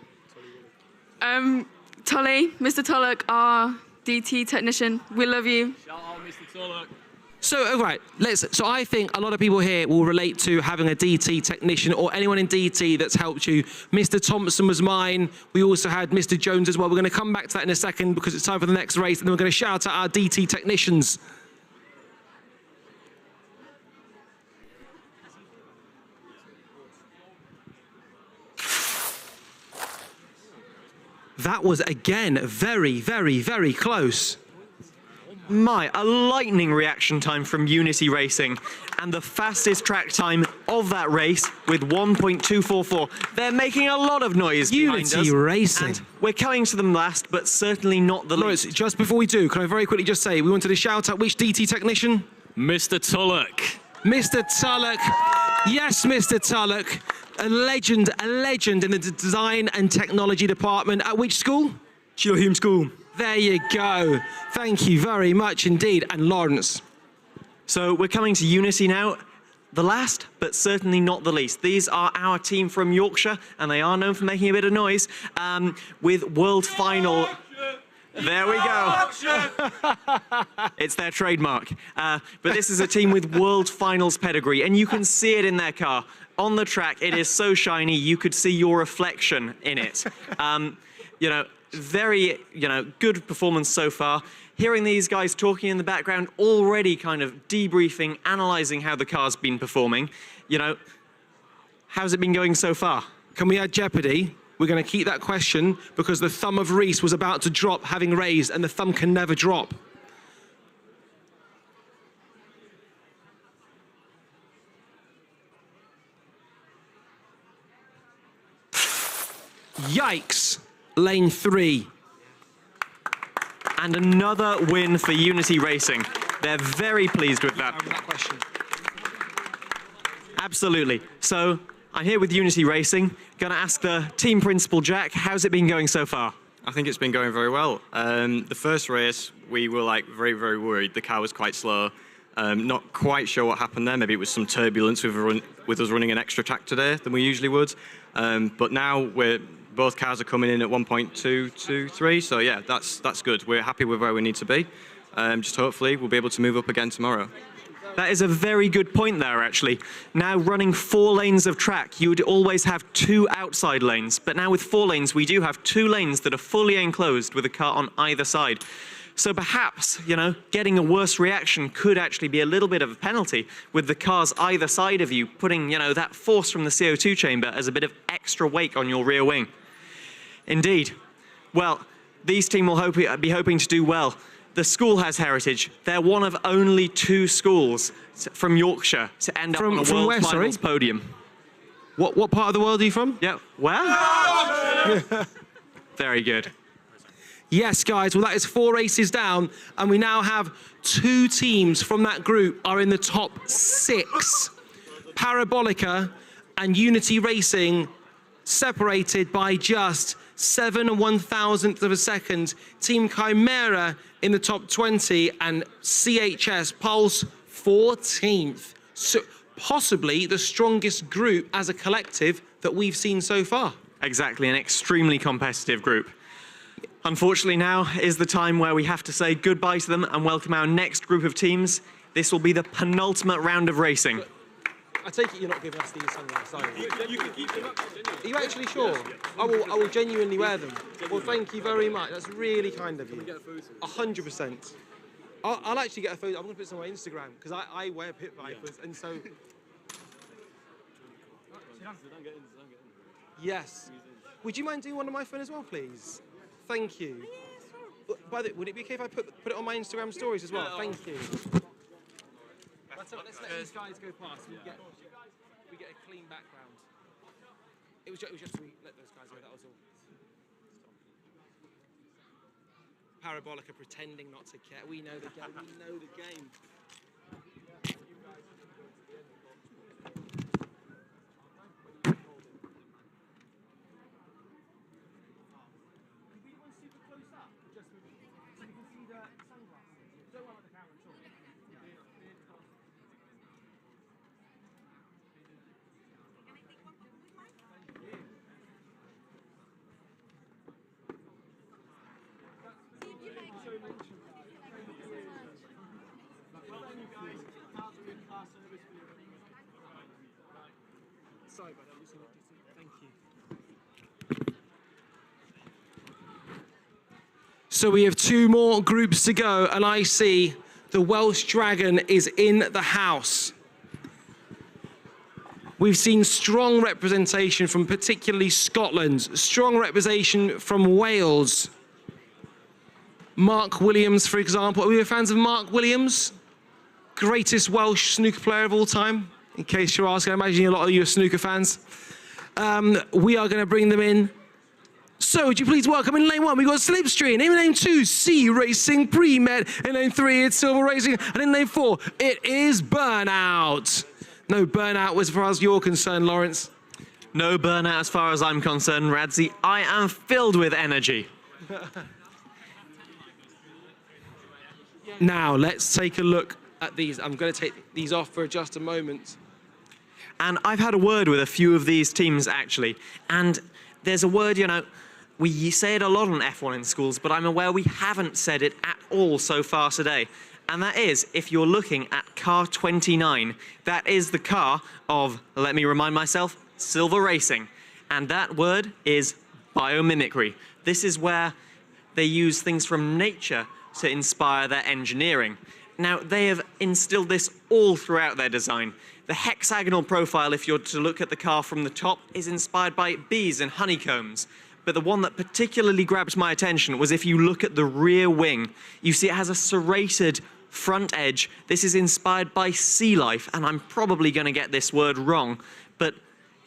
Tully, Mr. Tullock, our DT technician. We love you. Shout out, Mr. Tullock. So, all right, so I think a lot of people here will relate to having a DT technician or anyone in DT that's helped you. Mr. Thompson was mine. We also had Mr. Jones as well. We're going to come back to that in a second because it's time for the next race, and then we're going to shout out our DT technicians. That was, again, very, very, very close. A lightning reaction time from Unity Racing, and the fastest track time of that race with 1.244. They're making a lot of noise behind us. Unity Racing. And we're coming to them last, but certainly not the least. Just before we do, can I very quickly just say, we wanted to shout out which DT technician? Mr. Tullock. Mr. Tullock. Yes, Mr. Tullock. A legend in the design and technology department. At which school? Hume School. There you go. Thank you very much indeed. And Lawrence. So we're coming to Unity now. The last, but certainly not the least. These are our team from Yorkshire, and they are known for making a bit of noise, with World Final. There we go. It's their trademark. But this is a team with World Finals pedigree, and you can see it in their car. On the track, it is so shiny, you could see your reflection in it. Very, good performance so far. Hearing these guys talking in the background, already kind of debriefing, analysing how the car's been performing. How's it been going so far? Can we add Jeopardy? We're going to keep that question because the thumb of Reese was about to drop, having raised, and the thumb can never drop. Yikes. Lane 3. And another win for Unity Racing. They're very pleased with that. Absolutely. So I'm here with Unity Racing. Going to ask the team principal, Jack, how's it been going so far? I think it's been going very well. The first race, we were very, very worried. The car was quite slow. Not quite sure what happened there. Maybe it was some turbulence with us running an extra track today than we usually would. But now both cars are coming in at 1.223, so yeah, that's good. We're happy with where we need to be. Just hopefully we'll be able to move up again tomorrow. That is a very good point there, actually. Now running 4 lanes of track, you would always have 2 outside lanes, but now with 4 lanes, we do have 2 lanes that are fully enclosed with a car on either side. So perhaps, getting a worse reaction could actually be a little bit of a penalty with the cars either side of you, putting, that force from the CO2 chamber as a bit of extra weight on your rear wing. Indeed. Well, these team will be hoping to do well. The school has heritage. They're one of only 2 schools from Yorkshire to end up on a World Finals podium. What part of the world are you from? Yeah, well, very good. Yes, guys, well, that is 4 races down, and we now have 2 teams from that group are in the top 6. Parabolica and Unity Racing separated by just 7 1/1000th of a second. Team Chimera in the top 20 and CHS Pulse 14th. So possibly the strongest group as a collective that we've seen so far. Exactly, an extremely competitive group. Unfortunately, now is the time where we have to say goodbye to them and welcome our next group of teams. This will be the penultimate round of racing. I take it you're not giving us these sunglasses, are you? You can keep them up. Are you actually sure? I will genuinely wear them. Well, thank you very much. That's really kind of you. 100%. I'll actually get a photo. I'm going to put this on my Instagram because I wear pit vipers, and so. Yes. Would you mind doing one on my phone as well, please? Thank you. By the way, would it be okay if I put it on my Instagram stories as well? Thank you. Let's let these guys go past. We get a clean background. It was just to let those guys go. That was all. Parabolica pretending not to care. We know the game. We know the game. Sorry about that. Thank you. So we have 2 more groups to go, and I see the Welsh Dragon is in the house. We've seen strong representation from particularly Scotland, strong representation from Wales. Mark Williams, for example. Are we fans of Mark Williams? Greatest Welsh snooker player of all time, in case you're asking. I imagine a lot of you are snooker fans. We are going to bring them in. So would you please welcome in lane 1, we've got Slipstream. In lane 2, C Racing Pre-Med. In lane 3, it's Silver Racing. And in lane 4, it is Burnout. No burnout as far as you're concerned, Lawrence. No burnout as far as I'm concerned, Radzi. I am filled with energy. Now, let's take a look at these. I'm going to take these off for just a moment. And I've had a word with a few of these teams, actually. And there's a word, you know, we say it a lot on F1 in schools, but I'm aware we haven't said it at all so far today. And that is, if you're looking at car 29, that is the car of, let me remind myself, Silver Racing. And that word is biomimicry. This is where they use things from nature to inspire their engineering. Now, they have instilled this all throughout their design. The hexagonal profile, if you're to look at the car from the top, is inspired by bees and honeycombs. But the one that particularly grabbed my attention was if you look at the rear wing, you see it has a serrated front edge. This is inspired by sea life, and I'm probably going to get this word wrong, but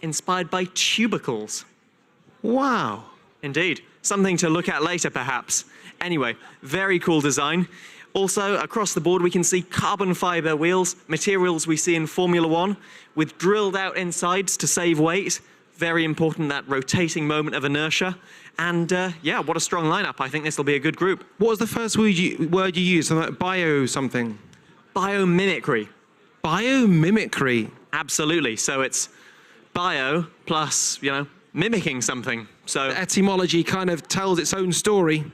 inspired by tubercles. Wow. Indeed. Something to look at later, perhaps. Anyway, very cool design. Also, across the board, we can see carbon fiber wheels, materials we see in Formula One, with drilled out insides to save weight. Very important, that rotating moment of inertia. And yeah, what a strong lineup. I think this will be a good group. What was the first word you used? Something like bio something? Biomimicry. Biomimicry? Absolutely. So it's bio plus, you know, mimicking something. So the etymology kind of tells its own story.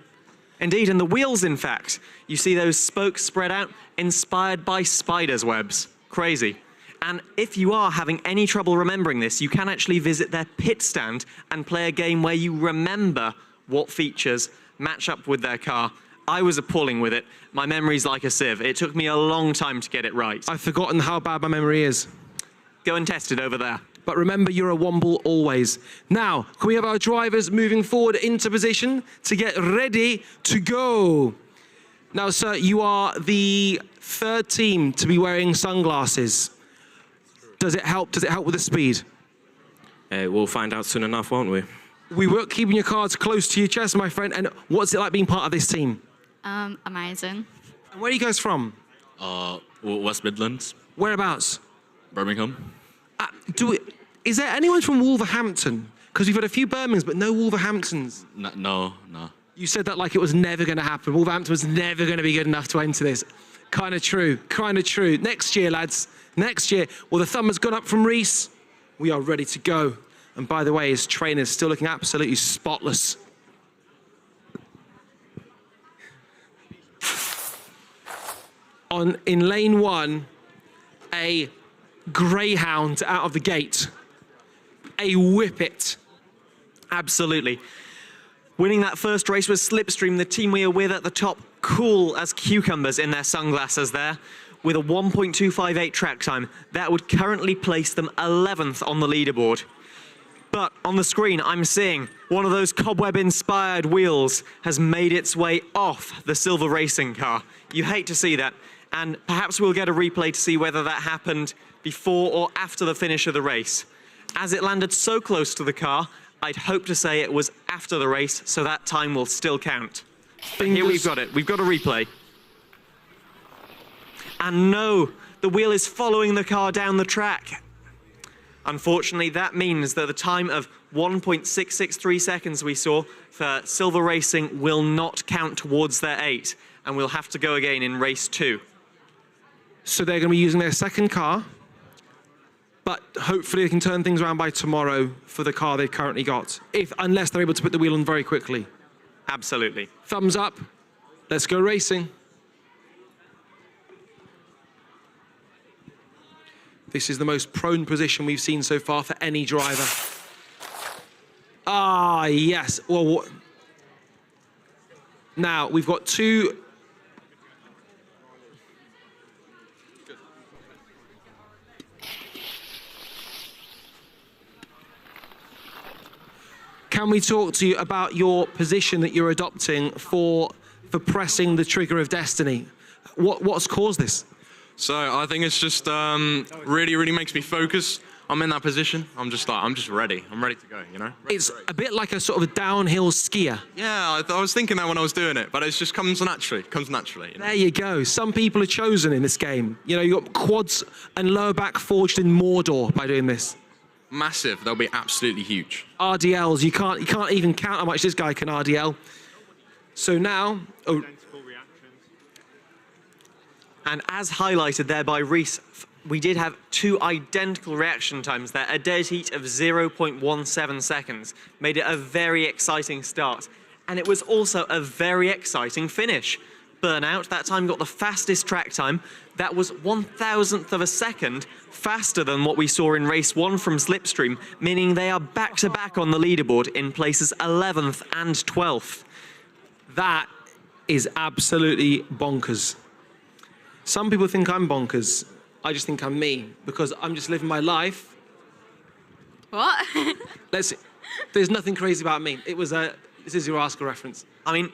Indeed, and the wheels, in fact. You see those spokes spread out, inspired by spiders' webs. Crazy. And if you are having any trouble remembering this, you can actually visit their pit stand and play a game where you remember what features match up with their car. I was appalling with it. My memory's like a sieve. It took me a long time to get it right. I've forgotten how bad my memory is. Go and test it over there. But remember, you're a Womble always. Now, can we have our drivers moving forward into position to get ready to go? Now, sir, you are the 3rd team to be wearing sunglasses. Does it help? Does it help with the speed? We'll find out soon enough, won't we? We were keeping your cards close to your chest, my friend. And what's it like being part of this team? Amazing. And where are you guys from? West Midlands. Whereabouts? Birmingham. Is there anyone from Wolverhampton? Because we've had a few Birminghams, but no Wolverhamptons. No. You said that like it was never going to happen. Wolverhampton was never going to be good enough to enter this. Kind of true. Next year, lads. Next year. Well, the thumb has gone up from Reese. We are ready to go. And by the way, his trainer's still looking absolutely spotless. In lane 1, a greyhound out of the gate. A whippet. Absolutely. Winning that first race was Slipstream, the team we are with at the top, cool as cucumbers in their sunglasses there, with a 1.258 track time. That would currently place them 11th on the leaderboard. But on the screen, I'm seeing one of those cobweb-inspired wheels has made its way off the silver racing car. You hate to see that, and perhaps we'll get a replay to see whether that happened before or after the finish of the race. As it landed so close to the car, I'd hope to say it was after the race, so that time will still count. But here we've got it. We've got a replay. And no, the wheel is following the car down the track. Unfortunately, that means that the time of 1.663 seconds we saw for Silver Racing will not count towards their 8, and we'll have to go again in race 2. So they're going to be using their second car, but hopefully they can turn things around by tomorrow for the car they've currently got, unless they're able to put the wheel on very quickly. Absolutely. Thumbs up. Let's go racing. This is the most prone position we've seen so far for any driver. Ah, yes. Well, now we've got two. Can we talk to you about your position that you're adopting for pressing the trigger of destiny? What's caused this? So I think it's just really makes me focus. I'm in that position. I'm just ready. I'm ready to go, you know? It's a bit like a sort of a downhill skier. Yeah, I was thinking that when I was doing it, but it just comes naturally. You know? There you go. Some people are chosen in this game. You know, you've got quads and lower back forged in Mordor by doing this. Massive. They'll be absolutely huge. RDLs, you can't even count how much this guy can RDL. So now, and as highlighted there by Reese, we did have 2 identical reaction times there. A dead heat of 0.17 seconds made it a very exciting start. And it was also a very exciting finish. Burnout, that time got the fastest track time. That was 1,000th of a second faster than what we saw in race 1 from Slipstream, meaning they are back-to-back on the leaderboard in places 11th and 12th. That is absolutely bonkers. Some people think I'm bonkers. I just think I'm me, because I'm just living my life. What? There's nothing crazy about me. This is your Oscar reference. I mean,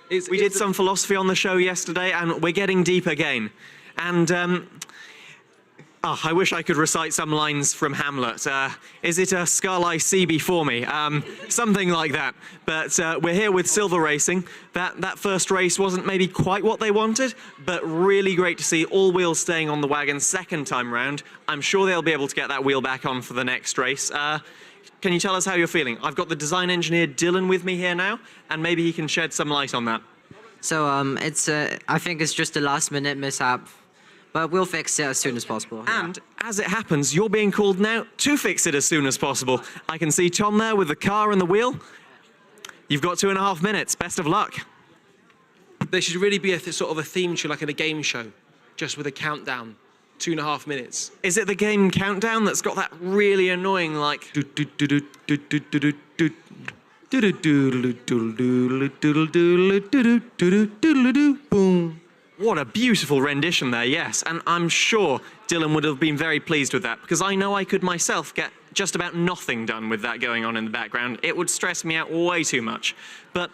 we did some philosophy on the show yesterday, and we're getting deep again. And I wish I could recite some lines from Hamlet. Is it a skull I see before me? Something like that. But we're here with Silver Racing. That first race wasn't maybe quite what they wanted, but really great to see all wheels staying on the wagon second time round. I'm sure they'll be able to get that wheel back on for the next race. Can you tell us how you're feeling? I've got the design engineer Dylan with me here now, and maybe he can shed some light on that. So I think it's just a last-minute mishap, but we'll fix it as soon as possible. And as it happens, you're being called now to fix it as soon as possible. I can see Tom there with the car and the wheel. You've got 2.5 minutes. Best of luck. There should really be a sort of a theme tune, like in a game show, just with a countdown. 2.5 minutes. Is it the game countdown that's got that really annoying, like... Boom. What a beautiful rendition there, yes. And I'm sure Dylan would have been very pleased with that, because I know I could myself get just about nothing done with that going on in the background. It would stress me out way too much. But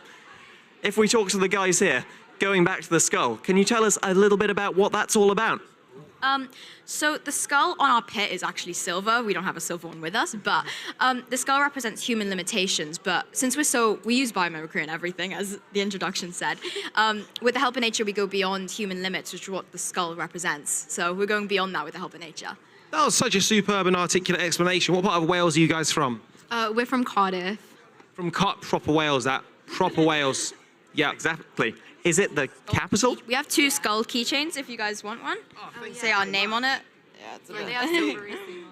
if we talk to the guys here, going back to the skull, can you tell us a little bit about what that's all about? So the skull on our pit is actually silver. We don't have a silver one with us, but the skull represents human limitations. But since we use biomimicry and everything, as the introduction said, with the help of nature, we go beyond human limits, which is what the skull represents. So we're going beyond that with the help of nature. That was such a superb and articulate explanation. What part of Wales are you guys from? We're from Cardiff. From proper Wales, that. Proper Wales. Yeah. Exactly. Is it the capital? We have 2 skull keychains if you guys want one. Say our name on it. Yeah, they have silver racing on.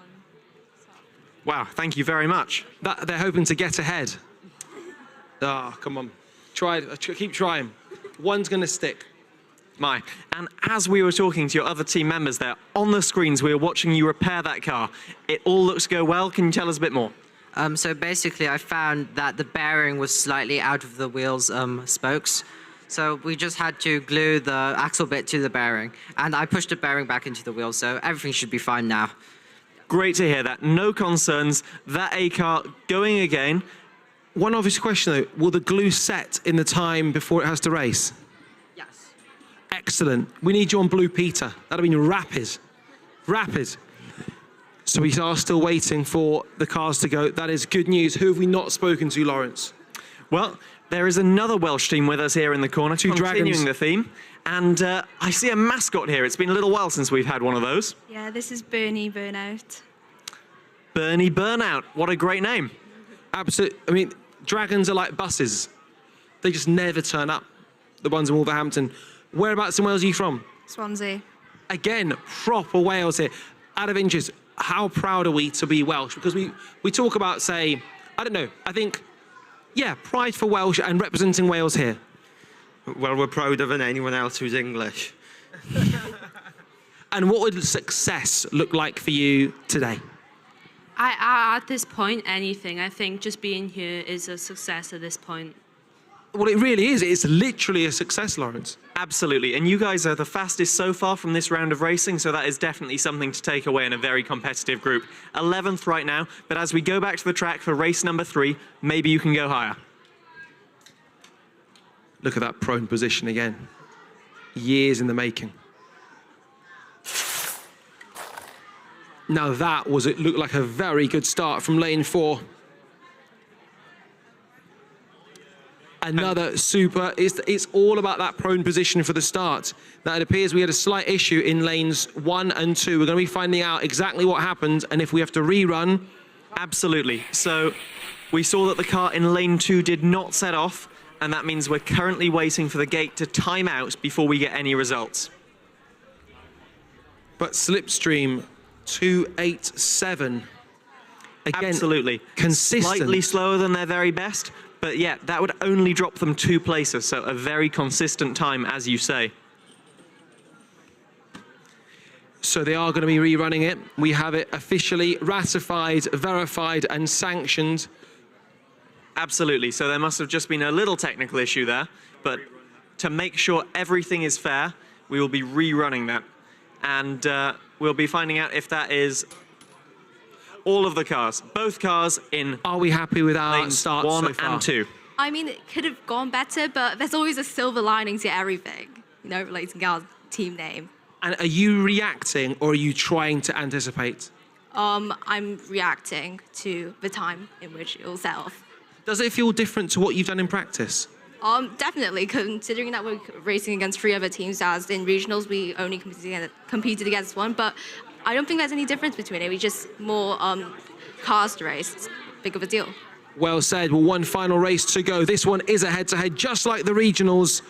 Wow, thank you very much. They're hoping to get ahead. Ah, come on. Keep trying. One's going to stick. And as we were talking to your other team members there, on the screens, we were watching you repair that car. It all looks to go well. Can you tell us a bit more? So basically, I found that the bearing was slightly out of the wheel's spokes. So we just had to glue the axle bit to the bearing. And I pushed the bearing back into the wheel, so everything should be fine now. Great to hear that. No concerns. That A car going again. One obvious question, though. Will the glue set in the time before it has to race? Yes. Excellent. We need you on Blue Peter. That'll be rapid. Rapid. So we are still waiting for the cars to go. That is good news. Who have we not spoken to, Lawrence? Well, there is another Welsh team with us here in the corner, continuing the theme. And I see a mascot here. It's been a little while since we've had one of those. Yeah, this is Bernie Burnout. Bernie Burnout. What a great name. Absolutely. I mean, dragons are like buses. They just never turn up, the ones in Wolverhampton. Whereabouts in Wales are you from? Swansea. Again, proper Wales here. Out of interest, how proud are we to be Welsh? Because we talk about, say, I don't know, I think, yeah, pride for Welsh and representing Wales here. Well, we're prouder than anyone else who's English. And what would success look like for you today? At this point, anything. I think just being here is a success at this point. Well, it really is. It's literally a success, Lawrence. Absolutely. And you guys are the fastest so far from this round of racing, so that is definitely something to take away in a very competitive group. 11th right now, but as we go back to the track for race number 3, maybe you can go higher. Look at that prone position again. Years in the making. Now that it looked like a very good start from lane 4. Another super, it's all about that prone position for the start. Now it appears we had a slight issue in lanes 1 and 2. We're going to be finding out exactly what happened and if we have to rerun. Absolutely. So we saw that the car in lane 2 did not set off, and that means we're currently waiting for the gate to time out before we get any results. But slipstream 287. Again, absolutely. Consistent. Slightly slower than their very best, but yeah, that would only drop them 2 places, so a very consistent time, as you say. So they are going to be rerunning it. We have it officially ratified, verified, and sanctioned. Absolutely. So there must have just been a little technical issue there, but to make sure everything is fair, we will be rerunning that. And we'll be finding out if that is all of the cars, both cars in. Are we happy with our start 1 so far? and 2? I mean, it could have gone better, but there's always a silver lining to everything, you know, relating to our team name. And are you reacting or are you trying to anticipate? I'm reacting to the time in which it will set off. Does it feel different to what you've done in practice? Definitely, considering that we're racing against 3 other teams, as in regionals we only competed against 1, but I don't think there's any difference between it. We just more cars to race. It's big of a deal. Well said. Well, one final race to go. This one is a head-to-head, just like the regionals.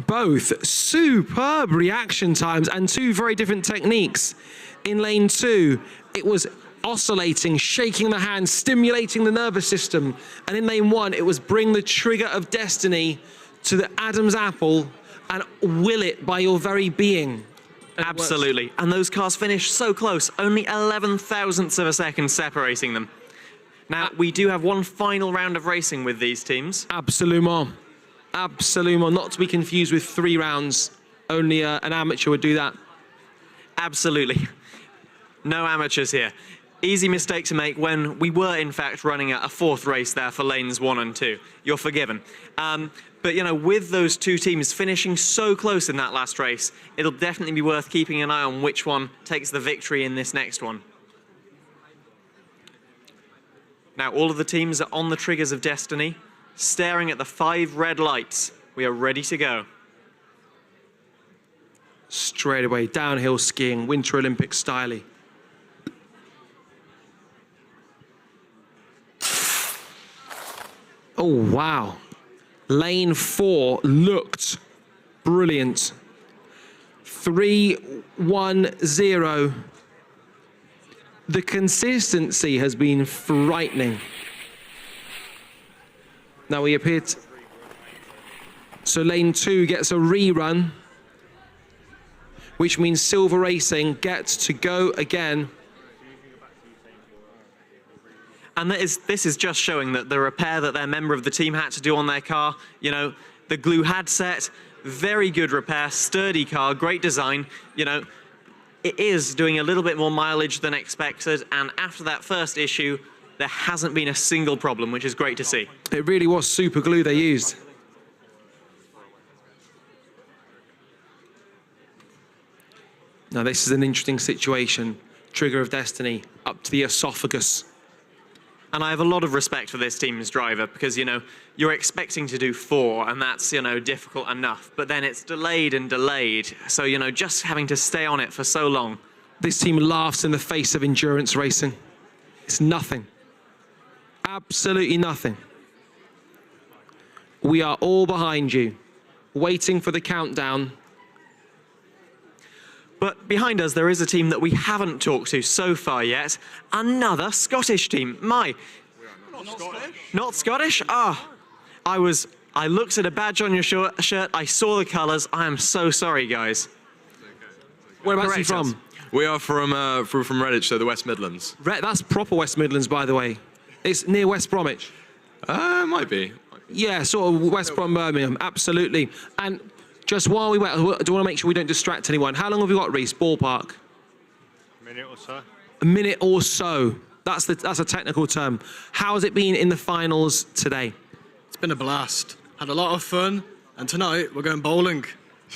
Both superb reaction times and 2 very different techniques. In lane 2, it was oscillating, shaking the hand, stimulating the nervous system. And in lane 1, it was bring the trigger of destiny to the Adam's apple and will it by your very being. Absolutely. And those cars finished so close, only 11 thousandths of a second separating them. Now, we do have one final round of racing with these teams. Absolument. Absolument. Not to be confused with 3 rounds. Only an amateur would do that. Absolutely. No amateurs here. Easy mistake to make when we were, in fact, running a 4th race there for lanes 1 and 2. You're forgiven. But, you know, with those 2 teams finishing so close in that last race, it'll definitely be worth keeping an eye on which one takes the victory in this next one. Now, all of the teams are on the triggers of destiny, staring at the 5 red lights. We are ready to go. Straight away, downhill skiing, Winter Olympic style. Oh, wow. Lane 4 looked brilliant. 3-1-0. The consistency has been frightening. Now we appear to... So lane 2 gets a rerun, which means Silver Racing gets to go again. And this is just showing that the repair that their member of the team had to do on their car, you know, the glue had set, very good repair, sturdy car, great design, you know, it is doing a little bit more mileage than expected, and after that first issue, there hasn't been a single problem, which is great to see. It really was super glue they used. Now this is an interesting situation. Trigger of Destiny, up to the esophagus. And I have a lot of respect for this team's driver because, you know, you're expecting to do 4 and that's, you know, difficult enough. But then it's delayed and delayed. So, you know, just having to stay on it for so long. This team laughs in the face of endurance racing. It's nothing. Absolutely nothing. We are all behind you, waiting for the countdown. But behind us, there is a team that we haven't talked to so far yet. Another Scottish team. Not Scottish? Not Scottish? Ah, I looked at a badge on your shirt. I saw the colours. I am so sorry, guys. Whereabouts are you from? We are from Redditch, so the West Midlands. That's proper West Midlands, by the way. It's near West Bromwich. Might be. Yeah, sort of West Brom, Birmingham, absolutely. And just while we wait, I do want to make sure we don't distract anyone. How long have we got, Reese? Ballpark? A minute or so. A minute or so. That's a technical term. How has it been in the finals today? It's been a blast. Had a lot of fun, and tonight we're going bowling.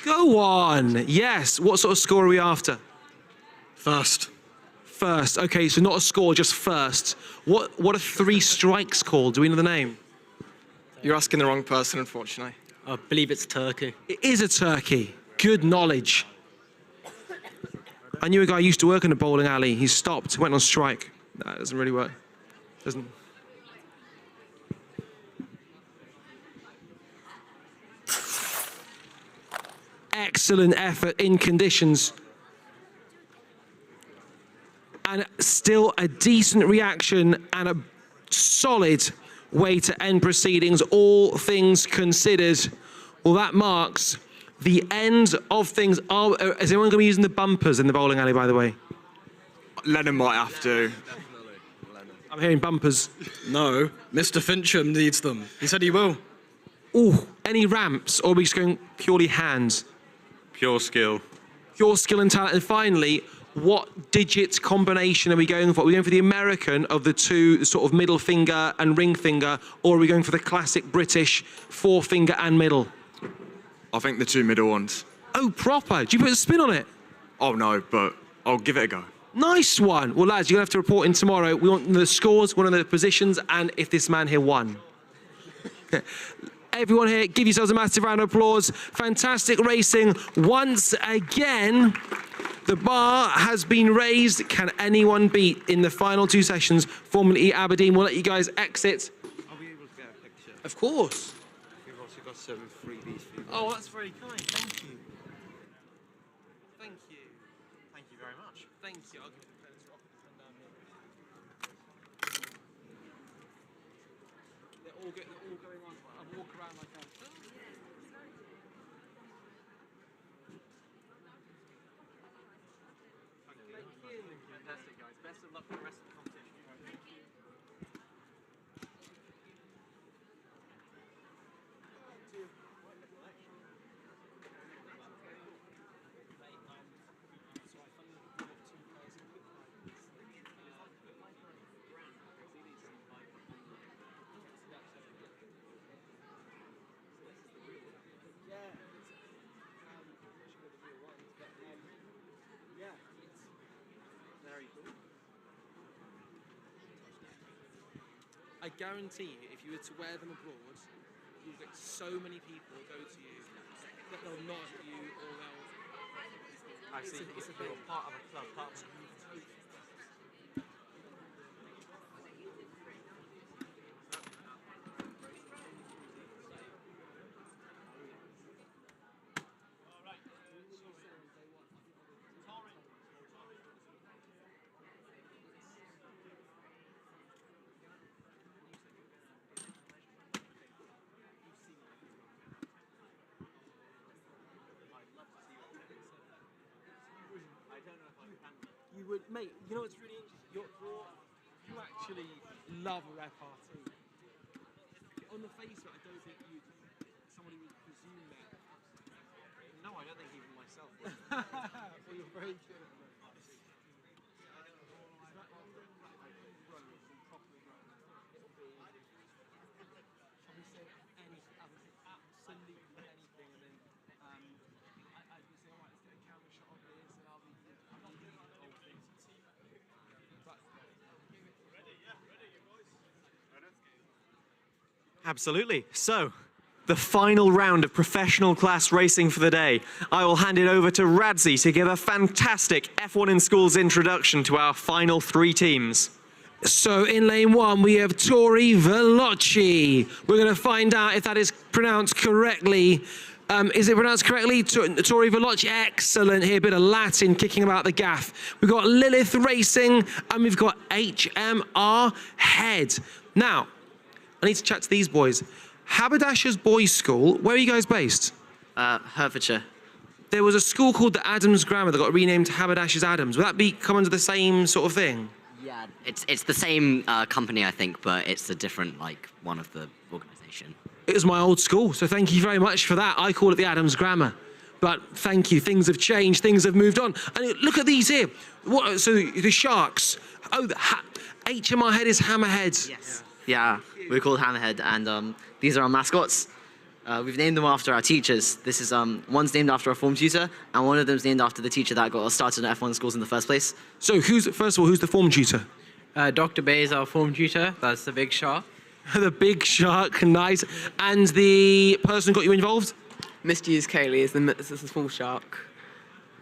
Go on. Yes. What sort of score are we after? First. First. Okay, so not a score, just first. What are 3 strikes called? Do we know the name? You're asking the wrong person, unfortunately. I believe it's turkey. It is a turkey. Good knowledge. I knew a guy who used to work in a bowling alley. He stopped, went on strike. No, it doesn't really work. Doesn't. Excellent effort in conditions. And still a decent reaction and a solid way to end proceedings, all things considered. Well, that marks the end of things. Is anyone going to be using the bumpers in the bowling alley, by the way? Lennon might have to. I'm hearing bumpers. No, Mr. Fincham needs them. He said he will. Ooh, any ramps, or are we just going purely hands? Pure skill. Pure skill and talent. And finally, what digit combination are we going for? Are we going for the American of the 2 sort of middle finger and ring finger, or are we going for the classic British 4-finger and middle? I think the 2 middle ones. Oh, proper. Do you put a spin on it? Oh, no, but I'll give it a go. Nice one. Well, lads, you're going to have to report in tomorrow. We want the scores, we want the positions, and if this man here won. Everyone here, give yourselves a massive round of applause. Fantastic racing once again. The bar has been raised. Can anyone beat in the final 2 sessions? Formerly Aberdeen. We'll let you guys exit. I'll be able to get a picture. Of course. We've also got some freebies for you. Oh, that's very kind. Thank you. Thank you. Thank you very much. Thank you. I'll give it a pen as well. Down here. They're all going on. I'll walk around like that. Fantastic, guys. Best of luck for the rest of the competition. Thank you. I guarantee you, if you were to wear them abroad, you'll get so many people go to you that they'll nod at you or they'll... I see. It's a bit of part of a club, part of a would, mate. You know what's really interesting? You actually love a repartee. On the face of it, I don't think somebody would presume that. No, I don't think even myself would. Well, you're very good at repartee. Absolutely anything, and then I'd be saying, all right, let's get a camera shot of this, and I'll be leading the whole thing. But Absolutely. So, the final round of professional class racing for the day. I will hand it over to Radzi to give a fantastic F1 in Schools introduction to our final 3 teams. So in lane 1, we have Tori Veloci. We're going to find out if that is pronounced correctly. Is it pronounced correctly? Tori Veloci, excellent here, bit of Latin kicking about the gaff. We've got Lilith Racing, and we've got HMR Head. Now, I need to chat to these boys. Haberdashers Boys School, where are you guys based? Hertfordshire. There was a school called the Adams Grammar that got renamed Haberdashers Adams. Would that come under the same sort of thing? Yeah, it's the same company, I think, but it's a different, one of the organisation. It was my old school, so thank you very much for that. I call it the Adams Grammar. But thank you, things have changed, things have moved on. And look at these here. So the Sharks. Oh, HMR Head is Hammerhead. Yes. Yeah, we're called Hammerhead, and these are our mascots. We've named them after our teachers. This is one's named after a form tutor, and one of them's named after the teacher that got us started in F1 schools in the first place. So first of all, who's the form tutor? Dr. Bay is our form tutor. That's the big shark. The big shark, nice. And the person who got you involved? Mr. Hughes Cayley is the small shark.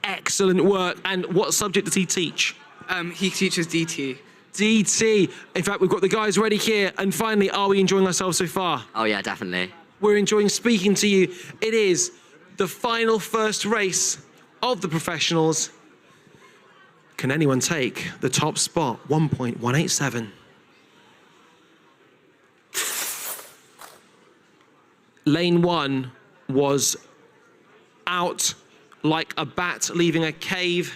Excellent work. And what subject does he teach? He teaches DT. DT. In fact, we've got the guys ready here. And finally, are we enjoying ourselves so far? Oh yeah, definitely. We're enjoying speaking to you. It is the final first race of the professionals. Can anyone take the top spot? 1.187. Lane 1 was out like a bat leaving a cave.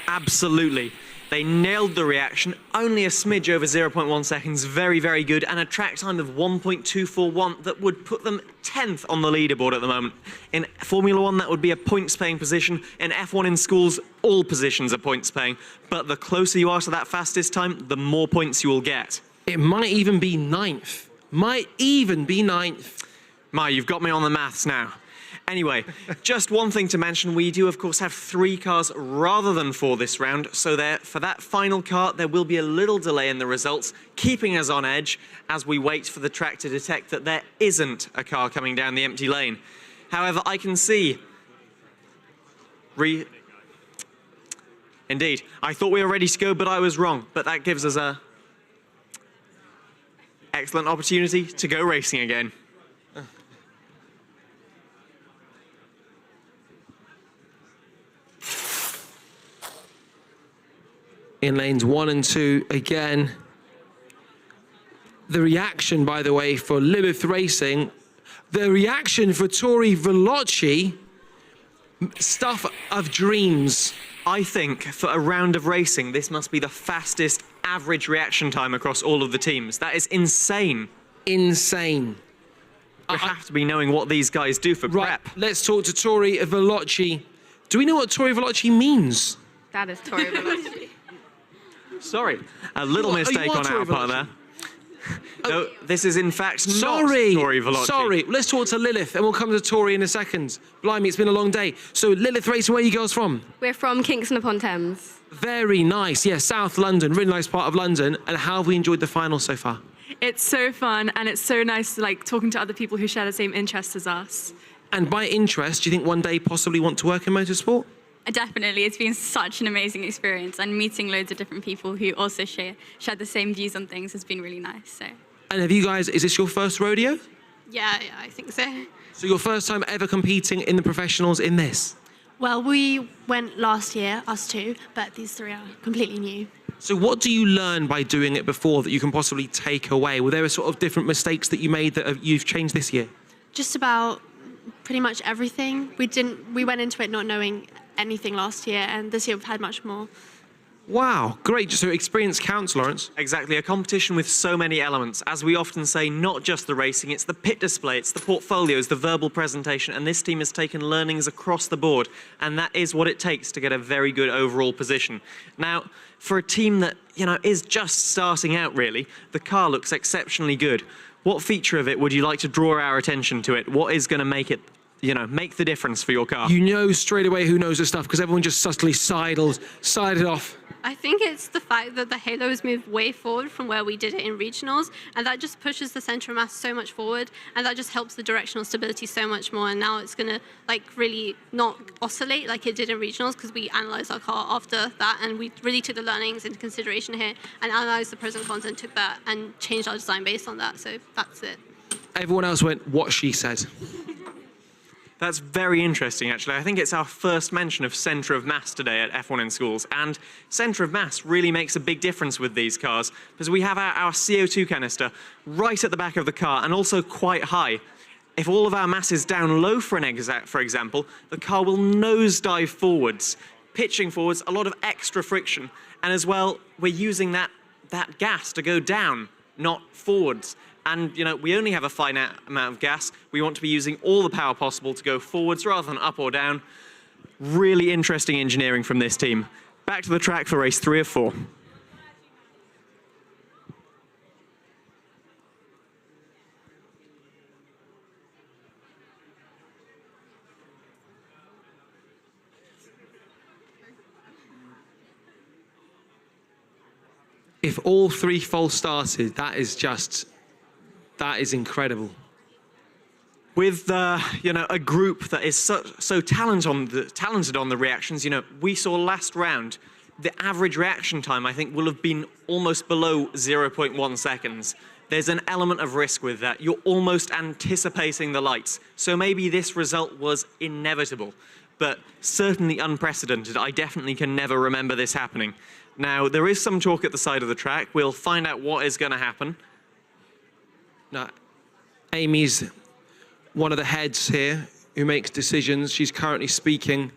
Absolutely. They nailed the reaction, only a smidge over 0.1 seconds, very, very good, and a track time of 1.241 that would put them 10th on the leaderboard at the moment. In Formula 1, that would be a points-paying position. In F1 in schools, all positions are points-paying, but the closer you are to that fastest time, the more points you will get. It might even be 9th. Might even be 9th. You've got me on the maths now. Anyway, just one thing to mention, we do of course have 3 cars rather than 4 this round, so for that final car there will be a little delay in the results, keeping us on edge as we wait for the track to detect that there isn't a car coming down the empty lane. However, I can see... Indeed, I thought we were ready to go, but I was wrong, but that gives us a excellent opportunity to go racing again. In lanes 1 and 2 again. The reaction, by the way, for Lilith Racing, the reaction for Tori Veloci, stuff of dreams. I think for a round of racing, this must be the fastest average reaction time across all of the teams. That is insane. Insane. We have to be knowing what these guys do for prep. Let's talk to Tori Veloci. Do we know what Tori Veloci means? That is Tori Veloci. Sorry, a little mistake on our part there. No, this is in fact not Tori Veloci. Sorry, let's talk to Lilith and we'll come to Tori in a second. Blimey, it's been a long day. So Lilith Racing, where are you girls from? We're from Kingston upon Thames. Very nice, yeah, South London, really nice part of London. And how have we enjoyed the final so far? It's so fun and it's so nice talking to other people who share the same interests as us. And by interest, do you think one day possibly want to work in motorsport? Definitely, it's been such an amazing experience, and meeting loads of different people who also share the same views on things has been really nice. So. And have you guys, is this your first rodeo? Yeah, I think so. So your first time ever competing in the professionals in this? Well, we went last year, us two, but these 3 are completely new. So what do you learn by doing it before that you can possibly take away? Were there sort of different mistakes that you made that you've changed this year? Just about pretty much everything. We went into it not knowing anything last year, and this year we've had much more Wow, great. So experience counts, Lawrence. Exactly, a competition with so many elements. As we often say, not just the racing, it's the pit display, it's the portfolios, the verbal presentation, and this team has taken learnings across the board, and that is what it takes to get a very good overall position. Now, for a team that, is just starting out really, the car looks exceptionally good. What feature of it would you like to draw our attention to it? What is going to make it, make the difference for your car? You know straight away who knows the stuff because everyone just subtly sided off. I think it's the fact that the halo has moved way forward from where we did it in regionals, and that just pushes the center of mass so much forward, and that just helps the directional stability so much more. And now it's gonna really not oscillate like it did in regionals because we analyzed our car after that, and we really took the learnings into consideration here and analyzed the pros and cons and took that and changed our design based on that. So that's it. Everyone else went, what she said. That's very interesting, actually. I think it's our first mention of centre of mass today at F1 in schools. And centre of mass really makes a big difference with these cars because we have our CO2 canister right at the back of the car and also quite high. If all of our mass is down low, for example, the car will nosedive forwards, pitching forwards, a lot of extra friction. And as well, we're using that gas to go down, not forwards. And, we only have a finite amount of gas. We want to be using all the power possible to go forwards rather than up or down. Really interesting engineering from this team. Back to the track for race 3 of 4. If all 3 false started, that is incredible. With a group that is so talented on the reactions, we saw last round, the average reaction time I think will have been almost below 0.1 seconds. There's an element of risk with that. You're almost anticipating the lights. So maybe this result was inevitable, but certainly unprecedented. I definitely can never remember this happening. Now, there is some talk at the side of the track. We'll find out what is going to happen. Now, Amy's one of the heads here who makes decisions. She's currently speaking.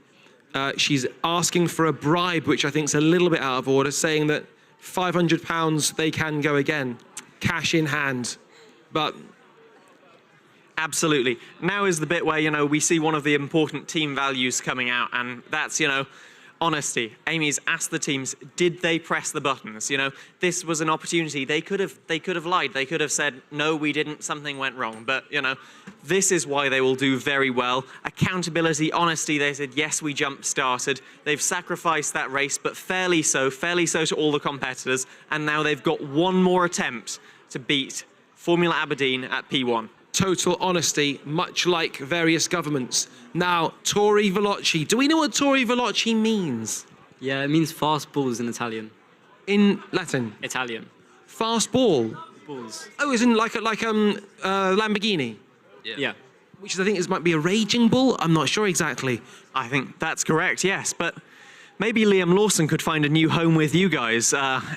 She's asking for a bribe, which I think is a little bit out of order, saying that £500 they can go again, cash in hand. But absolutely. Now is the bit where, we see one of the important team values coming out, and that's, honesty. Amy's asked the teams, did they press the buttons? This was an opportunity. They could have lied. They could have said, no, we didn't, something went wrong. But, this is why they will do very well. Accountability, honesty, they said, yes, we jump-started. They've sacrificed that race, but fairly so to all the competitors. And now they've got one more attempt to beat Formula Aberdeen at P1. Total honesty, much like various governments. Now, Tori Veloci. Do we know what Tori Veloci means? Yeah, it means fast balls in Italian. In Latin? Italian. Fast ball? Balls. Oh, isn't like Lamborghini? Yeah. Which I think might be a raging bull? I'm not sure exactly. I think that's correct, yes, but maybe Liam Lawson could find a new home with you guys.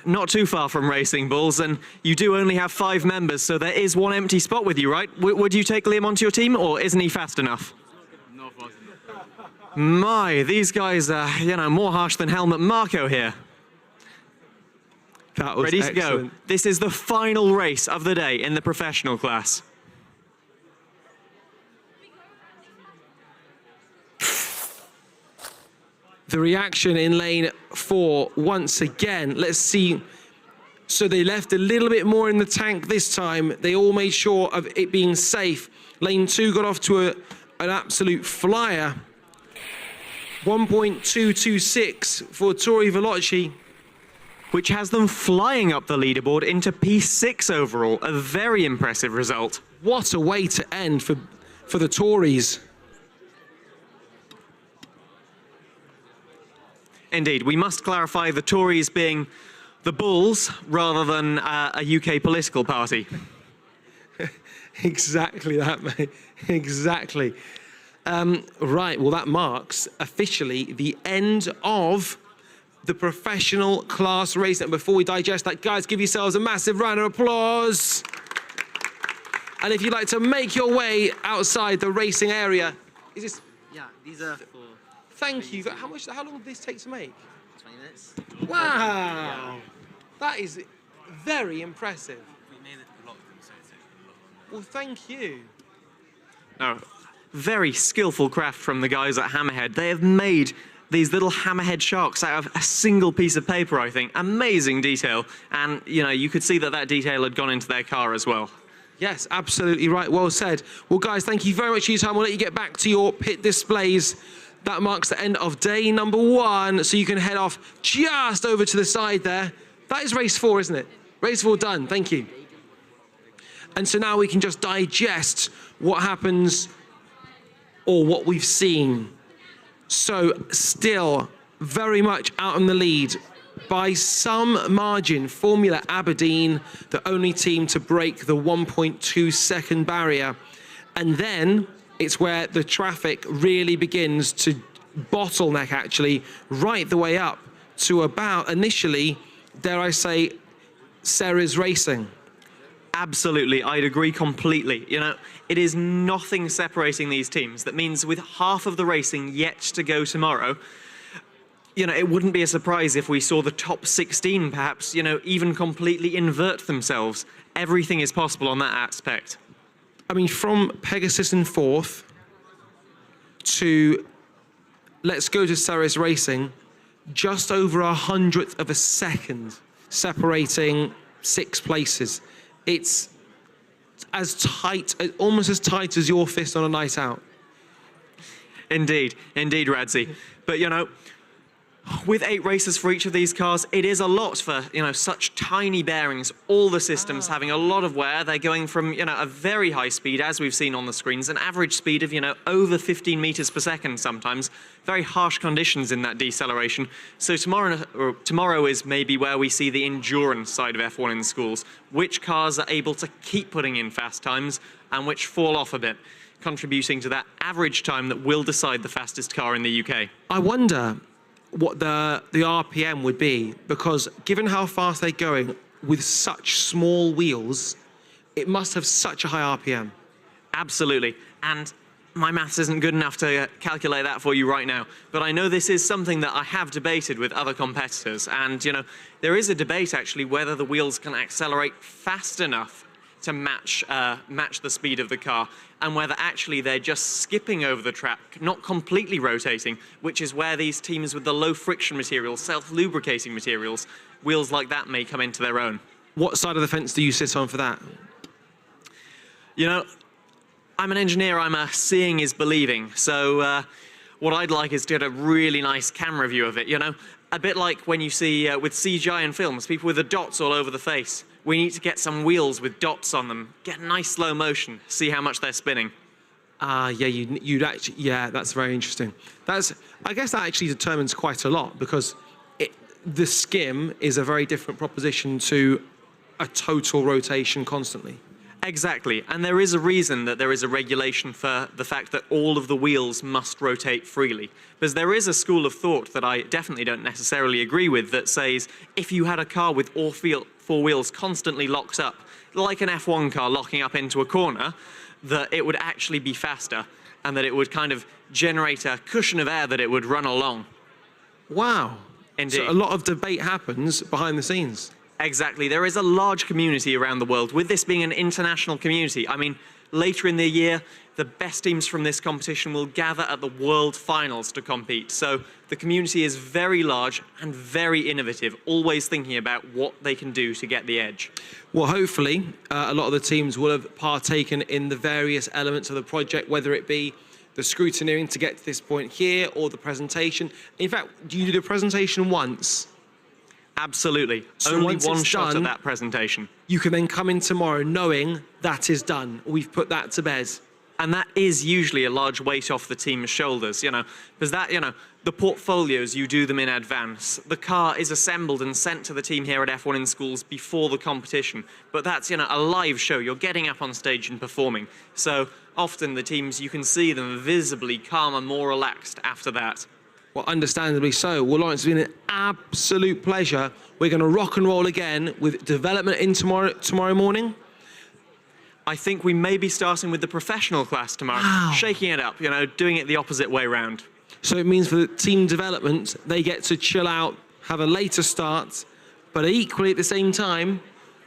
Not too far from Racing Bulls, and you do only have 5 members, so there is one empty spot with you, right? Would you take Liam onto your team, or isn't he fast enough? Not fast enough. My, these guys are, more harsh than Helmut Marko here. That was ready excellent. to go. This is the final race of the day in the professional class. The reaction in lane 4 once again. Let's see. So they left a little bit more in the tank this time. They all made sure of it being safe. Lane 2 got off to an absolute flyer. 1.226 for Tori Veloci. Which has them flying up the leaderboard into P6 overall. A very impressive result. What a way to end for the Tories. Indeed, we must clarify the Tories being the Bulls rather than a UK political party. Exactly that, mate. Exactly. Right, well, that marks officially the end of the professional class race. And before we digest that, guys, give yourselves a massive round of applause. And if you'd like to make your way outside the racing area, is this? Yeah, these are for... Thank you. How long did this take to make? 20 20 minutes. Wow. That is very impressive. We made it a lot of them, so it's Well, thank you. No, very skillful craft from the guys at Hammerhead. They have made these little hammerhead sharks out of a single piece of paper, I think. Amazing detail. And, you could see that that detail had gone into their car as well. Yes, absolutely right. Well said. Well, guys, thank you very much for your time. We'll let you get back to your pit displays. That marks the end of day number 1, so you can head off just over to the side there. That is race 4, isn't it? Race 4 done. Thank you. And so now we can just digest what happens or what we've seen. So still very much out in the lead by some margin. Formula Aberdeen, the only team to break the 1.2 second barrier. And then it's where the traffic really begins to bottleneck, actually, right the way up to about, initially, dare I say, Sarah's Racing. Absolutely, I'd agree completely. It is nothing separating these teams. That means with half of the racing yet to go tomorrow, it wouldn't be a surprise if we saw the top 16 perhaps, even completely invert themselves. Everything is possible on that aspect. I mean, from Pegasus in 4th to, let's go to Sarah's Racing, just over 100th of a second separating 6 places. It's as tight, almost as tight as your fist on a night out. Indeed, Radzi. But with 8 races for each of these cars, it is a lot for, such tiny bearings, all the systems having a lot of wear. They're going from, a very high speed, as we've seen on the screens, an average speed of, over 15 meters per second sometimes. Very harsh conditions in that deceleration. So tomorrow is maybe where we see the endurance side of F1 in schools. Which cars are able to keep putting in fast times and which fall off a bit, contributing to that average time that will decide the fastest car in the UK. I wonder what the RPM would be, because given how fast they're going with such small wheels, it must have such a high RPM. Absolutely. And my maths isn't good enough to calculate that for you right now, but I know this is something that I have debated with other competitors. And, there is a debate actually whether the wheels can accelerate fast enough to match the speed of the car, and whether actually they're just skipping over the track, not completely rotating, which is where these teams with the low friction materials, self-lubricating materials, wheels like that may come into their own. What side of the fence do you sit on for that? I'm an engineer, I'm a seeing is believing, so what I'd like is to get a really nice camera view of it, A bit like when you see with CGI in films, people with the dots all over the face. We need to get some wheels with dots on them, get nice slow motion, see how much they're spinning. Yeah, you'd actually, yeah, that's very interesting. I guess that actually determines quite a lot, because the skim is a very different proposition to a total rotation constantly. Exactly, and there is a reason that there is a regulation for the fact that all of the wheels must rotate freely. Because there is a school of thought that I definitely don't necessarily agree with that says if you had a car with all 4 wheels constantly locked up, like an F1 car locking up into a corner, that it would actually be faster and that it would kind of generate a cushion of air that it would run along. Wow. Indeed. So a lot of debate happens behind the scenes. Exactly. There is a large community around the world, with this being an international community. I mean, later in the year, the best teams from this competition will gather at the World Finals to compete. So the community is very large and very innovative, always thinking about what they can do to get the edge. Well, hopefully, a lot of the teams will have partaken in the various elements of the project, whether it be the scrutineering to get to this point here or the presentation. In fact, do you do the presentation once? Absolutely. So only once one it's shot done, at that presentation. You can then come in tomorrow knowing that is done. We've put that to bed. And that is usually a large weight off the team's shoulders, because that, the portfolios, you do them in advance. The car is assembled and sent to the team here at F1 in Schools before the competition. But that's, a live show. You're getting up on stage and performing. So often the teams, you can see them visibly calm and more relaxed after that. Well, understandably so. Well, Lawrence, it's been an absolute pleasure. We're going to rock and roll again with development in tomorrow morning. I think we may be starting with the professional class tomorrow, shaking it up, doing it the opposite way round. So it means for the team development, they get to chill out have a later start, but equally at the same time,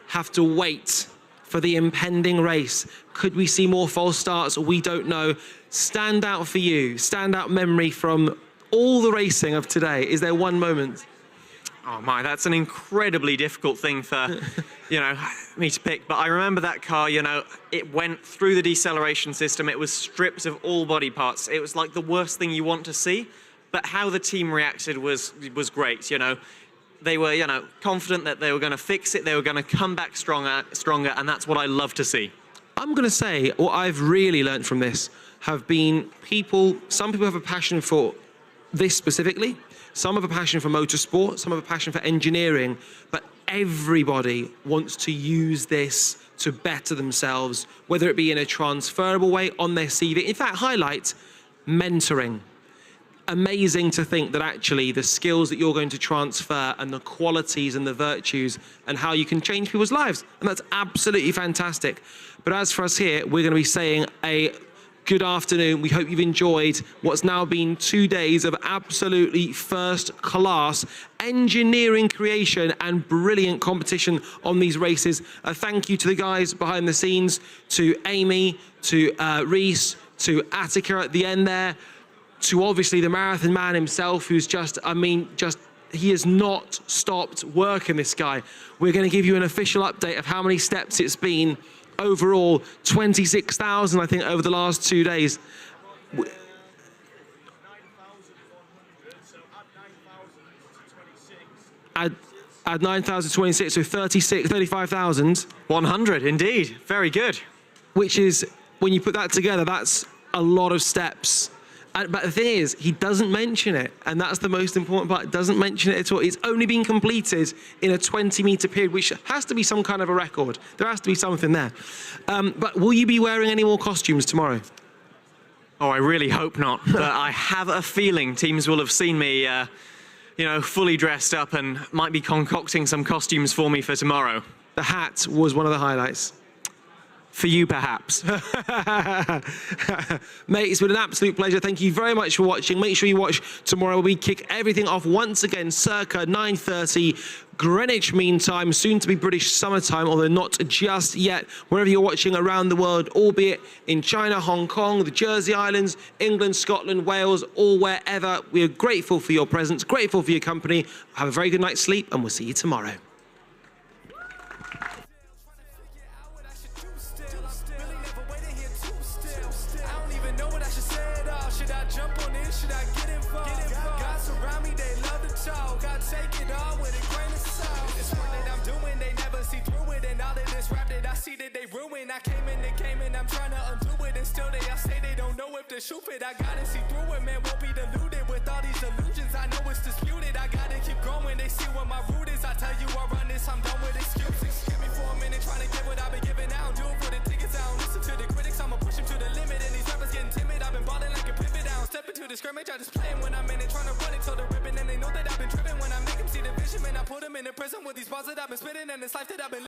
have to wait for the impending race. Could we see more false starts? We don't know. Stand out for you, standout memory from all the racing of today. Is there one moment? Oh my, that's an incredibly difficult thing for, me to pick. But I remember that car, it went through the deceleration system. It was stripped of all body parts. It was like the worst thing you want to see. But how the team reacted was great, They were, confident that they were going to fix it. They were going to come back stronger, and that's what I love to see. I'm going to say what I've really learned from this have been some people have a passion for this specifically. Some have a passion for motorsport, some have a passion for engineering, but everybody wants to use this to better themselves, whether it be in a transferable way on their CV. In fact, highlight mentoring. Amazing to think that actually the skills that you're going to transfer and the qualities and the virtues and how you can change people's lives. And that's absolutely fantastic. But as for us here, we're going to be saying a good afternoon. We hope you've enjoyed what's now been 2 days of absolutely first-class engineering creation and brilliant competition on these races. A thank you to the guys behind the scenes, to Amy, to Reese, to Attica at the end there, to obviously the marathon man himself, who's he has not stopped working, this guy. We're going to give you an official update of how many steps it's been. Overall, 26,000, I think, over the last 2 days. Add 9,026, so 35,000. 100, indeed. Very good. Which is, when you put that together, that's a lot of steps. But the thing is, he doesn't mention it, and that's the most important part. He doesn't mention it at all. It's only been completed in a 20-meter period, which has to be some kind of a record. There has to be something there. But will you be wearing any more costumes tomorrow? Oh, I really hope not. But I have a feeling teams will have seen me, fully dressed up and might be concocting some costumes for me for tomorrow. The hat was one of the highlights. For you, perhaps. Mate, it's been an absolute pleasure. Thank you very much for watching. Make sure you watch tomorrow. We kick everything off once again, circa 9:30 Greenwich Mean Time, soon to be British summertime, although not just yet. Wherever you're watching around the world, albeit in China, Hong Kong, the Jersey Islands, England, Scotland, Wales, or wherever, we are grateful for your presence, grateful for your company. Have a very good night's sleep, and we'll see you tomorrow. I came in the game and I'm trying to undo it, and still they all say they don't know if to shoot it. I gotta see through it, man, won't be deluded with all these illusions. I know it's disputed, I gotta keep going. They see what my root is. I tell you I run this, I'm done with excuses. Give me for a minute, trying to get what I've been giving out. Do it for the tickets, I don't listen to the critics. I'ma push them to the limit, and these rappers getting timid. I've been balling like a pivot. I don't step into the scrimmage, I just play them when I'm in it, trying to run it till the ribbon. And they know that I've been tripping when I make them see the vision. Man, I put them in the prison with these bars that I've been spitting, and this life that I've been